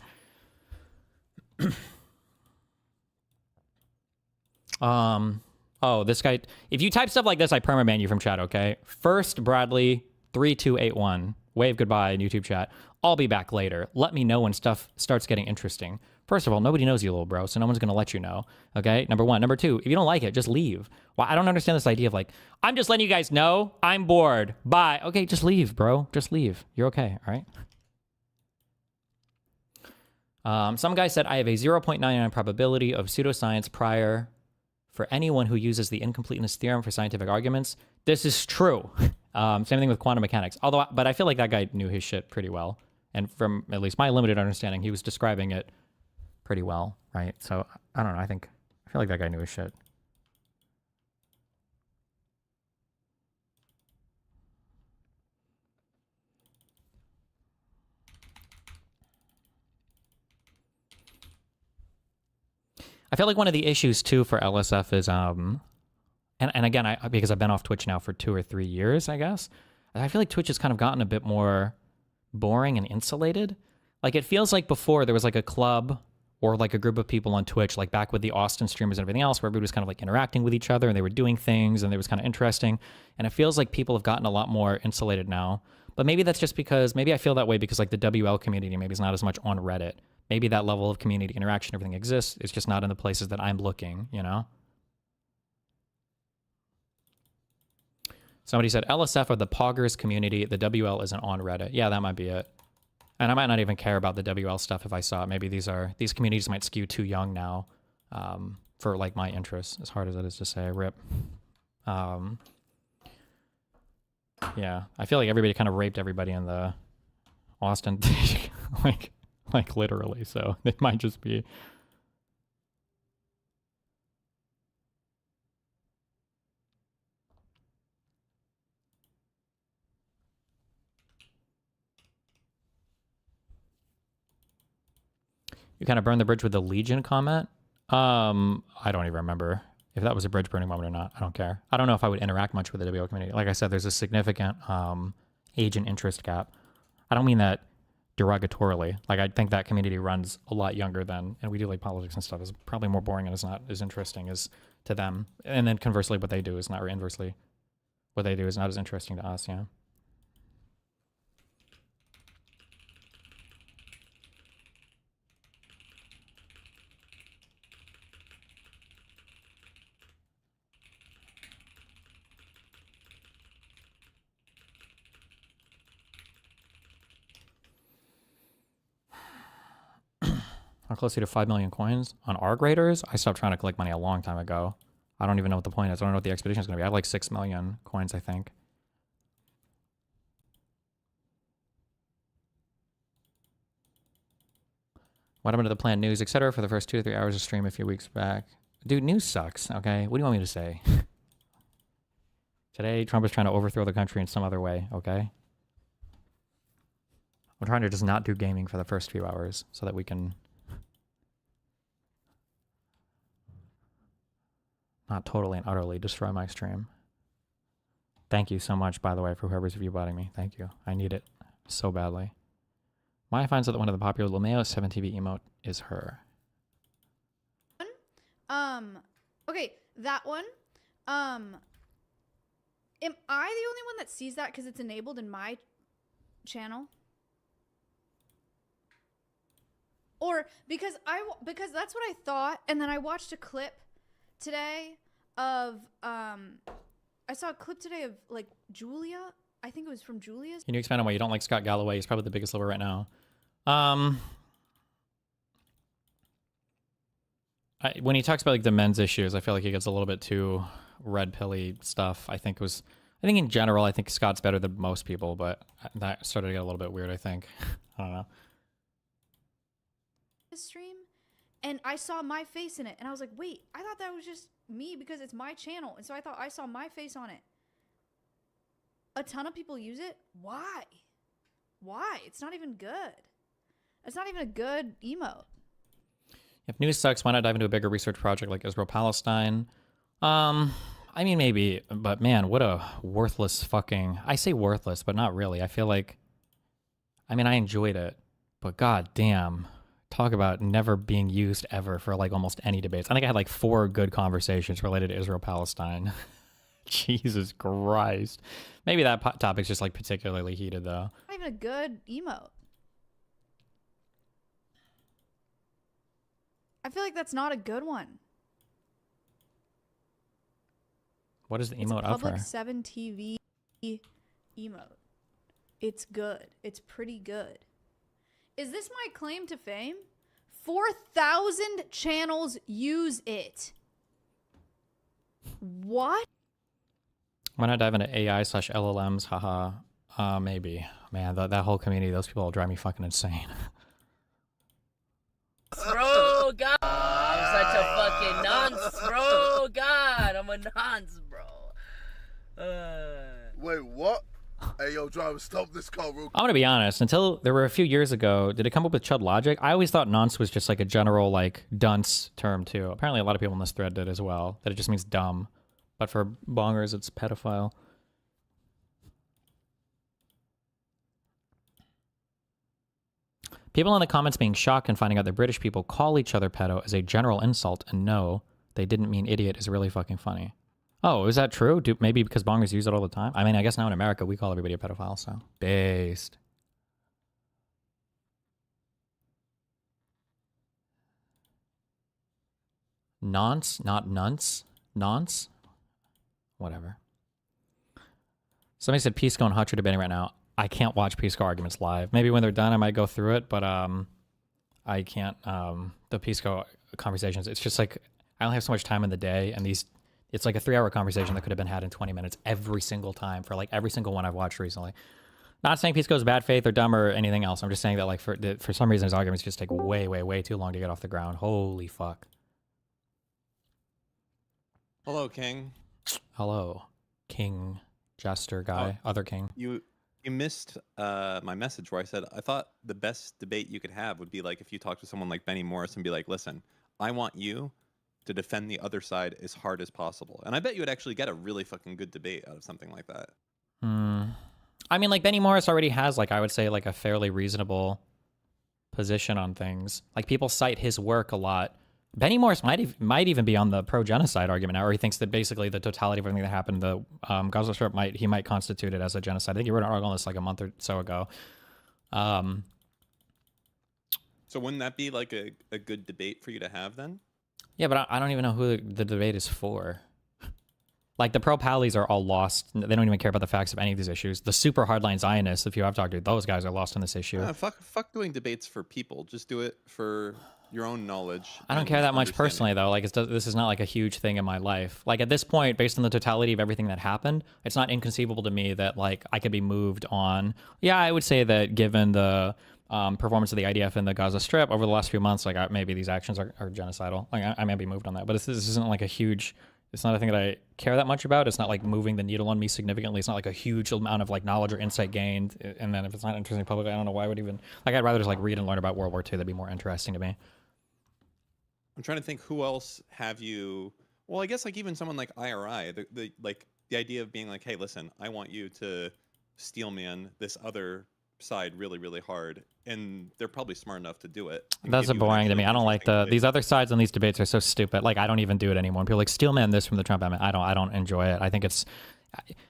Oh, this guy, if you type stuff like this, I permaban you from chat, okay? First, Bradley 3281. Wave goodbye in YouTube chat. I'll be back later. Let me know when stuff starts getting interesting. First of all, nobody knows you, little bro, so no one's gonna let you know, okay? Number one. Number two, if you don't like it, just leave. Well, I don't understand this idea of like, I'm just letting you guys know I'm bored. Bye. Okay, just leave, bro. Just leave. You're okay, all right? Some guy said I have a 0.99 probability of pseudoscience prior for anyone who uses the incompleteness theorem for scientific arguments. This is true. Same thing with quantum mechanics. But I feel like that guy knew his shit pretty well. And from at least my limited understanding, he was describing it pretty well, right? So I don't know. I feel like that guy knew his shit. I feel like one of the issues too for LSF is and again, because I've been off Twitch now for 2 or 3 years, I guess, I feel like Twitch has kind of gotten a bit more boring and insulated. Like it feels like before there was like a club or like a group of people on Twitch, like back with the Austin streamers and everything else, where everybody was kind of like interacting with each other and they were doing things and it was kind of interesting. And it feels like people have gotten a lot more insulated now. But maybe that's just because, maybe I feel that way because like the WL community maybe is not as much on Reddit. Maybe that level of community interaction, everything exists. It's just not in the places that I'm looking, you know? Somebody said LSF or the Poggers community, the WL isn't on Reddit. Yeah, that might be it. And I might not even care about the WL stuff if I saw it. Maybe these communities might skew too young now for like my interests, as hard as it is to say, rip. Yeah, I feel like everybody kind of raped everybody in the Austin like literally, so it might just be. You kind of burned the bridge with the Legion comment. I don't even remember if that was a bridge burning moment or not. I don't care. I don't know if I would interact much with the WL community. Like I said, there's a significant age and interest gap. I don't mean that derogatorily. Like I think that community runs a lot younger than, and we do like politics and stuff is probably more boring and it's not as interesting as to them. And then conversely, what they do is not, or inversely, what they do is not as interesting to us. Yeah. How close are you to 5 million coins on our graders? I stopped trying to collect money a long time ago. I don't even know what the point is. I don't know what the expedition is going to be. I have like 6 million coins, I think. What happened to the planned news, etc. for the first 2 or 3 hours of stream a few weeks back? Dude, news sucks, okay? What do you want me to say? Today, Trump is trying to overthrow the country in some other way, okay? I'm trying to just not do gaming for the first few hours so that we can not totally and utterly destroy my stream. Thank you so much, by the way, for whoever's review-botting me. Thank you. I need it so badly. Maya finds out that one of the popular Lameo 7TV emote is her. Okay, that one. Am I the only one that sees that because it's enabled in my channel? Or because that's what I thought, and then I watched a clip today of I saw a clip today of like Julia. I think it was from Julia's. Can you expand on why you don't like Scott Galloway? He's probably the biggest liver right now. When he talks about like the men's issues, I feel like he gets a little bit too red pilly stuff. I think in general, I think Scott's better than most people, but that started to get a little bit weird, I think. I don't know. Stream, and I saw my face in it, and I was like, wait, I thought that was just me because it's my channel, and so I thought I saw my face on it. A ton of people use it. Why? It's not even good. It's not even a good emote. If news sucks, why not dive into a bigger research project like Israel-Palestine? I mean, maybe, but man, what a worthless fucking... I say worthless, but not really. I feel like... I mean, I enjoyed it, but god damn. Talk about never being used ever for like almost any debates. I think I had like 4 good conversations related to Israel-Palestine. Jesus Christ. Maybe that topic's just like particularly heated though. Not even a good emote. I feel like that's not a good one. What is the emote up for? Public 7 TV emote. It's good. It's pretty good. Is this my claim to fame? 4,000 channels use it. What? Why not dive into AI/LLMs? Haha. Maybe. Man, that whole community, those people will drive me fucking insane. Bro, God, I'm such a fucking nonce, bro. God, I'm a nonce, bro. Wait, what? Hey, yo, driver, stop this car real quick. I'm gonna be honest, until there were a few years ago, did it come up with Chud Logic? I always thought nonce was just like a general like dunce term too. Apparently a lot of people in this thread did as well, that it just means dumb. But for bongers, it's pedophile. People in the comments being shocked and finding out that British people call each other pedo as a general insult and no, they didn't mean idiot is really fucking funny. Oh, is that true? Maybe because bongers use it all the time? I mean, I guess now in America, we call everybody a pedophile, so. Based. Nonce, not nunce. Nonce? Whatever. Somebody said Pisco and Hutch are debating right now. I can't watch Pisco arguments live. Maybe when they're done, I might go through it, but I can't. The Pisco conversations, it's just like, I only have so much time in the day, and it's like a 3-hour conversation that could have been had in 20 minutes every single time for like every single one I've watched recently. Not saying Pisco's bad faith or dumb or anything else. I'm just saying that like for some reason his arguments just take way, way, way too long to get off the ground. Holy fuck. Hello, King. Hello, King, Jester guy, other King. You missed my message where I said I thought the best debate you could have would be like if you talk to someone like Benny Morris and be like, listen, I want you to defend the other side as hard as possible. And I bet you would actually get a really fucking good debate out of something like that. I mean, like Benny Morris already has like, I would say like a fairly reasonable position on things. Like people cite his work a lot. Benny Morris might even be on the pro-genocide argument now, or he thinks that basically the totality of everything that happened in the Gaza Strip might constitute it as a genocide. I think he wrote an article on this like a month or so ago. So wouldn't that be like a good debate for you to have then? Yeah, but I don't even know who the debate is for. Like the pro-pallies are all lost. They don't even care about the facts of any of these issues. The super hardline Zionists, if you have talked to, those guys are lost in this issue. Fuck doing debates for people. Just do it for your own knowledge. I don't care that much personally, though. Like, this is not like a huge thing in my life. Like at this point, based on the totality of everything that happened, it's not inconceivable to me that like I could be moved on. Yeah, I would say that given the performance of the IDF in the Gaza Strip over the last few months, like maybe these actions are genocidal. Like I may be moved on that, but this isn't like a huge. It's not a thing that I care that much about. It's not like moving the needle on me significantly. It's not like a huge amount of like knowledge or insight gained. And then if it's not interesting publicly, I don't know why I would even like. I'd rather just like read and learn about World War II. That'd be more interesting to me. I'm trying to think who else have you. Well, I guess like even someone like IRI, the idea of being like, hey, listen, I want you to steelman this other side really, really hard, and they're probably smart enough to do it. That's boring to me. I don't like these other sides on these debates are so stupid. Like I don't even do it anymore. And people are like steelman this from the Trump admin. I don't enjoy it. I think it's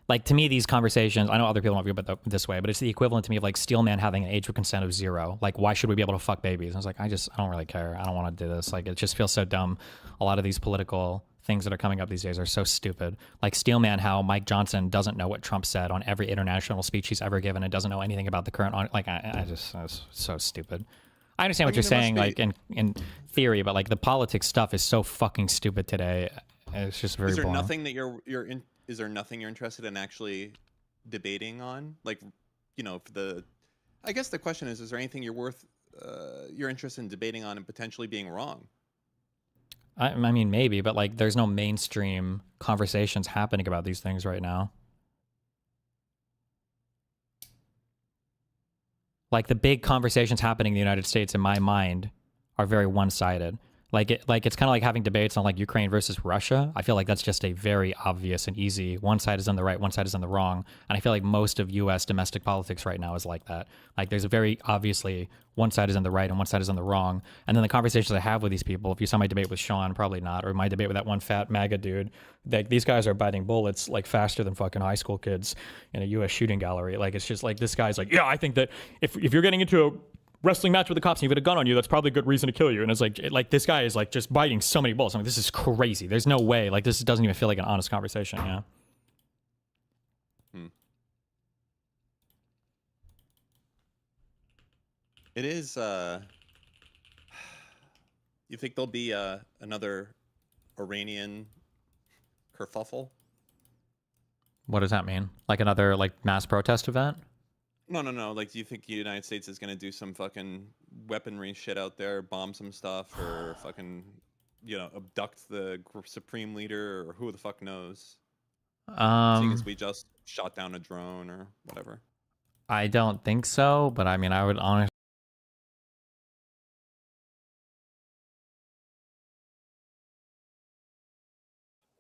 like, to me, these conversations, I know other people don't view it this way, but it's the equivalent to me of like Steelman having an age of consent of 0. Like, why should we be able to fuck babies? I was like, I don't really care. I don't want to do this. Like, it just feels so dumb. A lot of these political things that are coming up these days are so stupid. Like Steelman, how Mike Johnson doesn't know what Trump said on every international speech he's ever given and doesn't know anything about the current, like, it's so stupid. I understand what you're saying, like, in theory, but like the politics stuff is so fucking stupid today. It's just very Is there boring. nothing that is there nothing you're interested in actually debating on? Like, you know, I guess the question is there anything you're interested in debating on and potentially being wrong? I mean, maybe, but like, there's no mainstream conversations happening about these things right now. Like, the big conversations happening in the United States, in my mind, are very one-sided. Like it's kind of like having debates on like Ukraine versus Russia. I feel like that's just a very obvious and easy, one side is on the right, one side is on the wrong. And I feel like most of US domestic politics right now is like that. Like, there's a very obviously one side is on the right and one side is on the wrong. And then the conversations I have with these people, if you saw my debate with Sean, probably not, or my debate with that one fat MAGA dude, like, these guys are biting bullets like faster than fucking high school kids in a US shooting gallery. Like, it's just like, this guy's like, yeah, I think that if you're getting into a wrestling match with the cops and you've got a gun on you, that's probably a good reason to kill you. And it's like this guy is like just biting so many bullets. I mean, this is crazy. There's no way. Like, this doesn't even feel like an honest conversation. Yeah. It is. You think there'll be another Iranian kerfuffle? What does that mean? Like another like mass protest event? No. Like, do you think the United States is going to do some fucking weaponry shit out there, bomb some stuff, or fucking, you know, abduct the supreme leader, or who the fuck knows? Seeing as we just shot down a drone or whatever. I don't think so, but I mean, I would honestly.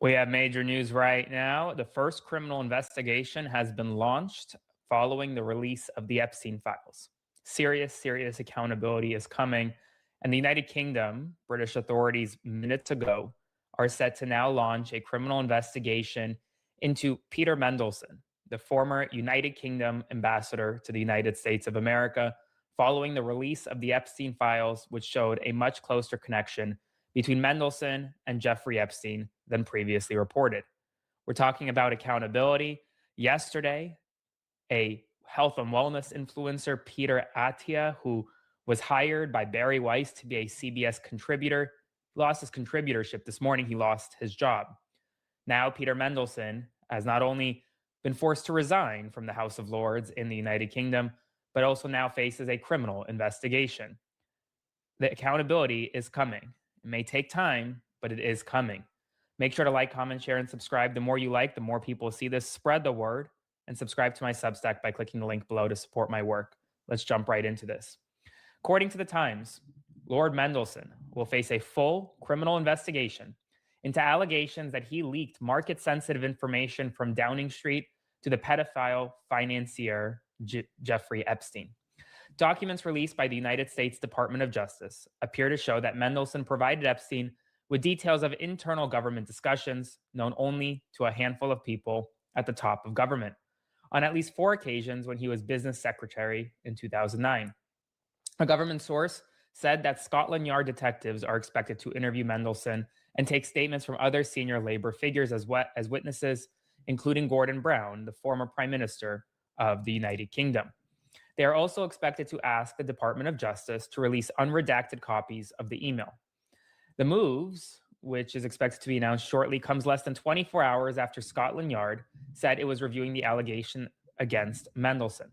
We have major news right now. The first criminal investigation has been launched following the release of the Epstein files. Serious accountability is coming. And the United Kingdom, British authorities minutes ago, are set to now launch a criminal investigation into Peter Mendelsohn, the former United Kingdom ambassador to the United States of America, following the release of the Epstein files, which showed a much closer connection between Mendelsohn and Jeffrey Epstein than previously reported. We're talking about accountability. Yesterday, a health and wellness influencer, Peter Attia, who was hired by Barry Weiss to be a CBS contributor, lost his contributorship. This morning, he lost his job. Now, Peter Mendelsohn has not only been forced to resign from the House of Lords in the United Kingdom, but also now faces a criminal investigation. The accountability is coming. It may take time, but it is coming. Make sure to like, comment, share, and subscribe. The more you like, the more people see this. Spread the word and subscribe to my Substack by clicking the link below to support my work. Let's jump right into this. According to the Times, Lord Mendelsohn will face a full criminal investigation into allegations that he leaked market-sensitive information from Downing Street to the pedophile financier Jeffrey Epstein. Documents released by the United States Department of Justice appear to show that Mendelsohn provided Epstein with details of internal government discussions known only to a handful of people at the top of government, on at least 4 occasions when he was business secretary in 2009. A government source said that Scotland Yard detectives are expected to interview Mendelsohn and take statements from other senior labor figures as witnesses, including Gordon Brown, the former Prime Minister of the United Kingdom. They are also expected to ask the Department of Justice to release unredacted copies of the email. The moves, which is expected to be announced shortly, comes less than 24 hours after Scotland Yard said it was reviewing the allegation against Mendelsohn.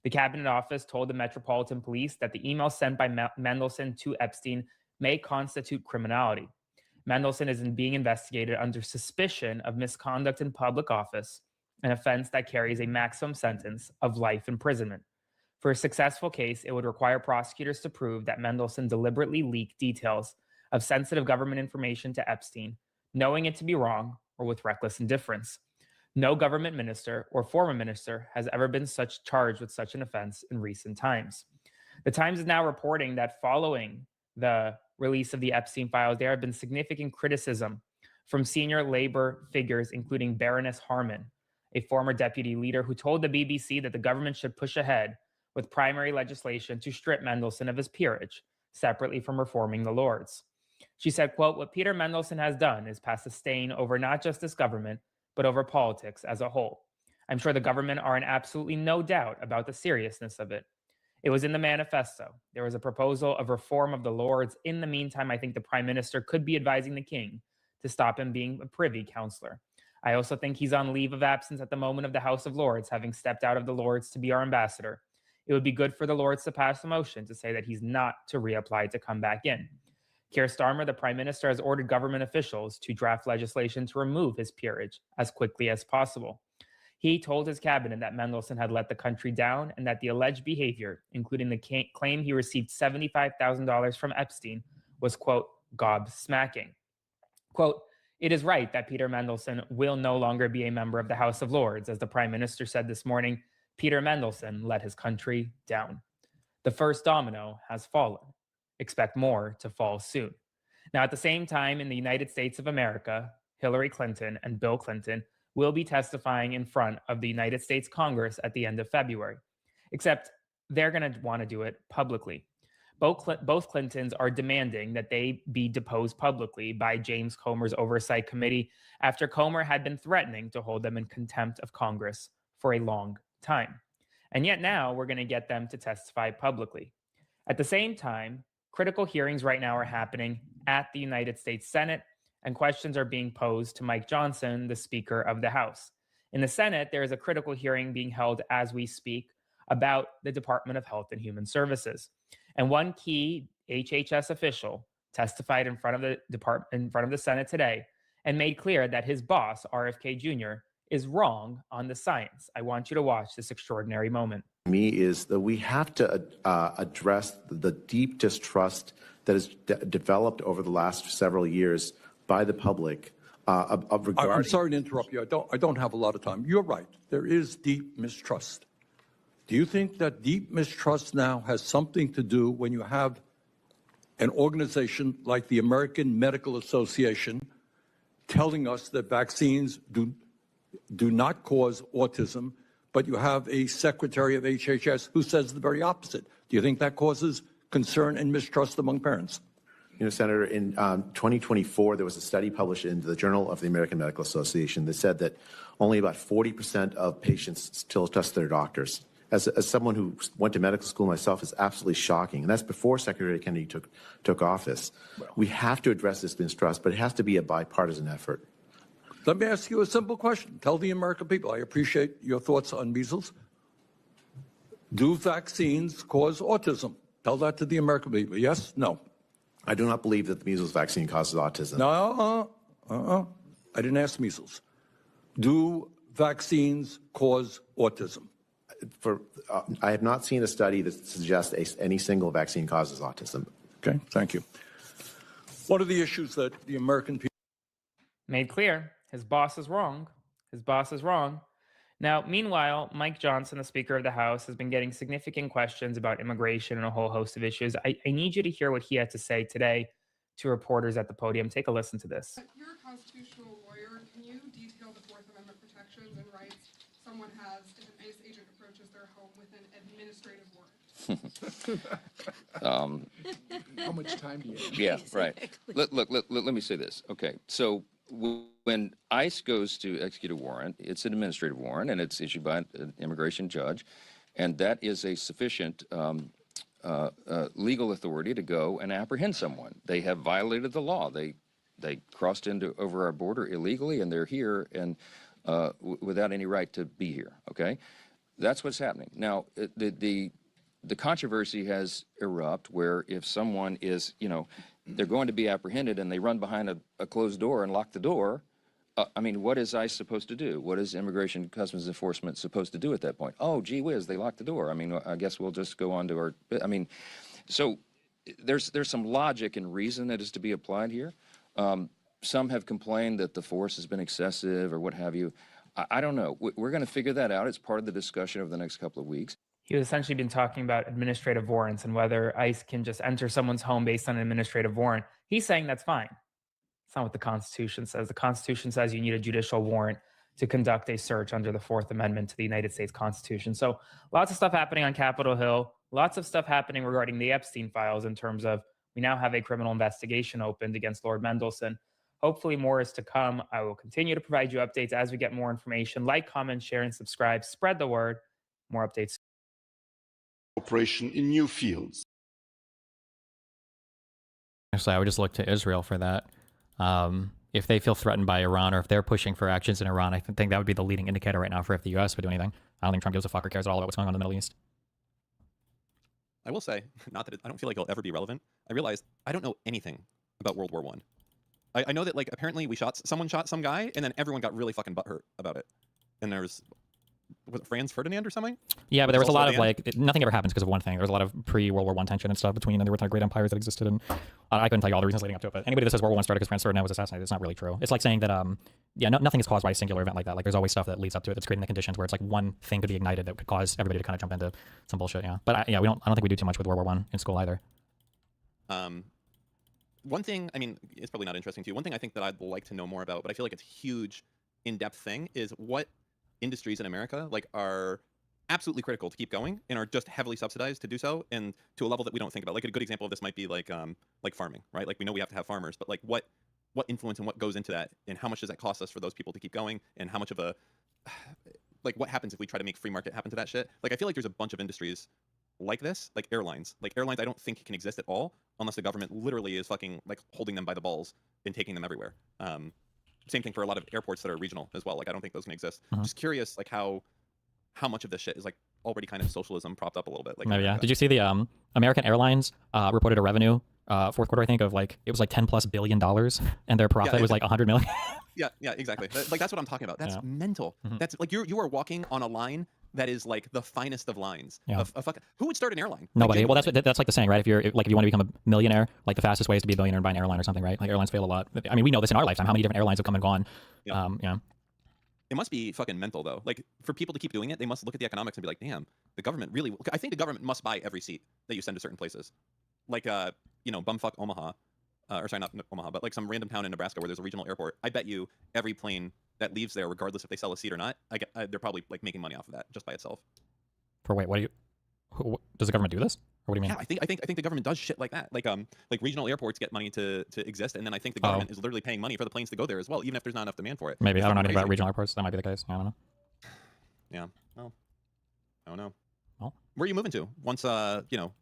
The Cabinet Office told the Metropolitan Police that the email sent by Mendelsohn to Epstein may constitute criminality. Mendelsohn is being investigated under suspicion of misconduct in public office, an offense that carries a maximum sentence of life imprisonment. For a successful case, it would require prosecutors to prove that Mendelsohn deliberately leaked details of sensitive government information to Epstein, knowing it to be wrong or with reckless indifference. No government minister or former minister has ever been charged with such an offense in recent times. The Times is now reporting that following the release of the Epstein files, there have been significant criticism from senior labor figures, including Baroness Harman, a former deputy leader who told the BBC that the government should push ahead with primary legislation to strip Mendelsohn of his peerage, separately from reforming the Lords. She said, quote, "What Peter Mendelsohn has done is pass a stain over not just this government, but over politics as a whole. I'm sure the government are in absolutely no doubt about the seriousness of it. It was in the manifesto. There was a proposal of reform of the Lords. In the meantime, I think the Prime Minister could be advising the King to stop him being a Privy Councillor. I also think he's on leave of absence at the moment of the House of Lords, having stepped out of the Lords to be our ambassador. It would be good for the Lords to pass a motion to say that he's not to reapply to come back in." Keir Starmer, the Prime Minister, has ordered government officials to draft legislation to remove his peerage as quickly as possible. He told his cabinet that Mendelsohn had let the country down and that the alleged behavior, including the claim he received $75,000 from Epstein, was, quote, gobsmacking. Quote, "It is right that Peter Mendelsohn will no longer be a member of the House of Lords. As the Prime Minister said this morning, Peter Mendelsohn let his country down. The first domino has fallen. Expect more to fall soon." Now, at the same time, in the United States of America, Hillary Clinton and Bill Clinton will be testifying in front of the United States Congress at the end of February, except they're going to want to do it publicly. Both Clintons are demanding that they be deposed publicly by James Comer's Oversight Committee after Comer had been threatening to hold them in contempt of Congress for a long time. And yet now we're going to get them to testify publicly. At the same time, critical hearings right now are happening at the United States Senate, and questions are being posed to Mike Johnson, the Speaker of the House. In the Senate, there is a critical hearing being held as we speak about the Department of Health and Human Services. And one key HHS official testified in front of the Senate today and made clear that his boss, RFK Jr., is wrong on the science. I want you to watch this extraordinary moment. Me is that we have to address the deep distrust that has developed over the last several years by the public of regarding. I'm sorry to interrupt you. I don't have a lot of time. You're right. There is deep mistrust. Do you think that deep mistrust now has something to do when you have an organization like the American Medical Association telling us that vaccines do not cause autism, but you have a secretary of HHS who says the very opposite? Do you think that causes concern and mistrust among parents? You know, Senator, in 2024, there was a study published in the Journal of the American Medical Association that said that only about 40% of patients still trust their doctors. As someone who went to medical school myself, it's absolutely shocking. And that's before Secretary Kennedy took office. We have to address this mistrust, but it has to be a bipartisan effort. Let me ask you a simple question. Tell the American people, I appreciate your thoughts on measles. Do vaccines cause autism? Tell that to the American people. Yes? No? I do not believe that the measles vaccine causes autism. No, I didn't ask measles. Do vaccines cause autism? I have not seen a study that suggests any single vaccine causes autism. Okay, thank you. What are the issues that the American people made clear? His boss is wrong. His boss is wrong. Now, meanwhile, Mike Johnson, the Speaker of the House, has been getting significant questions about immigration and a whole host of issues. I need you to hear what he had to say today to reporters at the podium. Take a listen to this. You're a constitutional lawyer. Can you detail the Fourth Amendment protections and rights someone has if an ICE agent approaches their home with an administrative warrant? How much time do you have? Yeah, right. Let me say this. Okay, so when ICE goes to execute a warrant, it's an administrative warrant, and it's issued by an immigration judge, and that is a sufficient legal authority to go and apprehend someone. They have violated the law. They crossed over our border illegally, and they're here and without any right to be here. Okay, that's what's happening now. The controversy has erupted where if someone is, they're going to be apprehended and they run behind a closed door and lock the door. I mean, what is ICE supposed to do? What is Immigration Customs Enforcement supposed to do at that point? Oh, gee whiz, they locked the door. I mean, I guess we'll just go on to our, so there's some logic and reason that is to be applied here. Some have complained that the force has been excessive or what have you. I don't know. We're going to figure that out. It's part of the discussion over the next couple of weeks. He was essentially been talking about administrative warrants and whether ICE can just enter someone's home based on an administrative warrant. He's saying that's fine. It's not what the Constitution says. The Constitution says you need a judicial warrant to conduct a search under the Fourth Amendment to the United States Constitution. So lots of stuff happening on Capitol Hill, lots of stuff happening regarding the Epstein files in terms of we now have a criminal investigation opened against Lord Mendelsohn. Hopefully more is to come. I will continue to provide you updates as we get more information. Like, comment, share, and subscribe. Spread the word. More updates. Cooperation in new fields. Actually, I would just look to Israel for that. If they feel threatened by Iran, or if they're pushing for actions in Iran, I think that would be the leading indicator right now for if the U.S. would do anything. I don't think Trump gives a fuck or cares at all about what's going on in the Middle East. I will say, not that I don't feel like it'll ever be relevant. I realized I don't know anything about World War I. I know that, like, apparently someone shot some guy, and then everyone got really fucking butthurt about it. And there was it Franz Ferdinand or something? Yeah, but there was a lot of, like, nothing ever happens because of one thing. There was a lot of pre-World War I tension and stuff between, and there were great empires that existed, and I couldn't tell you all the reasons leading up to it, but anybody that says World War I started because Franz Ferdinand was assassinated, it's not really true. It's like saying that, yeah, nothing is caused by a singular event like that. Like, there's always stuff that leads up to it that's creating the conditions where it's like one thing could be ignited that could cause everybody to kind of jump into some bullshit, yeah. But, I don't think we do too much with World War I in school either. One thing, I mean, it's probably not interesting to you. One thing I think that I'd like to know more about, but I feel like it's a huge, in-depth thing, is what industries in America, like, are absolutely critical to keep going and are just heavily subsidized to do so, and to a level that we don't think about. Like, a good example of this might be like farming, right? Like, we know we have to have farmers, but like what influence and what goes into that, and how much does that cost us for those people to keep going, and how much of a, like, what happens if we try to make free market happen to that shit? Like, I feel like there's a bunch of industries like this, like airlines. Like, airlines, I don't think can exist at all unless the government literally is fucking, like, holding them by the balls and taking them everywhere. Same thing for a lot of airports that are regional as well. Like, I don't think those can exist. Just curious, like, how much of this shit is, like, already kind of socialism propped up a little bit. Like, maybe, yeah. Did you see the American Airlines reported a revenue fourth quarter, I think, of like, it was like $10+ billion, and their profit was like 100 million. yeah, exactly. Like, that's what I'm talking about. That's mental. That's like, you are walking on a line that is like the finest of lines. Yeah. Who would start an airline? Nobody. Well, that's like the saying, right? If you want to become a millionaire, like, the fastest way is to be a billionaire and buy an airline or something, right? Like, airlines fail a lot. I mean, we know this in our lifetime. How many different airlines have come and gone? Yeah. It must be fucking mental, though. Like, for people to keep doing it, they must look at the economics and be like, damn, the government really... I think the government must buy every seat that you send to certain places. Like, bumfuck Omaha. Or sorry, not Omaha, but like some random town in Nebraska where there's a regional airport. I bet you every plane that leaves there, regardless if they sell a seat or not, they're probably, like, making money off of that just by itself. Wait, does the government do this? Or what do you mean? Yeah, I think the government does shit like that. Like regional airports get money to exist, and then I think the government is literally paying money for the planes to go there as well, even if there's not enough demand for it. Maybe. I don't know anything about regional airports. That might be the case. I don't know. Yeah. Well, I don't know. Well, where are you moving to once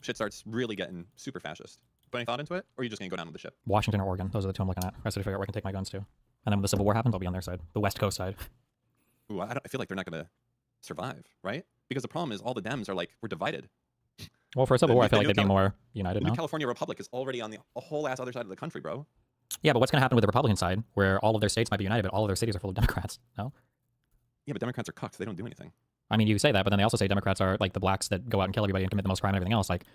shit starts really getting super fascist? Put any thought into it, or are you just gonna go down to the ship? Washington or Oregon. Those are the two I'm looking at. I have to figure out where I can take my guns to. And then when the Civil War happens, I'll be on their side, the West Coast side. Ooh, I feel like they're not gonna survive, right? Because the problem is all the Dems are like, we're divided. Well, for a Civil War, I feel like they'd be more united now. now. The California Republic is already on a whole ass other side of the country, bro. Yeah, but what's going to happen with the Republican side, where all of their states might be united, but all of their cities are full of Democrats? No? Yeah, but Democrats are cucked. They don't do anything. I mean, you say that, but then they also say Democrats are like the blacks that go out and kill everybody and commit the most crime and everything else. Like,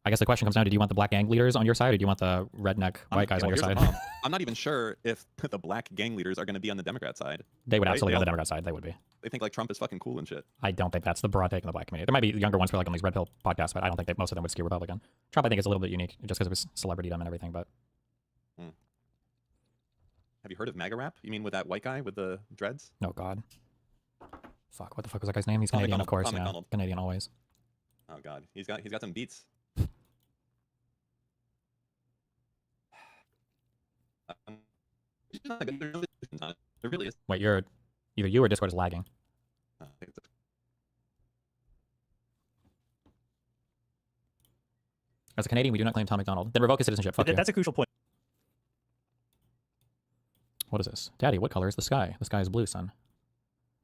I guess the question comes down to, do you want the black gang leaders on your side, or do you want the redneck white guys on your side? I'm not even sure if the black gang leaders are going to be on the Democrat side. They would absolutely be on the Democrat side. They would be. They think, like, Trump is fucking cool and shit. I don't think that's the broad take in the black community. There might be younger ones for, like, on these Red Pill podcasts, but I don't think that most of them would skew Republican. Trump, I think, is a little bit unique just because of his celebritydom and everything, but... Have you heard of MAGA rap? You mean with that white guy with the dreads? No, God. Fuck, what the fuck was that guy's name? He's Canadian, of course. Yeah, Canadian always. Oh, God. He's got some beats. There really is. Wait, either you or Discord is lagging. As a Canadian, we do not claim Tom McDonald. Then revoke his citizenship. Fuck you. That's a crucial point. What is this? Daddy, what color is the sky? The sky is blue, son.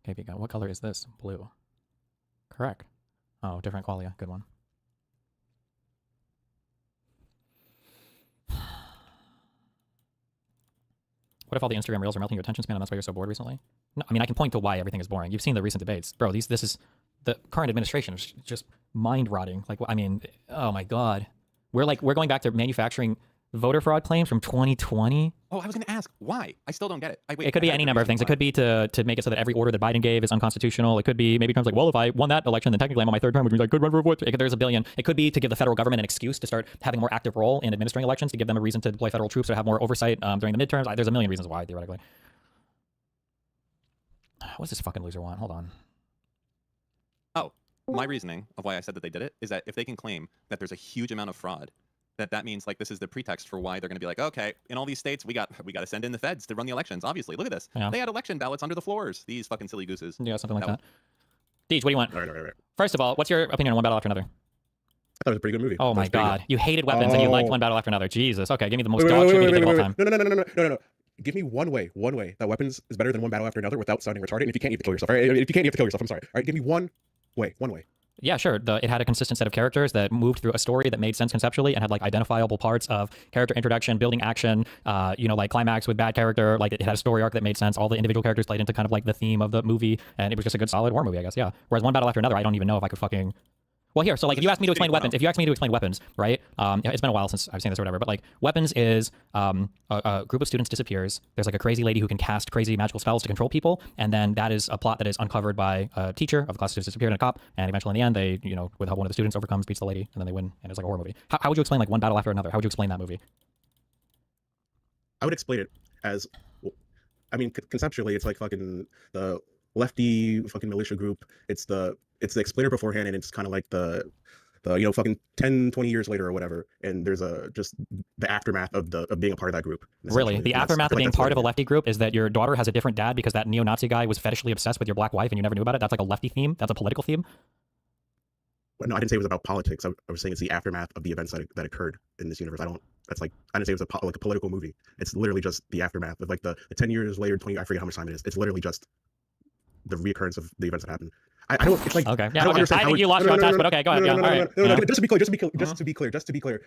Okay, Vika, what color is this? Blue. Correct. Oh, different qualia. Good one. What if all the Instagram reels are melting your attention span and that's why you're so bored recently? No, I mean, I can point to why everything is boring. You've seen the recent debates. Bro, this is... The current administration is just mind-rotting. Like, I mean, oh my God. We're going back to manufacturing voter fraud claims from 2020. Oh, I was going to ask, why? I still don't get it. It could be any number of things. It could be to make it so that every order that Biden gave is unconstitutional. It could be maybe Trump's like, well, if I won that election, then technically I'm on my third term, which means I could run for what? There's a billion. It could be to give the federal government an excuse to start having a more active role in administering elections, to give them a reason to deploy federal troops or have more oversight during the midterms. There's a million reasons why, theoretically. What's this fucking loser want? Hold on. Oh, my reasoning of why I said that they did it is that if they can claim that there's a huge amount of fraud, that means like this is the pretext for why they're going to be like, okay, in all these states we got to send in the feds to run the elections. Obviously, look at this. Yeah. They had election ballots under the floors. These fucking silly gooses. Yeah, something like that. Deej, what do you want? Right. First of all, what's your opinion on One Battle After Another? I thought it was a pretty good movie. Oh my god, you hated weapons and you liked One Battle After Another. Jesus. Okay, give me the most Wait, dog wait, shit wait, movie wait, of all wait, time. No. Give me one way that Weapons is better than One Battle After Another without sounding retarded. And if you can't, you have to kill yourself. All right? If you can't, you have to kill yourself. I'm sorry. All right, give me one way. Yeah, sure. It had a consistent set of characters that moved through a story that made sense conceptually and had like identifiable parts of character introduction, building action, like climax with bad character. Like it had a story arc that made sense. All the individual characters played into kind of like the theme of the movie, and it was just a good solid war movie, I guess. Yeah. Whereas One Battle After Another, I don't even know if I could fucking. Well, here, so like if you ask me to explain weapons, right? It's been a while since I've seen this or whatever, but like weapons is a group of students disappears. There's like a crazy lady who can cast crazy magical spells to control people, and then that is a plot that is uncovered by a teacher of the class of students disappeared and a cop, and eventually in the end they, with help one of the students overcomes, beats the lady, and then they win, and it's like a horror movie. How would you explain like One Battle After Another? How would you explain that movie? I would explain it as, I mean, conceptually, it's like fucking the lefty fucking militia group. It's the explainer beforehand, and it's kind of like the fucking 10, 20 years later or whatever, and there's just the aftermath of being a part of that group. Really? The aftermath of being part of a lefty group is that your daughter has a different dad because that neo-Nazi guy was fetishly obsessed with your black wife and you never knew about it? That's like a lefty theme? That's a political theme? Well, no, I didn't say it was about politics. I was saying it's the aftermath of the events that occurred in this universe. I didn't say it was like a political movie. It's literally just the aftermath of like the 10 years later, 20, I forget how much time it is. It's literally just the reoccurrence of the events that happened. I don't. It's like okay. Yeah, I don't understand. I think you lost context, but okay, go ahead. No. Just to be clear.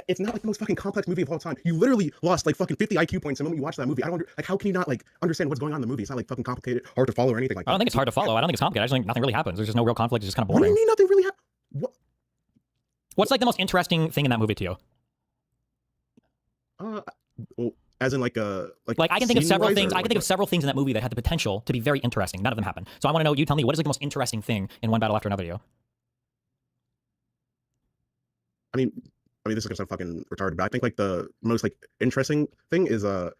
It's not like the most fucking complex movie of all time. You literally lost like fucking 50 IQ points the moment you watch that movie. I don't like. How can you not like understand what's going on in the movie? It's not like fucking complicated, hard to follow or anything like that. I don't think it's hard to follow. I don't think it's complicated. I just think nothing really happens. There's just no real conflict. It's just kind of What do boring. you mean nothing really happened? What's like the most interesting thing in that movie to you? Well, as in like I can think of several things. I can think of several things in that movie that had the potential to be very interesting. None of them happened. So I want to know. You tell me, what is like the most interesting thing in One Battle After Another to you? I mean, this is gonna sound fucking retarded, but I think like the most like interesting thing is I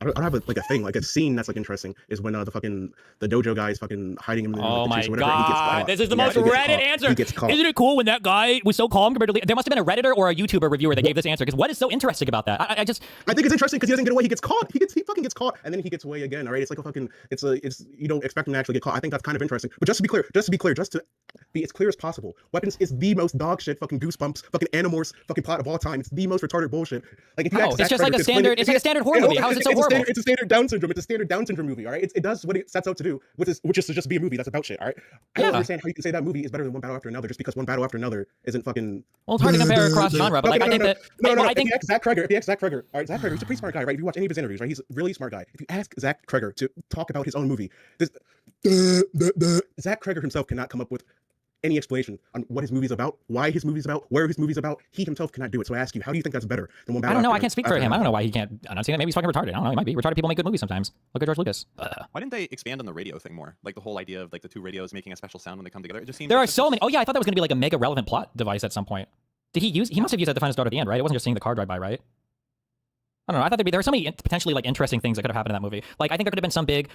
don't have a thing, like a scene that's like interesting is when the dojo guy is fucking hiding him in the kitchen or whatever, and he gets caught. This is the most Reddit answer. He gets caught. Isn't it cool when that guy was so calm compared to there must have been a Redditor or a YouTuber reviewer that gave this answer, because what is so interesting about that? I think it's interesting because he doesn't get away. He gets caught. He fucking gets caught, and then he gets away again. All right, it's like a fucking it's you don't expect him to actually get caught. I think that's kind of interesting. But just to be clear, just to be as clear as possible, Weapons is the most dog shit fucking Goosebumps fucking Animorphs fucking plot of all time. It's the most retarded bullshit. Like if you ask it's just like a standard. It's like a standard horror movie. How is it so horrible? It's a standard Down syndrome. It's a standard Down syndrome movie. All right, it does what it sets out to do, which is to just be a movie that's about shit. All right, I don't understand how you can say that movie is better than One Battle After Another just because One Battle After Another isn't fucking. Well, it's hard to compare across genre, but like I think that if you ask Zach Kreger, all right, Zach Kreger, he's a pretty smart guy, right? If you watch any of his interviews, right, he's a really smart guy. If you ask Zach Kreger to talk about his own movie, Zach Kreger himself cannot come up with any explanation on what his movie's about, why his movie's about, where his movie's about. He himself cannot do it. So I ask you, how do you think that's better than One Battle? I don't know. I can't speak for him. I don't know why he can't. I'm not saying that. Maybe he's fucking retarded. I don't know. He might be. Retarded people make good movies sometimes. Look at George Lucas. Why didn't they expand on the radio thing more? Like the whole idea of like the two radios making a special sound when they come together. It just seems there are so many. Oh yeah, I thought that was gonna be like a mega relevant plot device at some point. Did he use? He must have used that to find his daughter at the end, right? It wasn't just seeing the car drive by, right? I don't know. I thought there were so many potentially like interesting things that could have happened in that movie. Like I think there could have been some big,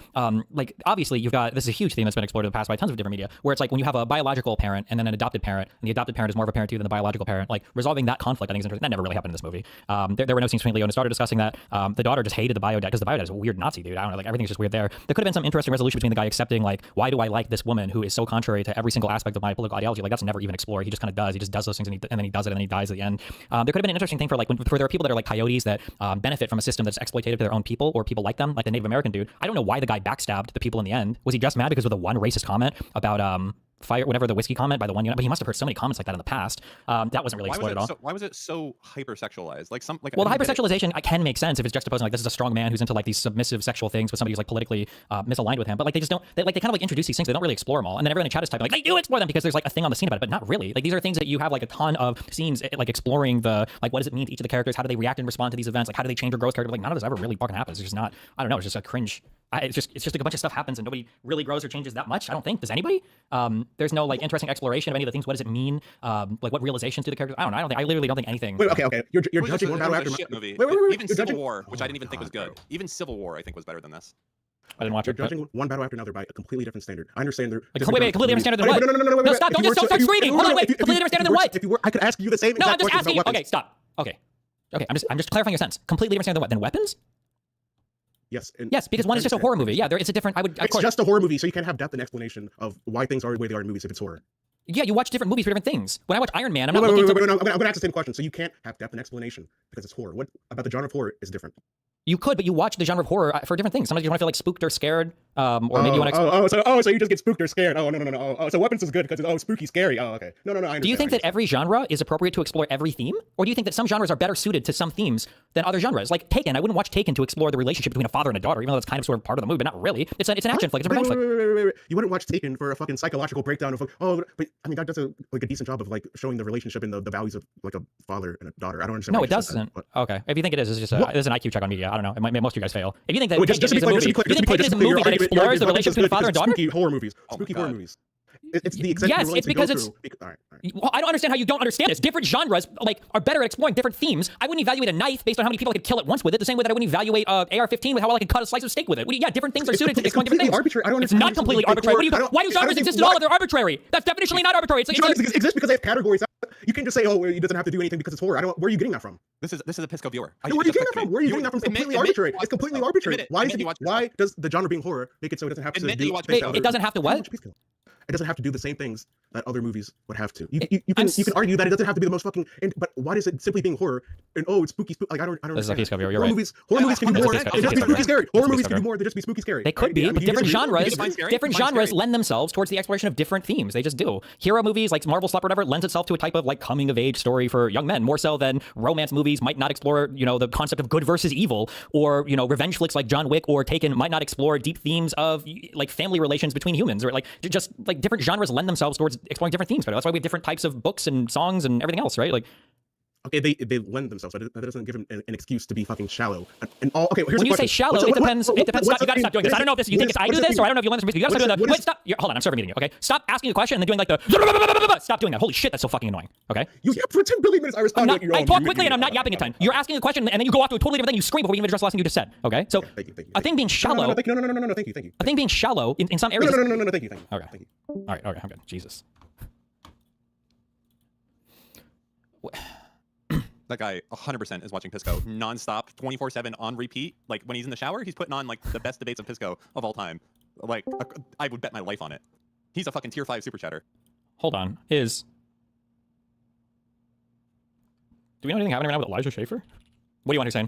like obviously you've got, this is a huge theme that's been explored in the past by tons of different media, where it's like when you have a biological parent and then an adopted parent, and the adopted parent is more of a parent to you than the biological parent, like resolving that conflict I think is interesting. That never really happened in this movie. There were no scenes between Leo and his daughter discussing that. The daughter just hated the bio dad because the bio dad is a weird Nazi dude. I don't know, like everything's just weird there. There could have been some interesting resolution between the guy accepting like, why do I like this woman who is so contrary to every single aspect of my political ideology? Like that's never even explored. He just kind of does. He just does those things and then he does it and then he dies at the end. There could have been an interesting thing for like where there are people that are like coyotes that benefit from a system that's exploitative to their own people or people like them, like the Native American dude. I don't know why the guy backstabbed the people in the end. Was he just mad because of the one racist comment about fire, whatever, the whiskey comment by the one unit? But he must have heard so many comments like that in the past. That wasn't really explored at all. Why was it so hypersexualized? Well, the hypersexualization can make sense if it's juxtaposing like this is a strong man who's into like these submissive sexual things with somebody who's like politically misaligned with him. But like they just don't. They kind of like introduce these things. They don't really explore them all. And then everyone in chat is typing like they do explore them because there's like a thing on the scene about it, but not really. Like these are things that you have like a ton of scenes like exploring the like what does it mean to each of the characters? How do they react and respond to these events? Like how do they change or grow as characters? Like none of this ever really fucking happens. It's just not. I don't know. It's just a cringe. It's just like a bunch of stuff happens and nobody really grows or changes that much. I don't think. Does anybody? There's no like interesting exploration of any of the things. What does it mean? Like what realizations do the characters? I don't know. I literally don't think anything. Wait, okay. You're judging One Battle After movie. Wait. Even Civil War, which I didn't even think was good. Even Civil War, I think, was better than this. I didn't watch You're it. but- judging one battle after another by a completely different standard. I understand they're Like, wait, completely different standard than what? No, Stop! Don't just start screaming. Hold on, wait. Completely different standard than what? If you were, I could ask you the same. No, exact I'm just questions asking you. about weapons. Okay, stop. Okay, I'm just clarifying your sentence. Completely different standard than what? Than weapons? Yes. Yes, because one is just a horror movie. Yeah, it's a different. Of It's course. just a horror movie, so you can't have depth and explanation of why things are the way they are in movies if it's horror. Yeah, you watch different movies for different things. When I watch Iron Man, I'm No, not looking to. no, I'm going to ask the same question. So you can't have depth and explanation because it's horror. What about the genre of horror is different? You could, but you watch the genre of horror for different things. Sometimes you want to feel like spooked or scared, or maybe you want to. So you just get spooked or scared. No. So weapons is good because it's spooky, scary. Oh, okay. No. I understand. Do you think that every genre is appropriate to explore every theme, or do you think that some genres are better suited to some themes than other genres? Like Taken, I wouldn't watch Taken to explore the relationship between a father and a daughter, even though that's kind of sort of part of the movie, but not really. It's an action flick. It's a revenge flick. Wait. You wouldn't watch Taken for a fucking psychological breakdown of but I mean that does a decent job of like showing the relationship and the values of like a father and a daughter. I don't understand. No, why it you said doesn't. that, Okay, if you think it is, it's just this is an IQ check on media. I don't know. It might most of you guys fail. If you think that Wait, Taken is a movie, you think Taken is a movie that explores the relationship between a father and daughter? Spooky horror movies. Spooky horror movies. It's the extent Yes, it's because it's. All right. Well, I don't understand how you don't understand this. Different genres are better at exploring different themes. I wouldn't evaluate a knife based on how many people I could kill at once with it. The same way that I wouldn't evaluate AR-15 with how well I can cut a slice of steak with it. Yeah, different things are suited to exploring different things. Arbitrary. I don't It's not completely arbitrary. Why do genres exist at all if they're arbitrary? That's definitionally not arbitrary. Genres exist because they have categories. You can just say, it doesn't have to do anything because it's horror. Where are you getting that from? This is a Pisco viewer. Where are you getting that from? Where are you getting that from? It's completely arbitrary. It's completely arbitrary. Why does the genre being horror make it so it doesn't have to do? It doesn't have to what? It doesn't have to do the same things that other movies would have to. You can argue that it doesn't have to be the most fucking. But why is it simply being horror? And it's spooky. Like I don't. This is a Pisco viewer. You're horror right. movies can be more. It just be spooky scary. Horror movies can be more than just be spooky scary. They could be, but different genres lend themselves towards the exploration of different themes. They just do. Hero movies like Marvel Slap or whatever lends itself to a type of like coming of age story for young men, more so than romance movies might not explore, the concept of good versus evil, or revenge flicks like John Wick or Taken might not explore deep themes of like family relations between humans, or like just like different genres lend themselves towards exploring different themes better. That's why we have different types of books and songs and everything else, right? Like. Okay, they lend themselves, but that doesn't give them an excuse to be fucking shallow. And all okay, here's when you say shallow, it depends. It depends. Stop, you gotta stop doing this. I don't know if you think I do this, or I don't know if you want this. You gotta stop doing that. Wait, stop. Hold on, I'm serving you. Okay, stop asking a question and then doing like the. Stop doing that. Holy shit, that's so fucking annoying. Okay. You yap for 10 billion minutes. I respond. I talk quickly and I'm not yapping a ton. You're asking a question and then you go off to a totally different thing. You scream before we even address the last thing you just said. Okay. So thank you. A thing being shallow. No, thank you. A thing being shallow in some areas. No, thank you. Okay. Thank you. All right, I'm good. Jesus. That guy 100% is watching Pisco nonstop, 24/7 on repeat. Like when he's in the shower, he's putting on like the best debates of Pisco of all time. Like I would bet my life on it. He's a fucking tier 5 super chatter. Hold on. Do we know anything happening right now with Elijah Schaefer? What do you want, Hussein?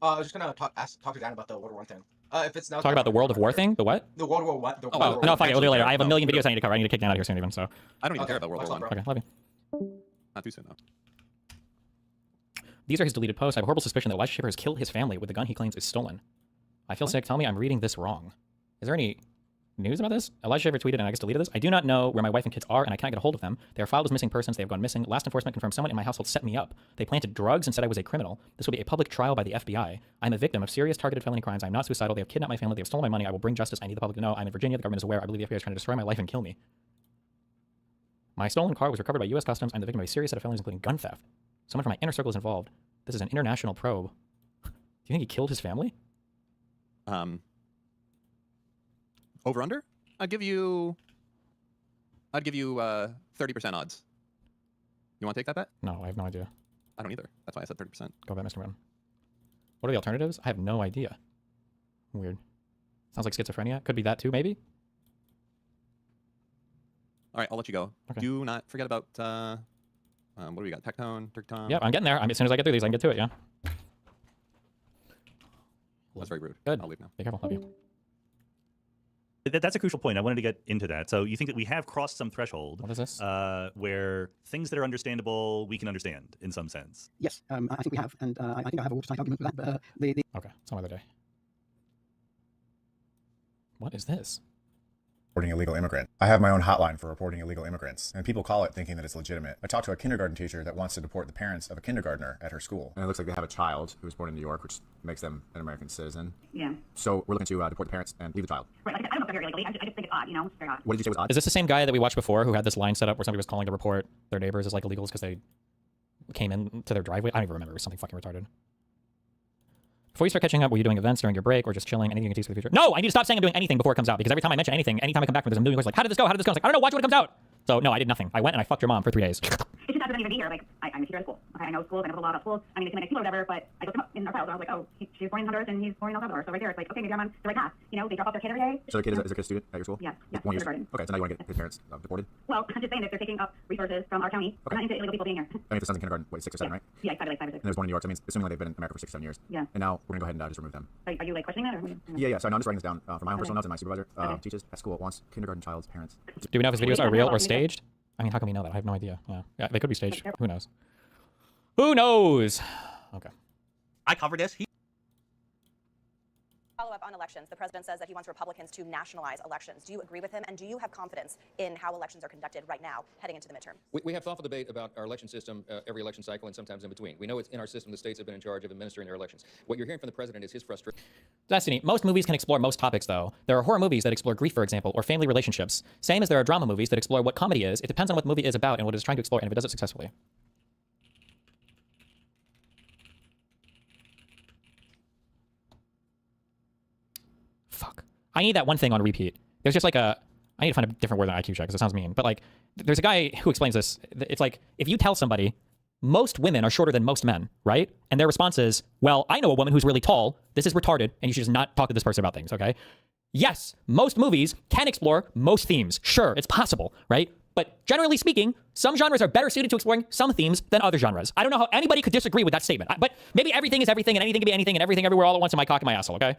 I was just gonna talk to Dan about the World War I thing. If it's now talk about the World of War thing. The what? The World War What? No, fuck it. We'll do it later. I have a million videos I need to cover. I need to kick Dan out of here soon, even. So. I don't even care about World War I. Okay, love you. Not too soon though. These are his deleted posts. I have a horrible suspicion that Elijah Schaefer has killed his family with the gun he claims is stolen. I feel sick. Tell me I'm reading this wrong. Is there any news about this? Elijah Schaefer tweeted and I guess deleted this. I do not know where my wife and kids are and I cannot get a hold of them. They are filed as missing persons. They have gone missing. Last enforcement confirmed someone in my household set me up. They planted drugs and said I was a criminal. This will be a public trial by the FBI. I'm a victim of serious targeted felony crimes. I'm not suicidal. They have kidnapped my family. They have stolen my money. I will bring justice. I need the public to know. I'm in Virginia. The government is aware. I believe the FBI is trying to destroy my life and kill me. My stolen car was recovered by U.S. Customs. I'm the victim of a serious set of felonies, including gun theft. Someone from my inner circle is involved. This is an international probe. Do you think he killed his family? Over under? I'd give you 30% odds. You want to take that bet? No, I have no idea. I don't either. That's why I said 30%. Go bet, Mr. Brown. What are the alternatives? I have no idea. Weird. Sounds like schizophrenia. Could be that too, maybe? All right, I'll let you go. Okay. Do not forget about, what do we got? Tectone, Turkton. Yeah, I'm getting there. As soon as I get through these, I can get to it, yeah. That's very rude. Good. I'll leave now. Be careful. Love you. That's a crucial point. I wanted to get into that. So you think that we have crossed some threshold? What is this? Where things that are understandable, we can understand in some sense. Yes, I think we have, and I think I have a watertight argument for that. But Okay, some other day. What is this? Reporting illegal immigrant. I have my own hotline for reporting illegal immigrants, and people call it thinking that it's legitimate. I talked to a kindergarten teacher that wants to deport the parents of a kindergartner at her school. And it looks like they have a child who was born in New York, which makes them an American citizen. Yeah. So we're looking to deport the parents and leave the child. Right, like, I don't know if they're very legally. I just think it's odd, It's very odd. What did you say was odd? Is this the same guy that we watched before who had this line set up where somebody was calling to report their neighbors as like illegals because they came in to their driveway? I don't even remember. It was something fucking retarded. Before you start catching up, were you doing events during your break or just chilling? Anything you can tease for the future? No, I need to stop saying I'm doing anything before it comes out because every time I mention anything, anytime I come back from it, there's a million questions like, how did this go? How did this go? I was like, I don't know, watch it when it comes out. So no, I did nothing. I went and I fucked your mom for 3 days. It's just after them even be here. Like, I miss you at school. Okay, I know schools. I know a lot about schools. I mean, they seem like people or whatever, but I looked them up in our files. And I was like, oh, she's born in Honduras and he's born in El Salvador. So right there, it's like, okay, maybe I'm on the right path. You know, they drop off their kid every day. So the kid is a kid student at your school? Yeah, yeah. One year. kindergarten. Okay, so now you want to get his parents deported? Well, I'm just saying that they're taking up resources from our county. Okay. Not into illegal people being here. I mean, if the son's in kindergarten, what, 6 or 7, right? Yeah, exactly, like 5 or 6. And there's one in New York. So that means assuming like they've been in America for 6 or 7 years. Yeah. And now we're gonna go ahead and just remove them. Are you like questioning that? Or Yeah. So now I'm just writing this down for my own Okay. personal notes, and my supervisor Okay. teaches at school wants kindergarten child's parents. Do we know if his videos are real or staged? I mean, how can we know that? I have no idea. Yeah, they could be staged. Who knows? Who knows? Okay. I covered this. Follow up on elections. The president says that he wants Republicans to nationalize elections. Do you agree with him? And do you have confidence in how elections are conducted right now, heading into the midterm? We have thoughtful debate about our election system every election cycle and sometimes in between. We know it's in our system the states have been in charge of administering their elections. What you're hearing from the president is his frustration. Destiny. Most movies can explore most topics, though. There are horror movies that explore grief, for example, or family relationships. Same as there are drama movies that explore what comedy is. It depends on what the movie is about and what it's trying to explore, and if it does it successfully. Fuck. I need that one thing on repeat. There's just like a... I need to find a different word than IQ check because it sounds mean. But like, there's a guy who explains this. It's like, if you tell somebody, most women are shorter than most men, right? And their response is, well, I know a woman who's really tall. This is retarded, and you should just not talk to this person about things, okay? Yes, most movies can explore most themes. Sure, it's possible, right? But generally speaking, some genres are better suited to exploring some themes than other genres. I don't know how anybody could disagree with that statement. But maybe everything is everything, and anything can be anything, and everything everywhere all at once in my cock and my asshole, okay?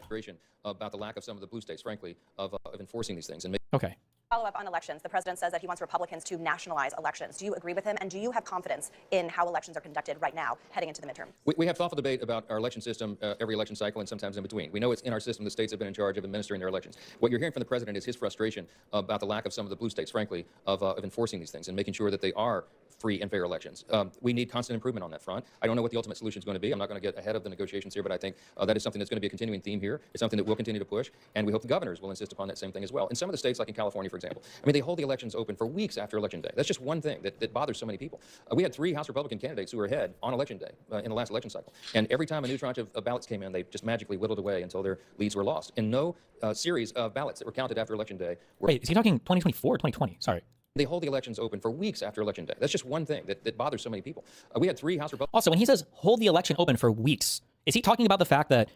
About the lack of some of the blue states, frankly, of enforcing these things. And Okay. Follow up on elections. The president says that he wants Republicans to nationalize elections. Do you agree with him? And do you have confidence in how elections are conducted right now, heading into the midterm? We have thoughtful debate about our election system every election cycle and sometimes in between. We know it's in our system the states have been in charge of administering their elections. What you're hearing from the president is his frustration about the lack of some of the blue states, frankly, of enforcing these things and making sure that they are free and fair elections. We need constant improvement on that front. I don't know what the ultimate solution is going to be. I'm not going to get ahead of the negotiations here, but I think that is something that's going to be a continuing theme here. It's something that we'll continue to push, and we hope the governors will insist upon that same thing as well. In some of the states, like in California, for example, I mean, they hold the elections open for weeks after Election Day. That's just one thing that bothers so many people. We had 3 House Republican candidates who were ahead on Election Day in the last election cycle, and every time a new tranche of ballots came in, they just magically whittled away until their leads were lost. And no series of ballots that were counted after Election Day were... Wait, is he talking 2024 or 2020? Sorry. They hold the elections open for weeks after Election Day. That's just one thing that bothers so many people. We had 3 House Republicans... Also, when he says hold the election open for weeks, is he talking about the fact that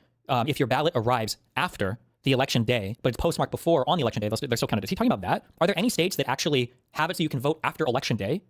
if your ballot arrives after the election day, but it's postmarked before on the election day, they're still counted? Is he talking about that? Are there any states that actually have it so you can vote after election day?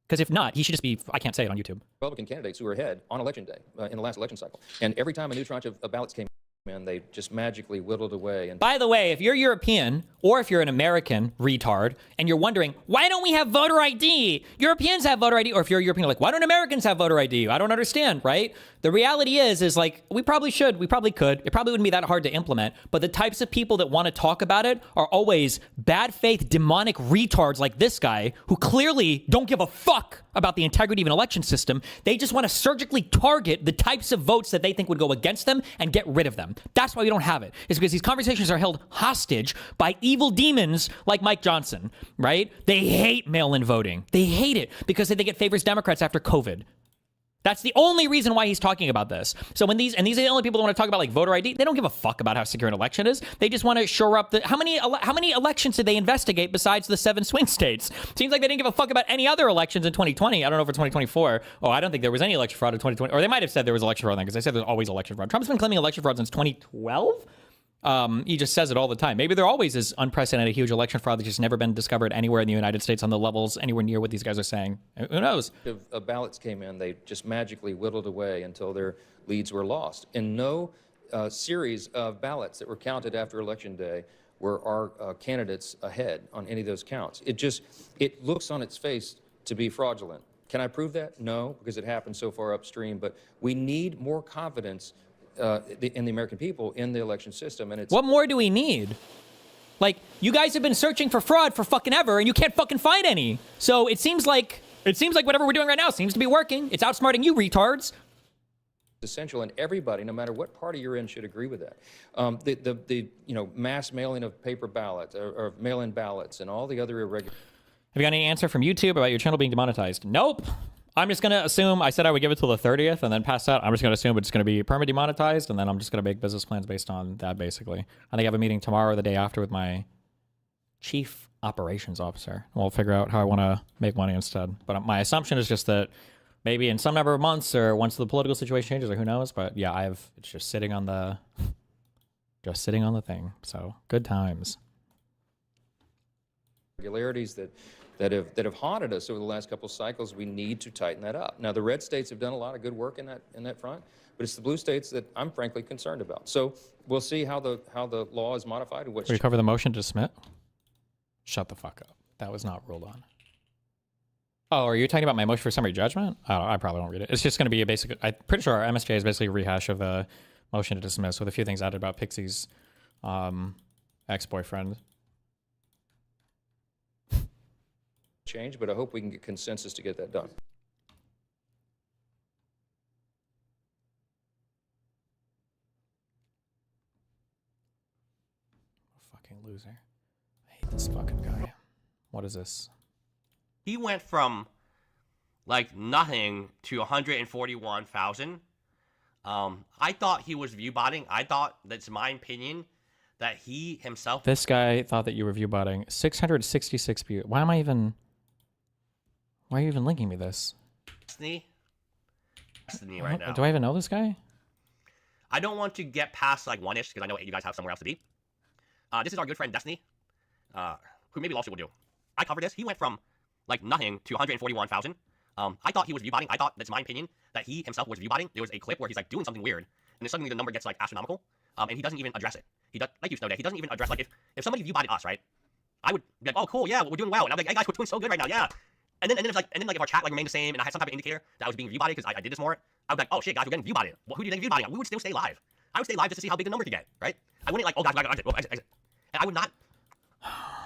Because if not, he should just be, I can't say it on YouTube. Republican candidates who were ahead on Election Day in the last election cycle. And every time a new tranche of ballots came in, they just magically whittled away. And by the way, if you're European or if you're an American retard and you're wondering, why don't we have voter ID? Europeans have voter ID. Or if you're a European, you're like, why don't Americans have voter ID? I don't understand, right? The reality is like, we probably should, we probably could. It probably wouldn't be that hard to implement. But the types of people that want to talk about it are always bad faith, demonic retards like this guy who clearly don't give a fuck about the integrity of an election system. They just want to surgically target the types of votes that they think would go against them and get rid of them. That's why we don't have it. It's because these conversations are held hostage by evil demons like Mike Johnson, right? They hate mail-in voting. They hate it because they think it favors Democrats after COVID. That's the only reason why he's talking about this. So when these are the only people that want to talk about like voter ID, they don't give a fuck about how secure an election is. They just want to shore up the how many elections did they investigate besides the 7 swing states? Seems like they didn't give a fuck about any other elections in 2020. I don't know for 2024. Oh, I don't think there was any election fraud in 2020. Or they might have said there was election fraud then because they said there's always election fraud. Trump's been claiming election fraud since 2012. He just says it all the time. Maybe there always is unprecedented huge election fraud that's just never been discovered anywhere in the United States on the levels anywhere near what these guys are saying. Who knows? If ballots came in, they just magically whittled away until their leads were lost. And no series of ballots that were counted after Election Day were our candidates ahead on any of those counts. It looks on its face to be fraudulent. Can I prove that? No, because it happened so far upstream. But we need more confidence in the American people in the election system. And it's what more do we need? Like, you guys have been searching for fraud for fucking ever and you can't fucking find any. So it seems like whatever we're doing right now seems to be working. It's outsmarting you retards. Essential, and everybody, no matter what party you're in, should agree with that. The mass mailing of paper ballots or mail-in ballots and all the other irregular. Have you got any answer from YouTube about your channel being demonetized? Nope. I'm just gonna assume I said I would give it till the 30th and then pass out. I'm just gonna assume it's gonna be perma demonetized, and then I'm just gonna make business plans based on that. Basically, I think I have a meeting tomorrow or the day after with my chief operations officer. We'll figure out how I want to make money instead. But my assumption is just that maybe in some number of months or once the political situation changes, or who knows. But yeah, it's just sitting on the thing. So good times. Regularities that have haunted us over the last couple of cycles, we need to tighten that up. Now, the red states have done a lot of good work in that front, but it's the blue states that I'm frankly concerned about. So we'll see how the law is modified and what's. Will you cover the motion to submit? Shut the fuck up. That was not ruled on. Oh, are you talking about my motion for summary judgment? Oh, I probably won't read it. It's just going to be a basic. I'm pretty sure our MSJ is basically a rehash of a motion to dismiss with a few things added about Pixie's ex-boyfriend. change, but I hope we can get consensus to get that done. Fucking loser. I hate this fucking guy. What is this? He went from like nothing to 141,000. I thought he was view botting. I thought, that's my opinion, that he himself. This guy thought that you were view botting. 666 views. Why are you even linking me this? Destiny right now. Do I even know this guy? I don't want to get past like one-ish because I know you guys have somewhere else to be. This is our good friend Destiny, who maybe lawsuit will do. I covered this. He went from like nothing to 141,000. I thought he was view botting. I thought, that's my opinion, that he himself was view botting. There was a clip where he's like doing something weird, and then suddenly the number gets like astronomical, and he doesn't even address it. He does, like you know, that he doesn't even address, like if somebody view botted us, right? I would be like, oh cool, yeah, we're doing well, and I'm like, hey guys, we're doing so good right now, yeah. And then if our chat like remained the same, and I had some type of indicator that I was being view botted because I did this more, I would be like, oh shit, guys, we're getting view botted. Well, who do you think view botting? We would still stay live. I would stay live just to see how big the number could get, right? I wouldn't like, oh guys, exit. And I would not.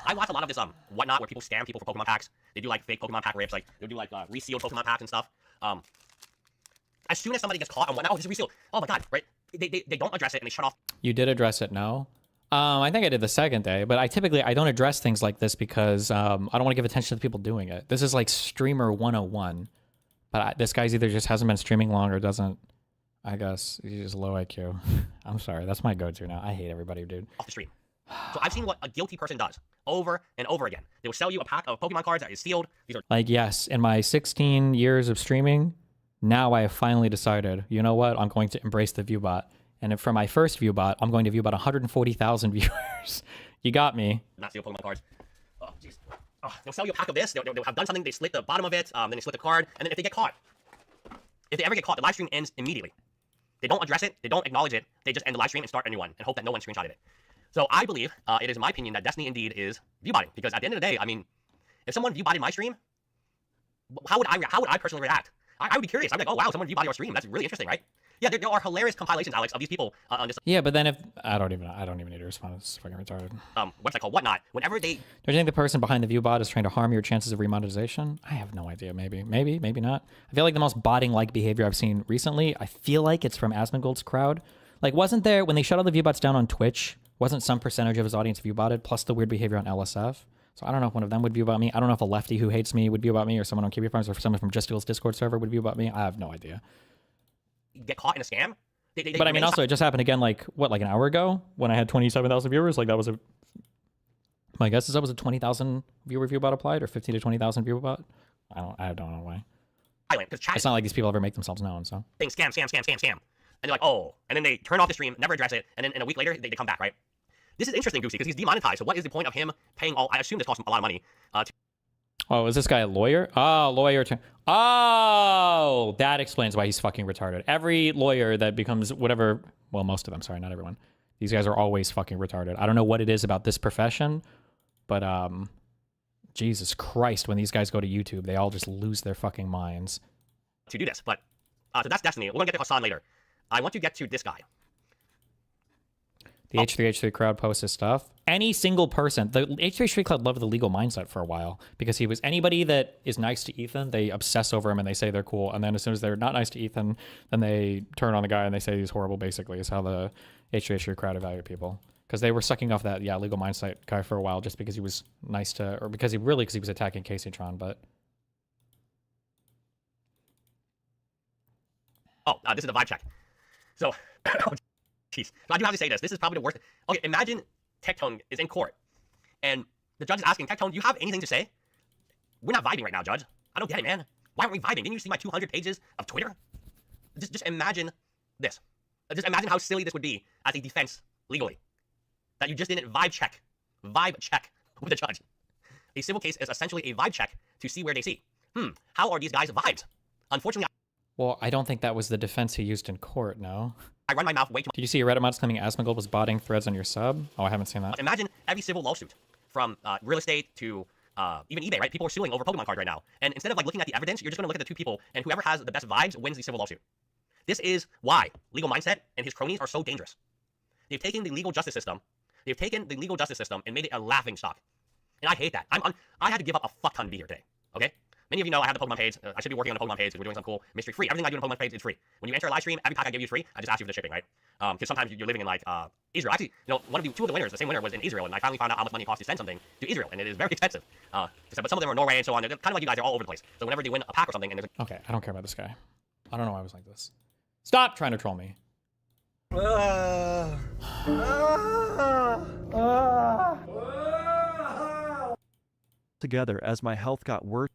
I watch a lot of this whatnot where people scam people for Pokemon packs. They do like fake Pokemon pack rips, like they'll do like resealed Pokemon packs and stuff. As soon as somebody gets caught on whatnot, oh, this is resealed. Oh my god, right? They don't address it and they shut off. You did address it, no? I think I did the second day, but I don't address things like this because I don't want to give attention to the people doing it. This is like streamer 101, but this guy's either just hasn't been streaming long or doesn't. I guess he's just low IQ. I'm sorry, that's my go-to now. I hate everybody, dude. Off the stream. So I've seen what a guilty person does over and over again. They will sell you a pack of Pokemon cards that is sealed. These are Like, yes, in my 16 years of streaming, now I have finally decided, you know what? I'm going to embrace the ViewBot. And for my first ViewBot, I'm going to view about 140,000 viewers. You got me. not sealed Pokemon cards. Oh, jeez. Oh, they'll sell you a pack of this. They'll have done something. They split the bottom of it. Then they split the card. And then if they get caught, if they ever get caught, the live stream ends immediately. They don't address it. They don't acknowledge it. They just end the live stream and start a new one and hope that no one screenshotted it. So I believe it is my opinion that Destiny indeed is viewbotting, because at the end of the day, I mean, if someone viewbotted my stream, how would I personally react? I would be curious. I'd be like, oh wow, someone viewbotted your stream. That's really interesting, right? Yeah, there are hilarious compilations, Alex, of these people on this. Yeah, but then if I don't even need to respond. It's fucking retarded. Website called Whatnot. Whenever they. Do you think the person behind the ViewBot is trying to harm your chances of remonetization? I have no idea. Maybe not. I feel like the most botting-like behavior I've seen recently, I feel like it's from Asmongold's crowd. Like, wasn't there, when they shut all the ViewBots down on Twitch, wasn't some percentage of his audience ViewBotted, plus the weird behavior on LSF? So I don't know if one of them would view about me. I don't know if a lefty who hates me would view about me, or someone on QB Farms, or someone from Justigal's Discord server would view about me. I have no idea. Get caught in a scam? But I mean, also, it just happened again, like an hour ago when I had 27,000 viewers. Like, that was my guess is that was a 20,000 viewer ViewBot applied, or 15 to 20,000 viewer bot. I don't know why. It's not like these people ever make themselves known, so. Scam. And they're like, oh. And then they turn off the stream, never address it, and then a week later, they come back, right? This is interesting, Goosey, because he's demonetized. So what is the point of him paying all? I assume this costs him a lot of money. Oh, is this guy a lawyer? Oh, lawyer. Oh, that explains why he's fucking retarded. Every lawyer that becomes whatever, well, most of them, sorry, not everyone. These guys are always fucking retarded. I don't know what it is about this profession, but Jesus Christ, when these guys go to YouTube, they all just lose their fucking minds. To do this, but so that's Destiny. We're gonna get to Hassan later. I want to get to this guy. The H3H3 crowd posts his stuff. Any single person, the H3H3 crowd loved the legal mindset for a while, because he was anybody that is nice to Ethan, they obsess over him and they say they're cool. And then as soon as they're not nice to Ethan, then they turn on the guy and they say he's horrible, basically, is how the H3H3 crowd evaluate people. Because they were sucking off that, legal mindset guy for a while just because he was nice to, or because he was attacking Caseytron, but. Oh, this is the vibe check. So, jeez. So I do have to say this. This is probably the worst. Okay, imagine Tectone is in court, and the judge is asking, Tectone, do you have anything to say? We're not vibing right now, Judge. I don't get it, man. Why aren't we vibing? Didn't you see my 200 pages of Twitter? Just imagine this. Just imagine how silly this would be as a defense legally. That you just didn't vibe check with the judge. A civil case is essentially a vibe check to see where they see. How are these guys vibed? Unfortunately, Well, I don't think that was the defense he used in court, no? I run my mouth way too much. Did you see a Reddit mods claiming Asmongold was botting threads on your sub? Oh, I haven't seen that. Imagine every civil lawsuit from real estate to even eBay, right? People are suing over Pokemon cards right now. And instead of like looking at the evidence, you're just going to look at the two people, and whoever has the best vibes wins the civil lawsuit. This is why Legal Mindset and his cronies are so dangerous. They've taken the legal justice system. They've taken the legal justice system and made it a laughing stock. And I hate that. I had to give up a fuck ton to be here today. Okay? Many of you know I have the Pokemon page. I should be working on the Pokemon page because we're doing some cool mystery free. Everything I do on the Pokemon page is free. When you enter a live stream, every pack I give you is free. I just ask you for the shipping, right? Because sometimes you're living in like Israel. Actually, you know, two of the winners, the same winner was in Israel, and I finally found out how much money it costs to send something to Israel, and it is very expensive. But some of them are Norway and so on. They're kind of like you guys. They're all over the place. So whenever they win a pack or something, and there's Okay, I don't care about this guy. I don't know why I was like this. Stop trying to troll me. Together as my health got worse.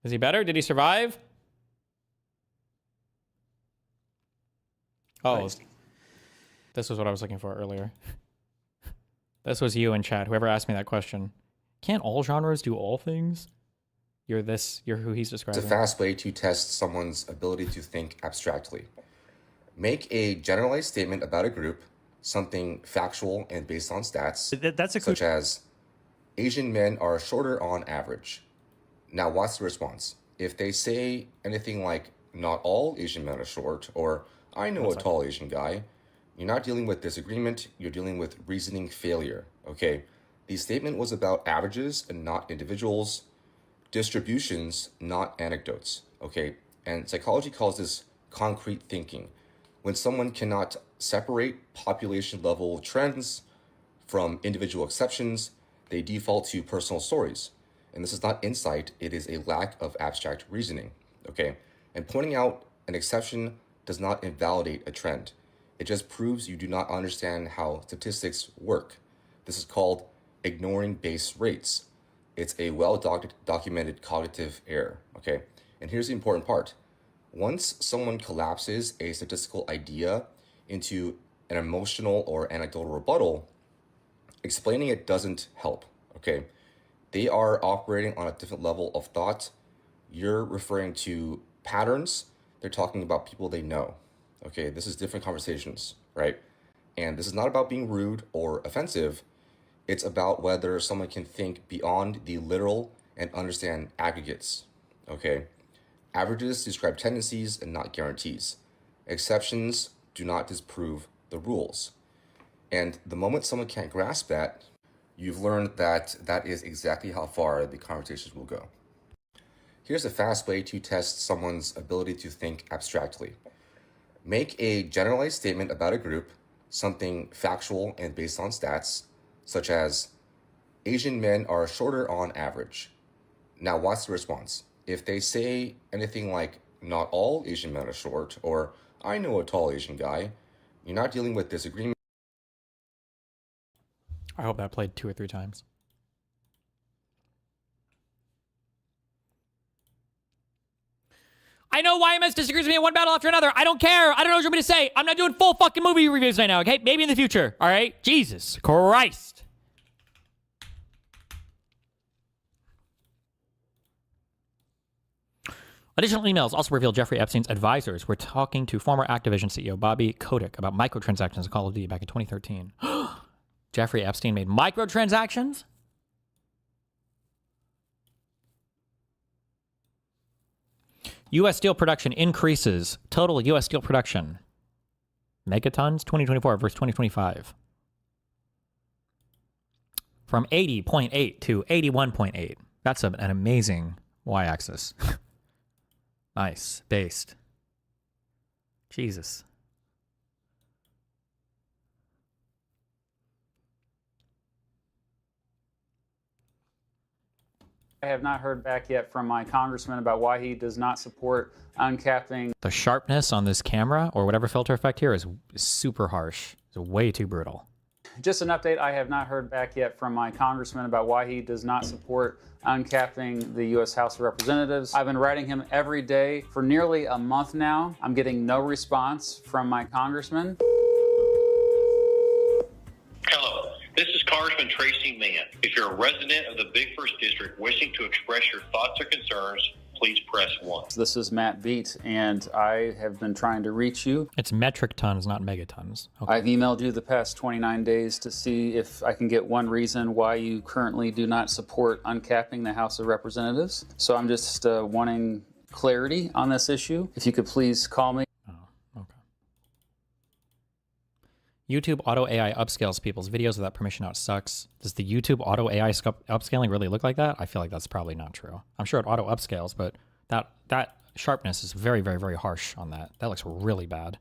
Is he better? Did he survive? Oh, Nice. this was what I was looking for earlier. This was you in chat. Whoever asked me that question. Can't all genres do all things? You're who he's It's describing. a fast way to test someone's ability to think abstractly. Make a generalized statement about a group, something factual and based on stats, That's a such as Asian men are shorter on average. Now, what's the response? If they say anything like, not all Asian men are short, or I know a tall Asian guy, you're not dealing with disagreement, you're dealing with reasoning failure, okay? The statement was about averages and not individuals, distributions, not anecdotes, okay? And psychology calls this concrete thinking. When someone cannot separate population level trends from individual exceptions, they default to personal stories. And this is not insight, it is a lack of abstract reasoning, okay? And pointing out an exception does not invalidate a trend. It just proves you do not understand how statistics work. This is called ignoring base rates. It's a well-documented cognitive error, okay? And here's the important part. Once someone collapses a statistical idea into an emotional or anecdotal rebuttal, explaining it doesn't help, okay? They are operating on a different level of thought. You're referring to patterns. They're talking about people they know, okay? This is different conversations, right? And this is not about being rude or offensive. It's about whether someone can think beyond the literal and understand aggregates, okay? Averages describe tendencies and not guarantees. Exceptions do not disprove the rules. And the moment someone can't grasp that, you've learned that that is exactly how far the conversations will go. Here's a fast way to test someone's ability to think abstractly. Make a generalized statement about a group, something factual and based on stats, such as Asian men are shorter on average. Now, what's the response? If they say anything like, not all Asian men are short, or I know a tall Asian guy, you're not dealing with disagreement. I hope that played 2 or 3 times. I know YMS disagrees with me in one battle after another. I don't care. I don't know what you want me to say. I'm not doing full fucking movie reviews right now, okay? Maybe in the future, all right? Jesus Christ. Additional emails also revealed Jeffrey Epstein's advisors were talking to former Activision CEO Bobby Kotick about microtransactions in Call of Duty back in 2013. Jeffrey Epstein made microtransactions? U.S. steel production increases. Total U.S. steel production. Megatons 2024 versus 2025. From 80.8 to 81.8. That's an amazing y-axis. Nice. Based. Jesus. I have not heard back yet from my congressman about why he does not support uncapping. The sharpness on this camera or whatever filter effect here is super harsh. It's way too brutal. Just an update, I have not heard back yet from my congressman about why he does not support uncapping the U.S. House of Representatives. I've been writing him every day for nearly a month now. I'm getting no response from my congressman. Hello, this is Congressman Tracy Mann. If you're a resident of the Big First District wishing to express your thoughts or concerns, please press 1. This is Matt Beat, and I have been trying to reach you. It's metric tons, not megatons. Okay. I've emailed you the past 29 days to see if I can get one reason why you currently do not support uncapping the House of Representatives. So I'm just wanting clarity on this issue. If you could please call me. YouTube auto AI upscales people's videos without permission. Now it sucks. Does the YouTube auto AI upscaling really look like that? I feel like that's probably not true. I'm sure it auto upscales, but that sharpness is very, very, very harsh on that. That looks really bad.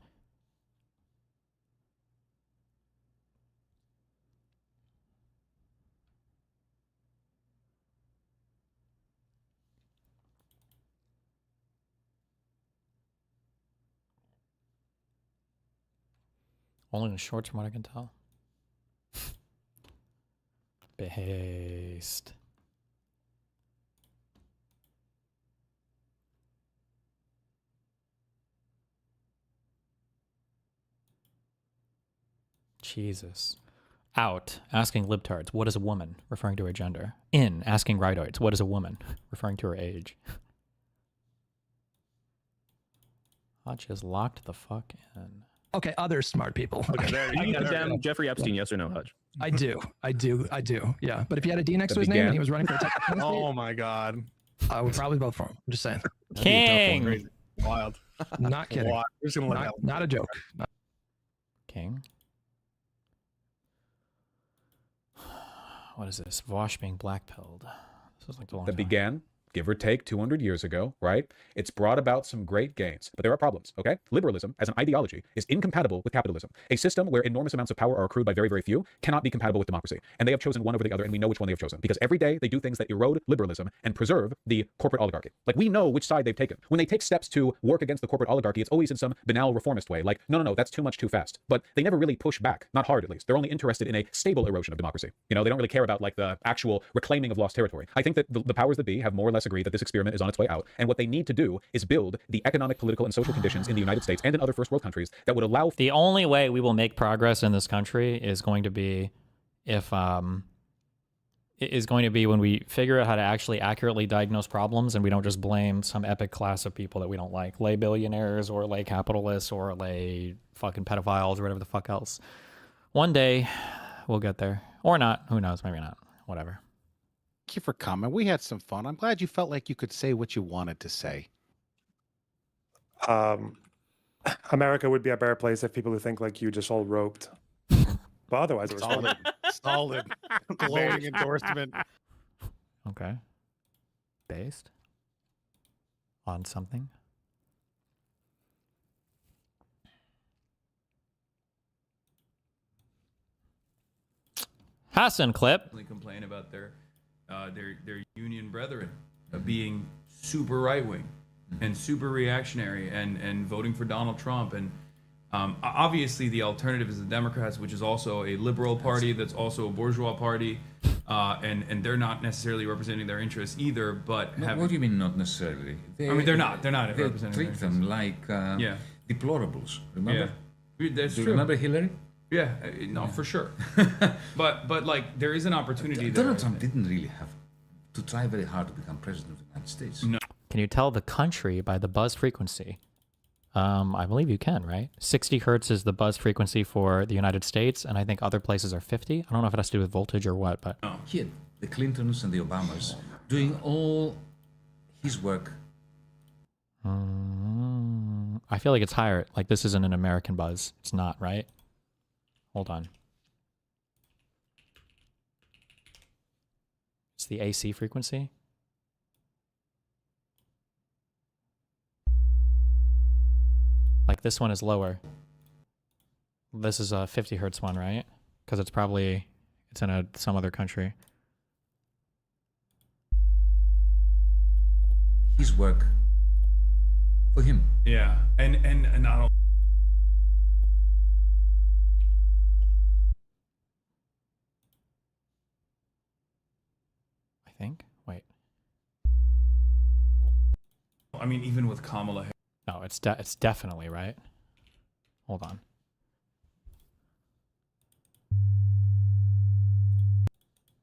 Only in shorts from what I can tell. Based. Jesus. Out, asking libtards, what is a woman? Referring to her gender. In, asking rightoids, what is a woman? Referring to her age. I just locked the fuck in. Okay, other smart people. Okay, there you condemn Jeffrey Epstein, yes or no, Hutch? I do. Yeah, but if he had a D next to his name and he was running for a technical Oh my God. I would probably vote for him. I'm just saying. King. Wild. Not kidding. Wild. We're just gonna let that one Not a joke. King. What is this? Vosh being blackpilled. This is like the long that time. began, give or take, 200 years ago, right? It's brought about some great gains, but there are problems, okay? Liberalism, as an ideology, is incompatible with capitalism. A system where enormous amounts of power are accrued by very, very few cannot be compatible with democracy. And they have chosen one over the other, and we know which one they have chosen. Because every day they do things that erode liberalism and preserve the corporate oligarchy. Like, we know which side they've taken. When they take steps to work against the corporate oligarchy, it's always in some banal reformist way. Like, no, that's too much too fast. But they never really push back, not hard at least. They're only interested in a stable erosion of democracy. You know, they don't really care about, like, the actual reclaiming of lost territory. I think that the powers that be have more or less agreed that this experiment is on its way out, and what they need to do is build the economic, political, and social conditions in the United States and in other first world countries that would allow. The only way we will make progress in this country is going to be if when we figure out how to actually accurately diagnose problems, and we don't just blame some epic class of people that we don't like, lay billionaires or lay capitalists or lay fucking pedophiles or whatever the fuck else. One day we'll get there, or not. Who knows? Maybe not. Whatever. Thank you for coming. We had some fun. I'm glad you felt like you could say what you wanted to say. America would be a better place if people who think like you just all roped. But otherwise, it was Solid. Solid. Glowing endorsement. Okay. Based on something. Hassan clip. Complain about their union brethren being super right wing and super reactionary and voting for Donald Trump, and obviously the alternative is the Democrats, which is also a liberal party that's also a bourgeois party, and they're not necessarily representing their interests either. But What do you mean not necessarily? I mean they're not They representing. treat their them like deplorables. Remember? Yeah, that's Do you true. remember Hillary? Yeah, no, for sure. but like there is an opportunity there. Donald Trump didn't really have to try very hard to become president of the United States. No. Can you tell the country by the buzz frequency? I believe you can, right? 60 hertz is the buzz frequency for the United States, and I think other places are 50. I don't know if it has to do with voltage or what, but... He had the Clintons and the Obamas doing all his work. I feel like it's higher. Like, this isn't an American buzz. It's not, right? Hold on. It's the AC frequency. Like, this one is lower. This is a 50 hertz one, right? Because it's in some other country. his work for him. Yeah, and not only. I think. Wait. I mean, even with Kamala Harris. No, it's definitely right. Hold on.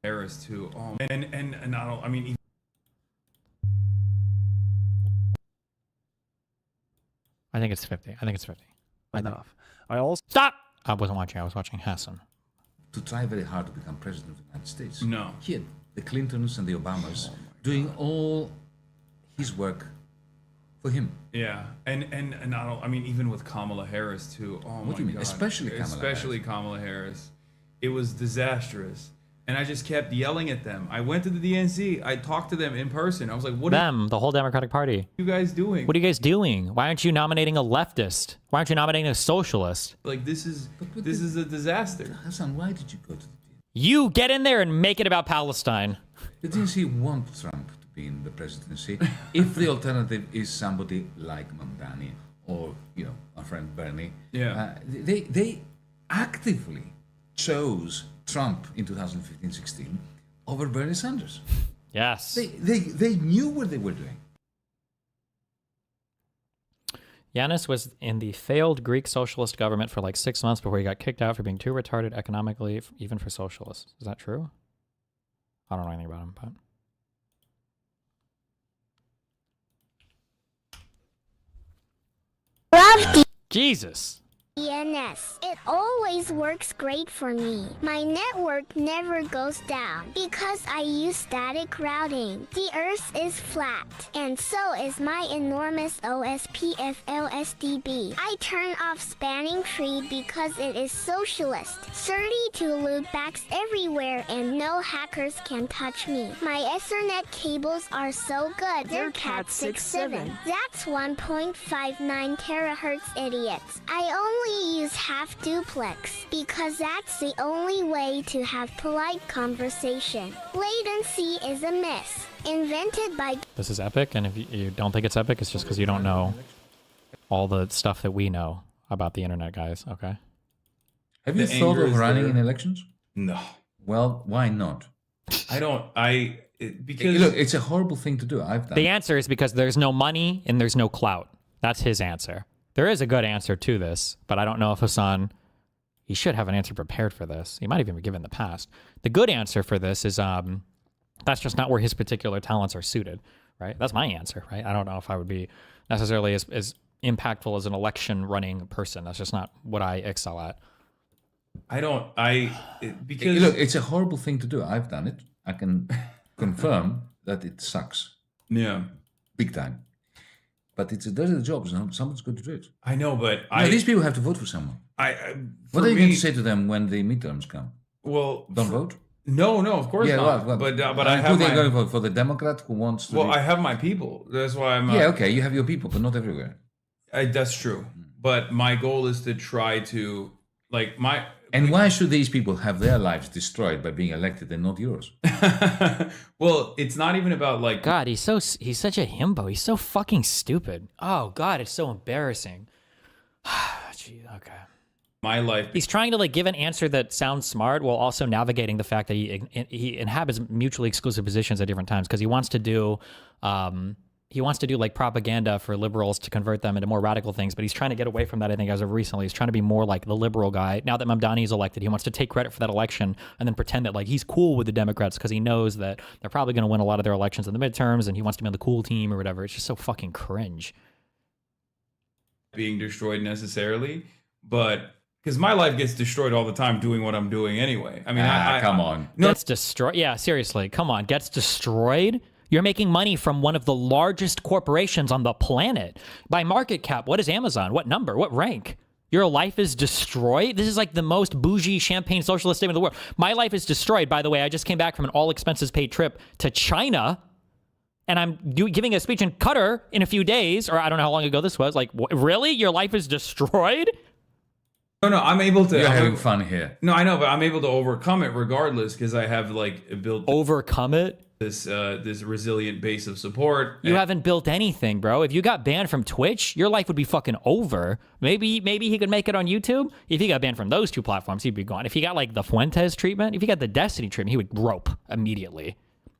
Harris too. And not. I mean. Even I think it's 50. I think it's 50. Enough. I also stop. I wasn't watching. I was watching Hassan. To try very hard to become president of the United States. No. He had the Clintons and the Obamas doing all his work for him. Yeah, and not. I mean, even with Kamala Harris too. Oh What do you mean? Especially Kamala Harris. It was disastrous. And I just kept yelling at them. I went to the DNC. I talked to them in person. I was like, "What are the whole Democratic Party. you guys doing? What are you guys doing? Why aren't you nominating a leftist? Why aren't you nominating a socialist? Like this is a disaster." Hassan, why did you go to the You get in there and make it about Palestine. The DNC want Trump to be in the presidency if the alternative is somebody like Mamdani or, you know, our friend Bernie. Yeah. They actively chose Trump in 2015-16 over Bernie Sanders. Yes. They knew what they were doing. Yanis was in the failed Greek socialist government for like 6 months before he got kicked out for being too retarded economically, even for socialists. Is that true? I don't know anything about him, but... Jesus. DNS. It always works great for me. My network never goes down because I use static routing. The Earth is flat, and so is my enormous OSPF LSDB. I turn off spanning tree because it is socialist. 32 loopbacks everywhere, and no hackers can touch me. My Ethernet cables are so good, they're Cat 6.7. That's 1.59 terahertz, idiots. I only use half duplex because that's the only way to have polite conversation. Latency is a myth invented by... This is epic, and if you don't think it's epic, it's just because you don't know all the stuff that we know about the internet, guys, okay? Have you thought of running in elections? No. Well, why not? Because look, it's a horrible thing to do. I've done. The answer is because there's no money and there's no clout. That's his answer. There is a good answer to this, but I don't know if Hassan, he should have an answer prepared for this. He might have even given in the past. The good answer for this is that's just not where his particular talents are suited, right? That's my answer, right? I don't know if I would be necessarily as impactful as an election running person. That's just not what I excel at. Because look, it's a horrible thing to do. I've done it. I can confirm that it sucks. Yeah. Big time. But it's a dirty job. Someone's going to do it. I know, but these people have to vote for someone. What are you going to say to them when the midterms come? Well, don't vote. No, of course not. Well, but I have who they going to vote for? The Democrat who wants to? Well, I have my people. That's why I'm. Yeah, okay, you have your people, but not everywhere. That's true. But my goal is to try to And why should these people have their lives destroyed by being elected and not yours? Well, it's not even about God, he's such a himbo. He's so fucking stupid. Oh God, it's so embarrassing. Gee, okay. My life. He's trying to give an answer that sounds smart while also navigating the fact that he inhabits mutually exclusive positions at different times because he wants to do propaganda for liberals to convert them into more radical things, but he's trying to get away from that, I think, as of recently. He's trying to be more like the liberal guy. Now that Mamdani is elected, he wants to take credit for that election and then pretend that he's cool with the Democrats because he knows that they're probably going to win a lot of their elections in the midterms and he wants to be on the cool team or whatever. It's just so fucking cringe. Being destroyed necessarily, but because my life gets destroyed all the time doing what I'm doing anyway. I mean, come on. Gets destroyed? Yeah, seriously, come on. Gets destroyed? You're making money from one of the largest corporations on the planet. By market cap, what is Amazon? What number? What rank? Your life is destroyed? This is like the most bougie champagne socialist statement in the world. My life is destroyed. By the way, I just came back from an all-expenses-paid trip to China, and I'm giving a speech in Qatar in a few days, or I don't know how long ago this was. Really? Your life is destroyed? No, I'm able to. You're I'm having able- fun here. No, I know, but I'm able to overcome it regardless because I have like built overcome it. This resilient base of support. You haven't built anything, bro. If you got banned from Twitch, your life would be fucking over. Maybe he could make it on YouTube. If he got banned from those two platforms, he'd be gone. If he got like the Fuentes treatment, if he got the Destiny treatment, he would rope immediately.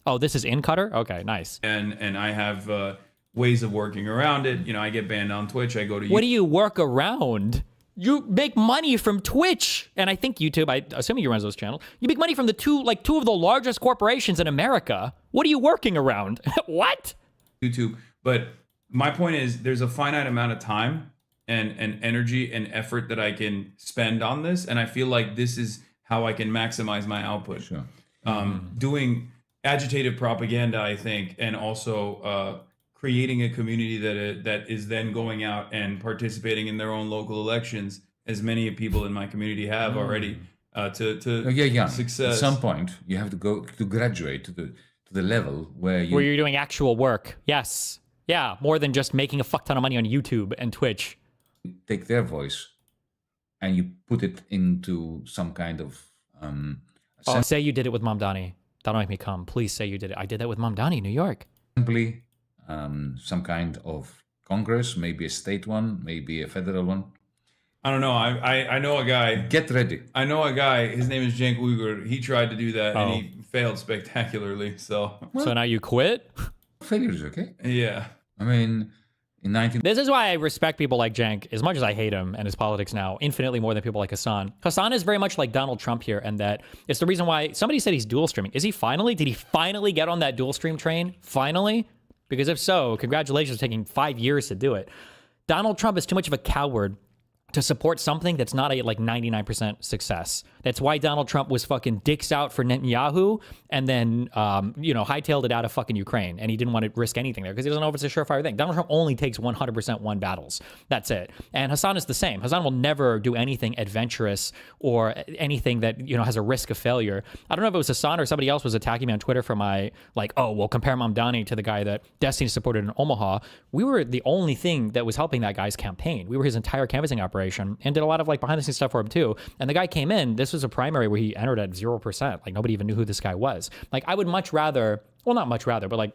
Oh, this is in Cutter? Okay, nice. And I have ways of working around it. You know, I get banned on Twitch. I go to What do you work around? You make money from Twitch, and I think YouTube. I assuming you run those channels. You make money from the two of the largest corporations in America. What are you working around? What? YouTube. But my point is, there's a finite amount of time and energy and effort that I can spend on this, and I feel like this is how I can maximize my output. Sure. Doing agitative propaganda, I think, and also creating a community that is then going out and participating in their own local elections, as many people in my community have already, to success. At some point, you have to go to graduate to the level where you're doing actual work. Yes, yeah, more than just making a fuck ton of money on YouTube and Twitch. Take their voice and you put it into some kind of. Say you did it with Mamdani. That'll make me come. Please say you did it. I did that with Mamdani, New York. Assembly. Some kind of Congress, maybe a state one, maybe a federal one. I don't know. I know a guy. Get ready. I know a guy. His name is Cenk Uygur. He tried to do that and he failed spectacularly. So now you quit? Failure is okay. Yeah. I mean, This is why I respect people like Cenk, as much as I hate him and his politics now, infinitely more than people like Hassan. Hassan is very much like Donald Trump here, and that it's the reason why somebody said he's dual streaming. Is he finally? Did he finally get on that dual stream train? Finally? Because if so, congratulations, taking 5 years to do it. Donald Trump is too much of a coward to support something that's not a 99% success. That's why Donald Trump was fucking dicks out for Netanyahu and then, hightailed it out of fucking Ukraine. And he didn't want to risk anything there because he doesn't know if it's a surefire thing. Donald Trump only takes 100% won battles. That's it. And Hassan is the same. Hassan will never do anything adventurous or anything that, has a risk of failure. I don't know if it was Hassan or somebody else was attacking me on Twitter for my, compare Mamdani to the guy that Destiny supported in Omaha. We were the only thing that was helping that guy's campaign. We were his entire canvassing operation. And did a lot of behind the scenes stuff for him too. And the guy came in, this was a primary where he entered at 0%. Nobody even knew who this guy was. I would much rather, well, not much rather, but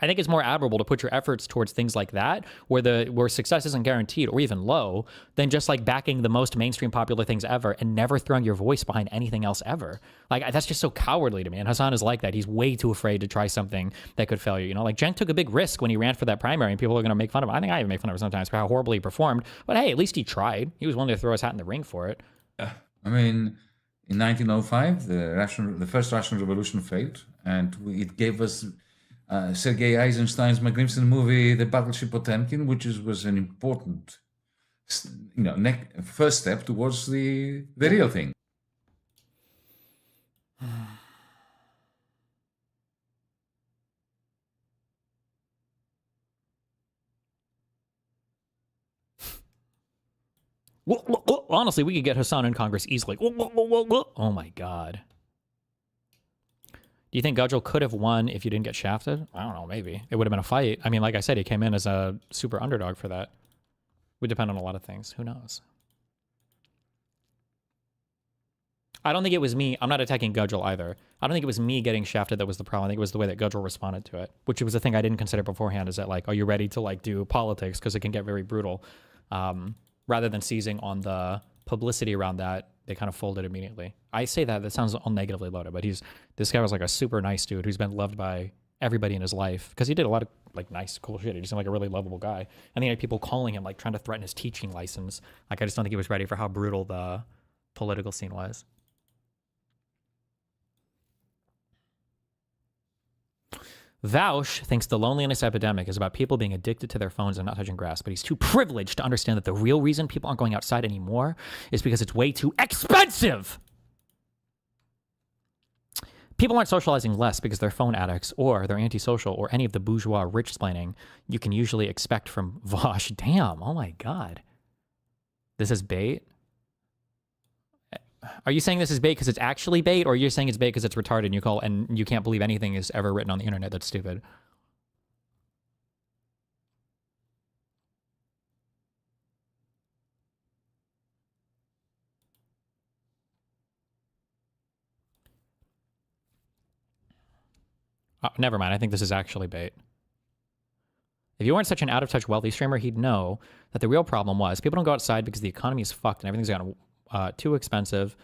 I think it's more admirable to put your efforts towards things like that, where success isn't guaranteed or even low, than just backing the most mainstream popular things ever and never throwing your voice behind anything else ever. That's just so cowardly to me. And Hassan is like that. He's way too afraid to try something that could fail you. Cenk took a big risk when he ran for that primary, and people are going to make fun of him. I think I even make fun of him sometimes for how horribly he performed. But hey, at least he tried. He was willing to throw his hat in the ring for it. I mean, in 1905, the first Russian Revolution failed, and it gave us Sergei Eisenstein's magnificent movie, The Battleship Potemkin, which was an important, first step towards the real thing. Honestly, we could get Hassan in Congress easily. Oh my God. Do you think Gudgel could have won if you didn't get shafted? I don't know, maybe. It would have been a fight. I mean, like I said, he came in as a super underdog for that. Would depend on a lot of things. Who knows? I don't think it was me. I'm not attacking Gudgel either. I don't think it was me getting shafted that was the problem. I think it was the way that Gudgel responded to it, which was the thing I didn't consider beforehand, is that are you ready to do politics? Because it can get very brutal. Rather than seizing on the publicity around that, they kind of folded immediately. I say that sounds all negatively loaded, but this guy was a super nice dude who's been loved by everybody in his life because he did a lot of nice, cool shit. He just seemed like a really lovable guy. And then he had people calling him, trying to threaten his teaching license. I just don't think he was ready for how brutal the political scene was. Vaush thinks the loneliness epidemic is about people being addicted to their phones and not touching grass, but he's too privileged to understand that the real reason people aren't going outside anymore is because it's way too expensive. People aren't socializing less because they're phone addicts or they're antisocial or any of the bourgeois rich-splaining you can usually expect from Vaush. Damn, oh my God. This is bait? Are you saying this is bait because it's actually bait, or you're saying it's bait because it's retarded and you can't believe anything is ever written on the internet that's stupid? Never mind. I think this is actually bait. If you weren't such an out-of-touch wealthy streamer, he'd know that the real problem was people don't go outside because the economy is fucked and everything's gotten too expensive.